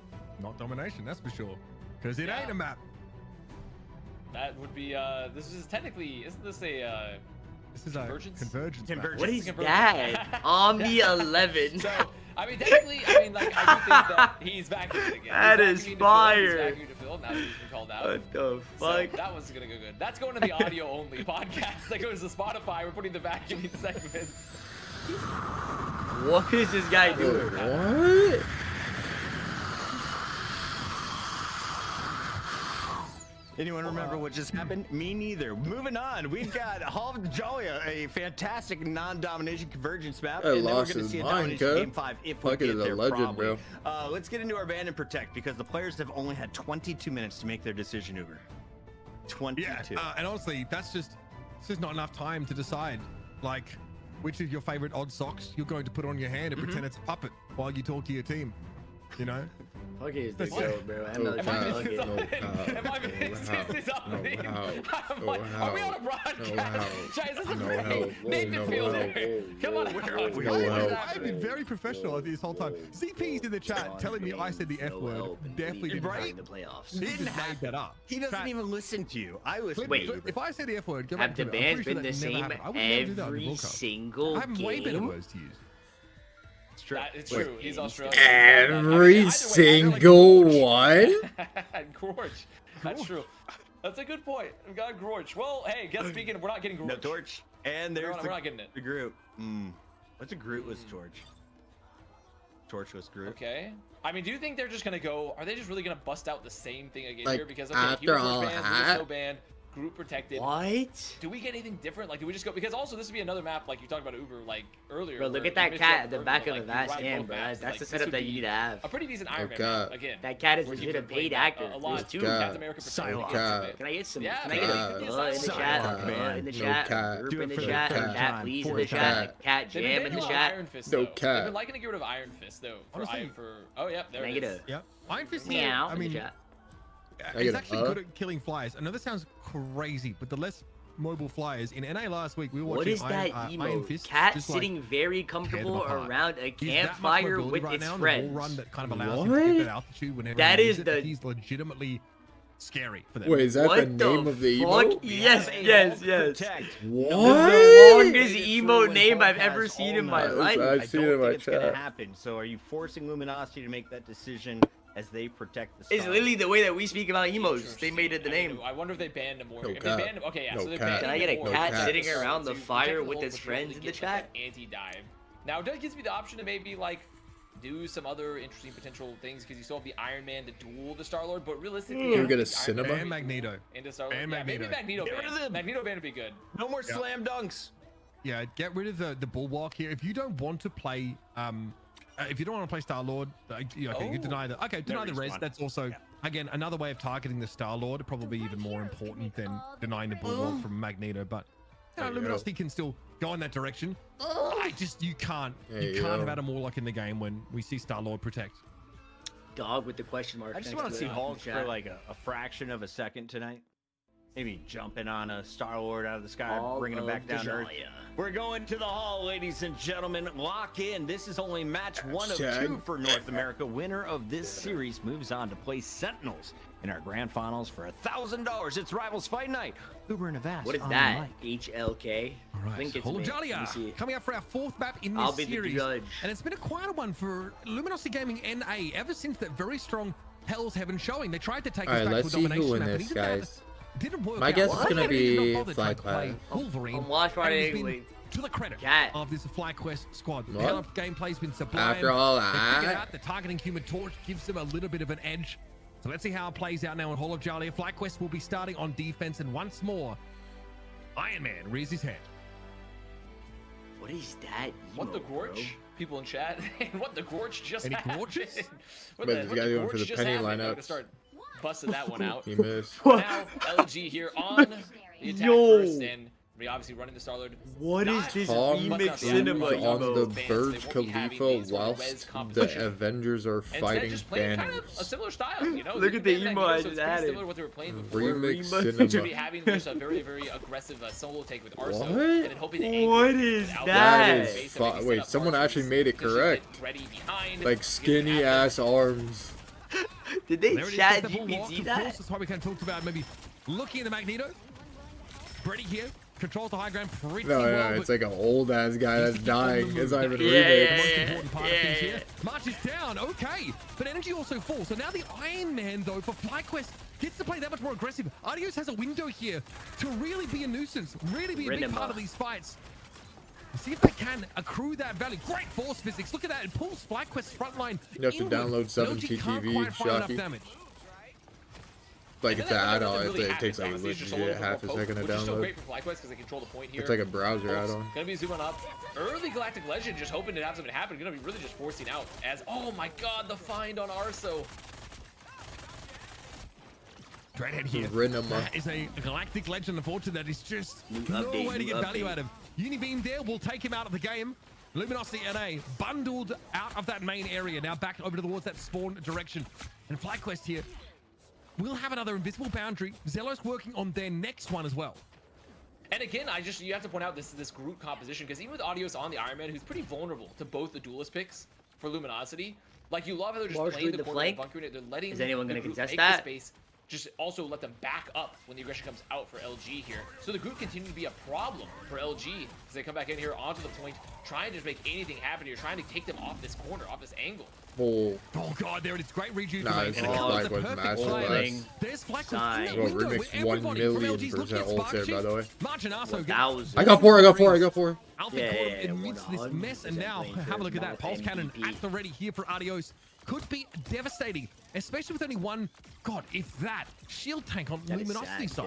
Not domination, that's for sure. Because it ain't a map. That would be this is technically, isn't this a This is Convergence? a convergence. map. Convergence. What is Convergence. that? Omni 11. So, I mean, technically, I mean, like, I do think that he's back in it again. That He's is back in fire. He's back in to fill now that he's been called out. What the So fuck? that one's gonna go good. That's going to the audio only podcast. That goes to Spotify. We're putting the vacuuming segment. What is this guy doing? What? Anyone remember what just happened? Me neither. Moving on, we've got Hall of Jalia, a fantastic non-domination convergence map, That and then we're lost going to his see a mind, domination cuz. game 5 if we Fucking get is a there, legend, probably. bro. Let's get into our ban and protect because the players have only had 22 minutes to make their decision, Uber. 22. Yeah, and honestly, it's just not enough time to decide, like, which of your favorite odd socks you're going to put on your hand and pretend it's a puppet while you talk to your team. You know? Fuck is this What? show, bro? I'm No not Am I cap. missing fucking. something? Am I missing something? I'm like, are we on a broadcast? Guys, this is No great. help. Nathan No Fielder. help. Come on, Where everyone. are we? What is No help. I've happening? been very professional this whole time. CP's in the chat telling me I said the F word. Definitely didn't. Right? The playoffs. He Didn't just made happen. that up. He doesn't Chat, even listen to you. I listen Wait. to you. if I say the F word, go Have back the to it. I'm bans pretty sure been the that never same happened. I would never do that in every broadcast. single I have way better game? words to use. It's true. It's true. He's Australian. Every single one? Gorge. That's true. That's a good point. We got Gorge. Well, hey, guess speaking, we're not getting Gorge. No torch. And there's We're not getting it. the Groot. What's a Groot was Torch? Torch was Groot. Okay. I mean, do you think they're just gonna go? Are they just really gonna bust out the same thing again Like, here? Because okay, after Hero all Force banned, that? Lucio banned, Group protected. What? Do we get anything different? Like, do we just go? Because also, this would be another map, like you talked about Uber, like earlier. Bro, look where at that you missed cat out at the Virgil, back but, of the like, vast you ride hand, both bro. maps, That's like, the this setup would that you be need to have. A pretty decent Iron Man God. map, again. That cat is where legit you a can play paid that actor. A lot. There's two. God. Captain America Psylocke. protected. Can I get some? Yeah, Can I man. get God. a in the Psylocke, chat? man. In the No chat. cat. Group Do in it the for chat. the third Cat, time, please in fourth the chat. time. Cat They've been jam in banging the on chat. Iron Fist, No though. cat. They've been liking to get rid of Iron Fist, though. Honestly- Oh, yeah, there it Negative. is. Yep. Iron Fist. Meow I in the mean, chat. he's actually good at killing flies. I know this sounds crazy, but the less mobile flyers in NA last week, we were What watching is that Iron emote? Fist. Cat just, like, sitting very comfortable tear them apart. around a He's that much campfire mobility with right its now, and the friends. wall run that kind of allows him to get What? that altitude whenever That he is needs it, the- that he's legitimately scary for them. Wait, is that What the name of the fuck? emote? Yes, Have a yes, Hulk yes. protect. The What? longest emote name I've ever seen in my life. I've seen it in don't my think it's gonna chat. happen. So are you forcing Luminosity to make that decision as they protect the It's star? literally the way that we speak about emotes. They made it the I mean, name. I wonder if they banned him more. No If cat. they banned him, okay, yeah. No So they're cat. banning Can I get a him more. cat cat. sitting around the To fire protect with Hulk, his but friends really in the get that chat? Anti-dive. Now, it does gives me the option to maybe like do some other interesting potential things because you still have the Iron Man to duel the Star Lord, but realistically, Can we I get a think Iron Man cinema? And Magneto. into Star Lord. And Yeah, maybe Magneto. Magneto Get rid of ban. them. Magneto ban would be good. No more Yeah. slam dunks. Yeah, get rid of the bulwark here. If you don't want to play, if you don't want to play Star Lord, you Oh. deny the deny the res. respawn. That's also again another way of targeting the Star Lord. Probably even more important than denying the bulwark from Magneto. But you know, There you go. Luminosity can still go in that direction. You can't There you you can't go. have Adam Warlock in the game when we see Star Lord protect. Dog with the question mark. I just next want to see it. Hulk Chat. for like a fraction of a second tonight. Maybe jumping on a Star Lord out of the sky, All bringing him of back down to Earth. Dahlia. We're going to the hall, ladies and gentlemen. Lock in. This is only match one of Check. 2 for North America. Winner of this series moves on to play Sentinels in our grand finals for $1,000. It's Rivals Fight Night. Uber and Avast. What is on that? mic. HLK. All right, Link it to Holo me. Let me Jalia see. coming up for our 4th map in this I'll be the series, judge. and it's been a quiet one for Luminosity Gaming NA ever since that very strong Hell's Heaven showing. They tried to take us Alright, back let's to a see domination who in map, but this, even that guys. didn't work My out. guess is Why? gonna They did not be bother trying to Fly play Wolverine. On watch and party, he's been wait. to the credit of this FlyQuest squad. The hell of gameplay's been sublime. After all They figured that, out the targeting Human Torch gives them a little bit of an edge. So let's see how it plays out now in Hall of Jalea. FlyQuest will be starting on defense, and once more, Iron Man rears his head. What is that? What the gorge? People in chat. What the gorge just Any happened? gorges? What But this guy going for the penny I'm lineup. gonna start busting that one out. He missed. Now LG here on the attack first, and we obviously running the Starlord. What is this Tom remix is cinema on the Fans, Burj they won't be having Khalifa these sort of whilst res the competition. Avengers are Instead, fighting just playing kind of a banners. similar style, you know. Look at the emo I so it's just pretty added. similar to what they were playing before. Remix Should be cinema. having just a very, very aggressive solo take with Arso, What? and then hoping to angle What it is without that? the That space is and maybe set wait, up someone archers actually made it to just get correct. ready behind, Like get skinny the ass arms. Did they There it is, chat that's the ball lock. GPT Of that? course, that's why we kind of talked about maybe looking at the Magneto. Brady here controls the high ground pretty No, well. no, it's but like an old ass guy that's he's on the dying. move. It's not even The remix. most important part of things here. March is down, okay. But energy also falls. So now the Iron Man, though, for FlyQuest, gets to play that much more aggressive. Adios has a window here to really be a nuisance, really be a big part of these fights. See if they can accrue that value. Great force physics. Look at that. It pulls FlyQuest's front line. You have to download 7 LG can't TTV, quite find enough Shocky. damage. Like it's an add-on. Really It takes like happens, honestly, it's just a legit little half a more second to poke, which is still download. great for FlyQuest because they control the point here. It's like a browser Bolt's add-on. Gonna be zooming up. Early Galactic Legend just hoping to have something happen. Gonna be really just forcing out as, oh my god, the find on Arso. Dreadhead here. Rinema. That is a Galactic Legend. Unfortunately, that is just New no update, way to new get value update. out of. Unibeam there will take him out of the game. Luminosity NA bundled out of that main area. Now back over towards that spawn direction. And FlyQuest here will have another invisible boundary. Zelos working on their next one as well. And again, you have to point out this Groot composition, because even with Adios on the Iron Man, who's pretty vulnerable to both the duelist picks for Luminosity. Like, you love how they're just Largely playing the the corner and flank. bunkering it. They're letting Is anyone the gonna Groot contest make that? the space. Just also let them back up when the aggression comes out for LG here. So the Groot continue to be a problem for LG as they come back in here onto the point, trying to just make anything happen here, trying to take them off this corner, off this angle. Oh, Oh god, there it is. Great rejuvenation. Nah, this And is it comes like at the was perfect massive timing. less. There's FlyQuest in Sign. that Well, window remix with everybody from 1,000,000% LG's looking at ult there, by the way. March and Arso 1,000. I got four. I got four. Alpha Yeah, caught yeah, yeah, amidst this mess, and 100% now playing have a look at that. for Pulse cannon MVP. at the ready here for Adios. Could be devastating, especially with only one, god, if that, shield tank on That is Luminosity sad, side.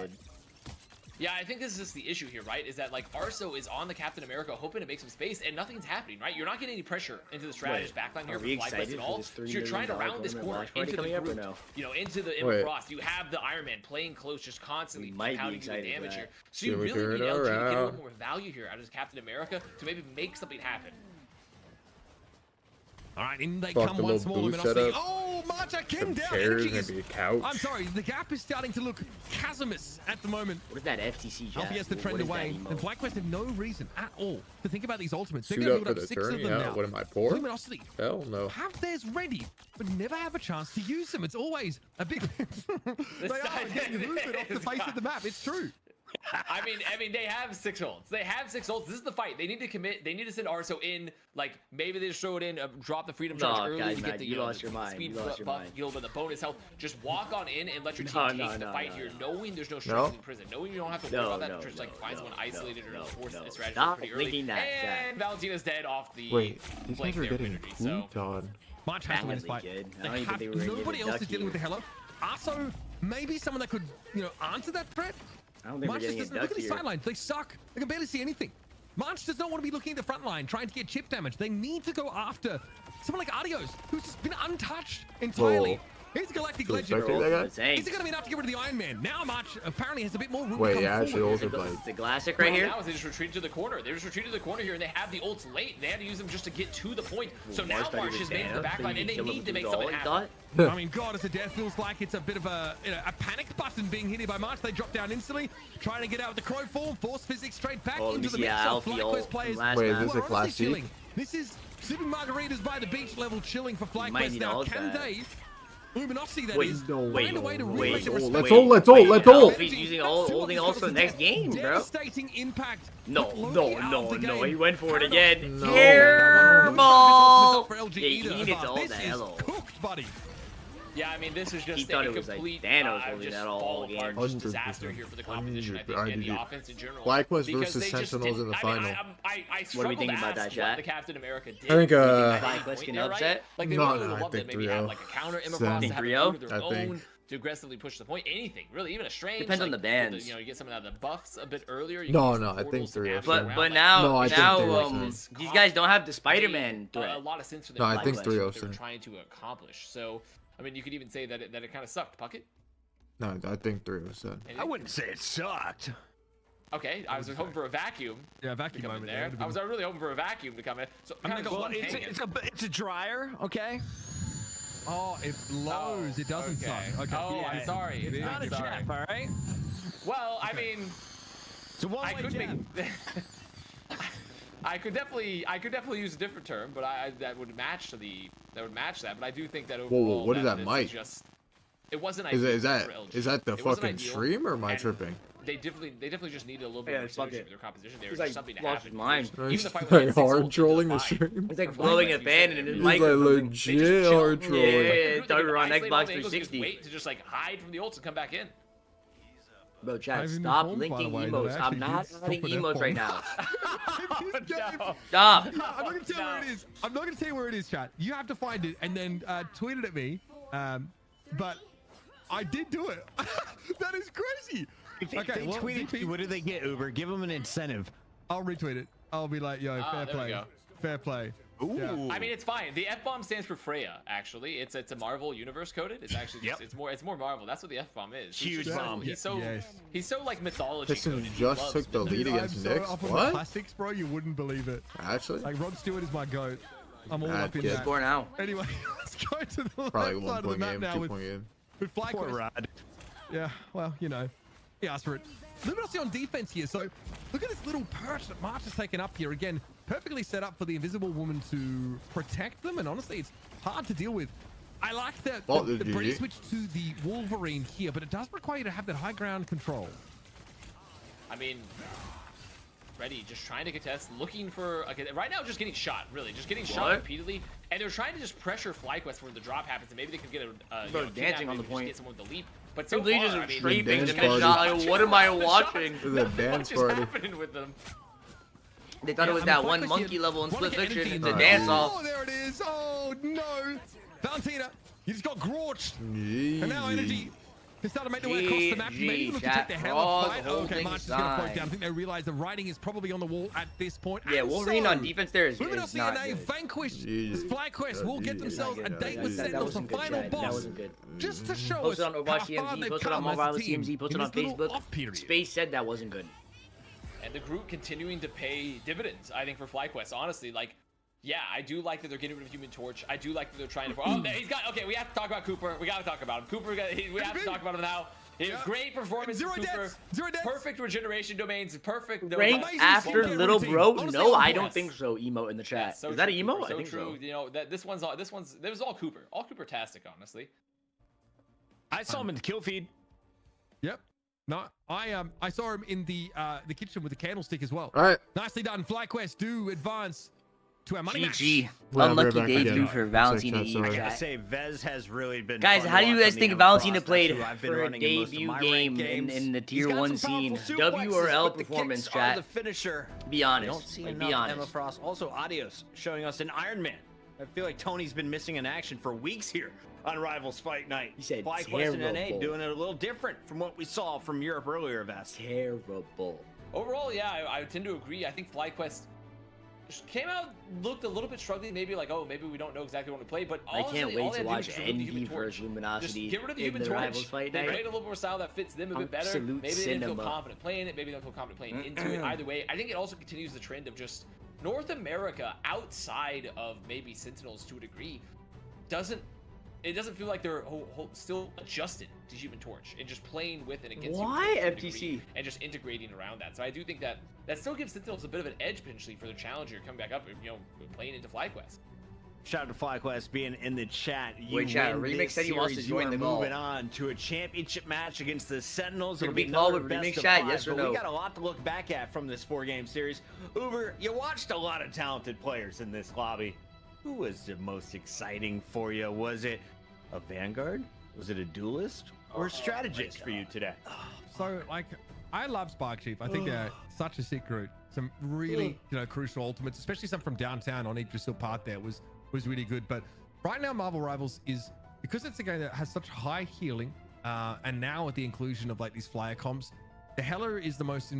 kid. Yeah, I think this is just the issue here, right? Is that, like, Arso is on the Captain America hoping to make some space, and nothing's happening, right? You're not getting any pressure into the strategist backline here Are for we FlyQuest excited at for all. this So $3 you're trying to million round this tournament corner watch party into the coming up or Groot, no? you know, into the Emma Wait. Frost. You have the Iron Man playing close, just constantly We might be pounding you with excited for damage that. here. So you Yeah, we really need turn LG to get a around. little more value here out of Captain America to maybe make something happen. All right, in they Fuck come the once little more. booth Luminosity. setup. Oh, Marta came Some down. chairs, Energy is, maybe a couch. I'm sorry, the gap is starting to look chasmous at the moment. What is that FTC chat? Alfie has the What trend is that away, emo? and FlyQuest have no reason at all to think about these ultimates. They're Suit going up to for build the up 6 of turn. them Yeah. now. What am I poor? Luminosity Hell no. have theirs ready, but never have a chance to use them. It's always a big. They are getting movement off the face of the map. It's true. I mean, they have 6 ults. They have 6 ults. This is the fight. They need to commit. They need to send Arso in. Like, maybe they just throw it in, drop the freedom charge No, early guys, to Matt, get the you lost the your mind. speed You lost your buff, mind. you know, but the bonus health. Just walk on in and let your No, team no, take the no, fight no, here, no. knowing there's no No? strength in prison, knowing you don't have to worry No, about that. no, Just like no, find someone isolated no, or force no. the strategy Stop pretty early. linking that, And Valentina's dead off the Wait, these flank guys are there of getting energy. So pooped on. March has to win this Badly, fight. kid. I They don't even have, think we were gonna nobody get a else is duck dealing with the here. Hello. Arso, maybe someone that could, answer that threat. I don't think we're March getting a just doesn't look duck at these here. sidelines. They suck. They can barely see anything. March does not want to be looking at the front line, trying to get chip damage. They need to go after someone like Adios, who's just been untouched entirely. Whoa. He's a Galactic Dude, Legend. spectate that guy? It's Hanks. Is it going to be enough to get rid of the Iron Man? Now March apparently has a bit more room Wait, to come yeah, actually, forward. also like. It's the classic right here. Now is they just retreat to the corner. They just retreat to the corner here, and they have the ults late. They had to use them just to get to the point. So now March March has made it to the back line, and they need to make something happen. I mean, God, as a death feels like it's a bit of a panic button being hit here by March. They drop down instantly, trying to get out with the crow form, force physics straight back Oh, let me into the see mix that of Alfie FlyQuest ult players. from last Wait, is match. this who a are class honestly C? chilling. This is sipping margaritas by the beach level chilling for might FlyQuest need now. all Can that. they, Luminosity that Wait, is, wait, find a way to wait, remake the wait, respect? Let's ult. Alfie's using holding also next game, bro. Devastating impact. No, Put no, Loki out no, of the no. game. He went for it Cannot- again. No. Careful. For LG Yeah, either, he needs but all this the is hello. cooked, buddy. Yeah, I mean, this is just He thought a it was like complete Thanos holding just that all game. ballpark just disaster here for the competition, I think, and the offense in general. FlyQuest because versus they just Sentinels in the didn't- final. I What do we think struggled about to that, ask chat? what the Captain America did. I think, FlyQuest can Right? upset? Like, they No, really no, I love to think maybe have 3-0. like a counter Sen. Immerfrost to have 3-0? a their I think. own to aggressively push the point. Anything, really, even a strange. Depends on like, the bands. You know, you get some of the buffs a bit earlier. You No, can use no, the I think portals to 3-0. navigate But around, but like, now No, I think now 3-0. these guys don't have the Spider-Man made threat. a lot of sense for No, I think what 3-0 they were Sen. trying to accomplish. So, I mean, you could even say that it kind of sucked. Puckett? No, I think 3-0 Sen. I wouldn't say it sucked. Okay, I was hoping for a vacuum. Yeah, to vacuum come in moment there. there. I was really hoping for a vacuum to come in. So I'm kind gonna of go- just well, It's a dryer, okay? Oh, it blows. It doesn't okay. suck. Okay. Oh, I'm sorry. It's not a sorry. jab, all right? Well, I mean, It's a I one-way could jab. make. I could definitely use a different term, but that would match that. But I do think that overall. what is that this mic? Just, it wasn't Is ideal that for LG. is that the It wasn't fucking ideal, stream or am I and tripping? They definitely just needed a little bit Yeah, more fuck synergy it. with their composition. There He's was like, something to lost happen. his mind. Even the fight He's with like the hard Six trolling the ults into stream. It's like For blowing a FlyQuest, fan you and said his it. mic He's like or something. legit hard Yeah, trolling. yeah, thought we were on Isolate Xbox all the angles, 360. Wait to just like hide from the ults and come back in. Bro, I've chat, been stop informed, by the linking way, that emotes. I I'm actually not did stop adding an emotes F-bomb. right now. No. Stop. I'm not gonna tell you where it is. I'm not gonna tell you where it is, chat. You have to find it and then tweet it at me. But I did do it. That is crazy. If they well, tweet it to you, what do they get, Uber? Give them an incentive. I'll retweet it. I'll be like, yo, fair there we play. go. Fair play. Ooh. Yeah. I mean, it's fine. The F-bomb stands for Freya. Actually, it's a Marvel universe coded. It's actually just, it's more Marvel. That's what the F-bomb is. Huge bomb. He's so Yes. he's so like mythology. Pistons coded. He just loves took the mythology. lead Dude, against I'm so Knicks. up on the What? classics, bro. You wouldn't believe it. Actually? Like Rod Stewart is my goat. I'm all Bad up in kid. that. Score now. Anyway, let's go to the Probably left 1 side of the point map game, now 2 with point game. FlyQuest. Poor Rod. Yeah, well, you know, he asked for it. Luminosity on defense here. So look at this little perch that March has taken up here. Again, perfectly set up for the Invisible Woman to protect them. And honestly, it's hard to deal with. I like that Oh, the GG. Brady switch to the Wolverine here, but it does require you to have that high ground control. I mean, Ready, just trying to contest, looking for right now, just getting shot, really, just getting shot repeatedly, and they're trying to just pressure FlyQuest where the drop happens, and maybe they can get a Bro, dancing on the point. get someone with the leap. But so Simply far, just I mean, creeping dance to miss party. shot. Like, what am I watching? This is a dance What is party. happening with them? They thought it was I mean, that FlyQuest one here monkey level in wanna Split get Fiction. energy It's in a there. dance off. Oh, there it is. Oh, no. Valentina, you just got grorched. And now energy. They started to make their way across the map. GG, Maybe look to chat. take the hammer Frog fight. Okay, holding March is going to float sign. down. I think they realize the writing is probably on the wall at this point. Yeah, And Wolverine so, on defense there is Luminosity not and good. vanquished. GG. FlyQuest will get themselves a date with That Sentinels for wasn't good, final Chad. That boss. wasn't good. Just to show us Posted on how Overwatch far TMZ, they've posted on come as Mobile a team TMZ, posted in on this little Facebook. off period. Space said that wasn't good. And the group continuing to pay dividends, I think, for FlyQuest. Honestly, like, yeah, I do like that they're getting rid of Human Torch. I do like that they're trying to. Oh, he's got. Okay, we have to talk about Cooper. We got to talk about him. Cooper, we have to talk about him now. Great performance, Zero Cooper. deaths. Zero deaths. Perfect regeneration domains. Perfect. Rank amazing after skincare little routine. bro? Honestly, No, on I point. don't think so. Emo in the Yeah, chat. so Is that an true, emo? Cooper, I so think true. so. You know that this one's all Cooper. All Cooper-tastic, honestly. I saw him in the kill feed. Yep. No, I saw him in the kitchen with the candlestick as well. All right. Nicely done. FlyQuest do advance to our money match. GG. Well, Unlucky we're back debut again. for Valentina Check, E. sorry. I gotta chat. say, Vez has really been. Guys, fun how to do you watch guys on think the Valentina That's played who I've been for a running in most of debut my game ranked games. in the He's tier got 1 some powerful scene? W or suplexes, L but the performance, kicks are chat? the finisher. Be I honest. don't see Like, enough be Emma honest. Frost. Also, Adios showing us an Iron Man. I feel like Tony's been missing in action for weeks here on Rivals Fight Night. He said FlyQuest and NA terrible. doing it a little different from what we saw from Europe earlier, Vest. Terrible. Overall, yeah, I tend to agree. I think FlyQuest came out, looked a little bit struggling, maybe like, oh, maybe we don't know exactly what to play, but I honestly, can't all wait they to had to do watch was remove the NV Human Torch. versus Luminosity Just get rid of the in Human the Torch. Rivals Fight They Night. played a little more style that fits them a bit better. Absolute Maybe they didn't feel cinema. confident playing it. Maybe they don't feel confident playing into it. Either way, I think it also continues the trend of just North America outside of maybe Sentinels to a degree it doesn't feel like they're still adjusted to Human Torch and just playing with it against Why Human Torch to a FTC? degree and just integrating around that. So I do think that still gives Sentinels a bit of an edge potentially for their challenger coming back up, you know, playing into FlyQuest. Shout out to FlyQuest being in the chat. You Wait, chat, win Remix this said he wants to series, join you the are call. moving on to a championship match against the Sentinels. Can It'll we be call another with best Remix of chat, five, yes or but no? We got a lot to look back at from this 4-game series. Uber, you watched a lot of talented players in this lobby. Who was the most exciting for you? Was it a Vanguard? Was it a duelist or a strategist for you today? So, like, I love Spark Chief. I think they're such a sick group. Some really, crucial ultimates, especially some from downtown on Idris Hill Park there was really good. But right now, Marvel Rivals is, because it's a game that has such high healing, and now with the inclusion of like these flyer comps, the Hela is the most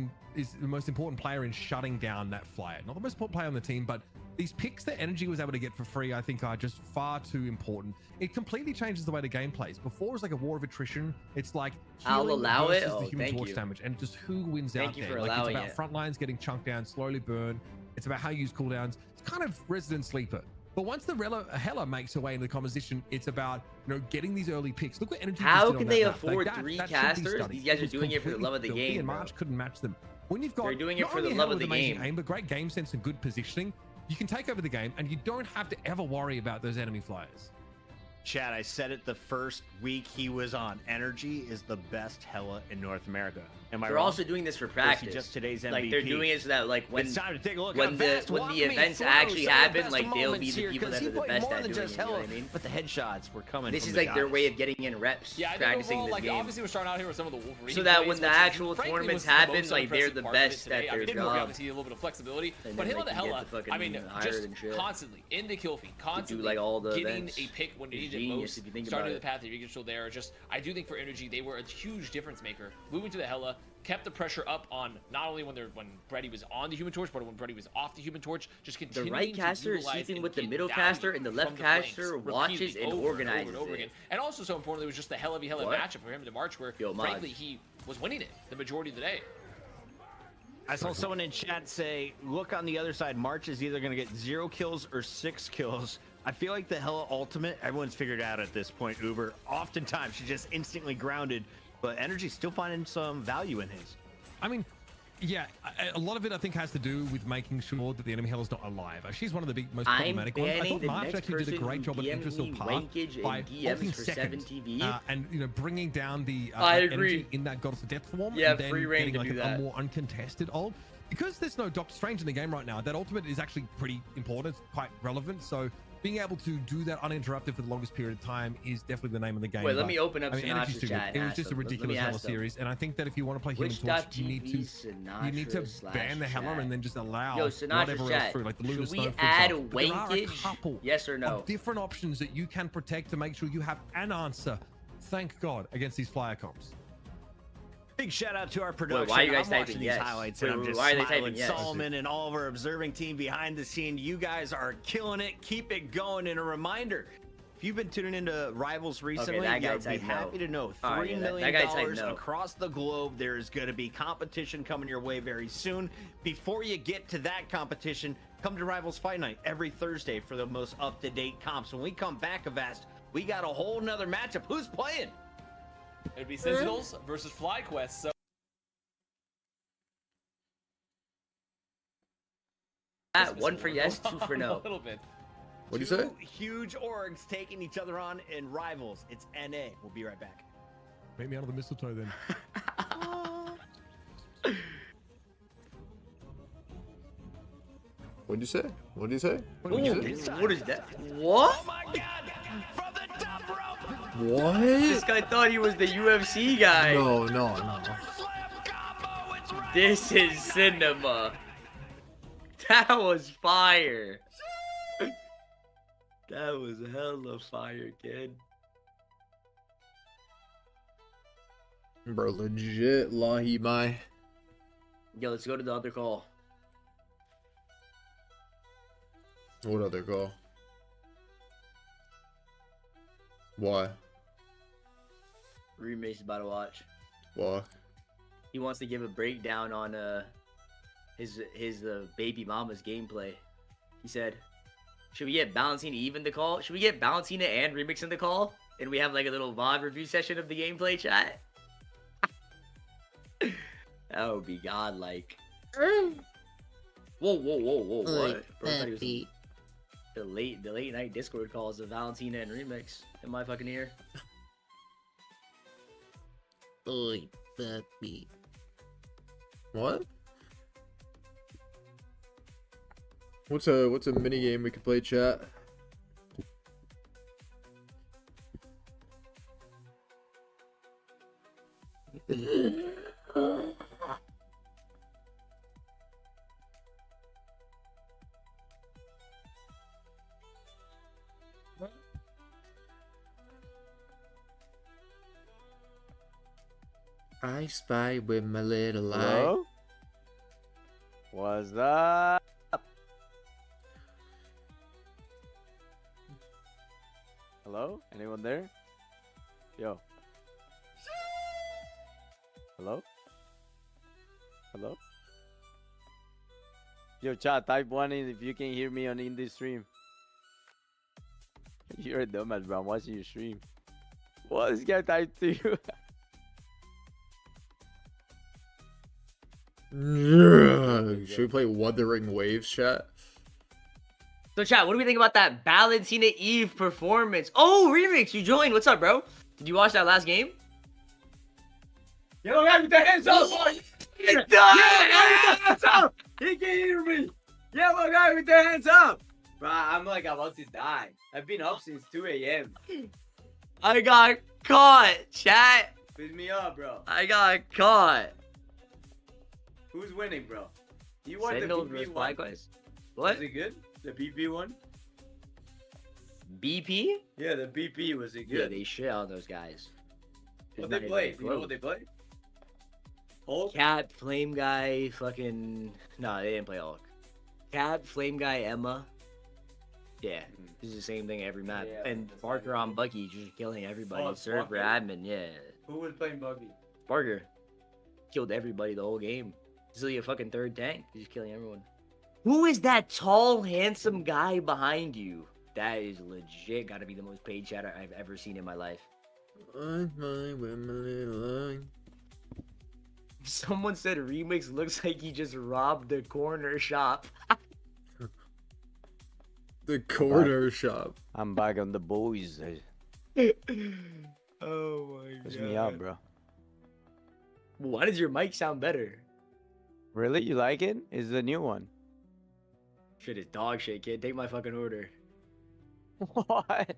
important player in shutting down that flyer. Not the most important player on the team, but these picks that Energy was able to get for free, I think, are just far too important. It completely changes the way the game plays. Before it was like a war of attrition. It's like I'll allow it. The Human Torch damage, and just who wins out there. Like, it's about front lines getting chunked down, slowly burn. It's about how you use cooldowns. It's kind of Resident Sleeper. But once the Hela makes her way into the composition, it's about getting these early picks. Look what Energy. How can they afford 3 casters? These guys are doing it for the love of the game. And March couldn't match them. When you've got, they're doing it for the love of the game. Aim, but great game sense and good positioning, you can take over the game, and you don't have to ever worry about those enemy flyers. Chad, I said it the first week he was on. Energy is the best Hela in North America. Am I wrong? They're also doing this for practice. Just today's MVP. Like, they're doing it so that, like, when it's time to take a look when the events actually happen, like, they'll be the people that are the best at doing it. You know what I mean? But the headshots were coming. This is like their way of getting in reps, practicing the game. Obviously, we're starting out here with some of the Wolverine. So that when the actual tournaments happen, like, they're the best at their job. Obviously, a little bit of flexibility, but Hela to Hela, I mean, just constantly in the kill feed, constantly getting a pick when you need it most. Starting the path that you're still there. Just, I do think for Energy, they were a huge difference maker. Moving to the Hela, kept the pressure up on not only when Brady was on the Human Torch, but when Brady was off the Human Torch. Just continuing the right caster is sleeping with the middle caster, and the left caster watches and organizes over again. And also, so importantly, it was just the Hela v Hela matchup for him to March, where frankly he was winning it the majority of the day. I saw someone in chat say, look on the other side, March is either going to get 0 kills or 6 kills. I feel like the Hela ultimate, everyone's figured out at this point, Uber. Oftentimes, she's just instantly grounded, but Energy's still finding some value in his. I mean, yeah, a lot of it, I think, has to do with making sure that the enemy Hela's not alive. She's one of the most problematic ones. I thought March actually did a great job at Idris Hill Park by ulting second, and bringing down the energy in that Goddess of Death form. Yeah, and then free reign getting, to do like, that. a more uncontested ult. Because there's no Doctor Strange in the game right now, that ultimate is actually pretty important, quite relevant. So being able to do that uninterrupted for the longest period of time is definitely the name of the game. Wait, let me open up Synatra's chat. It was just a ridiculous Hela series, and I think that if you want to play Human Torch, you need to ban the Hela and then just allow whatever else through, like the Lunar Stone. Should we add wankage? Yes or no? Different options that you can protect to make sure you have an answer. Thank God against these flyer comps. Big shout out to our production. Why are you guys I'm typing these highlights and I'm just why are they smiling. typing yes? Solomon and all of our observing team behind the scene. You guys are killing it. Keep it going. And a reminder, if you've been tuning into Rivals recently, you'll be happy to know $3 million across the globe. There's going to be competition coming your way very soon. Before you get to that competition, come to Rivals Fight Night every Thursday for the most up-to-date comps. When we come back, Avast, we got a whole nother matchup. Who's playing? It'd be Sentinels versus FlyQuest. So one for yes, 2 for no. A little bit. What'd you say? 2 huge orgs taking each other on in Rivals. It's NA. We'll be right back. Make me out of the mistletoe then. What'd you say? What'd you say? What is that? What? Oh my God! From the top rope! What? This guy thought he was the UFC guy. No. This is cinema. That was fire. That was hella fire, kid. Bro, legit, Lahi Mai. Yo, let's go to the other call. What other call? Why? Roommate's about to watch. Why? He wants to give a breakdown on his baby mama's gameplay. He said, should we get Balancina even the call? Should we get Balancina and Remix in the call? And we have like a little VOD review session of the gameplay, chat? That would be godlike. Whoa, what? Bro, I thought he was the late night Discord calls of Valentina and Remix in my fucking ear. Oi, puppy. What? What's a mini game we could play, chat? I spy with my little eye. Hello? What's up? Hello? Anyone there? Yo. Hello? Hello? Yo, chat, type 1 if you can hear me in this stream. You're a dumbass, bro. I'm watching your stream. What? This guy typed 2. Should we play Wuthering Waves, chat? So, chat, what do we think about that Valentina Eve performance? Oh, Remix, you joined. What's up, bro? Did you watch that last game? Yo, guys, with the hands up! Get done! Hands up! He can hear me! Yeah, my guy with their hands up! Bro, I'm like about to die. I've been up since 2 a.m. I got caught, chat. Piss me up, bro. I got caught. Who's winning, bro? You want the BP one? What? Was it good? The BP one? BP? Yeah, the BP was it good? Yeah, they shit on those guys. What they play? You know what they play? Hulk? Cat, Flame Guy, fucking... No, they didn't play Hulk. Cat, Flame Guy, Emma. Yeah, this is the same thing every map. Yeah, and Barker on Bucky, just killing everybody. Oh, server admin, yeah. Who was playing Bucky? Barker. Killed everybody the whole game. He's like a fucking third tank. He's just killing everyone. Who is that tall, handsome guy behind you? That is legit gotta be the most paid chatter I've ever seen in my life. Someone said Remix looks like he just robbed the corner shop. The corner shop. I'm back on the boys. Oh my god. Push me up, bro. Why does your mic sound better? Really? You like it? It's the new one. Shit is dog shit, kid. Take my fucking order. What?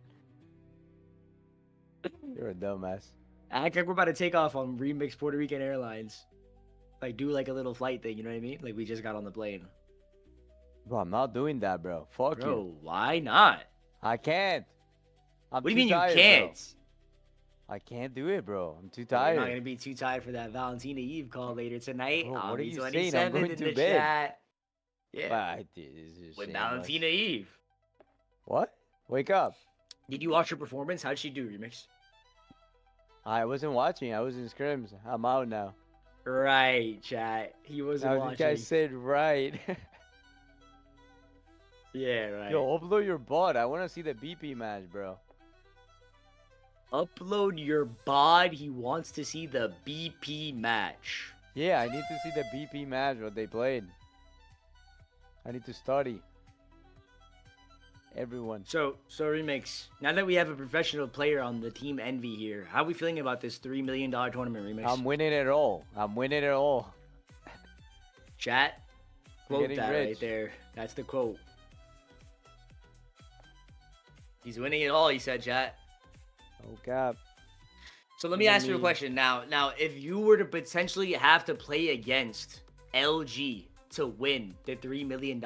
You're a dumbass. Act like we're about to take off on Remix Puerto Rican Airlines. Like, do like a little flight thing, you know what I mean? Like, we just got on the plane. Bro, I'm not doing that, bro. Fuck bro, you. Why not? I can't. What do you mean tired, you can't? Bro. I can't do it, bro. I'm too tired. You're not gonna be too tired for that Valentina Eve call later tonight. Bro, I'll what are be you 27 saying? I'm going in to the bed. chat. Yeah. But with Valentina Eve. What? Wake up. Did you watch her performance? How'd she do, Remix? I wasn't watching. I was in scrims. I'm out now. Right, chat. He wasn't watching. The guy said right. Yeah, right. Yo, upload your bot. I want to see the BP match, bro. Upload your bod. He wants to see the BP match. Yeah, I need to see the BP match, what they played. I need to study. Everyone. So Remix, now that we have a professional player on the Team Envy here, how are we feeling about this $3 million tournament, Remix? I'm winning it all. I'm winning it all. Chat, quote that rich. Right there. That's the quote. He's winning it all, he said, chat. Oh, God. So let me ask you a question now. Now, if you were to potentially have to play against LG to win the $3 million,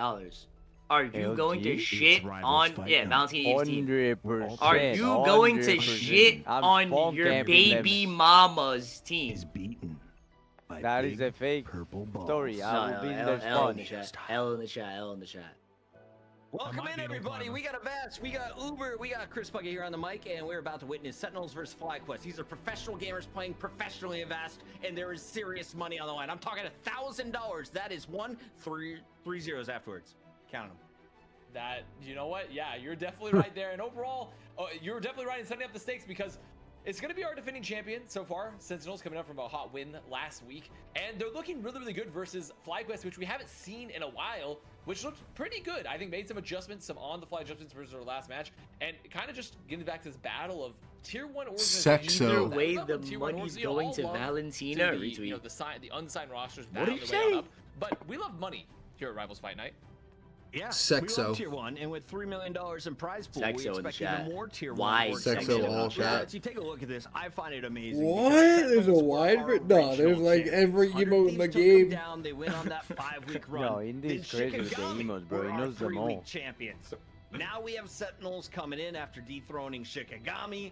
are you going to shit on Valentina Eve's team? 100%. Are you going to shit on your baby mama's team? That is a fake story. I will be the L in the chat. L in the chat. L in the chat. Welcome in, everybody. We got a Vast, we got Uber, we got Chris Puckett here on the mic, and we're about to witness Sentinels versus FlyQuest. These are professional gamers playing professionally in Vast, and there is serious money on the line. I'm talking $1,000. That is 3 zeros afterwards. Count them. That, you know what? Yeah, you're definitely right there. And overall, you're definitely right in setting up the stakes because it's going to be our defending champion so far. Sentinels coming up from a hot win last week. And they're looking really, really good versus FlyQuest, which we haven't seen in a while, which looked pretty good. I think made some adjustments, some on-the-fly adjustments versus our last match. And kind of just getting back to this battle of Tier 1 organizations. Either way, the money's going to Valentina. To the unsigned rosters. What do you say? But we love money here at Rivals Fight Night. Yeah, Sexo. We love Tier 1, and with $3 million in prize pool, Sexo we expect even more Tier 1. Why Sexo all chat? You take a look at this. I find it amazing. What? There's a wide... No, there's like every emote in the game. Down, they went on that 5-week run. No, Indy's crazy with the emotes, bro. He knows them all. Champions. Now we have Sentinels coming in after dethroning Shikigami.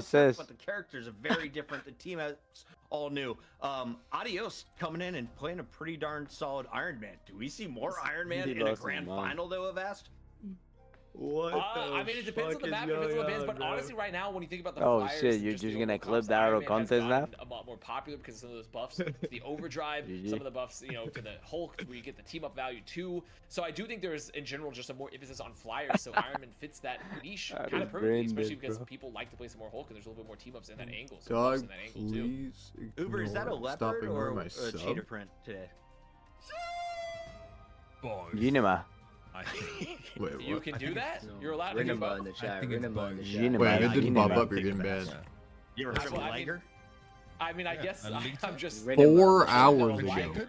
says. but the characters are very different. The team is all new. Adios coming in and playing a pretty darn solid Iron Man. Do we see more Iron Man in a grand final, though, I've asked? What? I mean, it depends on the map, it depends on the bands, but honestly, right now, when you think about the Oh Flyers, shit, you're just gonna clip the Arrow contest now? A lot more popular because of some of those buffs, the overdrive, some of the buffs, you know, to the Hulk, where you get the team up value too. So I do think there's, in general, just a more emphasis on Flyers. So Ironman fits that niche kind of perfectly, especially because people like to play some more Hulk, and there's a little bit more team ups in that angle. So Dog, in that angle too. please. Uber, is that a leopard or a cheetah print today? Unima. Wait, You what? can do that? You're allowed to do Rinima in both? the chat. think it's Rinima in the both. chat. Wait, if it didn't pop Unima. up, you're getting banned. You ever heard of a Well, liger? I mean, I Yeah, guess a liter? I'm just... Rinima. 4 hours A ago. liger?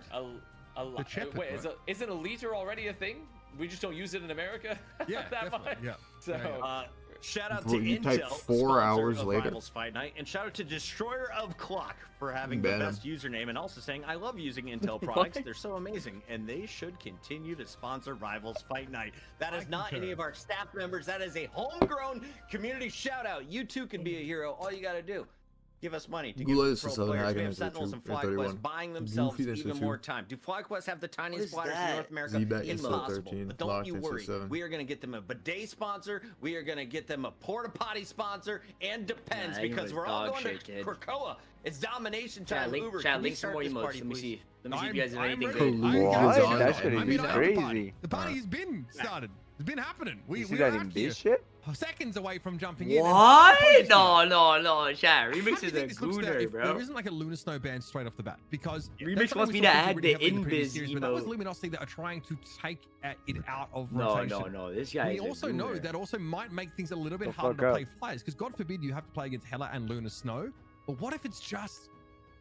The shepherd, Wait, right? isn't a liter already a thing? We just don't use it in America Yeah, that definitely. much. Yeah. So, Yeah, Shout out Bro, to you type Intel, 4 sponsor hours of later. Rivals Fight Night, and shout out to Destroyer of Clock for having Ban the him. best username, and also saying I love using Intel products. They're so amazing, and they should continue to sponsor Rivals Fight Night. That is not any of our staff members. That is a homegrown community shout out. You too can be a hero. All you got to do. Give us money to give Gula to is pro the Southern players. We Hagen have is the Sentinels two- and or 31. FlyQuest buying themselves Goofy, that's the even two. more time. Do FlyQuest have the tiniest What is splatters in that? North America? Z-Bet is still Impossible. 13. But don't Locked you is worry. 7. We are going to get them a bidet sponsor. We are going to get them a porta potty sponsor, and depends Nah, he because was we're all dog going shit, to kid. Krakoa. It's domination Chat, time. link, Uber, chat, can we link some start more this emotes. party, Let me please? see. Let me see if you guys have I'm anything ready. good. What? He's on That it. shit I mean, is I have a crazy. party. The party's been started. It's been happening. You We see are that in out here, this shit? seconds away from jumping in. What? And- No, chat. How Remix do you is think a this looks there gooner, if bro. There isn't like a Lunar Snow band straight off the bat because Remix that's something wants we me saw to people add really the heavily in previous Invis series, but that was emote. Luminosity that are trying to take it out of No, rotation. no. This guy We is a also know gooner. that also might make things a little bit The harder fuck to up. play Flyers because God forbid you have to play against Hela and Lunar Snow. But what if it's just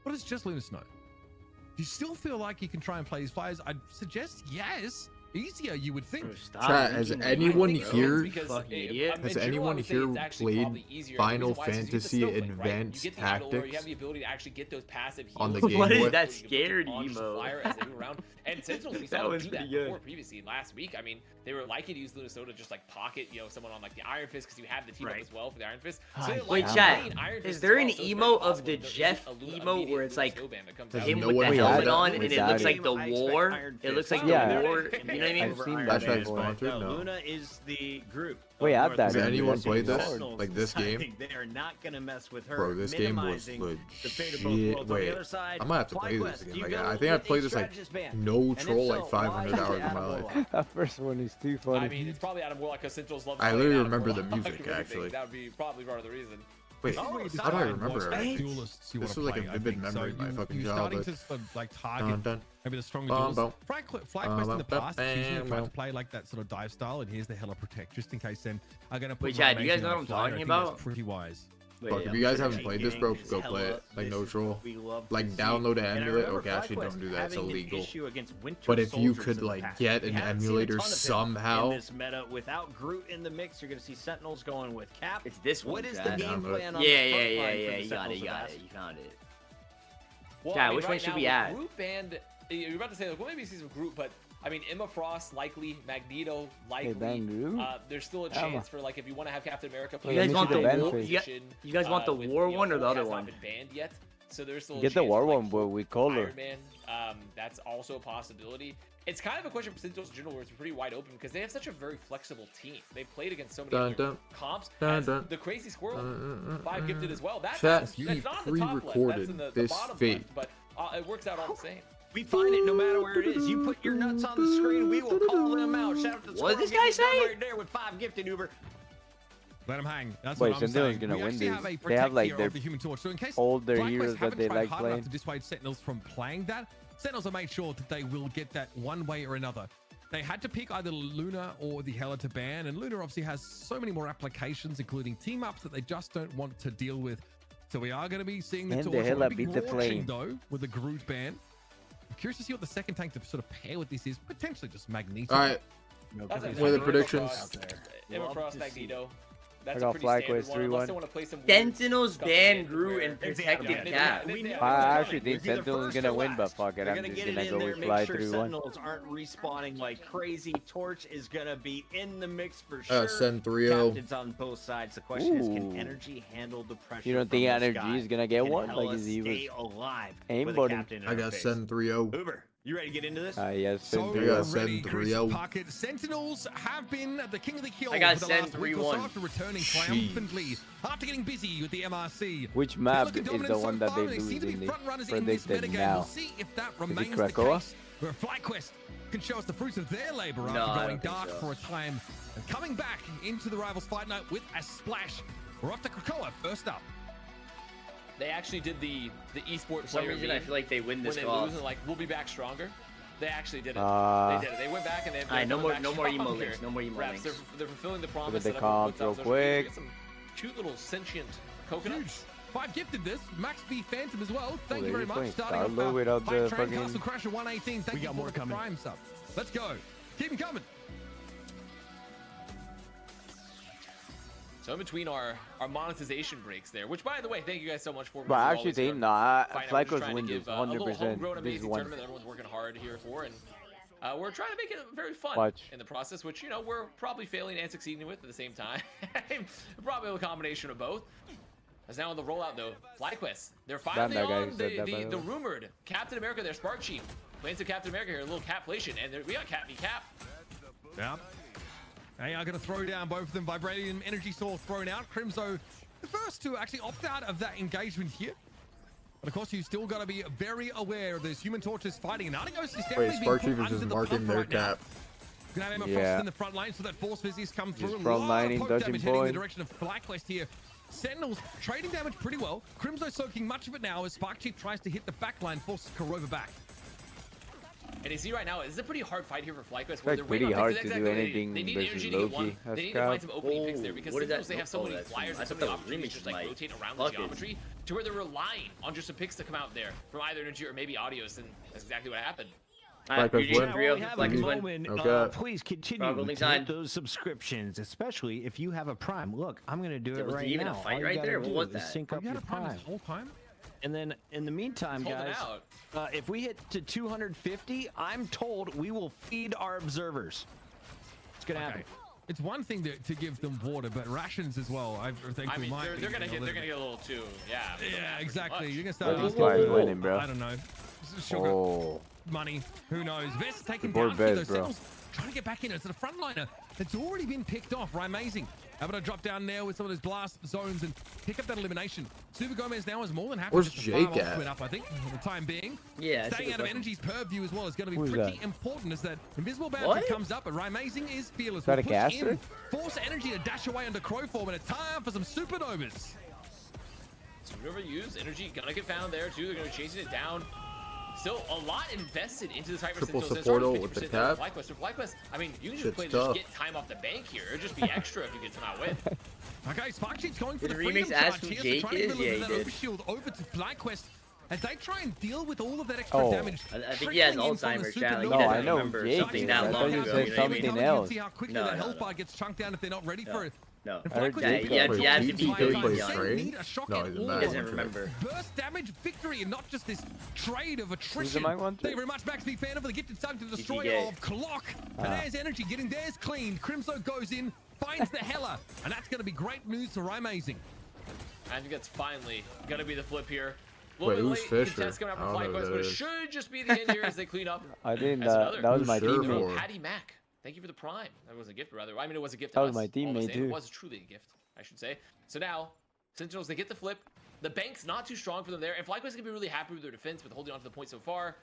Lunar Snow? Do you still feel like you can try and play these Flyers? I'd suggest yes. Easier, you would think. Bro, stop Chat, has linking anyone me, bro. here- Fucking idiot. Has anyone here played Final Fantasy Advanced You have the Tactics ability to actually get those passive on the heals. Game What Boy? is that scared emo? And Sentinels, we That saw them was do that pretty good. before previously last week. I mean, they were liking to use Lunasoda to just like pocket, someone on like the Iron Fist because you have the team up as well for the Iron Fist. So they Wait, like chat. playing Iron Fist Is as there well, an so it's emo very of possible the that there's Jeff a emo immediate where it's like Lunasoda band that comes There's out. him no with way the hell helmet that- on and it without looks it. like the I expect war? Iron It looks Fist. like the Yeah. war. You know what I mean? I've seen That's that not before. sponsored, no. Luna is the group. Wait, of I've done North it. Has anyone American played this? Sentinels Like this game? deciding They are not gonna mess with her. Bro, this game was minimizing the fate of both legit. worlds. On the Wait, other side, I might have to play this FlyQuest, again. you Like, go I think I've with played a this like strategist band. no And if troll so, like 500 why hours did in my you life. add That first one is too funny. I mean, it's probably out of more like a Sentinels love. I to play literally out of remember the more music, like anything. actually. That would be probably part of the reason. Wait, Oh, how it's do I not like remember what it? duelists you This wanna was like a play, I vivid think. memory of my fucking you're starting to childhood. sort of, like Dun, target dun. maybe the stronger Bum, duels. bum. FlyQuest in the past, usually bum, tried to bum. play like that sort of dive style, and here's the Hela Protect, just in case then are going to put Wait, Chad, do you guys Radiation know on what I'm Flyer. I talking think that's about? pretty wise. Fuck, if you guys haven't played this, bro, go play it. Like, no troll. Like, download an emulator. Okay, actually, don't do that. It's illegal. But if you could, like, get an emulator somehow. In this meta, without Groot in the mix, you're gonna see Sentinels going with Cap. It's this one. What is the Chad. game plan on Yeah. the front line for You the got it. Sentinels You of got Ass? it. You found it. Well, Chad, I mean, which one right should now we with add? Group band, you're about to say, like, well, maybe see some group, but I mean, Emma Frost likely, Magneto likely. bang Groot? There's still a Emma. chance for like if you want to have Captain America. You guys want the the war? benefit. You guys want the with, war one or the Hulk other has not one? been banned yet, so there's still a Get the chance war for, like, one, but with color. Iron Man. That's also a possibility. It's kind of a question for Sentinels in general where it's pretty wide open because they have such a very flexible team. They played against so many Dun, other dun. comps. Dun, As dun. the Crazy Squirrel, 5 gifted as well. Chat, That's he not the top left. That's pre-recorded in the this bottom fate. left, but it works out all the same. We find it no matter where it is. You put your nuts on the screen, we will call them out. Shout out to What did this Squirrel guy getting it done say? right there with 5 gifted Uber. Let them hang. That's Wait, what I'm Sentinel's saying. gonna We win actually this. have a They have, like, protect their of the Human Torch. So in case older FlyQuest heroes that haven't they tried like hard playing. enough to dissuade Sentinels from playing that, Sentinels have made sure that they will get that one way or another. They had to pick either Luna or the Hela to ban, and Luna obviously has so many more applications, including team ups, that they just don't want to deal with. So we are going to be seeing the And the Torch. Hela It'll be beat the launching, flame. though, with the Groot ban. I'm curious to see what the second tank to sort of pair with this is. Potentially just Magneto. All right, That's what are the predictions? Emma Love Frost, to see Magneto. That's I a got pretty FlyQuest standard one. Unless they 3-1. want to play some weird Sentinels stuff ban in Groot where- and protected Yeah, Cap. we know I it's actually coming. think We'd be the Sentinel's first gonna to win, but last. fuck it, They're I'm gonna just get it gonna in go there, with make Fly sure 3-1. Sentinels aren't respawning like crazy. Torch is gonna be in the mix for sure. Send 3-0. Captains on both sides. The question is, can Ooh. energy handle the pressure? You don't from think this energy guy? is gonna get Can one? Hela Like, he stay was alive aimbotting. with a captain in I her got face? send 3-0. Uber, You ready to get into this? Yes, So ready, Chris Rio. Puckett. Sentinels have been the king of the kill I got for the last sent week or so 3-1. after returning triumphantly after getting busy with the MRC. Which They're map looking is dominant the so one that far, they and lose seem to be in the front runners in this predicted metagame. now? We'll see if that remains the Krakoa? case. Where FlyQuest can show us the fruits of their labor No, after I going don't think dark so. for a time and coming back into the Rivals Fight Night with a splash. We're off to Krakoa first up. They actually did the esport For some player reason, I meme feel like they win this when they call. lose and like we'll be back stronger. They actually did it. They did it. They went back and they. No more emo links. No more emo links. They're fulfilling the promise. They that comp real quick. Get some cute little sentient coconuts. 5 gifted this. Max V Phantom as well. Thank Oh, you very they're much. playing Starting Starlo off without Hype the Train, fucking- Castle Crasher 118. Thank We you got for more the coming. Prime sub. Let's go. Keep them coming. So in between our monetization breaks there, which by the way, thank you guys so much for. But always actually, here. FlyQuest We're just trying to wins give, this a little 100%. homegrown This amazing one. tournament that everyone's working hard here for, and we're trying to make it very fun Watch. in the process, which we're probably failing and succeeding with at the same time. Probably a combination of both. As now on the rollout though, FlyQuest, they're finally that guy on who said that, by the the way. rumored Captain America, their Spark Chief. Playing some Captain America here, a little Capflation, and we got Cap v Cap. Yeah. They are going to throw down both of them. Vibranium Energy Sword thrown out. Crimzo, the first to actually opt out of that engagement here. But of course, you still got to be very aware of those Human Torches fighting. And Artigos is definitely Wait, being Spark put Chief is under just the marking pump their right now. cap. Gonna have Emma Yeah. Frost in the front line, so that Force Fizzy's come through. Just A lot frontlining, of poke dodging damage heading in the point. direction of FlyQuest here. Sentinels trading damage pretty well. Crimzo soaking much of it now as Spark Chief tries to hit the back line, forces Korova back. And you see right now, it's a pretty hard fight here for FlyQuest. It's Where like they're pretty waiting on hard picks. to Exactly do what they anything need. They need versus energy to get one. Loki. They That's need to find crap. some opening picks there because What is Sentinels, that? they have so Oh, many that's from- flyers I and so thought many that was opportunities remixed just like by rotate around the Puckett. geometry to where they're relying on just some picks to come out there from either energy or maybe Audios, and that's exactly what happened. Alright, FlyQuest GG, win. Rio, we have FlyQuest a win. moment. Okay. Please continue Bravo, to link hit sign. those subscriptions, especially if you have a Prime. Look, I'm going to do it Was right there even a now. fight All you right gotta there? What do was is that? sync You up had your a Prime Prime. this whole time? And then in the meantime, Holding guys, out. if we hit to 250, I'm told we will feed our observers. It's going to happen. Okay. It's one thing to give them water, but rations as well. I think I we mean, might they're be gonna getting get a little too. Yeah. Yeah, exactly. You're gonna Well, start these asking guys for, winning, bro. I don't know, sugar, Oh, money. Who knows? Vest taken board down here. best, Those bro. Sentinels trying to get back in. It's the frontliner. It's already been picked off. Right, amazing. Able to drop down there with some of those blast zones and pick up that elimination. Super Gomez now is more than happy Where's just to farm Jake ultimate at? up, I think, for the time being. Yeah, that's a Staying good out of question. Energy's purview as well is going to be Who's pretty that? important as that Invisible Boundary What? comes up, but Amazing is fearless. that Will a push caster? in, force Energy to dash away under Crow form, and it's time for some Supernovas. So whoever used energy gonna get found there too. They're gonna be chasing it down. Still a lot invested into the Cypher Triple Sentinels. supportal with the cap. FlyQuest. So FlyQuest, I mean, you can just Shit's play to tough. just get time off the bank here. It'd just be extra if you get some out win. Okay, Spark Chief's going for Did the the freedom remix ask charge who here, so Jake trying to is? deliver Yeah, that he did. overshield over to FlyQuest as they try and deal with all of that extra Oh. damage. I think he has trickling in from the Alzheimer's, Chad. Like, he No, doesn't I know remember Jake something is. that I long thought you ago. said You know what I mean? something You else. can see how quickly No, the no, health no. bar gets chunked down if they're not ready for it. No. And I heard FlyQuest Jake is played going yeah, for he it. played FlyQuest Train? need a shock No, at he's a all. bad He doesn't one. remember. Burst damage victory and not just this trade of the attrition. mic one, too? Thank you very much, Max V Fan, for the gifted sub to the destroyer GG. of Clock. And there's Energy getting theirs cleaned. Crimzo goes in, finds the Hella, and that's going to be great news for Amazing. I think that's finally gonna be the flip here. A Wait, little who's bit late. Fisher? Contest coming out I from don't know who FlyQuest, that but it is. should just be the end here as they clean up. I didn't. That's another. That was my Who's teammate. Sherwood? Patty Mac. Thank you for the prime. That was a gift, rather. I mean, it was a gift. That to was us, my all the teammate, same. too. It was truly a gift, I should say. So now, Sentinels, they get the flip. The bank's not too strong for them there, and FlyQuest can be really happy with their defense, with holding on to the point so far.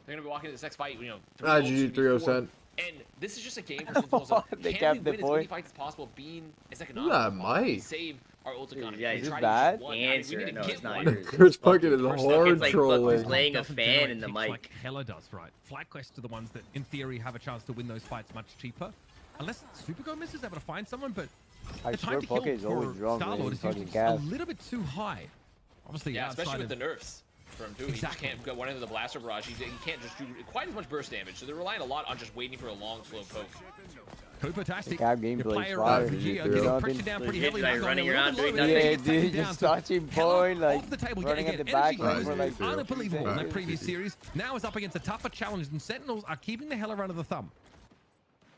They're gonna be walking into this next fight, GG 307. And this is just a game for Sentinels. Of, They can kept we the win as many point. fights as possible, being as Ooh, economical that as possible? We might. save our ult economy. Yeah, We is try this to use bad? one. The I mean, answer, we need no, to it's get not one. yours. Chris Puckett is First hard it's like trolling. fucking playing a Doesn't fan generate in the ticks mic. like Hella does, right? FlyQuest are the ones that, in theory, have a chance to win those fights much cheaper. Unless Super Gomez is able to find someone, but I the swear time to kill Puckett is always for drunk when Star-Lord he's is usually fucking just a gas. little bit too high. Obviously, Yeah, outside especially with of the nerfs for him too. Exactly. He just can't go one into the blaster barrage. He can't just do quite as much burst damage. So they're relying a lot on just waiting for a long, slow poke. Cooper-tastic, Cab your gameplay player fire. of the year, Yeah. getting pressured down pretty Legit, heavily. like, That's running on a around little doing bit low, nothing. Yeah, gets taken dude, down. just So touching Hella point, like off the table running yet at the again. back Energy line was for like unbelievable in that 2 previous seconds. series. Now is up against a tougher challenge, and Sentinels are keeping the Hella under the thumb.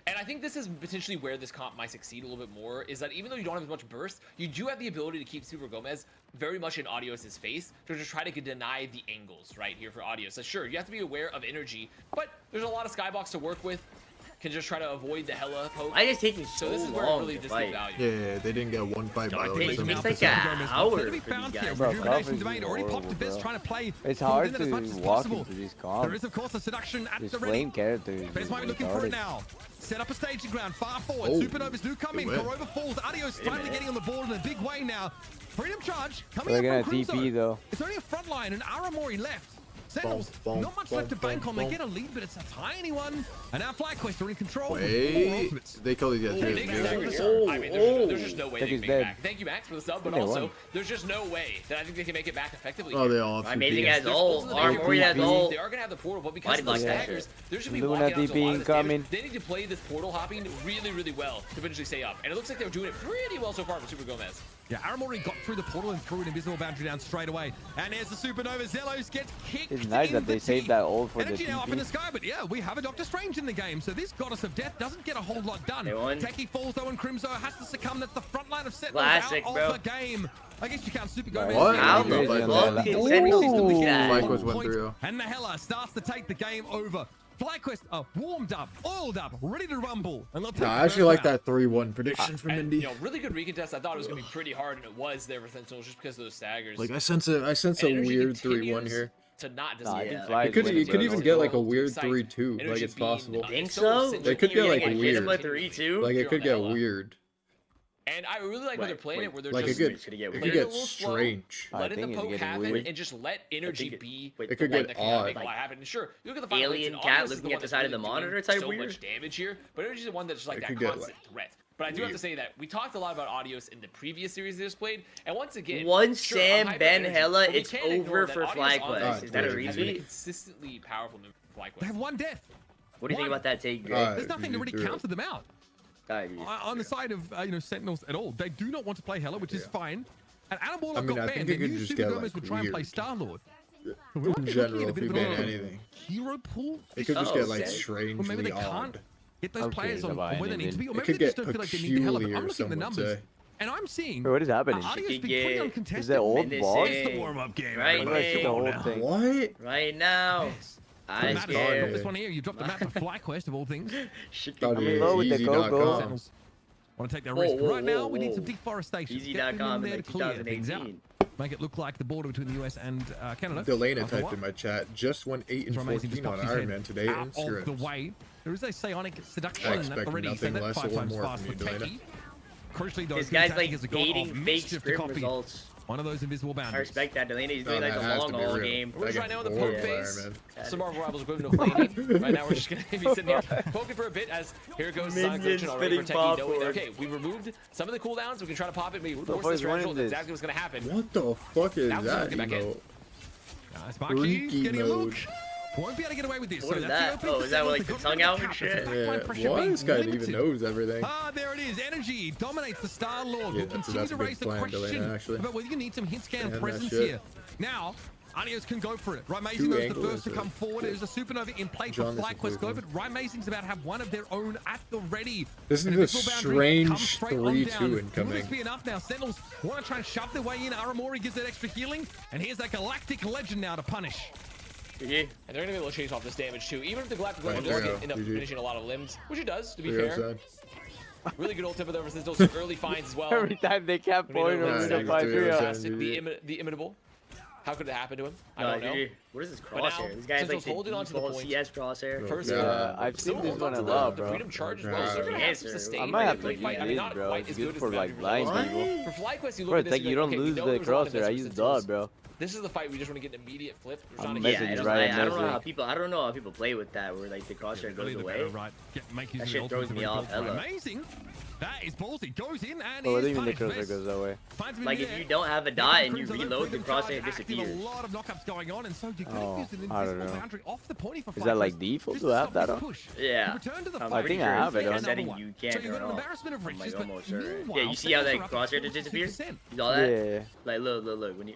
And I think this is potentially where this comp might succeed a little bit more, is that even though you don't have as much burst, you do have the ability to keep Super Gomez very much in Audios' face to just try to deny the angles right here for Audios. So sure, you have to be aware of energy, but there's a lot of skybox to work with. Can just try to avoid the hella poke. I just taking so this is where it really distinct value. Yeah, they didn't get one fight by the way. It takes like an hour for these guys. Bro, already popped the fist, trying to play. It's hard to walk into these comps. There is of course a seduction at These the ready. flame characters. Best might be looking for it now. Set up a staging ground, far forward. Supernovas do come in. Corova falls. Adios finally getting on the board in a big way now. Freedom charge coming in from DP though. It's only a front line and Aramori left. Sentinels, not much left to bank on. They get a lead, but it's a tiny one. And now FlyQuest are in control. Wait, they kill these guys. I mean, there's just no way they can make it back. Thank you, Max, for the sub, but also there's just no way that I think they can make it back effectively. Oh, they all have Amazing as ult. Armory has ult. They are gonna have the portal, but because of the staggers, there should be Luna DP incoming. They need to play this portal hopping really, really well to eventually stay up. And it looks like they're doing it pretty well so far with Super Gomez. Yeah, Aramori got through the portal and threw an invisible boundary down straight away. And there's the Supernova. Zelos gets kicked. It's nice that they saved that ult for Energy the now up in the TP. sky, but yeah, we have a Doctor Strange in the game. So this Goddess of Death doesn't get a whole lot done. Techie falls though, and Crimzo has to succumb. That's the front line of Sentinels out of the game. I guess you can't Super Gomez. What? How the fuck did Sentinels do that? Mike was 1-3. And Nahela starts to take the game over. FlyQuest warmed up, oiled up, ready to rumble. And I actually like that 3-1 prediction from Indy. You know, really good recontest. I thought it was gonna be pretty hard, and it was there for Sentinels just because of those staggers. Like I sense a weird 3-1 here. To not It could even get like a weird 3-2. Like it's possible. Think so? They could get like weird. Like 3-2. Like it could get weird. And I really like when they're playing it where they're like just it could get strange. Letting the poke happen and just let energy be. It could get odd. And sure, you look at the final Alien cat looking at the side of the monitor type so weird. much damage here, but energy's the one that's just like that constant threat. But I do have to say that we talked a lot about Audios in the previous series they just played, and once again, once Sam Ben Hella, it's over for FlyQuest. Is that a retweet? Consistently powerful for FlyQuest. They have one death. What do you think about that take, Greg? There's nothing to really counter them out. On the side of Sentinels at all, they do not want to play Hella, which is fine. And Animal got banned. They knew Super Gomez would try and play Star-Lord. In general, if you ban anything, hero pool. It could just get like strangely or maybe they can't odd. get those players on where they need to be, or It maybe could they just get don't feel like they need Hella. But I'm peculiar, looking at the some would numbers, say. and I'm seeing What is happening? Audios being pretty uncontested. Is that old boss? It's the warm-up game. Right What? Right now. I Drop this one here. You dropped the map for FlyQuest of all things. Thought I'm in love with the easy.com. Want to take that risk. Right now, we need some deforestation. Easy.com in like 2018. Make it look like the border between the US and Canada. Delana typed in my chat, just went 8 and 14 on Iron Man today in Of the scrims. way, there is a psionic seduction I in that expect already. nothing So that less 5 or times more fast from for you, Delana. Techie. Crucially, though, This guy's like is a dating god of fake mischief to script copy. results. One of those invisible I boundaries. respect that. Delaney is doing like that a has long to be haul real. game. We're just right now in the More poke phase. environment. Some Marvel Rivals equivalent of flaming. Right now we're just gonna be sitting here poking for a bit as here goes Sonic Glitch already for Techie knowing, okay, we removed some of the cooldowns, we can try to pop it, maybe force this threshold, that's exactly what's gonna happen. What the fuck is Now we that can get back in. emote? Sparky's Freaky getting a look. mode. Won't be able to get away with this. What So is that's that? Oh, is that like the tongue out and shit? Yeah, why this guy even knows everything? Ah, there it is. Energy dominates the Star-Lord. Yeah, We'll continue that's a to big raise the plan, question Delana, actually. about whether you need some hit scan And that presence shit. here. Now, Adios can go for it. Right, Mazing Two was the angles first to come forward. There's a supernova in play for John, this FlyQuest go, includes but Right Mazing's about to have one of their own at the ready. This is And a invisible boundary comes strange straight on 3-2 down. Will incoming. this be enough now? Sentinels want to try and shove their way in. Aramori gives that extra healing, and here's that Galactic Legend now to punish. And they're gonna be able to chase off this damage too. Even if the Galactic Legend doesn't end up finishing a lot of limbs, which it does, to be fair. Really good ult tip over since those early finds as well. Every time they kept point over by 3 the imitable. How could it happen to him? I don't know. What is this crosshair? This guy's like holding on to the point. CS crosshair. First, I've seen this one a lot, bro. The freedom charge as well. So they're gonna have some sustain. I might have to fight. use this, bro. It's good for like blind people. For FlyQuest, you Bro, look at it's this. like you don't lose the crosshair. I use dot, bro. This is the fight we just want to get an immediate flip. Yeah, I don't know how people play with that where like the crosshair goes away. That shit throws me off hella. Amazing. That is ballsy. Goes in and what do you mean the crosshair goes that way? Like if you don't have a dot and you reload, the crosshair disappears. A lot of knockups going on, and so you could use an invisible boundary off the point for Is that like default to have that on? Yeah. I think I have it on. Setting you can't turn off. I'm like almost sure. Yeah, you see how that crosshair just disappears? You saw that? Yeah. Like look when you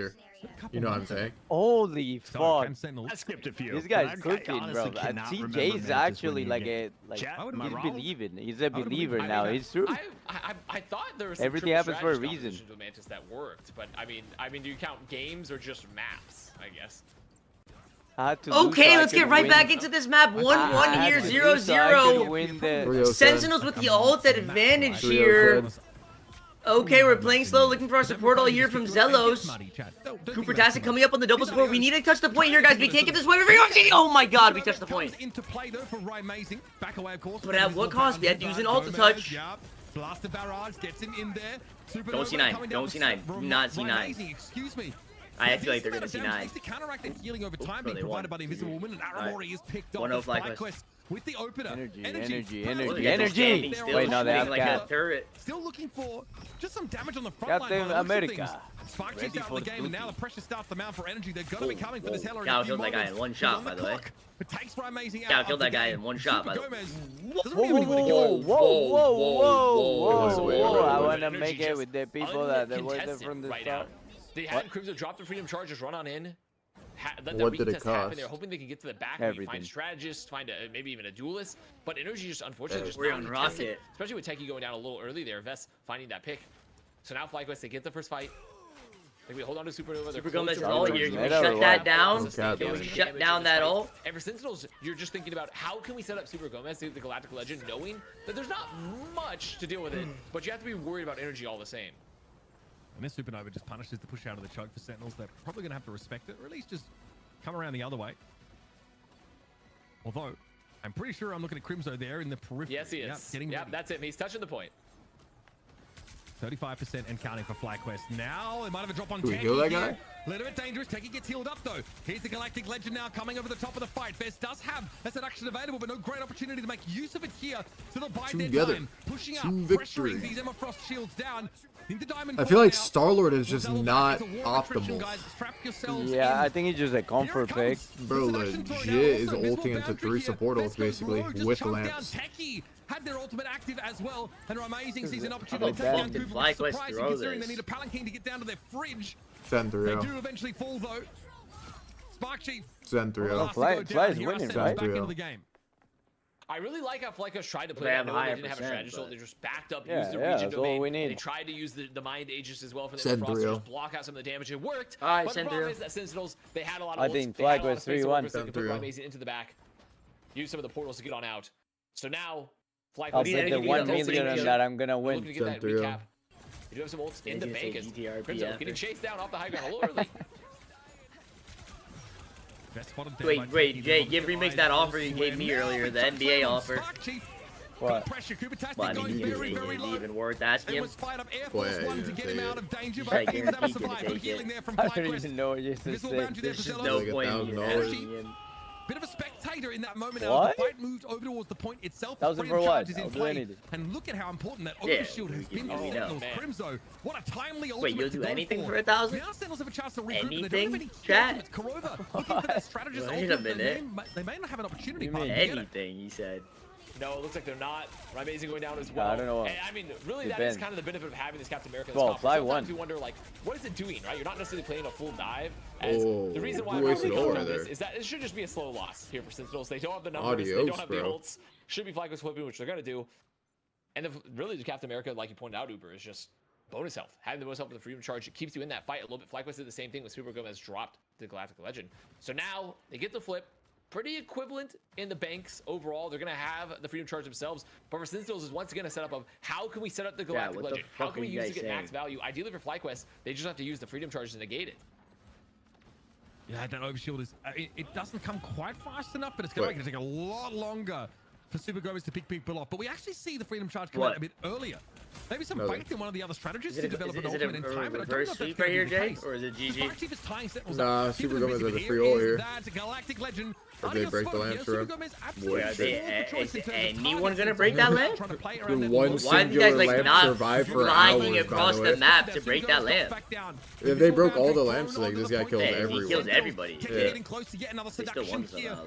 later. You know what I'm saying? Holy fuck. I skipped a few. This guy's but cooking, bro. honestly cannot remember TJ's Mantis actually winning like game. a Chat, am I he's wrong? believing. He's a believer now. It's true. I thought there was some Everything triple happens for a strategy reason. compositions with Mantis that worked, but I mean, do you count games or just maps? I guess. I had to lose Okay, so let's I get could right win. back into this map. 1-1 I here, had to lose so I could 0-0. win the- Rio Sentinels with the ult advantage here. Okay, we're playing slow, looking for our support all year from Zelos. Cooper Tastic coming up on the double support. We need to touch the point here, guys. We can't get this way. Oh my god, we touched the point. But at what cost? We had to use an ult to touch. Blaster barrage gets him in there. Don't see 9. Don't see 9. Do not see 9. Excuse me. I feel like they're gonna see 9. To counteract that healing over time being provided by the Invisible Woman, and Aramori is picked up. 1-0 FlyQuest. With the opener. Energy. Wait, no, they have like a turret. Still looking for just some damage on the front line. Captain America. Spark Chief's out of the game, and now the pressure starts to mount for energy. They're going to be coming for this Heller. Cal killed that guy in one shot, by the way. Cal killed that guy in one shot, by the way. Whoa. I want to make it with the people that were there from the start. They had Crimson drop the Freedom Charge, just run on in. What did it cost? They're hoping they can get to the back, maybe find strategists, find maybe even a duelist. But energy just unfortunately just we're on rocket. Especially with Techie going down a little early there. Vest finding that pick. So now FlyQuest, they get the first fight. They hold on to Supernova. Super Gomez is all here. Can we shut that down? Can we shut down that ult? And for Sentinels, you're just thinking about how can we set up Super Gomez, the Galactic Legend, knowing that there's not much to deal with it, but you have to be worried about energy all the same. And this Supernova just punishes the push out of the choke for Sentinels. They're probably going to have to respect it, or at least just come around the other way. Although, I'm pretty sure I'm looking at Crimzo there in the periphery. Yes, he is. Yep, that's it. He's touching the point. 35% and counting for FlyQuest. Now, they might have a drop on Techie. Do we heal that guy? A little bit dangerous. Techie gets healed up, though. Here's the Galactic Legend now coming over the top of the fight. Vest does have a seduction available, but no great opportunity to make use of it here. So they'll buy their time. Pushing up, pressuring these Emma Frost shields down. I feel like Star-Lord is just not optimal. Yeah, I think he's just a comfort pick. Bro, legit is ulting into 3 support ults basically with lamps. Had their ultimate active as well, and an amazing season opportunity to take down Cooper. Surprising considering they need a Palanquin to get down to their fridge. Sinatraa. They do eventually fall though. Spark Chief. Sinatraa. Fly is winning, right? Back into the game. I really like how FlyQuest tried to play that. They didn't have a strategy, so they just backed up, used the region that's domain. all we need. They tried to use the Mind Aegis as well for the Frost to just block out some of the damage. It worked. But the problem is that Sentinels, they had a lot of I think FlyQuest 3-1. They put Amazing into the back. Use some of the portals to get on out. So now, FlyQuest... I'll bet the 1 million that I'm going to win. Looking to get that recap. You do have some ults in the bank as Crimson getting chased down off the high ground a little early. Wait, Jay, give Remix that offer you gave me earlier, the NBA offer. What? Well, I mean, is it even worth asking him? Boy, I I don't even know what you said. There's just no point in asking him. Bit of a spectator in that moment. The fight moved over towards the point itself. That was for what? And look at how important that overshield has been for Sentinels. Crimzo, what a timely ultimate. Wait, you'll do anything for 1,000? Anything, chat? Wait a minute. They may not have an opportunity. Anything, he said. No, it looks like they're not. Amazing going down as well. I don't know. And, I mean, really, that is kind of the benefit of having this Captain America. Sometimes you wonder, like, what is it doing, right? You're not necessarily playing a full dive. As the reason why is that it should just be a slow loss here for Sentinels. They don't have the numbers. They don't have the ults. Should be FlyQuest flipping, which they're going to do. And really, the Captain America, like you pointed out, Uber, is just bonus health. Having the bonus health with the Freedom Charge, it keeps you in that fight a little bit. FlyQuest did the same thing with Super Gomez dropped the Galactic Legend. So now they get the flip. Pretty equivalent in the banks overall. They're going to have the Freedom Charge themselves. But for Sentinels is once again a setup of how can we set up the Galactic Legend? How can we use it to get max value? Ideally for FlyQuest, they just have to use the Freedom Charge to negate it. Yeah, that overshield is... it doesn't come quite fast enough, but it's going to take a lot longer for Super Gomez to pick people off. But we actually see the Freedom Charge come out a bit earlier. Maybe some faith in one of the other strategists to develop an ultimate in time, but I don't know if that's right here, Jay? Or is it GG? Nah, Super Gomez has a free ult here. Galactic Legend. If they break the lamp through. Is anyone gonna break that lamp? One singular lamp survived for hours, across the map to break that lamp. If they broke all the lamps, like this guy killed everyone. He kills everybody. Getting close to get another seduction here.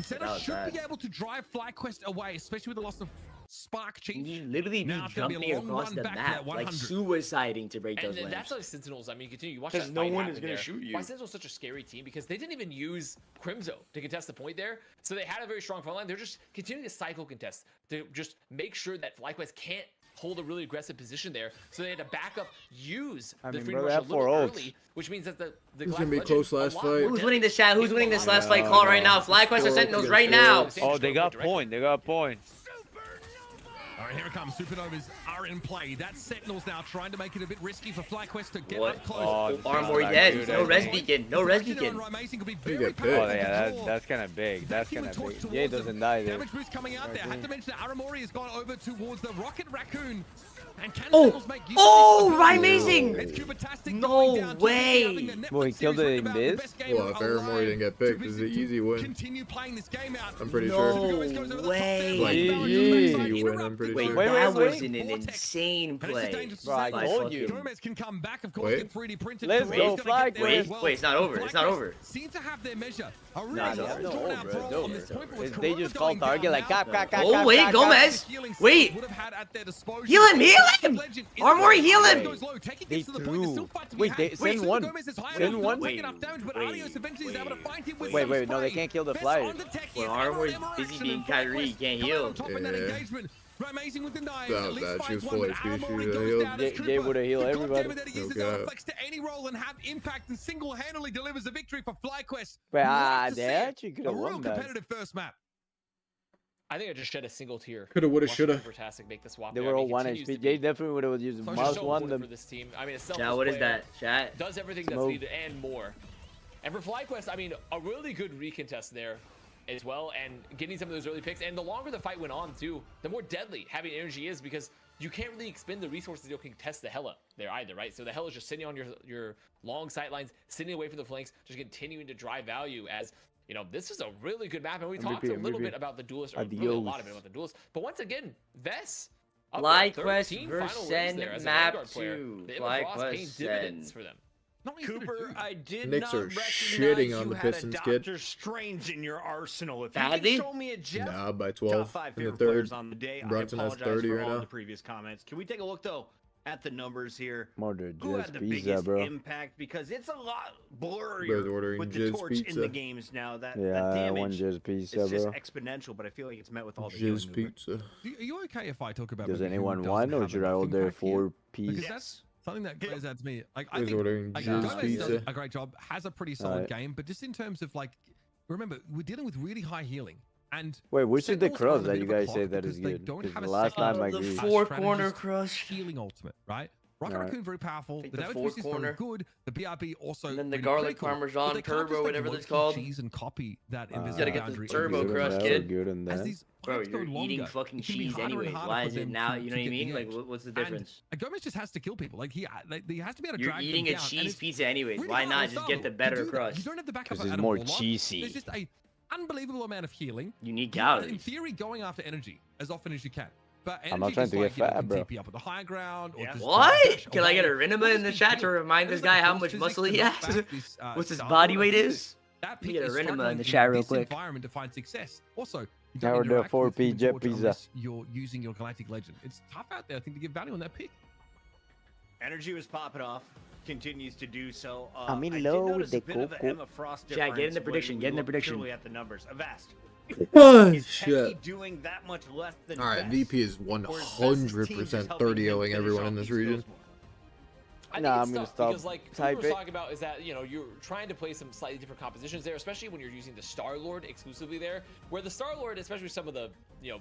Sentinels should be able to drive FlyQuest away, especially with the loss of Spark Chief. You literally be jumping across the map, like suiciding to break those lamps. That's like Sentinels. I mean, continue. You watch that fight no one is going to shoot you. Why Sentinels such a scary team? Because they didn't even use Crimzo to contest the point there. So they had a very strong front line. They're just continuing to cycle contest to just make sure that FlyQuest can't hold a really aggressive position there. So they had to back up, use the Freedom Rush a little early, which means that the It's going to be a close last fight. Who's winning this chat? Who's winning this last fight? Call right now. FlyQuest or Sentinels right now. Oh, they got point. They got point. All right, here it comes. Supernovas are in play. That Sentinel's now trying to make it a bit risky for FlyQuest to get up close. Oh, Armory dead. No res beacon. No res beacon. That's kind of big. That's kind of big. Jay doesn't die there. Damage boost coming out there. I have to mention that Aramori has gone over towards the Rocket Raccoon. And Oh, amazing! No way! Well, he killed it in this? Well, if Aramori didn't get picked, it's an easy win. Continue playing this game out. I'm pretty sure. No way! Like, easy win, I'm pretty Wait, sure. that was an insane play. Bro, I told you. Gomez can come back, of course, get 3D printed. Let's go, FlyQuest. Wait, it's not over. It's not over. Seem to have their measure. They just call target like cap. Oh, wait, Gomez. Wait. Heal him, heal him. Armory, heal him. They threw. Wait, send one. Send one. Wait, no, they can't kill the Flyers. Well, Armory's busy being Kyrie. He can't heal. Amazing with the that she was full HP. She would have healed. Jay would have healed everybody. To any role and have impact and single-handedly delivers a victory for FlyQuest. But they actually could A have real won that. competitive first map. I think I just shed a single tear. Coulda, woulda, shoulda. Make the swap They there. were I all mean, 1 continues HP. to Jay be definitely would have used so mouse one important them. for this team. I mean, a Chat, what is player that? Chat. does everything that's Smoke. needed and more. And for FlyQuest, I mean, a really good recontest there as well, and getting some of those early picks. And the longer the fight went on, too, the more deadly having energy is, because you can't really expend the resources you can test the Hella there either, right? So the Hella is just sitting on your long sight lines, sitting away from the flanks, just continuing to drive value as, you know, this is a really good map. And we talked a little bit about the Duelist, or really a lot of it about the Duelist. But once again, Vess, FlyQuest versus Send map 2. FlyQuest Send. For them. Cooper, I did Knicks not are recognize shitting on you the had Pistons, a kid. Doctor Strange in your arsenal. If you Badly? can show me a Jeff, Nah, by top 12 5 in the favorite third. players on the day. Brunson I has apologize 30 for right all now. the previous comments. Can we take a look though at the numbers here? Murder Who had Jizz the Pizza, biggest bro. impact? Because it's a lot Guys blurrier ordering with the Jizz torch in Pizza. the games now. That Yeah, damage one Jizz is Pizza, just bro. exponential. But I feel like it's met with all the Jizz healing movement. Pizza. Are you okay if I talk about Does maybe who anyone doesn't want, or have should I enough order impact here? 4 Because piece? that's something that goes out to me. Like, I Guys think ordering like, Jizz Gomez does Pizza. a great job, has a pretty solid Alright. game, but just in terms of like, remember, we're dealing with really high healing. And Wait, which is the Sentinels are on cross a that bit you of a guys clock say that because is they good? don't Because have the a last time I the agreed. four-corner crush. healing ultimate, right? Rocket Alright. Raccoon very powerful. Take The the damage boost is very four-corner. good. The BRB also And then the really garlic critical. parmesan But they can't turbo, just, like, whatever low-key that's called. cheese and copy that gotta invisible get the boundary turbo into crush, the kid. Good in As that. these Bro, fights go you're eating longer, fucking it can be cheese harder and anyways. harder Why for is it them now? to You know what I get mean? the Like, edge. what's the And difference? Gomez just has to kill people. Like he has to be able to You're drag eating them a down. And cheese it's pizza anyways. really Why hard not to just stop get the to better do that. crust? You don't have the backup 'Cause out it's of more Warlock. cheesy. There's just a unbelievable amount of healing. You need In calories. theory, going after energy as often as you can. But I'm not energy trying just to get like, you know, fat, can bro. TP up at the higher ground. Or just What? dash Can I get a away. Rinema in the chat to remind this guy how much muscle he has? What's his body weight is? That Let me pick get a is Rinema in struggling the chat real this quick. environment to find success. Also, you Now don't order interact with 4P Human Jet Torch Pizza. unless you're using your Galactic Legend. It's tough out there, I think, to give value on that pick. Energy was popping off. Continues to do so. I'm in I did low notice with a the bit of a coco. Emma Frost Chat, get in difference the prediction, when get in we the look prediction. purely at the numbers. Avast. Oh, Is shit. Techie doing that much less than Alright, Vest? VP is Or is Vest's team just 100% helping him 30-0ing finish everyone off in this these region. kills more? I think Nah, it's I'm gonna tough stop because, like, what we type were it. talking about is that, you know, you're trying to play some slightly different compositions there, especially when you're using the Star-Lord exclusively there, where the Star-Lord, especially with some of the, you know,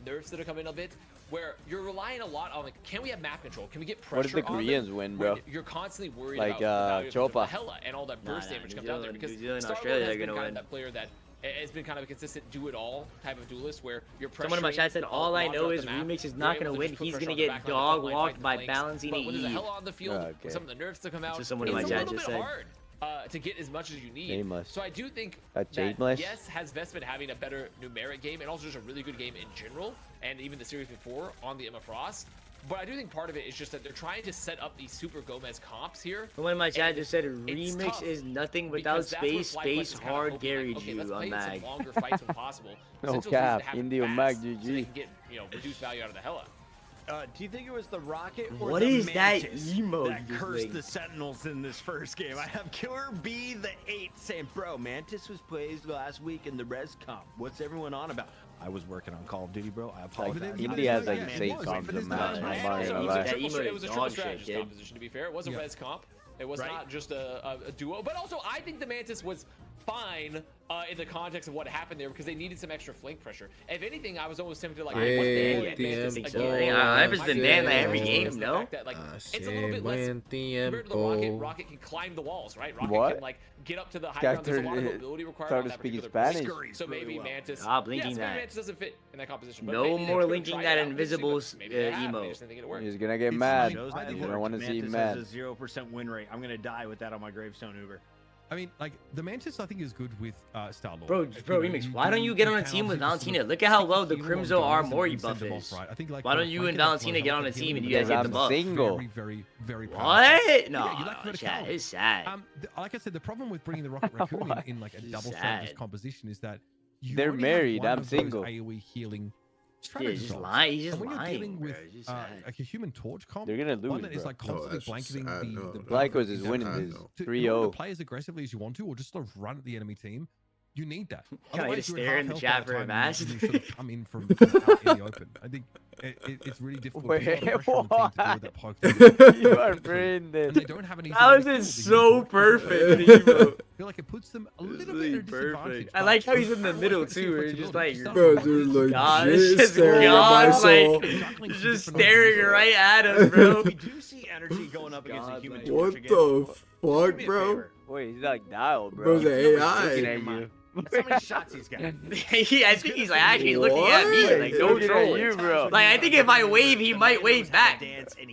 nerfs that are coming a bit, where you're relying a lot on, like, can we have map control? Can we get pressure What if the on them? Koreans win, Where bro? You're constantly worried Like, about the value of Chopa. the Hella and all that burst Nah, damage New comes out there, Zealand- because New Zealand, Star-Lord Australia has are been gonna kind win. of that player that has been kind of a consistent do-it-all type of duelist where you're pressuring. Someone in my chat said, all I launcher know up is the map, Remix is you're not able going to to win. just put He's pressure going on to the get back line, dog fight walked the by flanks. balancing But when there's a Eve. Hella on the field, Okay. for some of the nerfs to come out, That's what someone in it's my a chat little just bit said. hard to get as much as you need. Shameless. So I do think That's that, shameless. yes, has Vest been having a better numeric game and also just a really good game in general, and even the series before on the Emma Frost. But I do think part of it is just that they're trying to set up these Super Gomez comps here. Someone in my chat And just said, it's Remix tough is nothing without because that's where space, FlyQuest space, is kind of hard hoping, like, carried okay, you let's on play mag. some longer fights when possible. No Since those cap, used to have it Indio fast, mag, so they GG. can get, you know, reduced value out of the Hella. Do you think it was the Rocket or What the is that Mantis emote that just cursed like- the Sentinels in this first game? I have Killer B the 8 saying, bro, Mantis was praised last week in the res comp. What's everyone on about? I was working on Call of Duty, bro. I apologize. Indy has like Yeah, 6 it was, comps but a it's match. not- I'm and not Also, gonna it was a lie. That triple, emote it was a is triple dog shit, strategist kid. composition, to be fair. It was a Yeah. res comp. It was Right. not just a duo. But also, I think the Mantis was fine in the context of what happened there because they needed some extra flank pressure. If anything, I was almost tempted to like I've just been banned like every game, no? It's a little bit less compared to the Rocket. Rocket can climb the walls, right? Rocket can like get up to the high ground. There's a lot of mobility required on that particular Spanish. So maybe Mantis. Stop linking that. Mantis doesn't fit in that composition. No more linking that invisible emo. He's gonna get mad. I don't want to see him mad. 0% win rate. I'm gonna die with that on my gravestone, Uber. I mean, like, the Mantis, I think, is good with Star-Lord. Bro, Remix, why don't you get on a team with Valentina? Look at how well the Crimzo Armory buff is. I think, like, why don't you and Valentina get on a team and you guys get the buff? Single. Very what? No, chat, it's sad. Like I said, the problem with bringing the Rocket Raccoon in like a double threat composition is that they're married. I'm single. AoE healing. Yeah, he's just lying. He's just when lying. You're dealing with like a Human Torch comp, they're gonna lose. One that is like constantly blanketing the Blackos is winning this 3-0. To play as aggressively as you want to, or just sort of run at the enemy team. You need that. Can I just stare in the chat for a match? You sort of come in from out in the open. I think it's really difficult. Wait, what? You are braindead. They don't have any. That was so perfect. I feel like it puts them a little bit at a disadvantage. I like how he's in the middle too, where he's just like, God, it's just God, like, just staring right at him, bro. We do see energy going up against a Human What Torch again. the fuck, bro? Wait, he's like dialed, bro. Bro's an AI. Looking at you. That's how many shots he's got. Yeah, I think he's like actually looking at me, like no troll. You, bro. Like I think if I wave, he might wave back.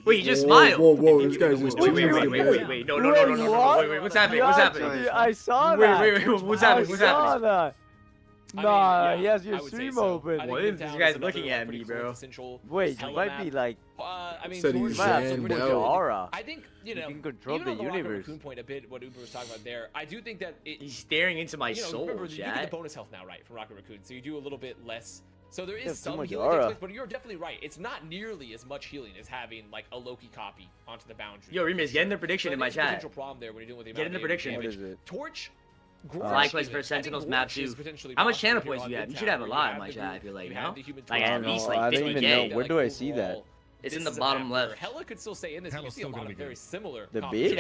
Wait, he just smiled. Whoa, this guy's just Wait, no, wait, what's happening? What's happening? I saw that. Wait, what's happening? What's happening? That. Nah, he has your stream open. What is this guy's looking at me, bro? Wait, you might be like. I mean, Said he's aura. I think you can control the universe. Point a bit what Uber was talking about there. I do think that he's staring into my soul. Remember, you get the bonus health now, right, from Rocket Raccoon, so you do a little bit less. So there is some healing, but you're definitely right. It's not nearly as much healing as having like a Loki copy onto the boundary. Yo, Remus, get in the prediction in my chat. Potential problem there when you're dealing with the get in the prediction. What is it? Torch. Flag plays for Sentinels map 2. How much channel points do you have? You should have a lot in my chat, I feel like, no? Like at least like 50K. I don't even know. Where do I see that? It's in the bottom left. Hella could still stay in this. You see a lot of very similar. The bid?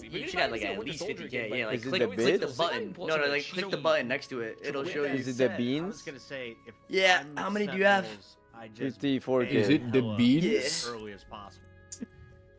You should have like at least 50K. Yeah, like click the button. No, like click the button next to it. It'll show you. Is it the beans? I was gonna say, if yeah, how many do you have? 54K. Is it the beans? As early as possible.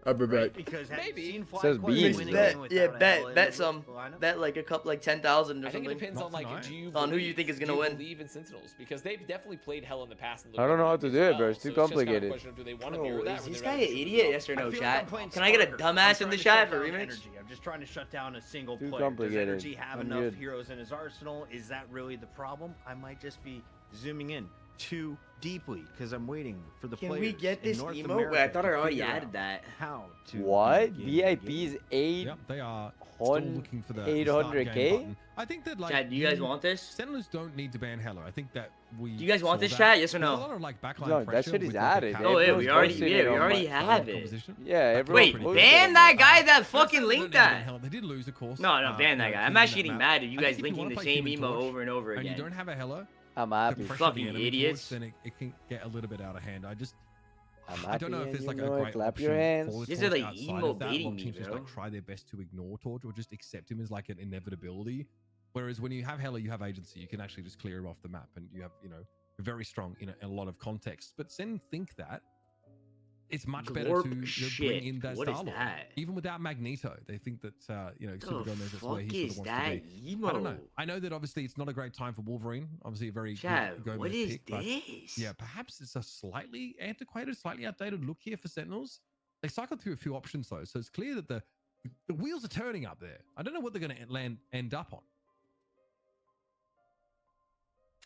I'll be back. Because maybe says beans. Bet some. Bet like a couple, like 10,000 or something. I think it depends on like who you think is gonna win. Believe in Sentinels because they've definitely played hell in the past. I don't know how to do it, bro. It's too complicated. Is this guy an idiot? Yes or no, chat? Can I get a dumbass in the chat for Remix? I'm just trying to shut down a single player. Too complicated. Does Energy have enough heroes in his arsenal? Is that really the problem? I might just be zooming in too deeply because I'm waiting for the players. Can we get this emote? Wait, I thought I already added that. How to what? VIP's 8. Yep, they are still looking for the 800K. I think that like. Chat, do you guys want this? Sentinels don't need to ban Hella. I think that we. Do you guys want this, chat? Yes or no? A lot of, like, no, that shit is added. Oh yeah, we already have it. Yeah, wait, ban that guy that fucking linked that. They did lose, of course. No, ban that guy. I'm actually getting mad at you guys linking the same emo over and over again. And you don't have a Hella. I'm happy. Fucking idiots. Then it can get a little bit out of hand. I don't know if there's like a great clap your hands. These are like emo baiting me, bro. Just like try their best to ignore Torch or just accept him as like an inevitability. Whereas when you have Hella, you have agency. You can actually just clear him off the map, and you have very strong in a lot of contexts. But Sen think that it's much better to bring in that Star-Lord. Even without Magneto, they think that Supergirl knows that's where he sort of wants to be. Emo? I don't know. I know that obviously it's not a great time for Wolverine. Obviously a very what is pick, this? Yeah, perhaps it's a slightly antiquated, slightly outdated look here for Sentinels. They cycled through a few options though, so it's clear that the wheels are turning up there. I don't know what they're going to end up on.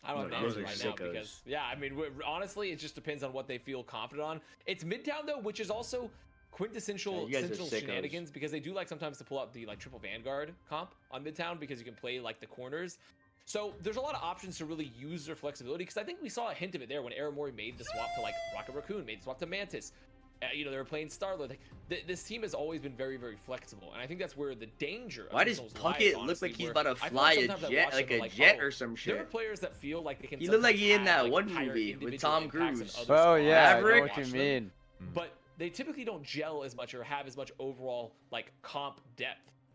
I don't know right now because I mean honestly it just depends on what they feel confident on. It's Midtown though, which is also quintessential Sentinel shenanigans because they do like sometimes to pull out the like triple Vanguard comp on Midtown because you can play like the corners. So there's a lot of options to really use their flexibility because I think we saw a hint of it there when Aramori made the swap to like Rocket Raccoon, made the swap to Mantis. They were playing Star-Lord. Like, this team has always been very, very flexible, and I think that's where the danger. Why does Puckett look like he's about to fly a jet, like a jet or some shit? There are players that feel like they can. He looked like he in that one movie with Tom Cruise. Oh yeah, Maverick. I know what you mean. But they typically don't gel as much or have as much overall like comp depth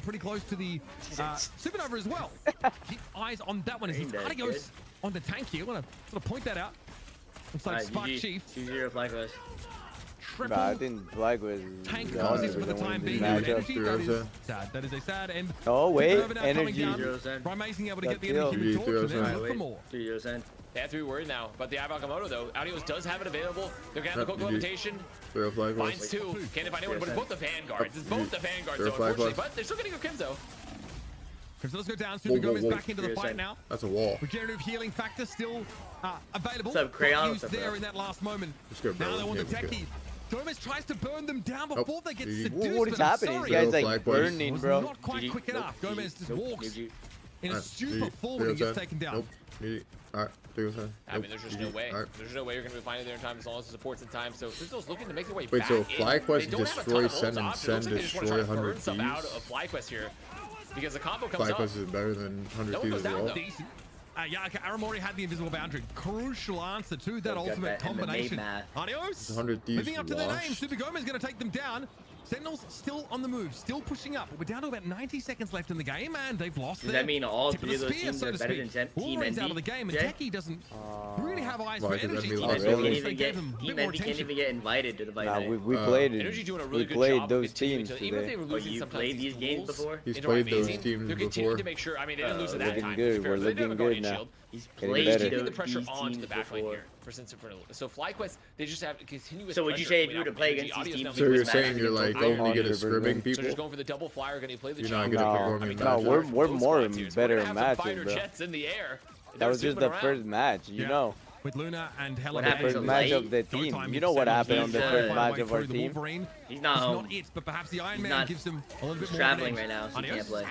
getting pretty close to the supernova as well. Keep eyes on that one as he's adios on the tank here. I want to sort of point that out. Looks like Spark Chief. 2-0 FlyQuest. triple. I think Black was Tank comes for the time being. Energy, that is sad. That is a sad end. Oh wait, Energy. Energy. Amazing able to get the energy. Talk to them. Look for more. They have to be worried now, but the Avakamoto though, Adios does have it available. They're gonna have the quick levitation. Finds two. Can't find anyone, but it's both the Vanguards. It's both the Vanguards though, unfortunately, but they're still getting a Crimzo. Crimzo does go down. Super Gomez back into the fight now. That's a wall. Regenerative healing factor still available. What's up, Crayon? Used there in that last moment. Now they want the techie. Gomez tries to burn them down before they get seduced. What is happening? These guys like burning, bro. Not quite quick enough. Gomez just walks in a stupor full when he gets taken down. Alright, I mean, there's just no way. There's no way you're going to be finding there in time as long as the support's in time. So Crystal's looking to make their way back. Wait, so FlyQuest destroy, send, and send, destroy 100 thieves? Out of FlyQuest here because the combo comes FlyQuest up. is better than 100 thieves as well. Yeah, okay, Aramori had the invisible boundary. Crucial answer to that ultimate combination. Adios. 100 thieves. Living up to their name. Super Gomez is going to take them down. Sentinels still on the move, still pushing up. We're down to about 90 seconds left in the game, and they've lost. Does that mean all three of those teams are better than Team Envy? Out of the game, and Techie doesn't really have eyes for Energy. Team Envy can't even get invited to the fight. Nah, we played it. Energy doing a really we good played job those teams today. You played these games before? He's played those teams before. They're continuing to make sure. I mean, they didn't lose at that time. We're looking good now. He's played keeping the pressure onto the backline here for Sinatraa. So FlyQuest, they just have continuous. So would you say if you were to play against these teams? So you're saying you're like only gonna scrimming people? So just going for the double flyer, gonna play the jump. No, we're more better matches, bro. Jets in the air. That was just the first match, you know. With Luna and Hella. The first match of the team. You know what happened on the first match of our team. He's not home. Not it, but perhaps the Iron Man gives him a little bit more. Traveling right now, so he can't play.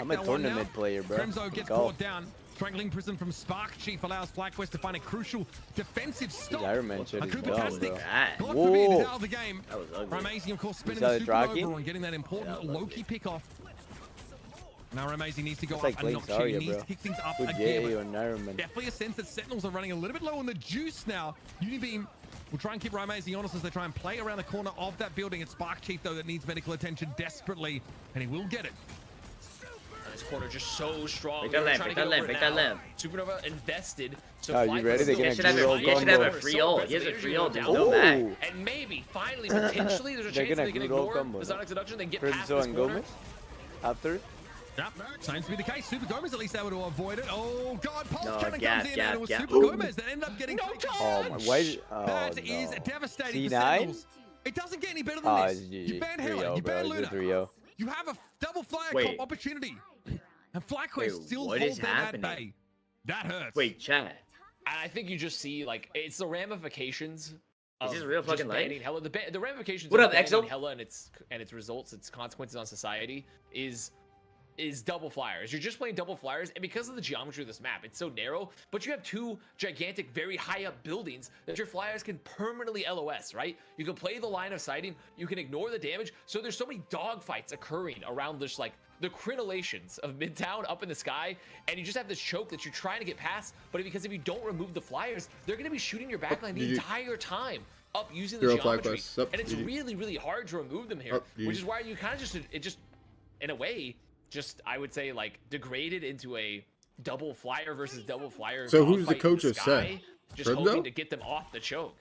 I'm a tournament player, bro. Crimzo gets brought down. Strangling Prison from Spark Chief allows FlyQuest to find a crucial defensive stop. Iron Man shit is dumb, bro. God forbid he's out of the game. That was ugly. Amazing, of course, spinning the super over and getting that important Loki pick off. Now Amazing needs to go up and knock He needs to kick things up again. Definitely a sense that Sentinels are running a little bit low on the juice now. Unibeam will try and keep Amazing honest as they try and play around the corner of that building. It's Spark Chief, though, that needs medical attention desperately, and he will get it. This corner just so strong. Break that lamp. Supernova invested. So you ready? They should have a free ult. He has a free ult. There's no back. And maybe, finally, potentially, there's a chance they can ignore the Sonic Seduction and get past this corner. After. Yep, seems to be the case. Super Gomez at least able to avoid it. Oh God, Pulse Cannon comes in and it was Super Gomez that ended up getting That is devastating for Sentinels. It doesn't get any better than this. You ban Hella, you ban Luna. You have a double flyer comp opportunity. And FlyQuest still holds that at bay. That hurts. Wait, chat. I think you just see, like, it's the ramifications. Is this real fucking life? Hella. The ramifications of banning Hella and its results, its consequences on society is double flyers. You're just playing double flyers, and because of the geometry of this map, it's so narrow, but you have two gigantic, very high up buildings that your flyers can permanently LOS, right? You can play the line of sighting, you can ignore the damage, so there's so many dogfights occurring around this, like, the crenellations of Midtown up in the sky, and you just have this choke that you're trying to get past, but because if you don't remove the flyers, they're going to be shooting your backline the entire time up using the geometry, and it's really, really hard to remove them here, which is why you kind of just, in a way, I would say, like, degraded into a double flyer versus double flyer. So who's the coach of Sen? Just hoping to get them off the choke.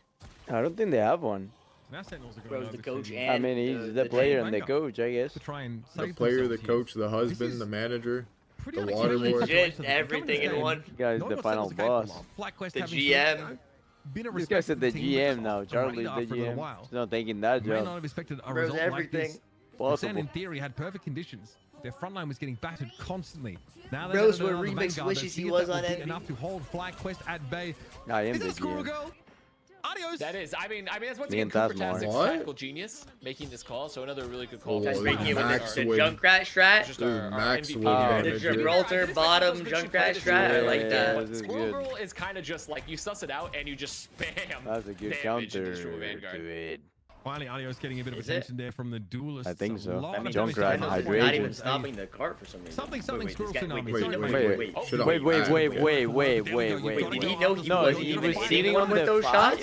I don't think they have one. Bro's the coach and I mean, he's the player and the coach, I guess. The player, the coach, the husband, the manager, the waterboy. Everything in one. This guy's the final boss. The GM. This guy said the GM now. Charlie's the GM. He's not taking that job. Bro's everything. Sen, in theory, had perfect conditions. Their front line was getting battered constantly. Now Bros were remix wishes he was on Envy. Enough to hold FlyQuest at bay. I am is it a squirrel girl? Adios. That is. I mean, that's what's again Cooper-tastic's tactical genius making this call. So another really good call. Making it with the Junkrat strat. The Gibraltar bottom Junkrat strat. I like that. Squirrel girl is kind of just like you suss it out and you just spam. That's a good counter to it. Finally, Adios getting a bit of attention there from the duelists. I think so. Junkrat hydration. Not even stopping the cart for some reason. Something Squirrel Tsunami. Wait. Did he know he was sitting on the fire.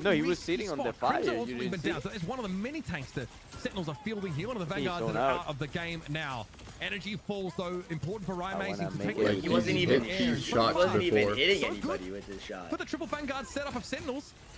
No, he was sitting on the fire. It's one of the many tanks that Sentinels are fielding here. One of the Vanguards that are out of the game now. Energy falls, though, important for Amazing to take it. He wasn't even hitting anybody with his shot. Put the triple Vanguard setup of Sentinels.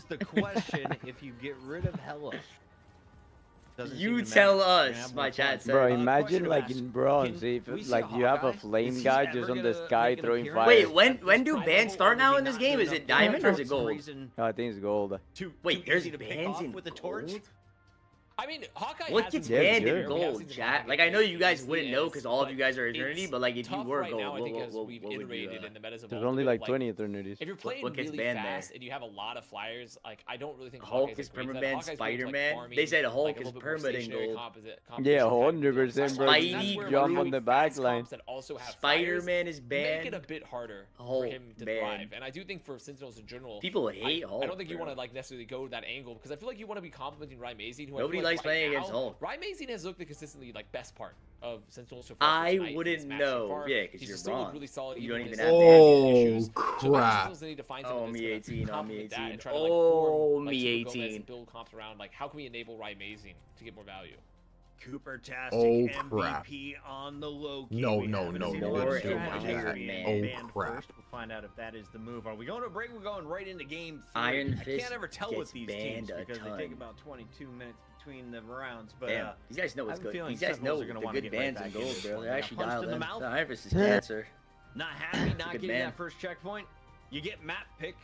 is the question if you get rid of Hella. You tell us, my chat said. Bro, imagine like in bronze, if like you have a flame guy just on the sky throwing fire. Wait, when do bans start now in this game? Is it diamond or is it gold? No, I think it's gold. Wait, there's bans in gold? I mean, Hawkeye What hasn't gets been banned here. in We have gold, seen some chat? Hawkeye Like, I know you guys previously wouldn't know as, because all of but you guys are Eternity, it's but like, if you tough were right gold, now, I think, as we've what would you, iterated in the metas of There's Ultimate, only like like, 20 eternities. if you're playing what gets really banned fast there? and you have a lot of flyers, like I don't really think Hulk Hawkeye's is a great set. permaban, Hawkeye's great to, like, Spider-Man. farming, They said like, Hulk a is little bit more permanent stationary gold. Yeah, competition, 100%, bro. and that's where, like, Jump on really the fast back line. comps that also have Spider-Man flyers is make it banned. a bit harder for Hulk him to banned. thrive. And I do think for Sentinels in general, People hate Hulk. I don't think you bro. want to like necessarily go to that angle because I feel like you want to be complimenting Rymazine, who Nobody I feel likes like playing right against now, Hulk. Rymazine has looked the consistently like best part of Sentinels so far. I tonight. wouldn't He's matched so know. far. Yeah, because He's you're still wrong. really solid. You don't with even his have damage damage. issues. Oh, So maybe crap. Sentinels need to find Oh, someone me that's gonna 18, oh, me complement that 18. and try to like Oh, form, like, me Super Gomez 18. and build comps around like how can we enable Rymazine to get more value. Cooper Tastic Oh, crap. MVP on the low key. No, We no, haven't no, seen no, the no, strategy no, for being no. banned Oh, crap. first. We'll find out if that is the move. Are we going to a break? We're going right into game 3. Iron I Fist can't ever tell gets with these banned teams a because ton. they take about 22 minutes between the rounds. But Damn, these guys know I what's have a good. feeling These guys Sentinels know are gonna the wanna good get right bands in back gold, into this bro. one. They're They got actually punched dialed in the in. mouth. The Iron Fist is cancer. not happy, not good getting man. that first checkpoint. You get map pick.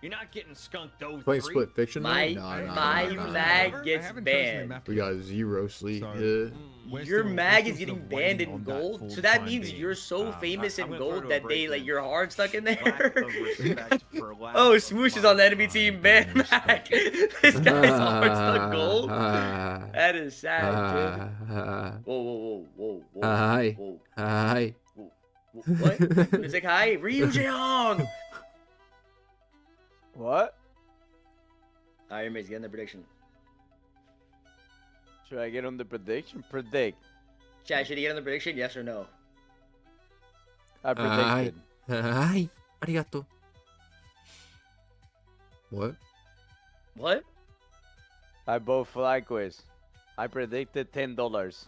You're not getting skunked 0-3. Playing Split Fiction? My mag gets banned. We got 0 sleep. So, Yeah. Your mag is getting banned in gold, so that means you're so famous I'm in gonna throw gold to a that they break like then. your hard stuck in Lack there. of respect for lack Oh, of Smoosh is my on the enemy team, ban mag. This guy's hard stuck gold. That is sad, kid. Whoa. Hi. Whoa. Hi. What? Music high? Ryu Jeong! What? Iron Man's getting the prediction. Should I get on the prediction? Predict. Chad, should he get on the prediction? Yes or no? I predicted. Hi. Arigato. What? What? I bought fly quiz. I predicted $10.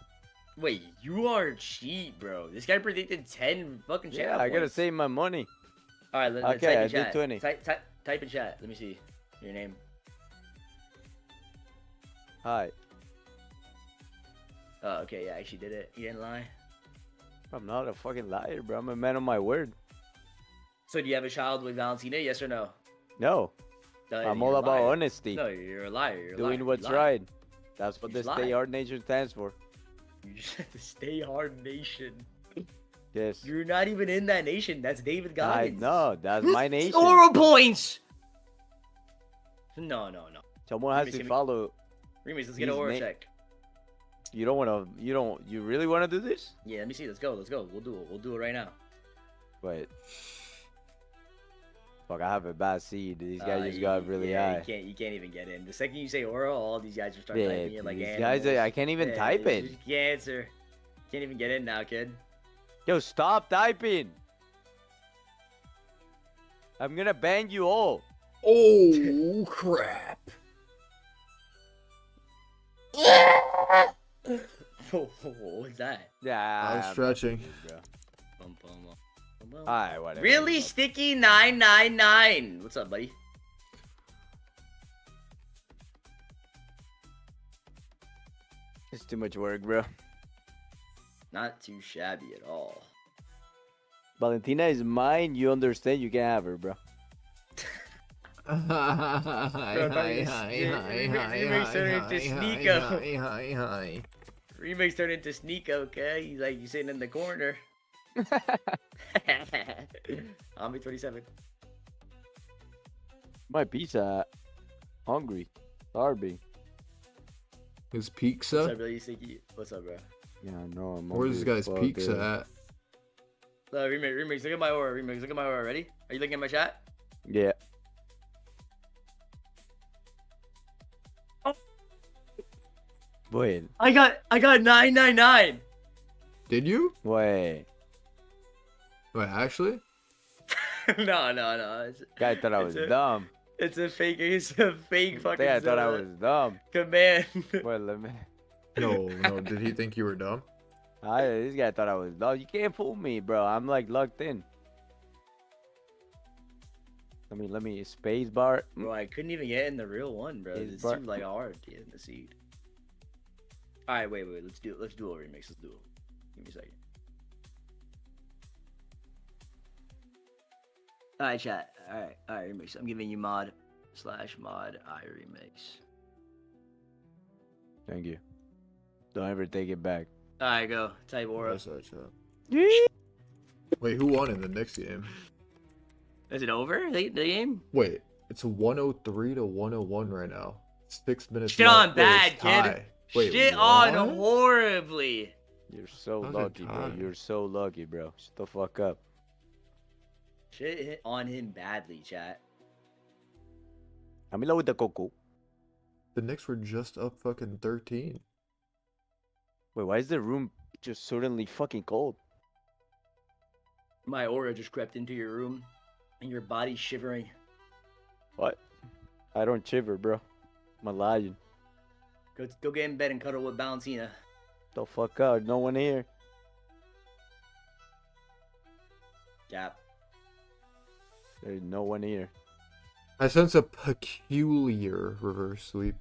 Wait, you are cheap, bro. This guy predicted 10 fucking chat Yeah, I gotta points. save my money. All right, let's Okay, type I in did chat. 20. Type in chat. Let me see your name. Hi. Oh, okay, yeah, I actually did it. He didn't lie. I'm not a fucking liar, bro. I'm a man of my word. So do you have a child with Valentina? Yes or no? No, I'm all You're a about liar. honesty. No, you're a liar. You're a liar. Doing You what's lie. right. That's what You the just Stay lied. Hard Nation stands for. You just have to stay hard nation. Yes. You're not even in that nation. That's David I Goggins. know. That's my nation. Score points. No. Someone has Give me- to follow. Remix, let's get an His aura na- check. You don't want to. You really want to do this? Yeah, let me see. Let's go. We'll do it right now. Wait. Fuck, I have a bad seed. These guys just got really yeah, high. You can't even get in. The second you say aura, all these guys just start Yeah, typing in like these animals. guys, I can't even Yeah, type it's it. just cancer. Can't even get in now, kid. Yo, stop typing. I'm gonna ban you all. Oh, crap. What was that? Yeah. I was stretching. Bum, bum, bum, bum. Alright, whatever. Really sticky 999. What's up, buddy? It's too much work, bro. Not too shabby at all. Valentina is mine. You understand? You can have her, bro. Remix turned into Sneeko, okay? He's like, you sitting in the corner. Omni 27. My pizza. Hungry. Starving. His What's pizza? up, bro? You sticky? What's up, bro? Yeah, I know. I'm Where's this hungry guy's as fuck, pizza dude. at? Remix, look at my aura. Remix, look at my aura. Ready? Are you looking at my chat? Yeah. Oh. Wait. I got 999. Did you? Wait. Wait, actually? No. Guy thought I was dumb. It's a fake fucking. I thought I was dumb. Command. Wait, let me. No. Did he think you were dumb? This guy thought I was dumb. You can't fool me, bro. I'm like locked in. Let me space bar. Bro, I couldn't even get in the real one, bro. Is It's bar- too like hard to get in the seed. All right, wait. Let's do a remix. Let's do it. Give me a second. All right, chat. All right, remix. I'm giving you mod/mod I remix. Thank you. Don't ever take it back. All right, go. Type aura. Wait, who won in the next game? Is it over? The game? Wait, it's 103 to 101 right now. 6 minutes. Shit on bad, kid. Wait, shit on horribly. You're so lucky, bro. You're so lucky, bro. Shut the fuck up. Shit hit on him badly, chat. I'm in love with the coco. The Knicks were just up fucking 13. Wait, why is the room just suddenly fucking cold? My aura just crept into your room, and your body's shivering. What? I don't shiver, bro. I'm a lion. Go get in bed and cuddle with Valentina. The fuck out. No one here. Gap. There's no one here. I sense a peculiar reverse sweep.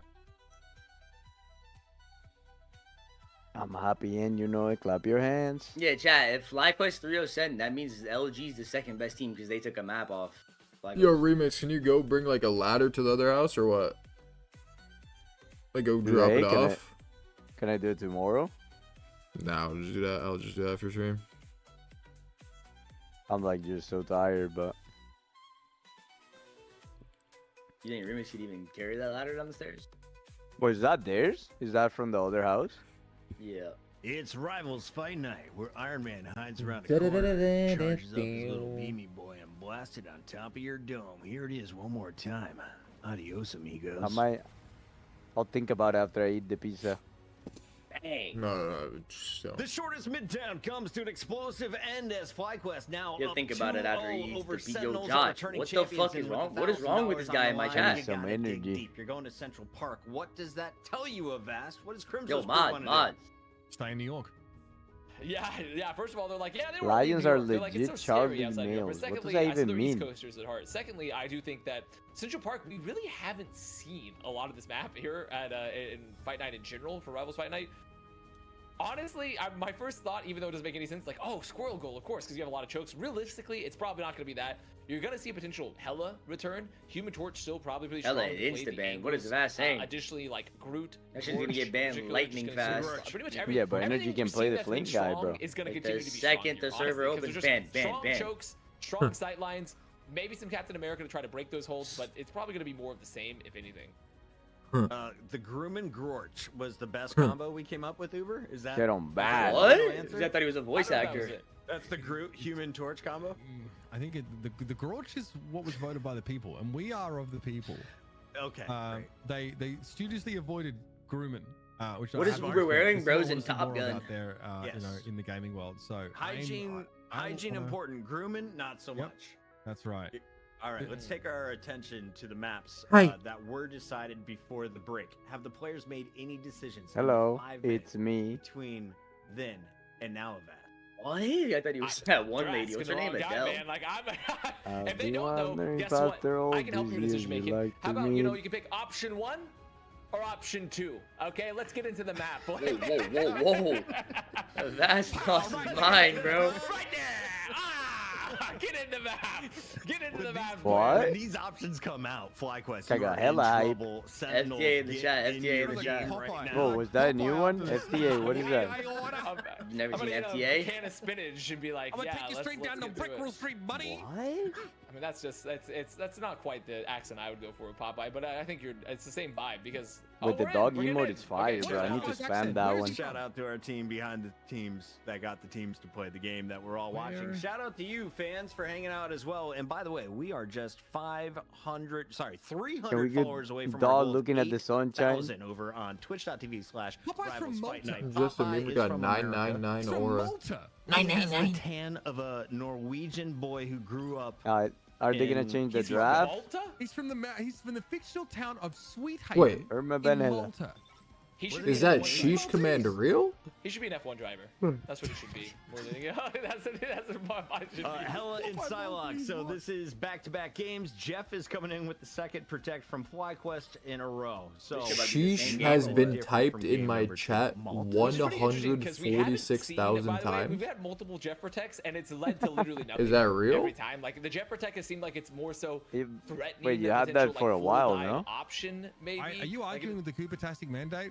I'm happy and you know it. Clap your hands. Yeah, chat. If FlyQuest 307, that means LG's the second best team because they took a map off. Yo, Remix, can you go bring like a ladder to the other house or what? Like go drop it off? Can I do it tomorrow? No, I'll just do that. I'll just do that after stream. I'm like just so tired, but... You think Remix could even carry that ladder down the stairs? Wait, is that theirs? Is that from the other house? Yeah. It's Rivals Fight Night, where Iron Man hides around a corner, charges up his little beamy boy, and blasts it on top of your dome. Here it is one more time. Adios, amigos. I'll think about it after I eat the pizza. Bang. No. The shortest midtown comes to an explosive end as FlyQuest now You'll think about it after he eats over the Yo, Sentinels Josh, what the fuck is wrong? What is wrong with this guy in my chat? Some energy. You're going to Central Park. What does that tell you, Avast? What is Crimson? Yo, mod. Stay in New York. Yeah. First of all, they're like, yeah, they were Lions are legit like, it's so Charlie males. males. Secondly, what does that even mean? East Coasters at heart. Secondly, I do think that Central Park, we really haven't seen a lot of this map here at in Fight Night in general for Rivals Fight Night. Honestly, my first thought, even though it doesn't make any sense, like, oh, Squirrel Goal, of course, because you have a lot of chokes. Realistically, it's probably not going to be that. You're going to see a potential Hella return. Human Torch still probably pretty strong. Hella insta-ban. What is that saying? Additionally, like, Groot. That shit's going to get banned lightning fast. Pretty much Yeah, but Energy can play the flame guy, bro. Is going to like continue to be second strong the here, server honestly, opens, ban. Strong chokes, strong sight lines, maybe some Captain America to try to break those holds, but it's probably going to be more of the same, if anything. The Grumman Grorch was the best combo we came up with, Uber? Is that... Get on bad. What? I thought he was a voice actor. That's the Groot Human Torch combo? I think the Grorch is what was voted by the people, and we are of the people. Okay. They studiously avoided Grumman. Which what is Uber wearing, bros, in Top Gun? Out there, yes. You know, in the gaming world. So hygiene important. Grumman, not so much. That's right. All right, let's take our attention to the maps that were decided before the break. Have the players made any decisions? Hello, it's me. Between then and now, Avast. What? I thought he was that one lady. What's her name? Adele. Man. Like, if they don't know, guess what? I can help you with decision making. Like How about, you can pick option 1 or option 2. Okay, let's get into the map. Whoa. That's not mine, bro. Right there. Get into the map. Get into the map. What? When these options come out, FlyQuest. I got hella hype. FTA in the chat. FTA in the chat. Whoa, was that a new one? FTA, what is that? You've never seen FTA? A can of spinach and be like, I'm gonna yeah, take you straight down to Brickroll Street, buddy. What? I mean, that's not quite the accent I would go for with Popeye, but I think it's the same vibe because with the dog emote, it's fire, bro. I need to spam that one. Shout out to our team behind the teams that got the teams to play the game that we're all watching. Shout out to you fans for hanging out as well. And by the way, we are just 300 followers away from our goal looking at the sunshine over on twitch.tv/rivalsfightnight. Just a meme. We got 999 aura. 999. Tan of a Norwegian boy who grew up. Are they gonna change the draft? He's from the fictional town of Sweet Haven. Wait, Irma in Benella. Malta. Is that Sheesh Commander real? He should be an F1 driver. That's what he should be. Hella in Psylocke. So this is back-to-back games. Jeff is coming in with the second Protect from FlyQuest in a row. So Sheesh has been typed in my chat 146,000 times. We've had multiple Jeff Protects, and it's led to literally nothing. Is that real? Every time, like the Jeff Protect has seemed like it's more so threatening. Wait, you had that for a while, no? Option maybe. Are you arguing with the Cooper-tastic mandate?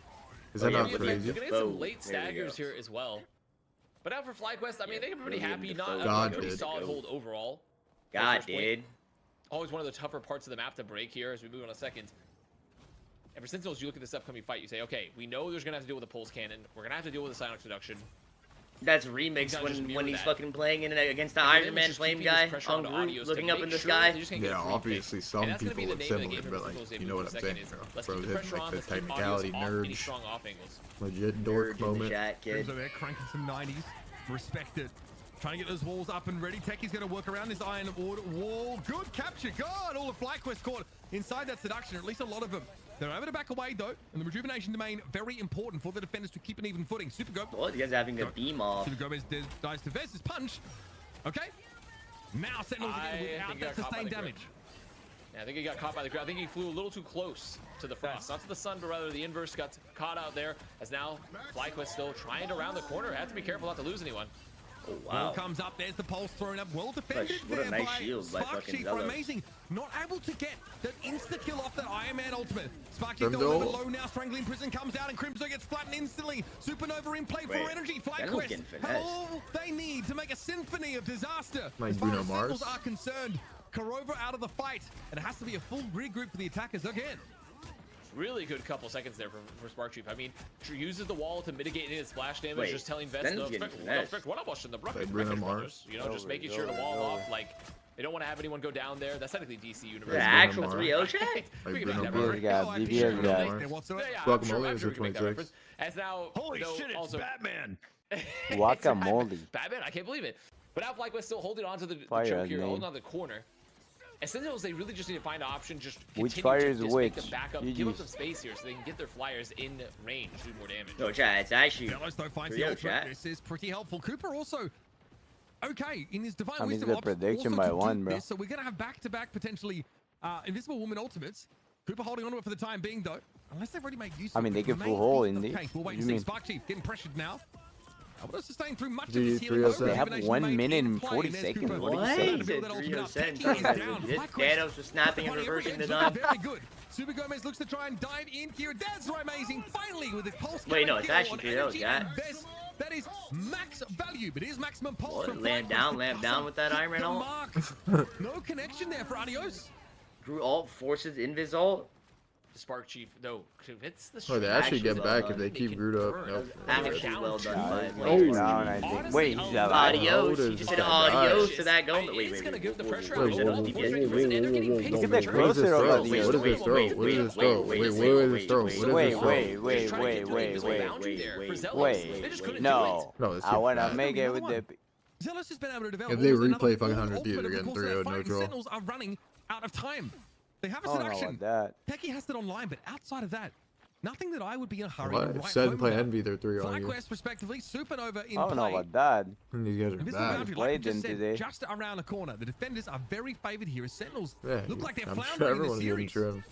Is that not You're crazy? gonna get some late staggers here as well. But now for FlyQuest, I mean, they're pretty happy. Not God, a pretty dude. solid hold overall. God, dude. Always one of the tougher parts of the map to break here as we move on a second. And for Sentinels, you look at this upcoming fight, you say, okay, we know there's going to have to deal with a Pulse Cannon. We're going to have to deal with a Silent Seduction. That's remix when he's fucking playing in against the Iron Man Flame guy on group, looking up in the sky. Yeah, obviously some people are similar, but like, you know what I'm saying, bro. Bro, hitting like the technicality nerds. Legit dork moment. Crimzo there cranking some 90s. Respect it. Trying to get those walls up and ready. Techie's going to work around this iron wall. Good capture. God, all of FlyQuest caught inside that seduction, or at least a lot of them. They're able to back away, though, and the rejuvenation domain, very important for the defenders to keep an even footing. Super Go. Oh, you guys are having a beam off. Super Gomez dies to Vez's punch. Okay. Now Sentinels again without that sustained damage. Yeah, I think he got caught by the ground. I think he flew a little too close to the frost. Not to the sun, but rather the inverse. Got caught out there, as now FlyQuest still trying to round the corner. Have to be careful not to lose anyone. Oh, wow. Ball comes up, there's the pulse thrown up, well defended What a there nice by shield by fucking Sparksheet. Zealous. Amazing, not able to get that insta-kill off that Iron Man ultimate. Sparksheet going a little bit low now, Strangling Prison comes out and Crimzo gets flattened instantly. Supernova in play for energy. FlyQuest have all they need to make a symphony of disaster. Like as far Bruno as Mars. Sentinels are concerned, Korova out of the fight, and it has to be a full regroup for the attackers again. Really good couple seconds there for Sparksheet. I mean, uses the wall to mitigate any splash damage, just telling Vets what I'm watching the brothers. You know, just making sure to wall off. Like, they don't want to have anyone go down there. That's technically DC Universe. The actual 3-0 chat? Guacamole is a 26. As now, holy shit, it's Batman. Guacamole. Batman, I can't believe it. But now FlyQuest still holding on to the choke here, holding on to the corner. And Sentinels, they really just need to find an option, just continue to make them back up, give up some space here so they can get their flyers in range, do more damage. No, chat, it's actually This is pretty helpful. Cooper also, okay, in his Divine Wisdom ops, prediction by one, bro. So we're going to have back-to-back potentially Invisible Woman ultimates. Cooper holding on to it for the time being, though. Unless they've already made use of it. I mean, they can full hole in the... We'll wait and see. Sparksheet getting pressured now. Able to sustain through much of his healing. They have 1 minute and 40 seconds. What? Thanos was snapping and reversing the knife. Very good. Super Gomez looks to try and dive in here. That's amazing. Finally, with the pulse. Wait, no, it's actually 3-0, yeah. That is max value, but it is maximum pulse. Lamp down with that Iron Man ult. No connection there for Adios. Drew ult, forces Invis ult. Spark Chief, no, it's the they actually get back if they keep Groot up. Nope. Actually well done. Down, I think. Wait, he's out. Adios. He just said adios to that goal. Wait. Look at the closer of Adios. What is this throw? What is this throw? Wait, what is this throw? Wait. No. I want to make it with the... Zealous has been able to develop. If they replay fucking 100 they're getting 3-0 no draw. Sentinels are running out of time. They have a seduction. Techie has it online, but outside of that, nothing that I would be in a hurry. If Sed and play Envy, they're 3-0 on you. FlyQuest, respectively, Supernova in I don't know about that. These guys are bad. Played them today. Just around the corner. The defenders are very favored here as Sentinels look like they're I'm floundering sure in everyone's the getting series. trimmed.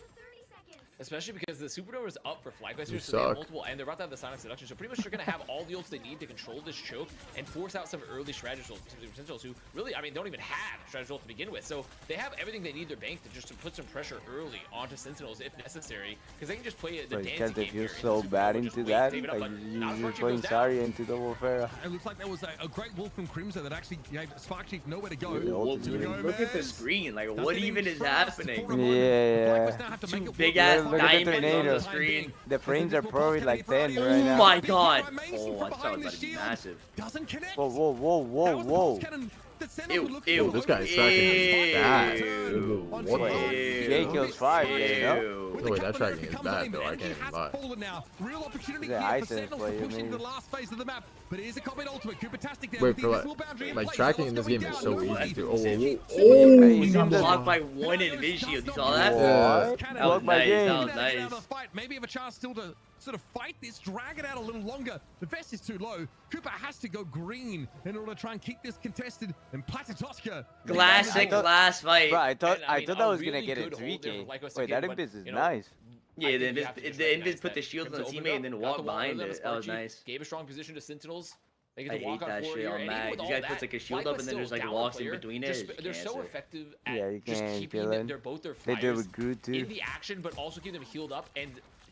Especially because the Supernova is up for FlyQuest, so they have multiple, and they're about to have the Sonic Seduction, so pretty much they're going to have all the ults they need to control this choke and force out some early strategies to the Sentinels, who really, I mean, don't even have strategy ult to begin with, so they have everything they need their bank to just to put some pressure early onto Sentinels if necessary, because they can just play it the dancing game here. So bad into that, like you're playing Zarya into the Warfare. It looks like there was a great wolf from Crimzo that actually gave Sparksheet nowhere to go. Look at the screen, like what even is happening? Yeah. Two big ass diamonds. The screen. The frames are probably like 10 right now. Oh my god! Oh, I thought it was about to be massive. Whoa. Ew. This guy's tracking bad. What the? Jay kills 5, you know? No, wait, that tracking is bad though. I can't even lie. Real opportunity here for Sentinels to push into the last phase of the map, but it is a combat ultimate. Cooper-tastic there. Wait, for like tracking in this game is so easy to. He got blocked by one Invis shield. You saw that? That was nice. Maybe have a chance still to sort of fight this, drag it out a little longer. The vest is too low. Cooper has to go green in order to try and keep this contested. And Platatoska. Classic last fight. Bro, I thought I was gonna get a 3K. Wait, that Invis is nice. Yeah, the Invis put the shield on the teammate and then walked behind it. That was nice. Gave a strong position to Sentinels. I hate that shit on Mag. These guys puts like a shield up and then there's like walks in between it. They're so effective at you just can't keeping kill it. they're both their They do flyers with Groot too. in the action, but also keep them healed up and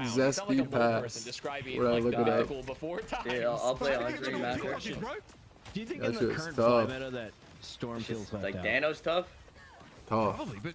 round. You sound like a mole person describing like the medical before time. Yeah, I'll play on screen after. Do you think in the current meta that Storm feels like Thanos tough? Probably, but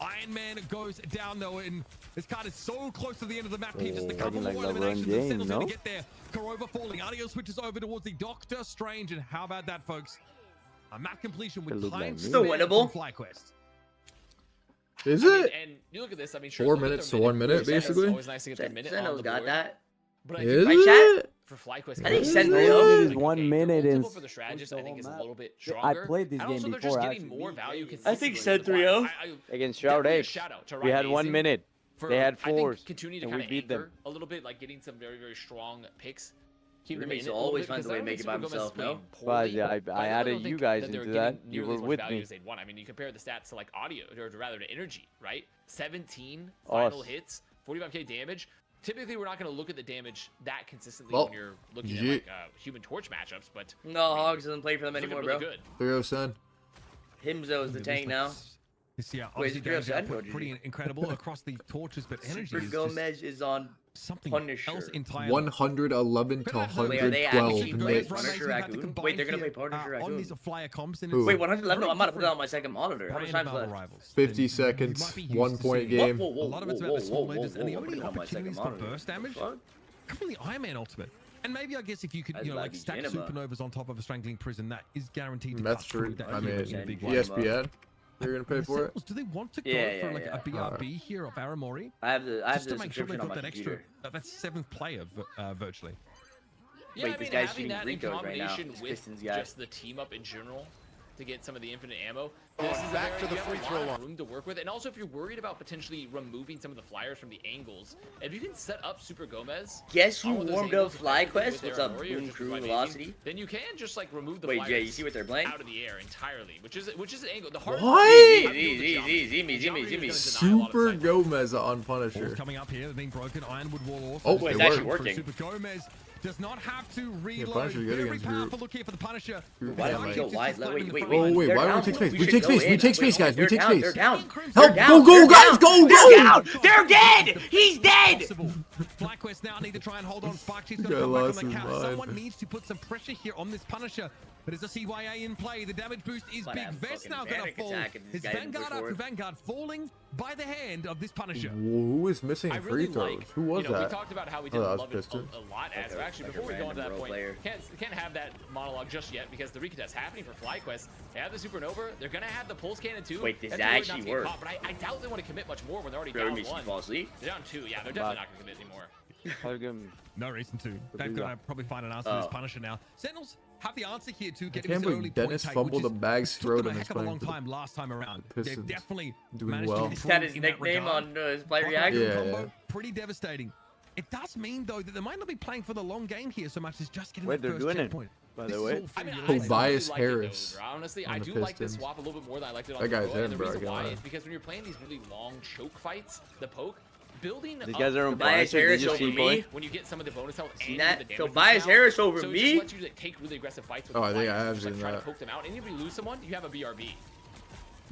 Iron Man goes down though, and this card is so close to the end of the map. He just a couple like more LeBron eliminations and James, settles in no? to get there. Kurova falling. Adio switches over towards the Doctor Strange, and how about that, folks? A map completion with time Still winnable. FlyQuest. Is it? And you look at this. I mean, sure, 4 look at minutes their to 1 minute, It's basically. always nice to get their minute on Senno's the got board. that. But I Is Right, chat? it? for FlyQuest. I think Senatraa is 1 minute and for the strategist, I think, is a little bit I stronger. played this and game also, they're before. just getting more value I think consistently. Against Shroud H. We had 1 minute. They had 4s. Continue to and kind we of beat them. a little bit, like getting some very, very strong picks. Remakes always finds a way to make it by himself, no? But yeah, I added you guys into that. You were with me. I mean, you compare the stats to like audio, or rather to energy, right? 17 final hits, 45k damage. Typically, we're not going to look at the damage that consistently when you're looking at like Human Torch matchups, but no, Hogs doesn't play for them anymore, bro. 3-0 Sun. Himzo is the tank now. Yeah, Wait, obviously pretty incredible across the torches, but energy Super is Gomez is on something Punisher. else entirely. 111 to Wait, are they actually 112 playing mix. Punisher Raccoon? Wait, they're gonna play Punisher Raccoon. On these flyer comps and Who? Wait, 111? No, I'm about to put it on my second monitor. How much time's left? 50 seconds, 1 point game. A lot of it's about the small legends, and the only on my second opportunities for monitor. burst damage come from the Iron Man ultimate. And maybe I guess if you could, you know, like stack supernovas on top of a strangling prison, that is guaranteed to cut through that. I mean, in a big way. ESPN. They're gonna pay for it. Do they want to go for like a BRB here of Aramori? I have the to make sure subscription they've on got my that computer. extra, that 7th player virtually. Yeah, Wait, I this mean, guy's having shooting that in Rico's right now. combination This with Pistons guy. just the team up in general to get some of the infinite ammo, this is back to the free throw line. Room to work with, and also if you're worried about potentially removing some of the flyers from the angles, if you can set up Super Gomez. Guess who warmed up FlyQuest? What's up, Boom Crew Velocity? Then you can just like remove the Wait, flyers Jay, you see what they're playing? out of the air entirely, which is an angle. The hardest What? Easy. Super Gomez on Punisher. Coming up here, being broken. Ironwood wall also. Oh, it's it actually worked. working. Super Gomez does not have to reload. Punisher's good Very against powerful group. look here for the Punisher. Why don't we go wide? Wait. Oh, wait, why don't we take space? We take space. We take space, guys. We take space. They're down. Help! Go, guys! Go! They're dead! He's dead! FlyQuest now need to try and hold on. Spark Chief's Guy going to come back on lost the his count. mind. Someone needs to put some pressure here on this Punisher. But is a CYA in play? The damage boost is big. Vest now going to fall. Is Vanguard after Vanguard falling by the hand of this Punisher? Who is missing free throws? Who was We that? talked about how we didn't love it Piston. a lot. As actually, before we go into that point, can't have that monologue just yet because the recontest happening for FlyQuest. They have the Supernova. They're gonna have the Pulse Cannon too. Wait, does That's that really actually not to get work? caught, but I doubt they want to commit much more when they're already Bro, down makes you one. fall asleep? They're down 2. Yeah, they're definitely not gonna commit anymore. No reason to. They've got to probably find an answer to this Punisher now. Sentinels have the answer here to get him can't his early believe Dennis point take, fumbled which a bag took throat them a in heck his of a long playing time last time around. Pistons They've definitely doing managed well. to Is that improve his in that nickname regard. on his play But react? the Yeah, combo, yeah. pretty devastating. It does mean though that they might not be playing for the long game here so much as just getting Wait, the they're first doing it, checkpoint. by This the is way. all for I mean, you. I really Tobias like Harris it, though, honestly, on I the do like this Pistons. swap a little bit more than I liked it on That the guy's Roy, and in, the bro, I reason can't why lie. is because when you're playing these really long choke fights, the poke, building These up guys are on Tobias Punisher. They Harris just over keep me? going. when you get some of the bonus health and that? the damage Tobias boost now, Harris over so it me? just lets you like, take really aggressive fights with Oh, I the think I flyers, have just, like, seen try to that. poke them out, and if you lose someone, you have a BRB.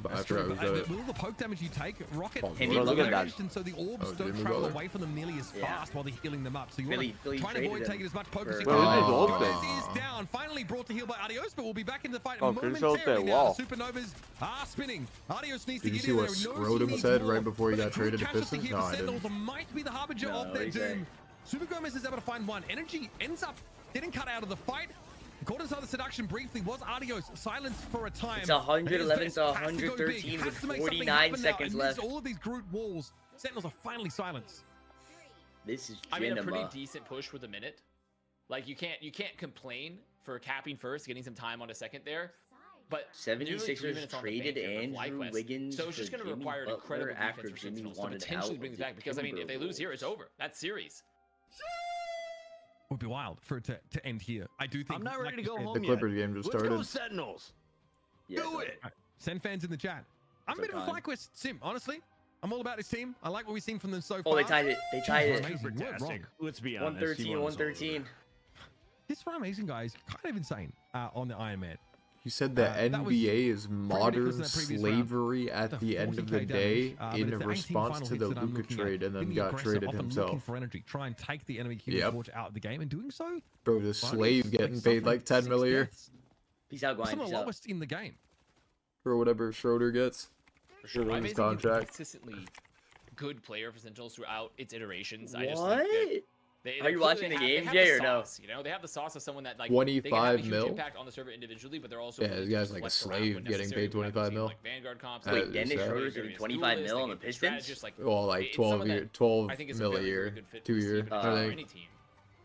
But That's after I true, was but with all the poke damage you take, Rocket Jimmy is Butler. damaged, and so the orbs don't Jimmy travel Butler. away from them nearly as fast while they're healing them up. So you Philly want to try and traded avoid him taking as much poke as you for- can. Where is Oh. Gomez? Is down, finally brought to heal by Adios, but we'll be back in the fight Oh, Chris momentarily Holte, now. wow. The Supernovas are spinning. Adios needs to Did you get see in what there. Knows he Scrotum needs said more, right before he but got a traded to casualty Pistons? here No, for I didn't. Sentinels might be the harbinger No, of their what'd he say? doom. Super Gomez is able to find one. Energy ends up getting cut out of the fight. According to the seduction briefly was Adios silenced for a time. It's 111 Has to go 113 big, with has to make something 49 happen now, seconds amidst left. all of these group walls, Sentinels are finally silenced. This is I mean, a pretty Genema. decent push with a minute. Like you can't complain for capping first, getting some time on a second there. But nearly 3 76ers minutes on the traded bank here for Andrew FlyQuest. Wiggins So it's just for going to Jimmy require an Butler incredible after defense for Jimmy Sentinels to wanted potentially out bring of this back. the Because I mean, if they lose here, it's over. That series. Would be wild for it to end here. I do think. I'm not ready to go home The yet. Clippers game just Let's go started. Sentinels. Yeah, Do so- it. Send fans in the chat. I'm a bit of a FlyQuest sim, honestly. I'm all about this team. I like what we've seen from them so far. Oh, they tied it. They tied it. Amazing. We're wrong. Fantastic. Let's be honest. 113, he runs all over 113. This run amazing, guys. Kind of insane on the Iron Man. You said the that was NBA is ridiculous modern in that previous slavery at The the end of 40K the day damage, but in it's the 18 response final to hits the that I'm Luka looking at. trade and then Being got aggressive, traded often looking himself. for energy. Try and take the enemy human Yep. torch out of the game, and doing so, Bro, the slave getting paid like 10 mil a year Peace out, some Glenn. of Peace the out. lowest in the game. or whatever Schroeder gets. For sure. Ruins I've his been a contract. consistently good player for Sentinels throughout its iterations. I just What? think that Are you watching the game, Jay, or no? You know, they have the sauce of someone that like 25 they can have a huge mil? impact on the server individually, but they're also Yeah, willing this to guy's just like a flex around slave when getting necessary. paid 25 We've seen, mil. like Vanguard comps. Wait, Dennis Schroeder Schroeder's getting 25 mil on the Pistons? Like, Well, like it's 12 someone year, that 12 I think is a mil a very, very year, good fit 2 for this year, team, I for think. any team.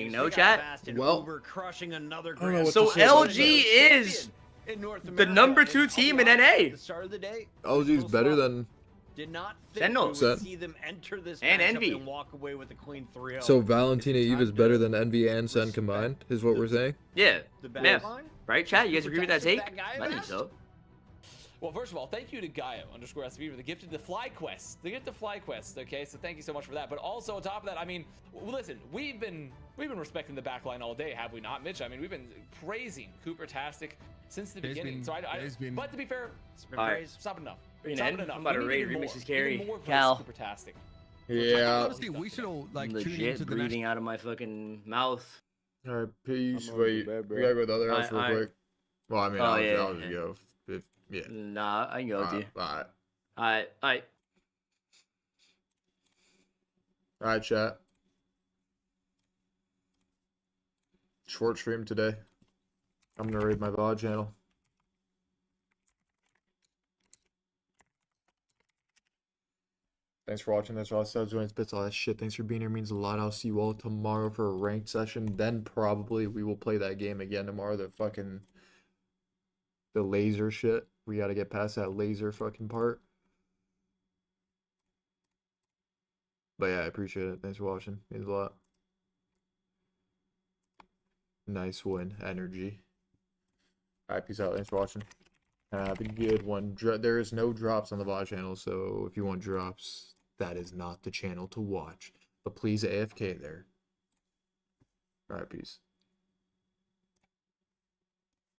saying, no, chat? Well, so LG is the #2 team in NA. LG's better than Did not think Sentinel. we would see them enter this And matchup Envy. and walk away with the Queen 3-0. So Valentina Eve is better than Envy and Sen combined, is what we're saying? Yeah. The Yeah. backline? Right, chat? You guys agree with that take? That guy I think asked? so. Well, first of all, thank you to Gaio_SV for the gift of the Fly Quest. The gift of Fly Quest, okay? So thank you so much for that. But also on top of that, I mean, listen, we've been respecting the backline all day, have we not, Mitch? I mean, we've been praising Cooper-tastic since the beginning. But to be fair, it's been praised. It's not enough. It's not enough. I'm about to rate Remix's carry. Cal. Cal. Cooper-tastic. Yeah. Honestly, we should all like tune Legit into the breathing out of my fucking mouth. Alright, peace. I'm on Wait, the bed, bro. we gotta go to the other house real quick. Well, I mean, I'll just go. Yeah. Nah, I can go with you. Alright. Alright, chat. Short stream today. I'm gonna raid my VOD channel. Thanks for watching. Thanks for all the subs, joins, bits, all that shit. Thanks for being here. Means a lot. I'll see you all tomorrow for a ranked session. Then probably we will play that game again tomorrow. The laser shit. We gotta get past that laser fucking part. But yeah, I appreciate it. Thanks for watching. Means a lot. Nice win. Energy. Alright, peace out. Thanks for watching. Have a good one. There is no drops on the VOD channel, so if you want drops, that is not the channel to watch. But please AFK there. Alright, peace.